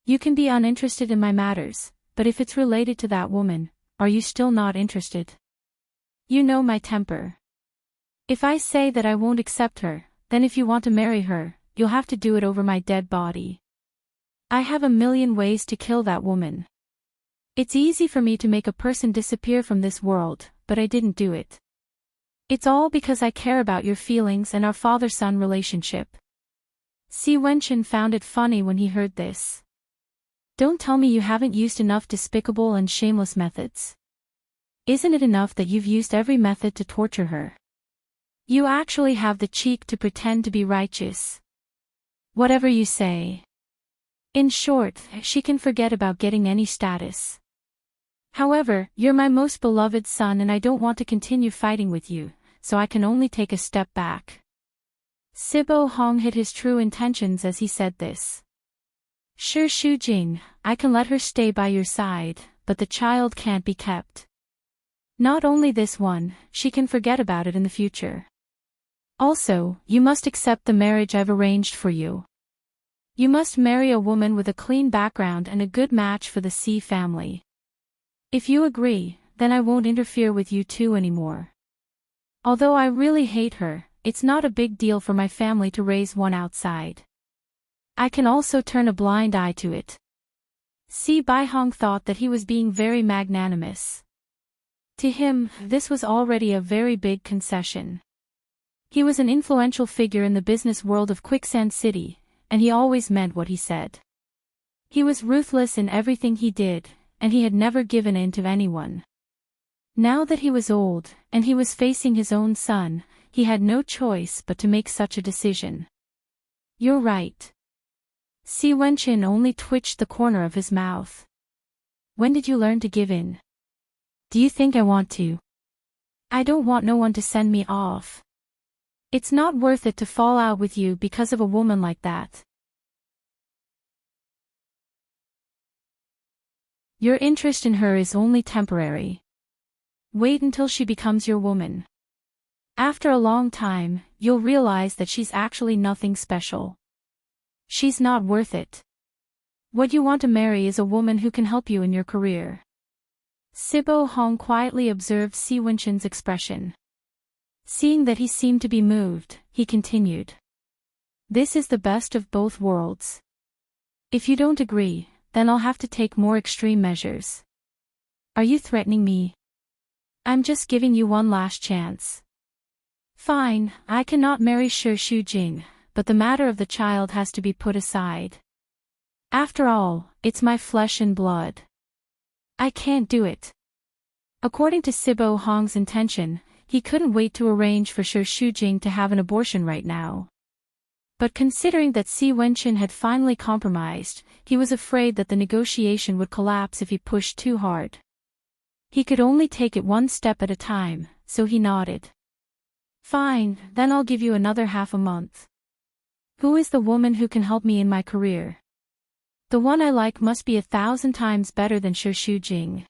You can be uninterested in my matters, but if it's related to that woman, are you still not interested? You know my temper. If I say that I won't accept her, then if you want to marry her, you'll have to do it over my dead body. I have a million ways to kill that woman. It's easy for me to make a person disappear from this world, but I didn't do it. It's all because I care about your feelings and our father-son relationship. Si Wen-Chin found it funny when he heard this. Don't tell me you haven't used enough despicable and shameless methods. Isn't it enough that you've used every method to torture her? You actually have the cheek to pretend to be righteous. Whatever you say. In short, she can forget about getting any status. However, you're my most beloved son and I don't want to continue fighting with you, so I can only take a step back. Sibo Hong hid his true intentions as he said this. Shi Shujing, I can let her stay by your side, but the child can't be kept. Not only this one, she can forget about it in the future. Also, you must accept the marriage I've arranged for you. You must marry a woman with a clean background and a good match for the Si family. If you agree, then I won't interfere with you two anymore. Although I really hate her, it's not a big deal for my family to raise one outside. I can also turn a blind eye to it. Si Bai-Hong thought that he was being very magnanimous. To him, this was already a very big concession. He was an influential figure in the business world of Quicksand City, and he always meant what he said. He was ruthless in everything he did, and he had never given in to anyone. Now that he was old, and he was facing his own son, he had no choice but to make such a decision. You're right. Si Wenchin only twitched the corner of his mouth. When did you learn to give in? Do you think I want to? I don't want no one to send me off. It's not worth it to fall out with you because of a woman like that. Your interest in her is only temporary. Wait until she becomes your woman. After a long time, you'll realize that she's actually nothing special. She's not worth it. What you want to marry is a woman who can help you in your career. Sibo Hong quietly observed Si Wenchin's expression. Seeing that he seemed to be moved, he continued. This is the best of both worlds. If you don't agree, then I'll have to take more extreme measures. Are you threatening me? I'm just giving you one last chance. Fine, I cannot marry Shi Shujing, but the matter of the child has to be put aside. After all, it's my flesh and blood. I can't do it. According to Sibo Hong's intention, he couldn't wait to arrange for Shi Shujing to have an abortion right now. But considering that Si Wenchin had finally compromised, he was afraid that the negotiation would collapse if he pushed too hard. He could only take it one step at a time, so he nodded. Fine, then I'll give you another half a month. Who is the woman who can help me in my career? The one I like must be 1,000 times better than Shi Shujing.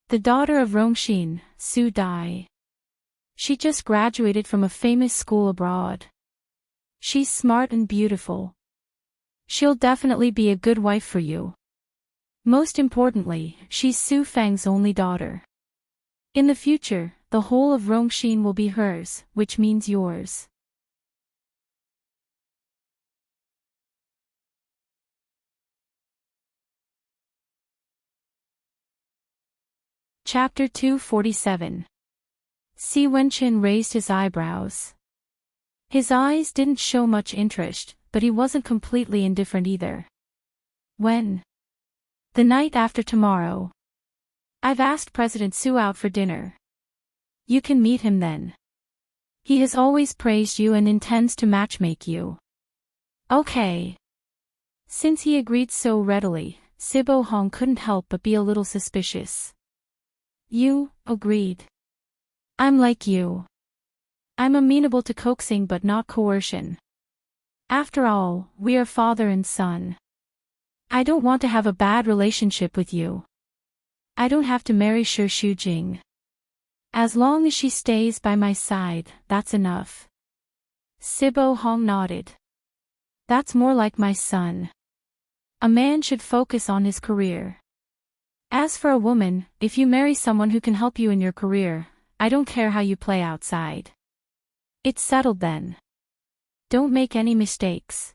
The daughter of Rongxin, Su Dai. She just graduated from a famous school abroad. She's smart and beautiful. She'll definitely be a good wife for you. Most importantly, she's Su Feng's only daughter. In the future, the whole of Rongxin will be hers, which means yours. Chapter 247. Si Wenchin raised his eyebrows. His eyes didn't show much interest, but he wasn't completely indifferent either. When? The night after tomorrow. I've asked President Su out for dinner. You can meet him then. He has always praised you and intends to matchmake you. Okay. Since he agreed so readily, Sibo Hong couldn't help but be a little suspicious. You agreed. I'm like you. I'm amenable to coaxing but not coercion. After all, we are father and son. I don't want to have a bad relationship with you. I don't have to marry Shi Shujing. As long as she stays by my side, that's enough. Sibo Hong nodded. That's more like my son. A man should focus on his career. As for a woman, if you marry someone who can help you in your career, I don't care how you play outside. It's settled then. Don't make any mistakes.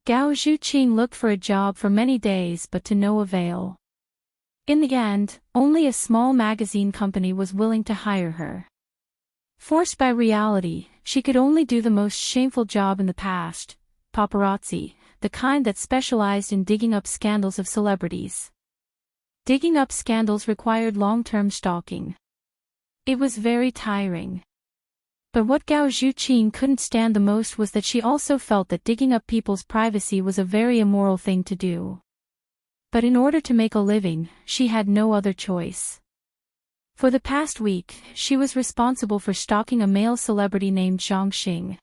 Gao Zhuqing looked for a job for many days but to no avail. In the end, only a small magazine company was willing to hire her. Forced by reality, she could only do the most shameful job in the past, paparazzi, the kind that specialized in digging up scandals of celebrities. Digging up scandals required long-term stalking. It was very tiring. But what Gao Zhuqing couldn't stand the most was that she also felt that digging up people's privacy was a very immoral thing to do. But in order to make a living, she had no other choice. For the past week, she was responsible for stalking a male celebrity named Zhang Xing.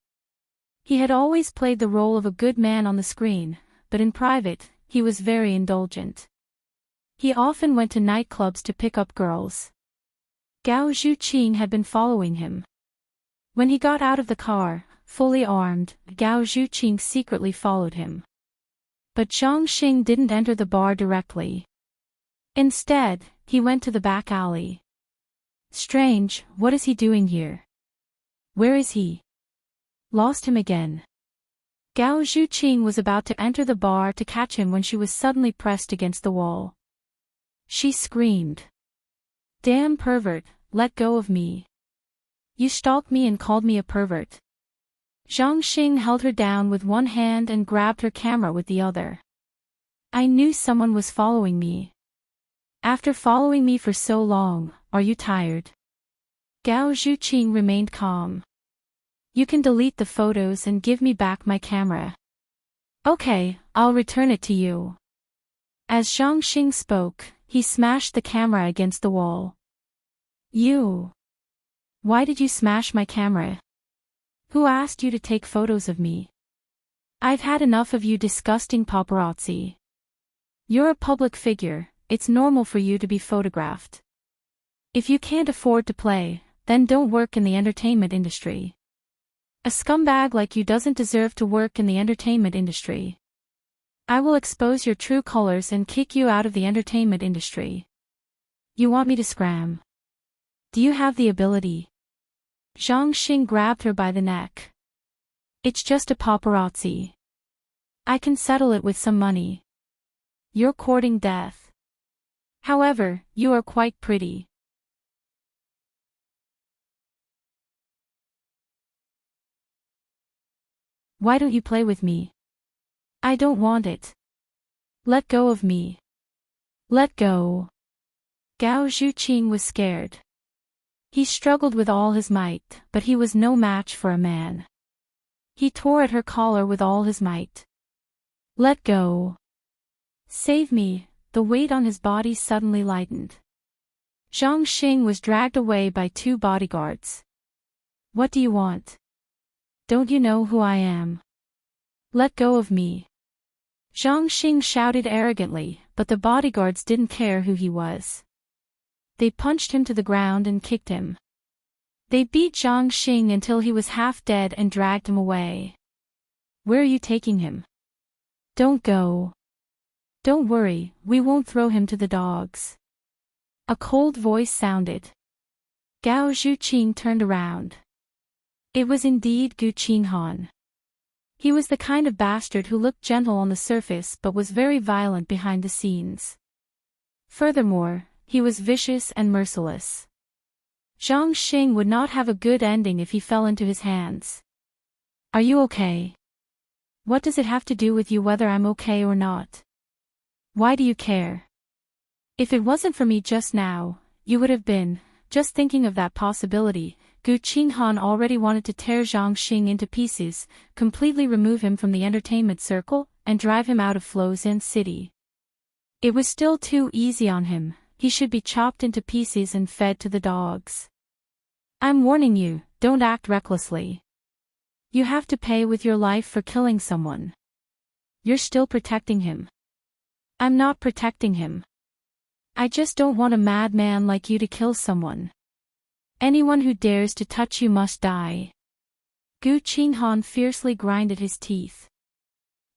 He had always played the role of a good man on the screen, but in private, he was very indulgent. He often went to nightclubs to pick up girls. Gao Zhuqing had been following him. When he got out of the car, fully armed, Gao Zhuqing secretly followed him. But Zhang Xing didn't enter the bar directly. Instead, he went to the back alley. Strange, what is he doing here? Where is he? Lost him again. Gao Zhuqing was about to enter the bar to catch him when she was suddenly pressed against the wall. She screamed. Damn pervert, let go of me. You stalked me and called me a pervert. Zhang Xing held her down with one hand and grabbed her camera with the other. I knew someone was following me. After following me for so long, are you tired? Gao Zhuqing remained calm. You can delete the photos and give me back my camera. Okay, I'll return it to you. As Zhang Xing spoke, he smashed the camera against the wall. You. Why did you smash my camera? Who asked you to take photos of me? I've had enough of you disgusting paparazzi. You're a public figure, it's normal for you to be photographed. If you can't afford to play, then don't work in the entertainment industry. A scumbag like you doesn't deserve to work in the entertainment industry. I will expose your true colors and kick you out of the entertainment industry. You want me to scram? Do you have the ability? Zhang Xing grabbed her by the neck. It's just a paparazzi. I can settle it with some money. You're courting death. However, you are quite pretty. Why don't you play with me? I don't want it. Let go of me. Let go. Gao Zhuqing was scared. He struggled with all his might, but he was no match for a man. He tore at her collar with all his might. Let go. Save me. The weight on his body suddenly lightened. Zhang Xing was dragged away by 2 bodyguards. What do you want? Don't you know who I am? Let go of me. Zhang Xing shouted arrogantly, but the bodyguards didn't care who he was. They punched him to the ground and kicked him. They beat Zhang Xing until he was half dead and dragged him away. Where are you taking him? Don't go. Don't worry, we won't throw him to the dogs. A cold voice sounded. Gao Zhuqing turned around. It was indeed Gu Qinghan. He was the kind of bastard who looked gentle on the surface but was very violent behind the scenes. Furthermore, he was vicious and merciless. Zhang Xing would not have a good ending if he fell into his hands. Are you okay? What does it have to do with you whether I'm okay or not? Why do you care? If it wasn't for me just now, you would have been, just thinking of that possibility. Gu Qinghan already wanted to tear Zhang Xing into pieces, completely remove him from the entertainment circle, and drive him out of Flozhen City. It was still too easy on him. He should be chopped into pieces and fed to the dogs. I'm warning you, don't act recklessly. You have to pay with your life for killing someone. You're still protecting him. I'm not protecting him. I just don't want a madman like you to kill someone. Anyone who dares to touch you must die. Gu Qinghan fiercely grinded his teeth.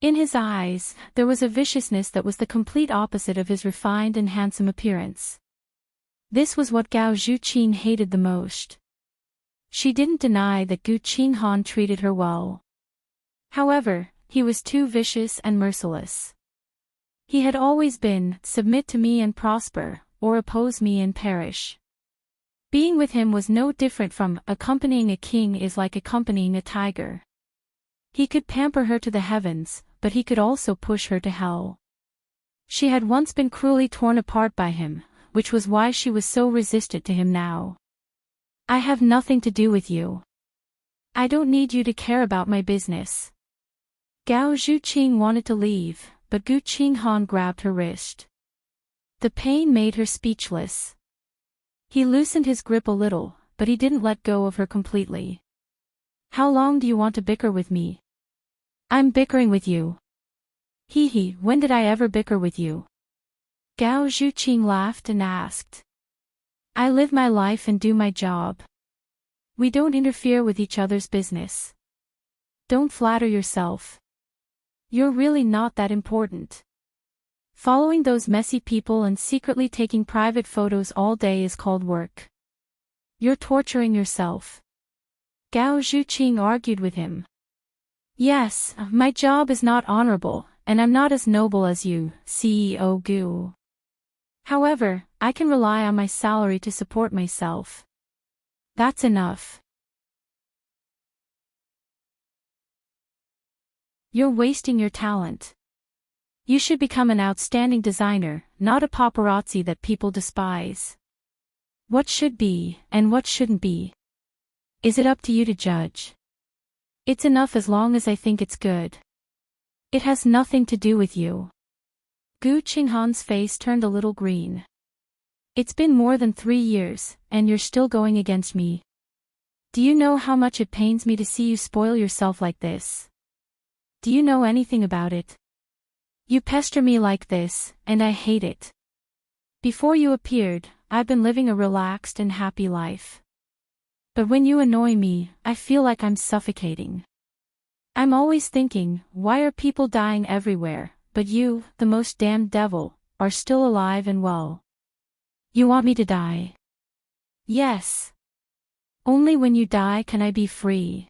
In his eyes, there was a viciousness that was the complete opposite of his refined and handsome appearance. This was what Gao Zhuqing hated the most. She didn't deny that Gu Qinghan treated her well. However, he was too vicious and merciless. He had always been, submit to me and prosper, or oppose me and perish. Being with him was no different from, accompanying a king is like accompanying a tiger. He could pamper her to the heavens, but he could also push her to hell. She had once been cruelly torn apart by him, which was why she was so resistant to him now. I have nothing to do with you. I don't need you to care about my business. Gao Zhuqing wanted to leave, but Gu Qinghan grabbed her wrist. The pain made her speechless. He loosened his grip a little, but he didn't let go of her completely. How long do you want to bicker with me? I'm bickering with you. Hee, when did I ever bicker with you? Gao Zhuqing laughed and asked. I live my life and do my job. We don't interfere with each other's business. Don't flatter yourself. You're really not that important. Following those messy people and secretly taking private photos all day is called work. You're torturing yourself. Gao Zhuqing argued with him. Yes, my job is not honorable, and I'm not as noble as you, CEO Gu. However, I can rely on my salary to support myself. That's enough. You're wasting your talent. You should become an outstanding designer, not a paparazzi that people despise. What should be, and what shouldn't be? Is it up to you to judge? It's enough as long as I think it's good. It has nothing to do with you. Gu Qinghan's face turned a little green. It's been more than 3 years, and you're still going against me. Do you know how much it pains me to see you spoil yourself like this? Do you know anything about it? You pester me like this, and I hate it. Before you appeared, I've been living a relaxed and happy life. But when you annoy me, I feel like I'm suffocating. I'm always thinking, why are people dying everywhere, but you, the most damned devil, are still alive and well. You want me to die? Yes. Only when you die can I be free.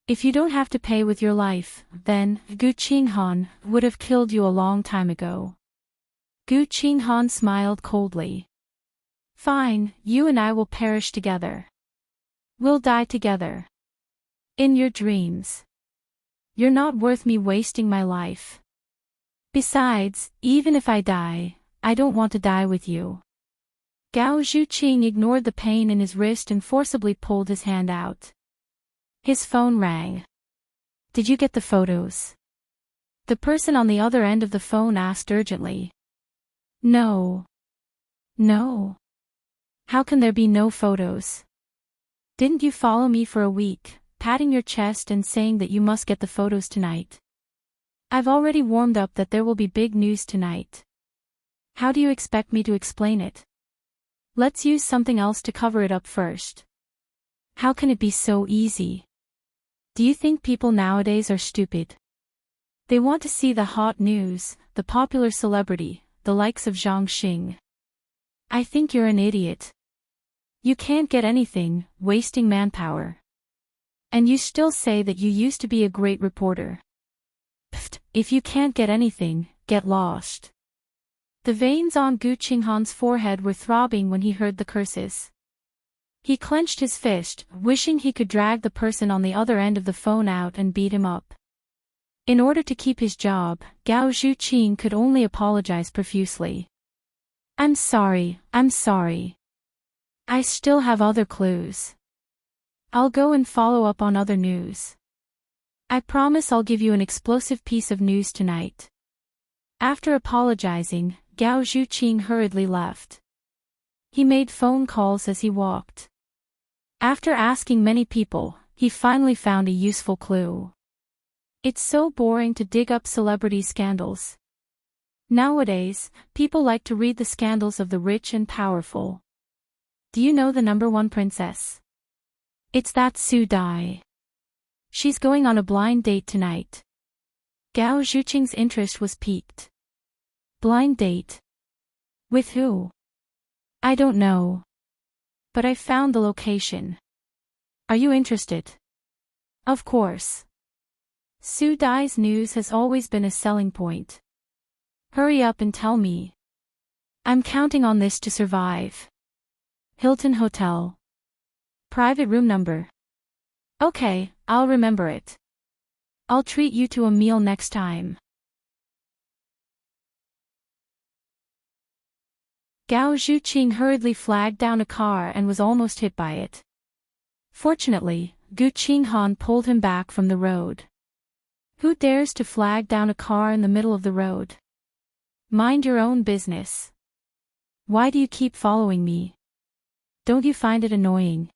If you don't have to pay with your life, then Gu Qinghan would have killed you a long time ago. Gu Qinghan smiled coldly. Fine, you and I will perish together. We'll die together. In your dreams. You're not worth me wasting my life. Besides, even if I die, I don't want to die with you. Gao Zhuqing ignored the pain in his wrist and forcibly pulled his hand out. His phone rang. Did you get the photos? The person on the other end of the phone asked urgently. No. No. How can there be no photos? Didn't you follow me for a week, patting your chest and saying that you must get the photos tonight? I've already warmed up that there will be big news tonight. How do you expect me to explain it? Let's use something else to cover it up first. How can it be so easy? Do you think people nowadays are stupid? They want to see the hot news, the popular celebrity, the likes of Zhang Xing. I think you're an idiot. You can't get anything, wasting manpower. And you still say that you used to be a great reporter. Pfft, if you can't get anything, get lost. The veins on Gu Qinghan's forehead were throbbing when he heard the curses. He clenched his fist, wishing he could drag the person on the other end of the phone out and beat him up. In order to keep his job, Gao Zhuqing could only apologize profusely. I'm sorry. I still have other clues. I'll go and follow up on other news. I promise I'll give you an explosive piece of news tonight. After apologizing, Gao Zhuqing hurriedly left. He made phone calls as he walked. After asking many people, he finally found a useful clue. It's so boring to dig up celebrity scandals. Nowadays, people like to read the scandals of the rich and powerful. Do you know the #1 princess? It's that Su Dai. She's going on a blind date tonight. Gao Zhuqing's interest was piqued. Blind date? With who? I don't know. But I found the location. Are you interested? Of course. Su Dai's news has always been a selling point. Hurry up and tell me. I'm counting on this to survive. Hilton Hotel. Private room number. Okay, I'll remember it. I'll treat you to a meal next time. Gao Zhuqing hurriedly flagged down a car and was almost hit by it. Fortunately, Gu Qinghan pulled him back from the road. Who dares to flag down a car in the middle of the road? Mind your own business. Why do you keep following me? Don't you find it annoying?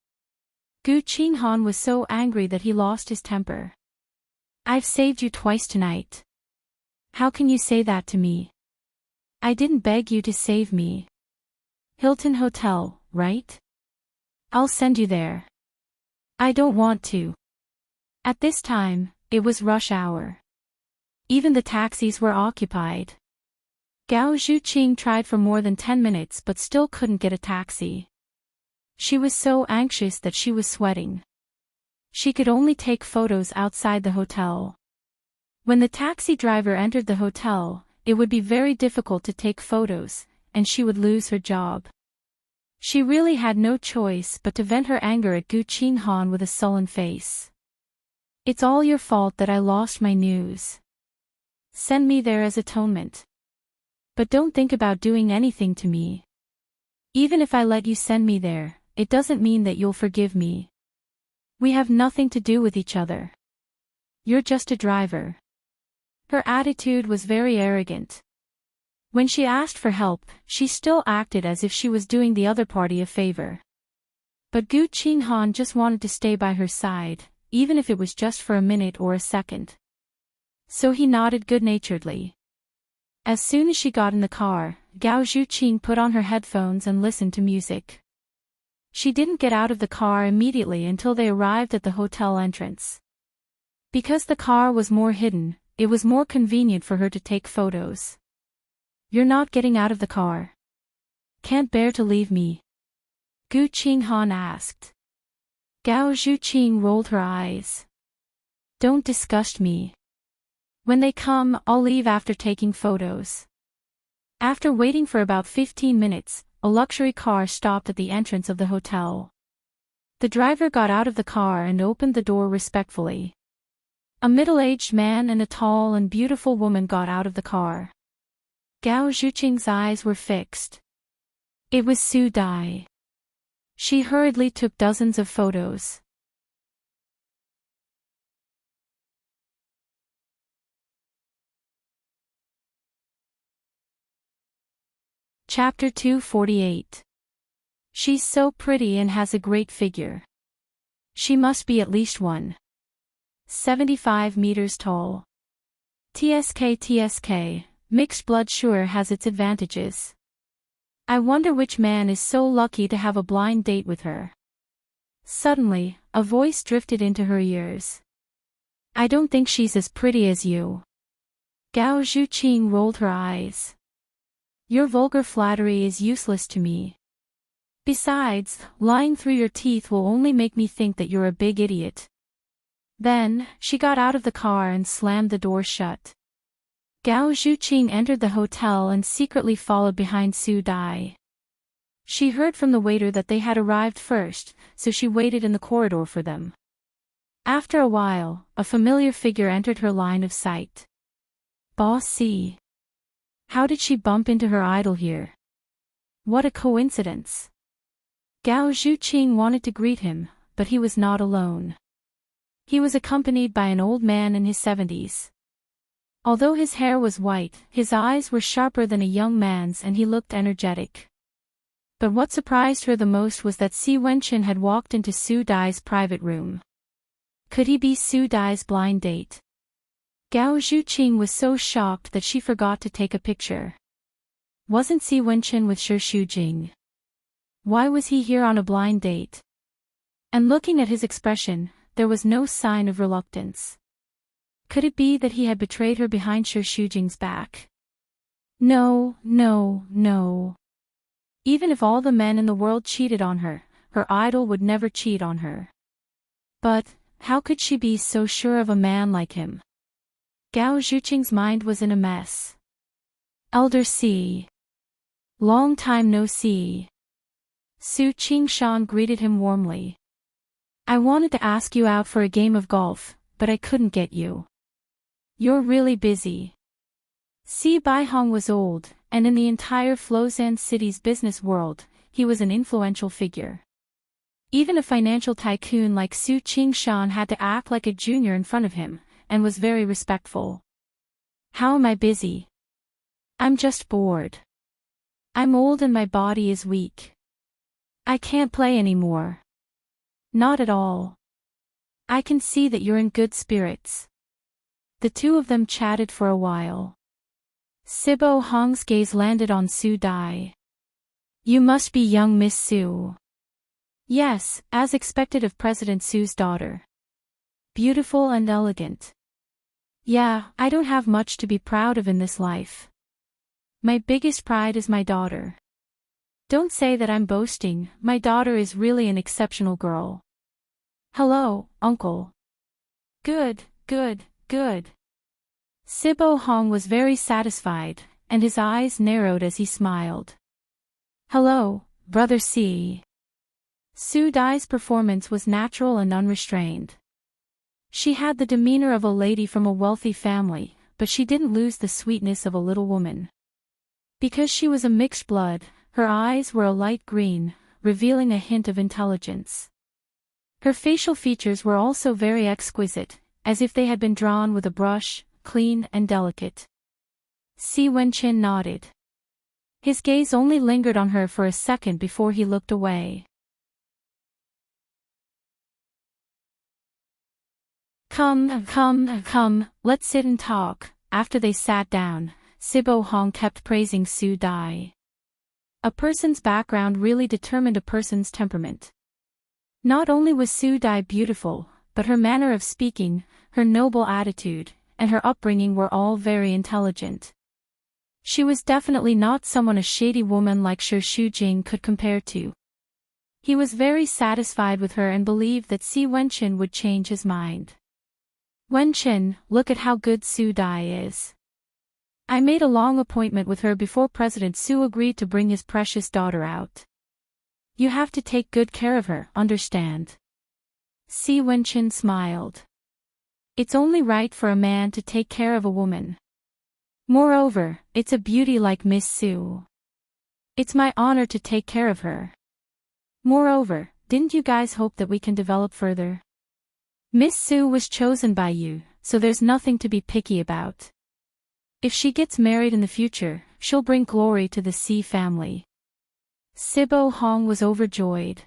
Gu Qinghan was so angry that he lost his temper. I've saved you twice tonight. How can you say that to me? I didn't beg you to save me. Hilton Hotel, right? I'll send you there. I don't want to. At this time, it was rush hour. Even the taxis were occupied. Gao Zhuqing tried for more than 10 minutes but still couldn't get a taxi. She was so anxious that she was sweating. She could only take photos outside the hotel. When the taxi driver entered the hotel, it would be very difficult to take photos, and she would lose her job. She really had no choice but to vent her anger at Gu Qinghan with a sullen face. It's all your fault that I lost my news. Send me there as atonement. But don't think about doing anything to me. Even if I let you send me there, it doesn't mean that you'll forgive me. We have nothing to do with each other. You're just a driver. Her attitude was very arrogant. When she asked for help, she still acted as if she was doing the other party a favor. But Gu Qinghan just wanted to stay by her side, even if it was just for a minute or a second. So he nodded good-naturedly. As soon as she got in the car, Gao Zhuqing put on her headphones and listened to music. She didn't get out of the car immediately until they arrived at the hotel entrance. Because the car was more hidden, it was more convenient for her to take photos. You're not getting out of the car. Can't bear to leave me? Gu Qinghan asked. Gao Zhuqing rolled her eyes. Don't disgust me. When they come, I'll leave after taking photos. After waiting for about 15 minutes, a luxury car stopped at the entrance of the hotel. The driver got out of the car and opened the door respectfully. A middle-aged man and a tall and beautiful woman got out of the car. Gao Zhuqing's eyes were fixed. It was Su Dai. She hurriedly took dozens of photos. Chapter 248. She's so pretty and has a great figure. She must be at least 1.75 meters tall. TSK, mixed blood sure has its advantages. I wonder which man is so lucky to have a blind date with her. Suddenly, a voice drifted into her ears. I don't think she's as pretty as you. Gao Zhuqing rolled her eyes. Your vulgar flattery is useless to me. Besides, lying through your teeth will only make me think that you're a big idiot. Then, she got out of the car and slammed the door shut. Gao Zhuqing entered the hotel and secretly followed behind Su Dai. She heard from the waiter that they had arrived first, so she waited in the corridor for them. After a while, a familiar figure entered her line of sight. Boss C. How did she bump into her idol here? What a coincidence. Gao Zhuqing wanted to greet him, but he was not alone. He was accompanied by an old man in his 70s. Although his hair was white, his eyes were sharper than a young man's and he looked energetic. But what surprised her the most was that Si Wenchen had walked into Su Dai's private room. Could he be Su Dai's blind date? Gao Zhuqing was so shocked that she forgot to take a picture. Wasn't Si Wenchen with Shi Shujing? Why was he here on a blind date? And looking at his expression, there was no sign of reluctance. Could it be that he had betrayed her behind Shi Shujing's back? No. Even if all the men in the world cheated on her, her idol would never cheat on her. But, how could she be so sure of a man like him? Gao Zhuqing's mind was in a mess. Elder C. Long time no see. Su Qingshan greeted him warmly. I wanted to ask you out for a game of golf, but I couldn't get you. You're really busy. Si Baihong was old, and in the entire Flozan city's business world, he was an influential figure. Even a financial tycoon like Su Qingshan had to act like a junior in front of him, and was very respectful. How am I busy? I'm just bored. I'm old and my body is weak. I can't play anymore. Not at all. I can see that you're in good spirits. The two of them chatted for a while. Sibo Hong's gaze landed on Su Dai. You must be young Miss Su. Yes, as expected of President Su's daughter. Beautiful and elegant. Yeah, I don't have much to be proud of in this life. My biggest pride is my daughter. Don't say that I'm boasting, my daughter is really an exceptional girl. Hello, uncle. Good. Sibo Hong was very satisfied, and his eyes narrowed as he smiled. Hello, brother C. Su Dai's performance was natural and unrestrained. She had the demeanor of a lady from a wealthy family, but she didn't lose the sweetness of a little woman. Because she was a mixed blood, her eyes were a light green, revealing a hint of intelligence. Her facial features were also very exquisite, as if they had been drawn with a brush, clean and delicate. Si Wenqin nodded. His gaze only lingered on her for a second before he looked away. Come, let's sit and talk." After they sat down, Sibo Hong kept praising Su Dai. A person's background really determined a person's temperament. Not only was Su Dai beautiful, but her manner of speaking, her noble attitude, and her upbringing were all very intelligent. She was definitely not someone a shady woman like Shi Shujing could compare to. He was very satisfied with her and believed that Si Wenqin would change his mind. "Wenqin, look at how good Su Dai is. I made a long appointment with her before President Su agreed to bring his precious daughter out. You have to take good care of her, understand?" Si Wenqin smiled. "It's only right for a man to take care of a woman. Moreover, it's a beauty like Miss Su. It's my honor to take care of her. Moreover, didn't you guys hope that we can develop further? Miss Su was chosen by you, so there's nothing to be picky about. If she gets married in the future, she'll bring glory to the Si family." Sibo Hong was overjoyed.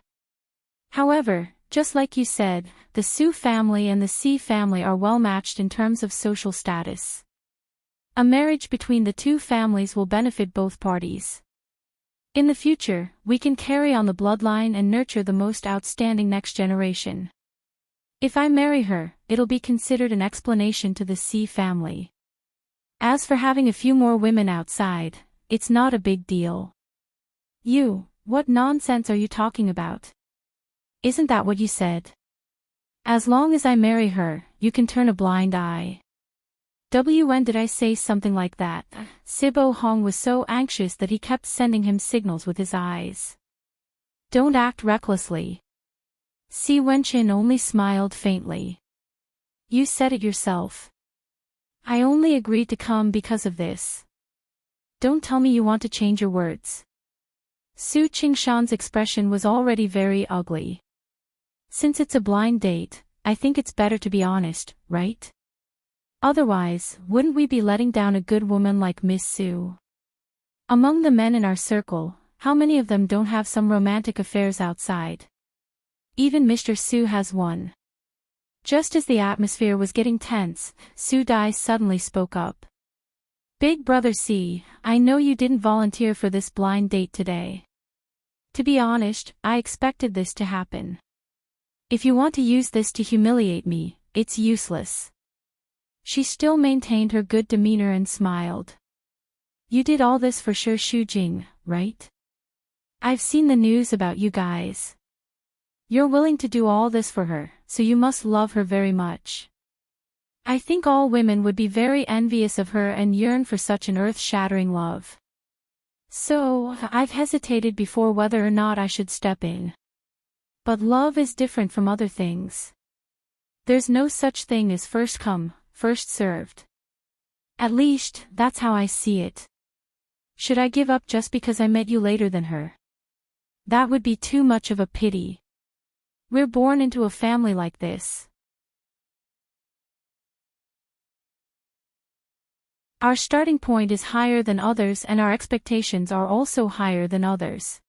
However, just like you said, the Su family and the Si family are well matched in terms of social status. A marriage between the two families will benefit both parties. In the future, we can carry on the bloodline and nurture the most outstanding next generation. If I marry her, it'll be considered an explanation to the Si family. As for having a few more women outside, it's not a big deal. What nonsense are you talking about? Isn't that what you said? As long as I marry her, you can turn a blind eye. When did I say something like that? Sibo Hong was so anxious that he kept sending him signals with his eyes. Don't act recklessly. Si Wenqin only smiled faintly. You said it yourself. I only agreed to come because of this. Don't tell me you want to change your words. Su Qingshan's expression was already very ugly. Since it's a blind date, I think it's better to be honest, right? Otherwise, wouldn't we be letting down a good woman like Miss Su? Among the men in our circle, how many of them don't have some romantic affairs outside? Even Mr. Su has one. Just as the atmosphere was getting tense, Su Dai suddenly spoke up. Big brother Si, I know you didn't volunteer for this blind date today. To be honest, I expected this to happen. If you want to use this to humiliate me, it's useless. She still maintained her good demeanor and smiled. You did all this for Shi Shujing, right? I've seen the news about you guys. You're willing to do all this for her, so you must love her very much. I think all women would be very envious of her and yearn for such an earth-shattering love. So, I've hesitated before whether or not I should step in. But love is different from other things. There's no such thing as first come, first served. At least, that's how I see it. Should I give up just because I met you later than her? That would be too much of a pity. We're born into a family like this. Our starting point is higher than others and our expectations are also higher than others.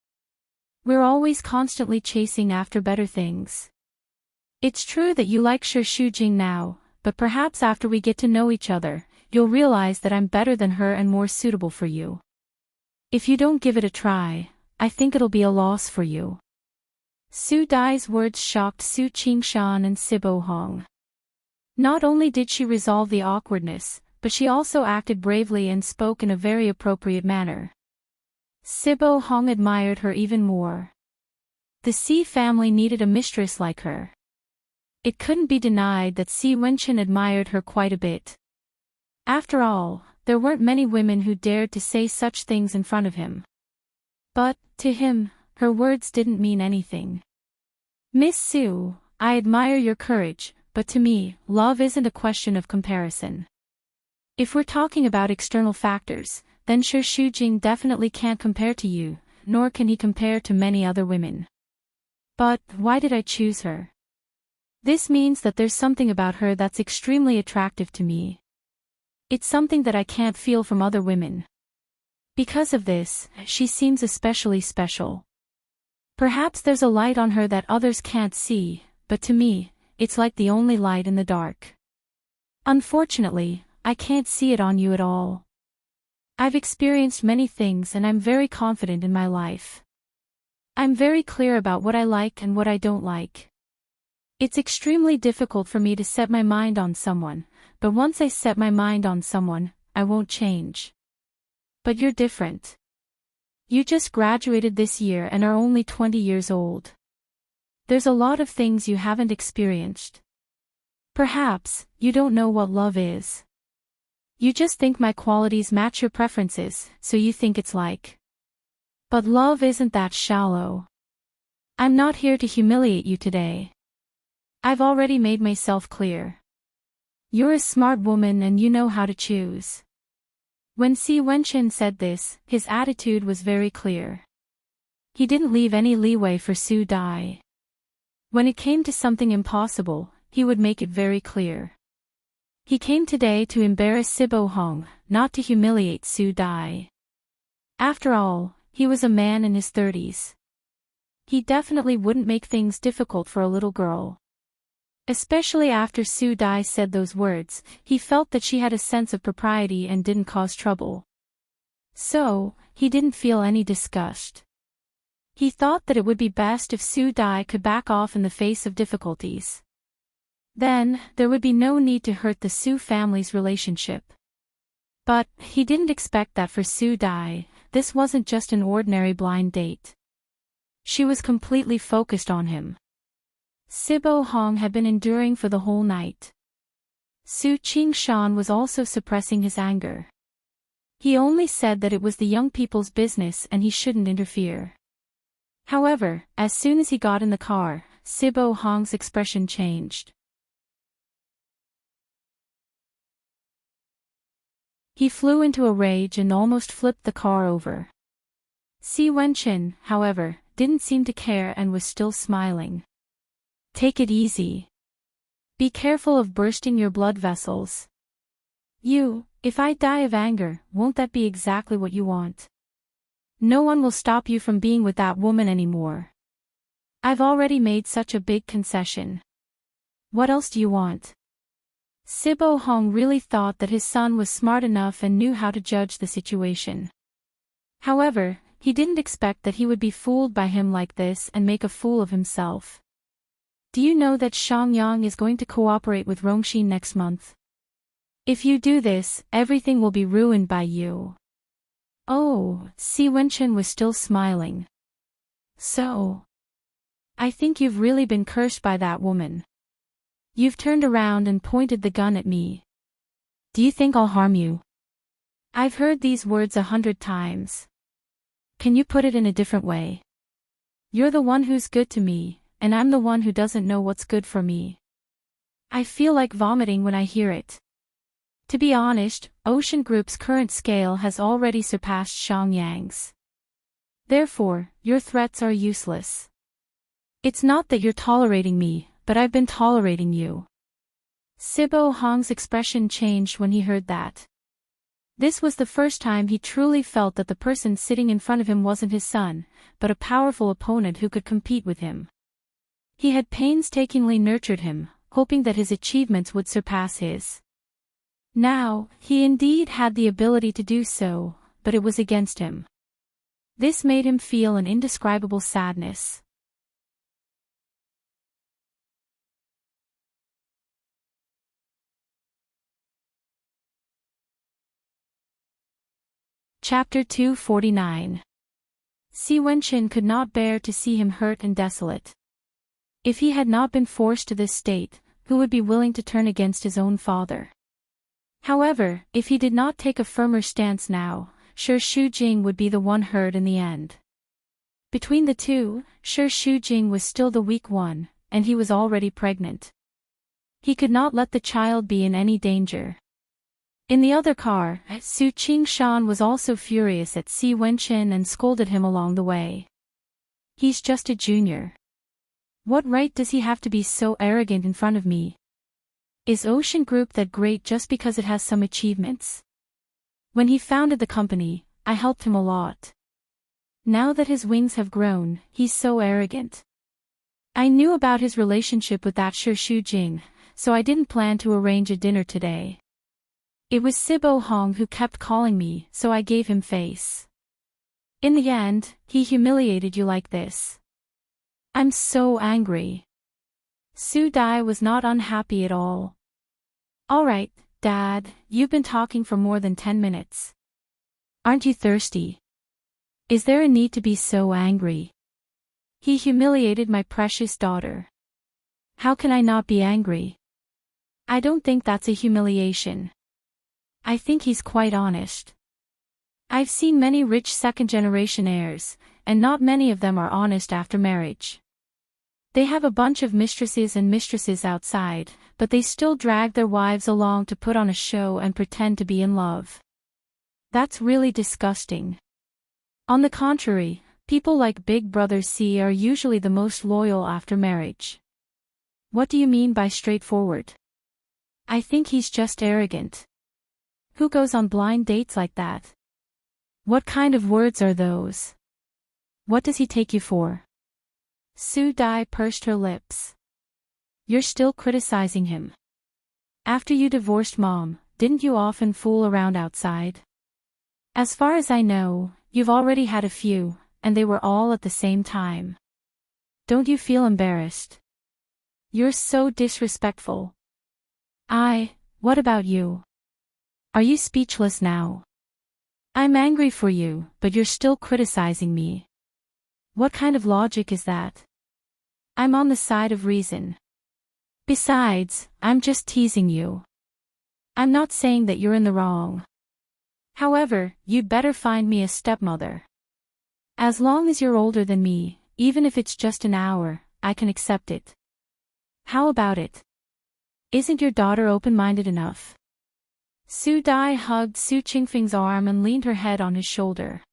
We're always constantly chasing after better things. It's true that you like Shi Shujing now, but perhaps after we get to know each other, you'll realize that I'm better than her and more suitable for you. If you don't give it a try, I think it'll be a loss for you. Su Dai's words shocked Su Qingshan and Sibo Hong. Not only did she resolve the awkwardness, but she also acted bravely and spoke in a very appropriate manner. Sibo Hong admired her even more. The Si family needed a mistress like her. It couldn't be denied that Si Wenqin admired her quite a bit. After all, there weren't many women who dared to say such things in front of him. But, to him, her words didn't mean anything. Miss Su, I admire your courage, but to me, love isn't a question of comparison. If we're talking about external factors, then sure Shujing definitely can't compare to you, nor can he compare to many other women. But why did I choose her? This means that there's something about her that's extremely attractive to me. It's something that I can't feel from other women. Because of this, she seems especially special. Perhaps there's a light on her that others can't see, but to me, it's like the only light in the dark. Unfortunately, I can't see it on you at all. I've experienced many things and I'm very confident in my life. I'm very clear about what I like and what I don't like. It's extremely difficult for me to set my mind on someone, but once I set my mind on someone, I won't change. But you're different. You just graduated this year and are only 20 years old. There's a lot of things you haven't experienced. Perhaps, you don't know what love is. You just think my qualities match your preferences, so you think it's like. But love isn't that shallow. I'm not here to humiliate you today. I've already made myself clear. You're a smart woman and you know how to choose. When Si Wenchen said this, his attitude was very clear. He didn't leave any leeway for Su Dai. When it came to something impossible, he would make it very clear. He came today to embarrass Sibo Hong, not to humiliate Su Dai. After all, he was a man in his 30s. He definitely wouldn't make things difficult for a little girl. Especially after Su Dai said those words, he felt that she had a sense of propriety and didn't cause trouble. So, he didn't feel any disgust. He thought that it would be best if Su Dai could back off in the face of difficulties. Then, there would be no need to hurt the Su family's relationship. But, he didn't expect that for Su Dai, this wasn't just an ordinary blind date. She was completely focused on him. Sibo Hong had been enduring for the whole night. Su Qingshan was also suppressing his anger. He only said that it was the young people's business and he shouldn't interfere. However, as soon as he got in the car, Sibo Hong's expression changed. He flew into a rage and almost flipped the car over. Si Wenchen, however, didn't seem to care and was still smiling. Take it easy. Be careful of bursting your blood vessels. If I die of anger, won't that be exactly what you want? No one will stop you from being with that woman anymore. I've already made such a big concession. What else do you want? Sibo Hong really thought that his son was smart enough and knew how to judge the situation. However, he didn't expect that he would be fooled by him like this and make a fool of himself. Do you know that Xiangyang is going to cooperate with Rongxin next month? If you do this, everything will be ruined by you. Oh, Si Wenchen was still smiling. So, I think you've really been cursed by that woman. You've turned around and pointed the gun at me. Do you think I'll harm you? I've heard these words 100 times. Can you put it in a different way? You're the one who's good to me, and I'm the one who doesn't know what's good for me. I feel like vomiting when I hear it. To be honest, Ocean Group's current scale has already surpassed Xiangyang's. Therefore, your threats are useless. It's not that you're tolerating me, but I've been tolerating you. Sibo Hong's expression changed when he heard that. This was the first time he truly felt that the person sitting in front of him wasn't his son, but a powerful opponent who could compete with him. He had painstakingly nurtured him, hoping that his achievements would surpass his. Now, he indeed had the ability to do so, but it was against him. This made him feel an indescribable sadness. Chapter 249. Si Wenchen could not bear to see him hurt and desolate. If he had not been forced to this state, who would be willing to turn against his own father? However, if he did not take a firmer stance now, sure Shujing would be the one hurt in the end. Between the two, sure Shujing was still the weak one, and he was already pregnant. He could not let the child be in any danger. In the other car, Su Qingshan was also furious at Si Wenchen and scolded him along the way. He's just a junior. What right does he have to be so arrogant in front of me? Is Ocean Group that great just because it has some achievements? When he founded the company, I helped him a lot. Now that his wings have grown, he's so arrogant. I knew about his relationship with that Shu Jing, so I didn't plan to arrange a dinner today. It was Sibo Hong who kept calling me, so I gave him face. In the end, he humiliated you like this. I'm so angry. Su Dai was not unhappy at all. Alright, Dad, you've been talking for more than 10 minutes. Aren't you thirsty? Is there a need to be so angry? He humiliated my precious daughter. How can I not be angry? I don't think that's a humiliation. I think he's quite honest. I've seen many rich second-generation heirs, and not many of them are honest after marriage. They have a bunch of mistresses outside, but they still drag their wives along to put on a show and pretend to be in love. That's really disgusting. On the contrary, people like Big Brother C are usually the most loyal after marriage. What do you mean by straightforward? I think he's just arrogant. Who goes on blind dates like that? What kind of words are those? What does he take you for? Su Dai pursed her lips. You're still criticizing him. After you divorced Mom, didn't you often fool around outside? As far as I know, you've already had a few, and they were all at the same time. Don't you feel embarrassed? You're so disrespectful. What about you? Are you speechless now? I'm angry for you, but you're still criticizing me. What kind of logic is that? I'm on the side of reason. Besides, I'm just teasing you. I'm not saying that you're in the wrong. However, you'd better find me a stepmother. As long as you're older than me, even if it's just an hour, I can accept it. How about it? Isn't your daughter open-minded enough? Su Dai hugged Su Qingfeng's arm and leaned her head on his shoulder.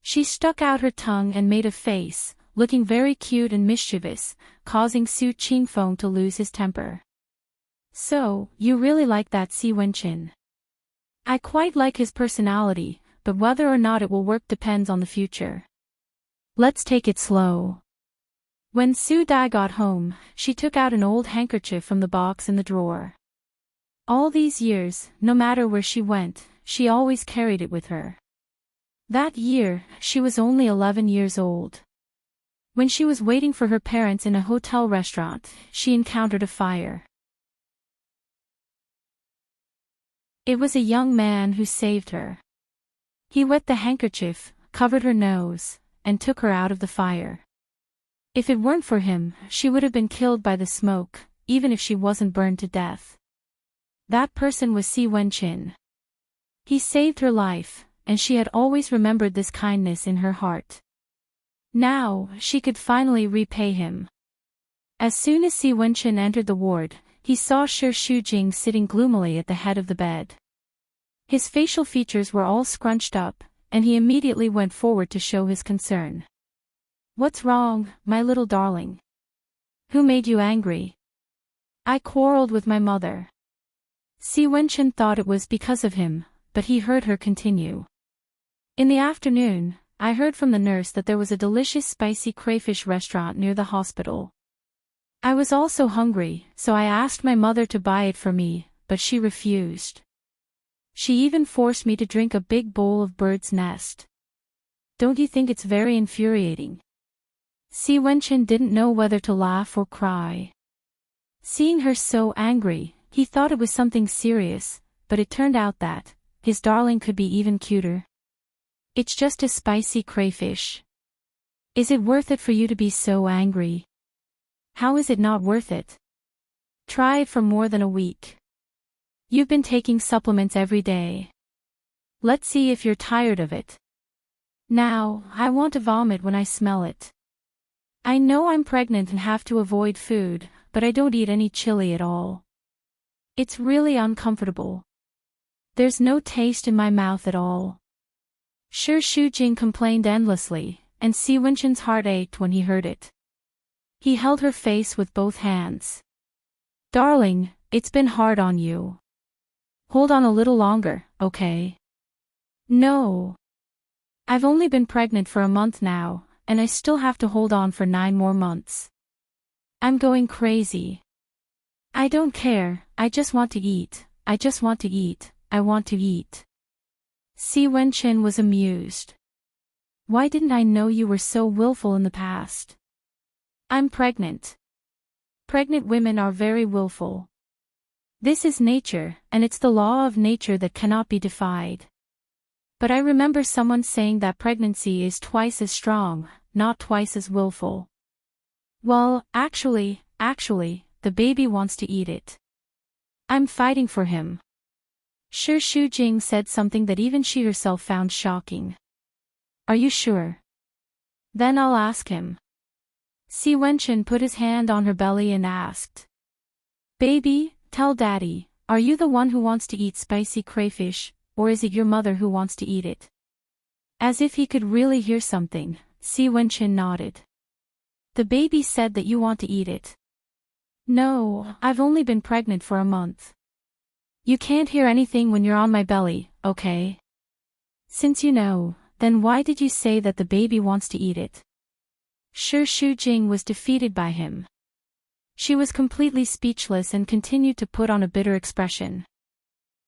She stuck out her tongue and made a face, looking very cute and mischievous, causing Su Qingfeng to lose his temper. So, you really like that Si Wenchen? I quite like his personality, but whether or not it will work depends on the future. Let's take it slow. When Su Dai got home, she took out an old handkerchief from the box in the drawer. All these years, no matter where she went, she always carried it with her. That year, she was only 11 years old. When she was waiting for her parents in a hotel restaurant, she encountered a fire. It was a young man who saved her. He wet the handkerchief, covered her nose, and took her out of the fire. If it weren't for him, she would have been killed by the smoke, even if she wasn't burned to death. That person was Si Wenchen. He saved her life, and she had always remembered this kindness in her heart. Now, she could finally repay him. As soon as Si Wenchen entered the ward, he saw Shi Shujing sitting gloomily at the head of the bed. His facial features were all scrunched up, and he immediately went forward to show his concern. What's wrong, my little darling? Who made you angry? I quarreled with my mother. Si Wenchen thought it was because of him, but he heard her continue. In the afternoon, I heard from the nurse that there was a delicious spicy crayfish restaurant near the hospital. I was also hungry, so I asked my mother to buy it for me, but she refused. She even forced me to drink a big bowl of bird's nest. Don't you think it's very infuriating? Si Wenchen didn't know whether to laugh or cry. Seeing her so angry, he thought it was something serious, but it turned out that his darling could be even cuter. It's just a spicy crayfish. Is it worth it for you to be so angry? How is it not worth it? Try it for more than a week. You've been taking supplements every day. Let's see if you're tired of it. Now, I want to vomit when I smell it. I know I'm pregnant and have to avoid food, but I don't eat any chili at all. It's really uncomfortable. There's no taste in my mouth at all. Shi Shujing complained endlessly, and Si Wenqin's heart ached when he heard it. He held her face with both hands. Darling, it's been hard on you. Hold on a little longer, okay? No. I've only been pregnant for a month now, and I still have to hold on for 9 more months. I'm going crazy. I don't care, I just want to eat, I just want to eat, I want to eat. Si Wenqin was amused. Why didn't I know you were so willful in the past? I'm pregnant. Pregnant women are very willful. This is nature, and it's the law of nature that cannot be defied. But I remember someone saying that pregnancy is twice as strong, not twice as willful. Well, actually, the baby wants to eat it. I'm fighting for him. Shi Shujing said something that even she herself found shocking. Are you sure? Then I'll ask him. Si Wenqin put his hand on her belly and asked. Baby, tell Daddy, are you the one who wants to eat spicy crayfish, or is it your mother who wants to eat it? As if he could really hear something, Si Wenqin nodded. The baby said that you want to eat it. No, I've only been pregnant for a month. You can't hear anything when you're on my belly, okay? Since you know, then why did you say that the baby wants to eat it? Shi Shujing was defeated by him. She was completely speechless and continued to put on a bitter expression.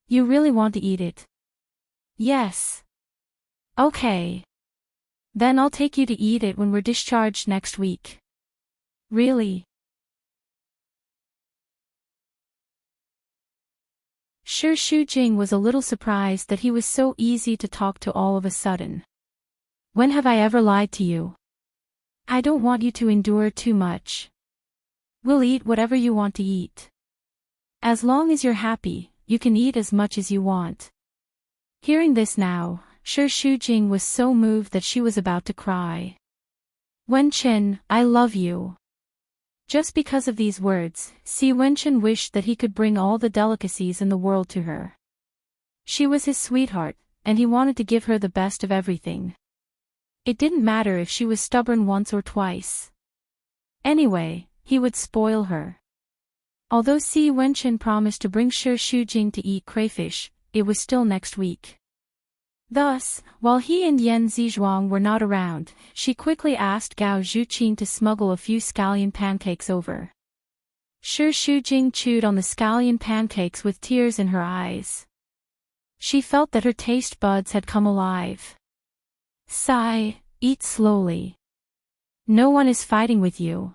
You really want to eat it? Yes. Okay. Then I'll take you to eat it when we're discharged next week. Really? Shi Shujing was a little surprised that he was so easy to talk to all of a sudden. When have I ever lied to you? I don't want you to endure too much. We'll eat whatever you want to eat. As long as you're happy, you can eat as much as you want. Hearing this now, Shi Shujing was so moved that she was about to cry. Wenqin, I love you. Just because of these words, Si Wenqin wished that he could bring all the delicacies in the world to her. She was his sweetheart, and he wanted to give her the best of everything. It didn't matter if she was stubborn once or twice. Anyway, he would spoil her. Although Si Wenqin promised to bring Shi Shujing to eat crayfish, it was still next week. Thus, while he and Yan Zizhuang were not around, she quickly asked Gao Zhuqin to smuggle a few scallion pancakes over. Shi Shujing chewed on the scallion pancakes with tears in her eyes. She felt that her taste buds had come alive. Sigh, eat slowly. No one is fighting with you.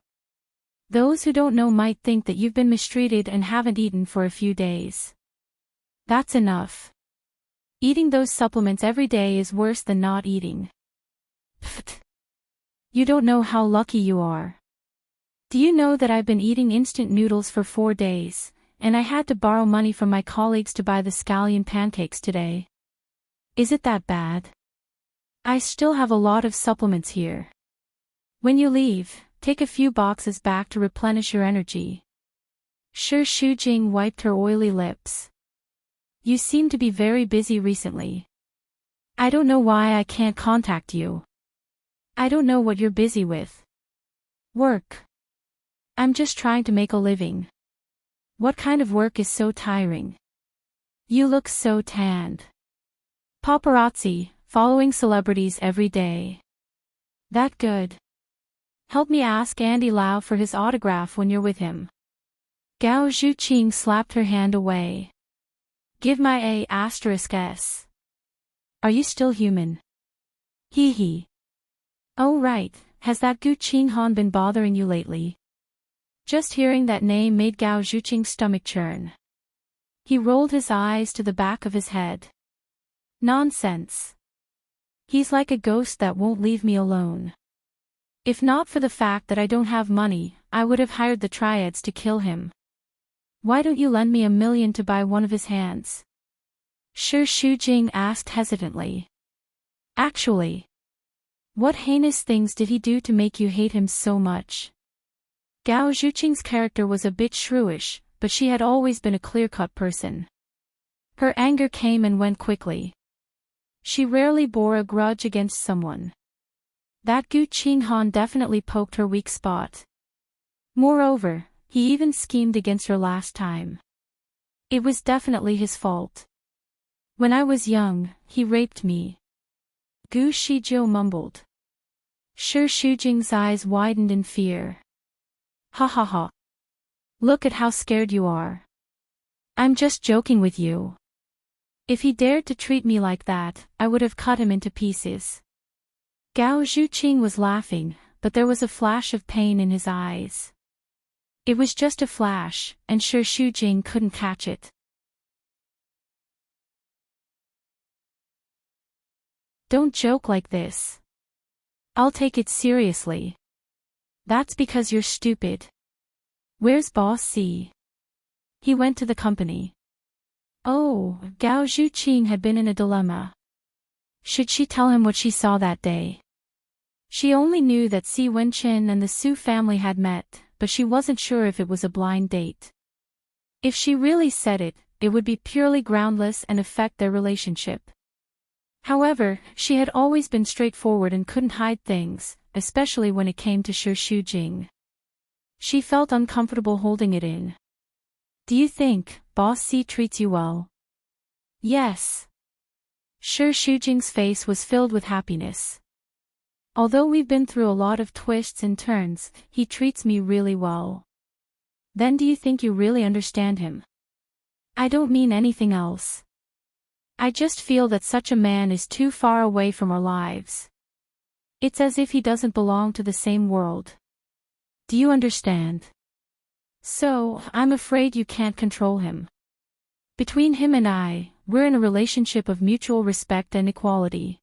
Those who don't know might think that you've been mistreated and haven't eaten for a few days. That's enough. Eating those supplements every day is worse than not eating. Pfft. You don't know how lucky you are. Do you know that I've been eating instant noodles for 4 days, and I had to borrow money from my colleagues to buy the scallion pancakes today? Is it that bad? I still have a lot of supplements here. When you leave, take a few boxes back to replenish your energy. Shi Shujing wiped her oily lips. You seem to be very busy recently. I don't know why I can't contact you. I don't know what you're busy with. Work. I'm just trying to make a living. What kind of work is so tiring? You look so tanned. Paparazzi, following celebrities every day. That good. Help me ask Andy Lau for his autograph when you're with him. Gao Zhuqing slapped her hand away. Give my A*S. Are you still human? Hee hee. Oh right, has that Gu Qinghan been bothering you lately? Just hearing that name made Gao Zhuqing's stomach churn. He rolled his eyes to the back of his head. Nonsense. He's like a ghost that won't leave me alone. If not for the fact that I don't have money, I would have hired the triads to kill him. Why don't you lend me $1 million to buy one of his hands? Shi Shujing asked hesitantly. Actually, what heinous things did he do to make you hate him so much? Gao Zhuqing's character was a bit shrewish, but she had always been a clear-cut person. Her anger came and went quickly. She rarely bore a grudge against someone. That Gu Qinghan definitely poked her weak spot. Moreover, he even schemed against her last time. It was definitely his fault. When I was young, he raped me. Gu Shijiu mumbled. Shi Shujing's eyes widened in fear. Ha ha ha. Look at how scared you are. I'm just joking with you. If he dared to treat me like that, I would have cut him into pieces. Gao Zhuqing was laughing, but there was a flash of pain in his eyes. It was just a flash, and Shi Shujing couldn't catch it. Don't joke like this. I'll take it seriously. That's because you're stupid. Where's Boss C? He went to the company. Oh, Gao Zhuqing had been in a dilemma. Should she tell him what she saw that day? She only knew that Si Wenqin and the Su family had met, but she wasn't sure if it was a blind date. If she really said it, it would be purely groundless and affect their relationship. However, she had always been straightforward and couldn't hide things, especially when it came to Shi Shujing. She felt uncomfortable holding it in. Do you think Boss C treats you well? Yes. Shi Shujing's face was filled with happiness. Although we've been through a lot of twists and turns, he treats me really well. Then do you think you really understand him? I don't mean anything else. I just feel that such a man is too far away from our lives. It's as if he doesn't belong to the same world. Do you understand? So, I'm afraid you can't control him. Between him and I, we're in a relationship of mutual respect and equality.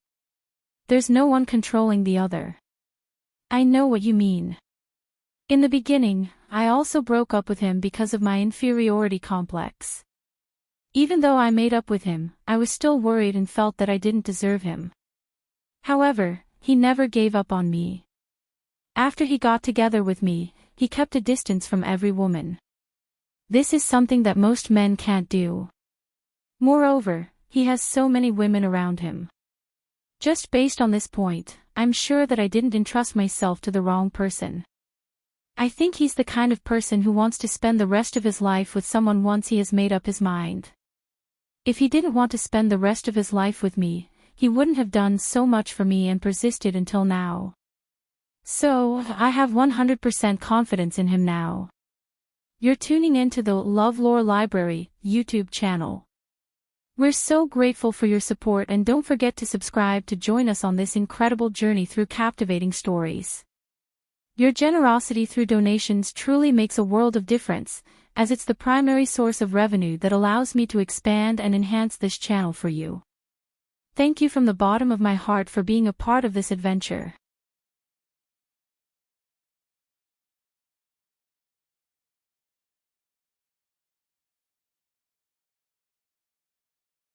There's no one controlling the other. I know what you mean. In the beginning, I also broke up with him because of my inferiority complex. Even though I made up with him, I was still worried and felt that I didn't deserve him. However, he never gave up on me. After he got together with me, he kept a distance from every woman. This is something that most men can't do. Moreover, he has so many women around him. Just based on this point, I'm sure that I didn't entrust myself to the wrong person. I think he's the kind of person who wants to spend the rest of his life with someone once he has made up his mind. If he didn't want to spend the rest of his life with me, he wouldn't have done so much for me and persisted until now. So, I have 100% confidence in him now. You're tuning into the LoveLore Library YouTube channel. We're so grateful for your support, and don't forget to subscribe to join us on this incredible journey through captivating stories. Your generosity through donations truly makes a world of difference, as it's the primary source of revenue that allows me to expand and enhance this channel for you. Thank you from the bottom of my heart for being a part of this adventure.